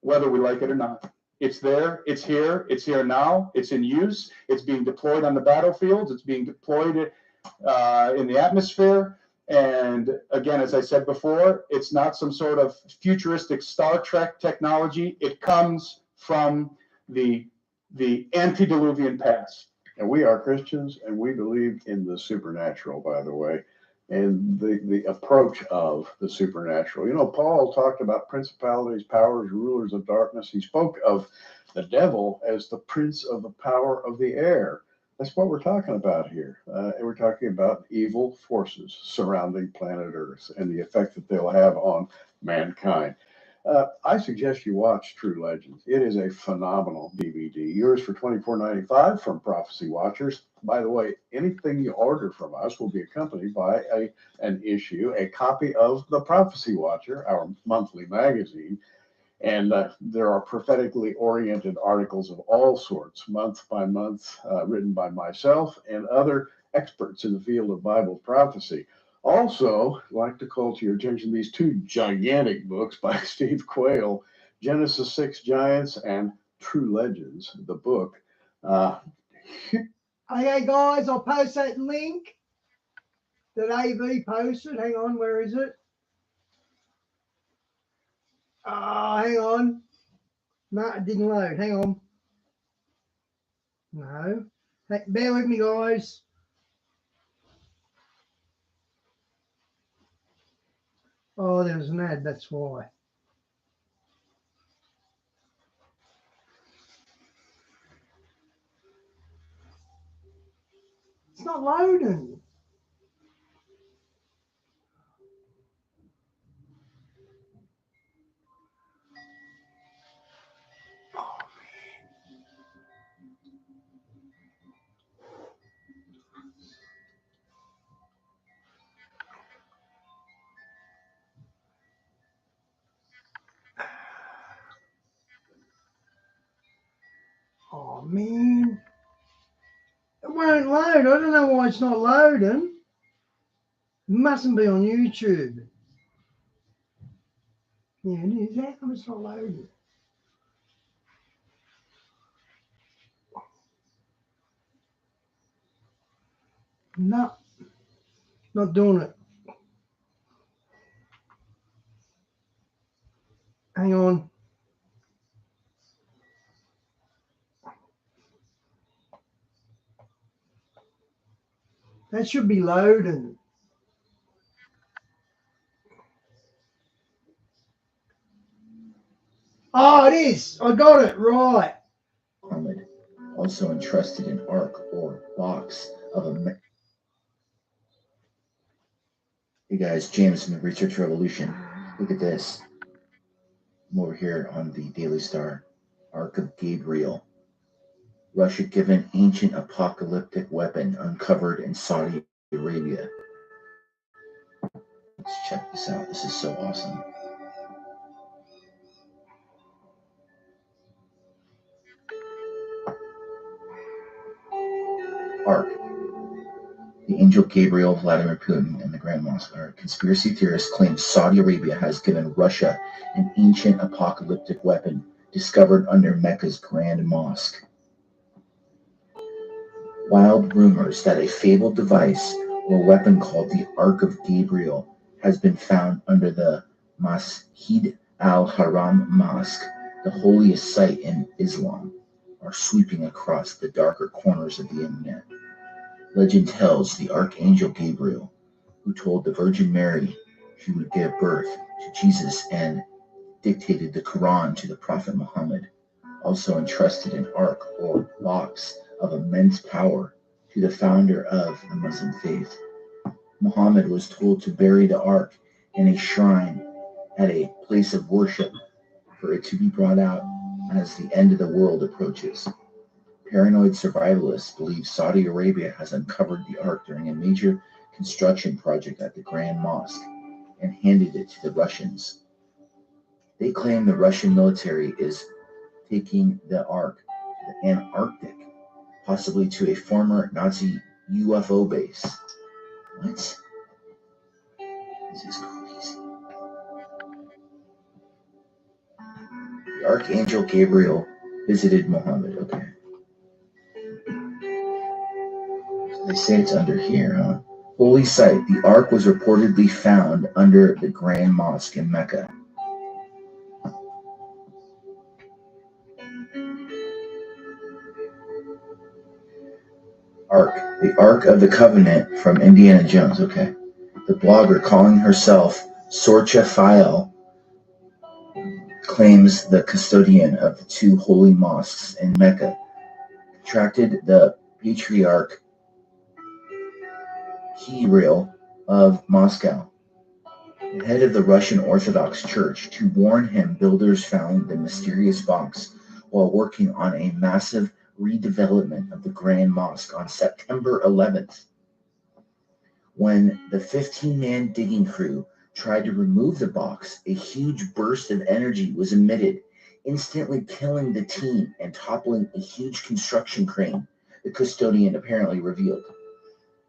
whether we like it or not. It's there, it's here now, it's in use, it's being deployed on the battlefields, it's being deployed in the atmosphere. And again, as I said before, it's not some sort of futuristic Star Trek technology. It comes from the antediluvian past. And we are Christians, and we believe in the supernatural, by the way, and the approach of the supernatural. You know, Paul talked about principalities, powers, rulers of darkness. He spoke of the devil as the prince of the power of the air. That's what we're talking about here. And we're talking about evil forces surrounding planet Earth and the effect that they'll have on mankind. I suggest you watch True Legends. It is a phenomenal DVD. Yours for $24.95 from Prophecy Watchers. By the way, anything you order from us will be accompanied by an issue, a copy of the Prophecy Watcher, our monthly magazine. And there are prophetically oriented articles of all sorts, month by month, written by myself and other experts in the field of Bible prophecy. Also, I'd like to call to your attention these two gigantic books by Steve Quayle, Genesis 6 Giants and True Legends, the book. Okay, guys, I'll post that link that AV posted. Hang on, where is it? Hang on. No, it didn't load. Hang on. No. Hey, bear with me, guys. Oh, there was an ad, that's why. It's not loading. Oh, man. It won't load. I don't know why it's not loading. It mustn't be on YouTube. Yeah, it is. How come it's not loading? No, not doing it. Hang on. That should be loading. Oh, it is. I got it right. Muhammad, also entrusted an ark or box of a. Hey guys, James from the Research Revolution. Look at this. I'm over here on the Daily Star. Ark of Gabriel. Russia given ancient apocalyptic weapon uncovered in Saudi Arabia. Let's check this out. This is so awesome. Ark. The angel Gabriel, Vladimir Putin, and the Grand Mosque. Conspiracy theorists claim Saudi Arabia has given Russia an ancient apocalyptic weapon discovered under Mecca's Grand Mosque. Wild rumors that a fabled device or weapon called the Ark of Gabriel has been found under the Masjid al-Haram Mosque, the holiest site in Islam, are sweeping across the darker corners of the internet. Legend tells the Archangel Gabriel, who told the Virgin Mary she would give birth to Jesus and dictated the Quran to the Prophet Muhammad, also entrusted an ark or box of immense power to the founder of the Muslim faith. Muhammad was told to bury the ark in a shrine at a place of worship for it to be brought out as the end of the world approaches. Paranoid survivalists believe Saudi Arabia has uncovered the ark during a major construction project at the Grand Mosque and handed it to the Russians. They claim the Russian military is taking the ark to the Antarctic, possibly to a former Nazi UFO base. What? This is crazy. The Archangel Gabriel visited Muhammad. Okay. So they say it's under here, huh? Holy site. The ark was reportedly found under the Grand Mosque in Mecca. Ark. The Ark of the Covenant from Indiana Jones. Okay. The blogger calling herself Sorcha Fael claims the custodian of the two holy mosques in Mecca contracted the Patriarch Kirill of Moscow, the head of the Russian Orthodox Church, to warn him builders found the mysterious box while working on a massive redevelopment of the Grand Mosque on September 11th. When the 15-man digging crew tried to remove the box, a huge burst of energy was emitted, instantly killing the team and toppling a huge construction crane, the custodian apparently revealed.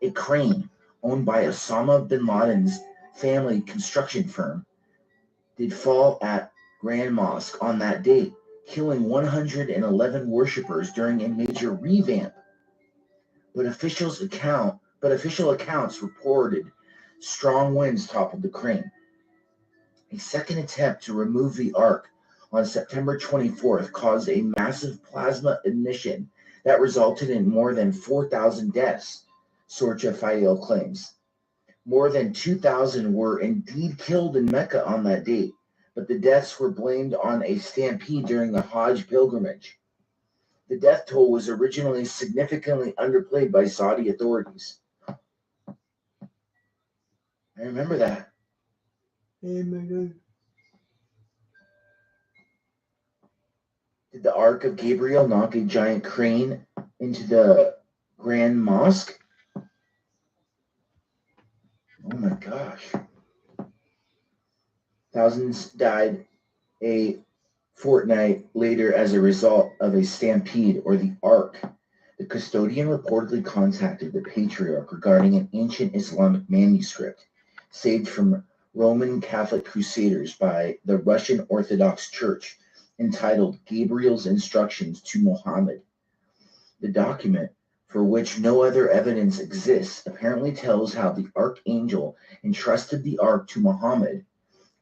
A crane owned by Osama bin Laden's family construction firm did fall at Grand Mosque on that date, killing 111 worshippers during a major revamp. But official accounts reported strong winds toppled the crane. A second attempt to remove the ark on September 24th caused a massive plasma emission that resulted in more than 4,000 deaths, Sorcha Fael claims. More than 2,000 were indeed killed in Mecca on that date, but the deaths were blamed on a stampede during the Hajj pilgrimage. The death toll was originally significantly underplayed by Saudi authorities. I remember that. Yeah, my God. Did the Ark of Gabriel knock a giant crane into the Grand Mosque? Oh my gosh. Thousands died. A fortnight later, as a result of a stampede or the Ark, the custodian reportedly contacted the Patriarch regarding an ancient Islamic manuscript saved from Roman Catholic Crusaders by the Russian Orthodox Church entitled Gabriel's Instructions to Muhammad. The document, for which no other evidence exists, apparently tells how the archangel entrusted the ark to Muhammad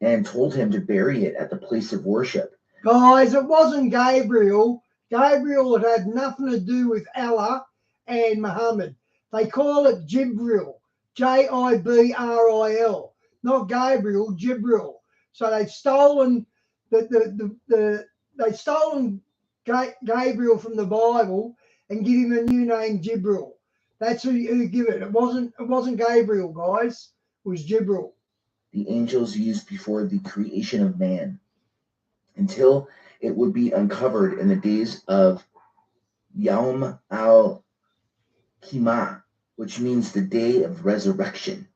and told him to bury it at the place of worship. Guys, it wasn't Gabriel. Gabriel had nothing to do with Allah and Muhammad. They call it Jibril, Jibril, not Gabriel, Jibril. So they've stolen they've stolen Gabriel from the Bible and give him a new name, Jibril. That's who give it. It wasn't Gabriel, guys. It was Jibril. The angels used before the creation of man, until it would be uncovered in the days of Yawm al-Qiyamah, which means the day of resurrection.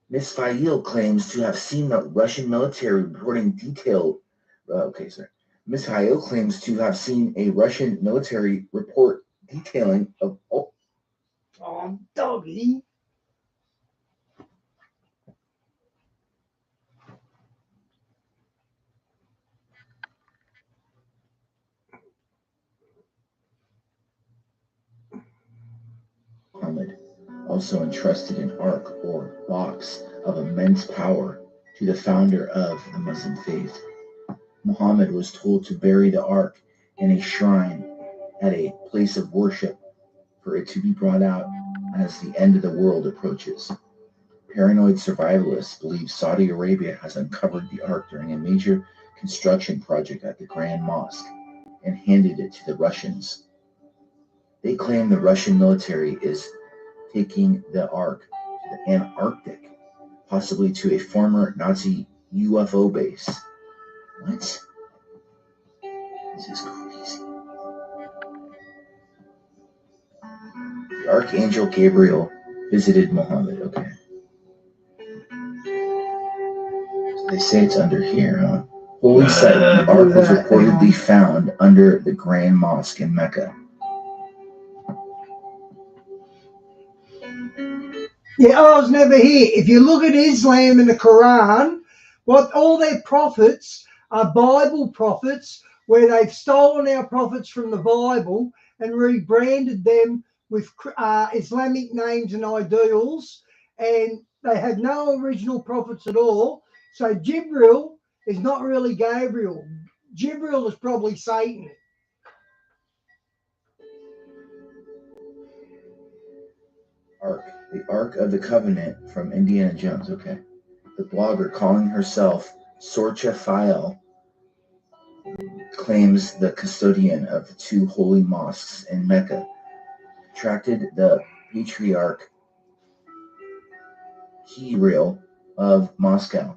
Miss Fail claims to have seen the Russian military reporting detailed. Miss Fail claims to have seen a Russian military report detailing of. Oh, doggy. Muhammad also entrusted an ark or box of immense power to the founder of the Muslim faith. Muhammad was told to bury the ark in a shrine at a place of worship for it to be brought out as the end of the world approaches. Paranoid survivalists believe Saudi Arabia has uncovered the ark during a major construction project at the Grand Mosque and handed it to the Russians. They claim the Russian military is taking the ark to the Antarctic, possibly to a former Nazi UFO base. What? This is crazy. The Archangel Gabriel visited Muhammad. Okay. So they say it's under here, huh? Holy site. The ark was reportedly found under the Grand Mosque in Mecca. Yeah, I was never here. If you look at Islam and the Quran, what all their prophets are Bible prophets, where they've stolen our prophets from the Bible and rebranded them with Islamic names and ideals, and they have no original prophets at all. So Jibril is not really Gabriel. Jibril is probably Satan. The Ark of the Covenant from Indiana Jones. Okay. The blogger calling herself Sorcha Fail claims the custodian of the two holy mosques in Mecca attracted the Patriarch Kirill of Moscow,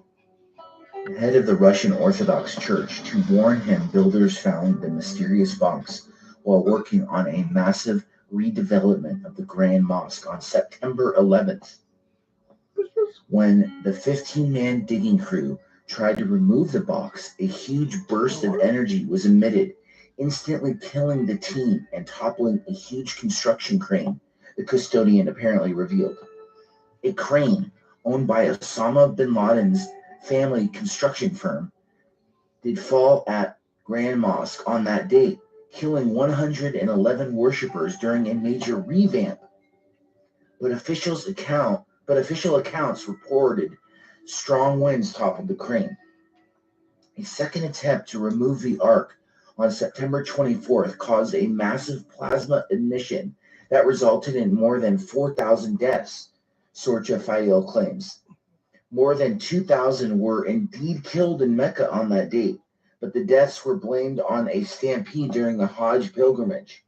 the head of the Russian Orthodox Church, to warn him builders found the mysterious box while working on a massive redevelopment of the Grand Mosque on September 11th. When the 15-man digging crew tried to remove the box, a huge burst of energy was emitted, instantly killing the team and toppling a huge construction crane, the custodian apparently revealed. A crane owned by Osama bin Laden's family construction firm did fall at Grand Mosque on that date, killing 111 worshippers during a major revamp. But official accounts reported strong winds toppled the crane. A second attempt to remove the ark on September 24th caused a massive plasma emission that resulted in more than 4,000 deaths, Sorcha Fail claims. More than 2,000 were indeed killed in Mecca on that date, but the deaths were blamed on a stampede during the Hajj pilgrimage.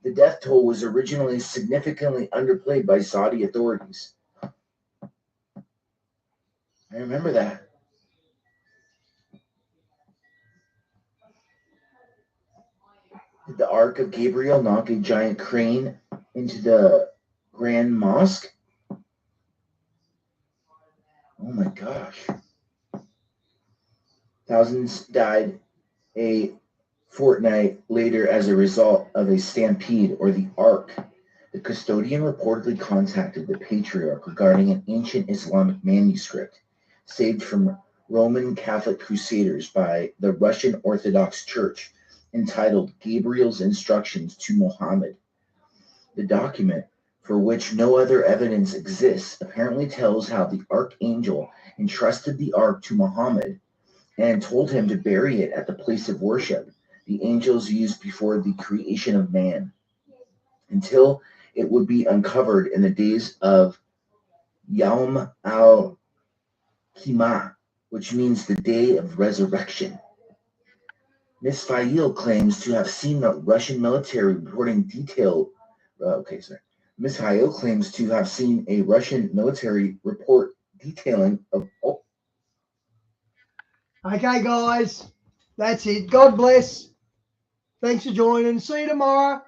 The death toll was originally significantly underplayed by Saudi authorities. I remember that. Did the Ark of Gabriel knock a giant crane into the Grand Mosque? Oh my gosh. Thousands died a fortnight later as a result of a stampede or the Ark. The custodian reportedly contacted the Patriarch regarding an ancient Islamic manuscript saved from Roman Catholic Crusaders by the Russian Orthodox Church entitled Gabriel's Instructions to Muhammad. The document, for which no other evidence exists, apparently tells how the archangel entrusted the ark to Muhammad and told him to bury it at the place of worship the angels used before the creation of man, until it would be uncovered in the days of Yawm al-Qiyamah, which means the day of resurrection. Miss Fail claims to have seen the Russian military reporting detail. Miss Fail claims to have seen a Russian military report detailing of. Oh. Okay, guys, that's it. God bless. Thanks for joining. See you tomorrow.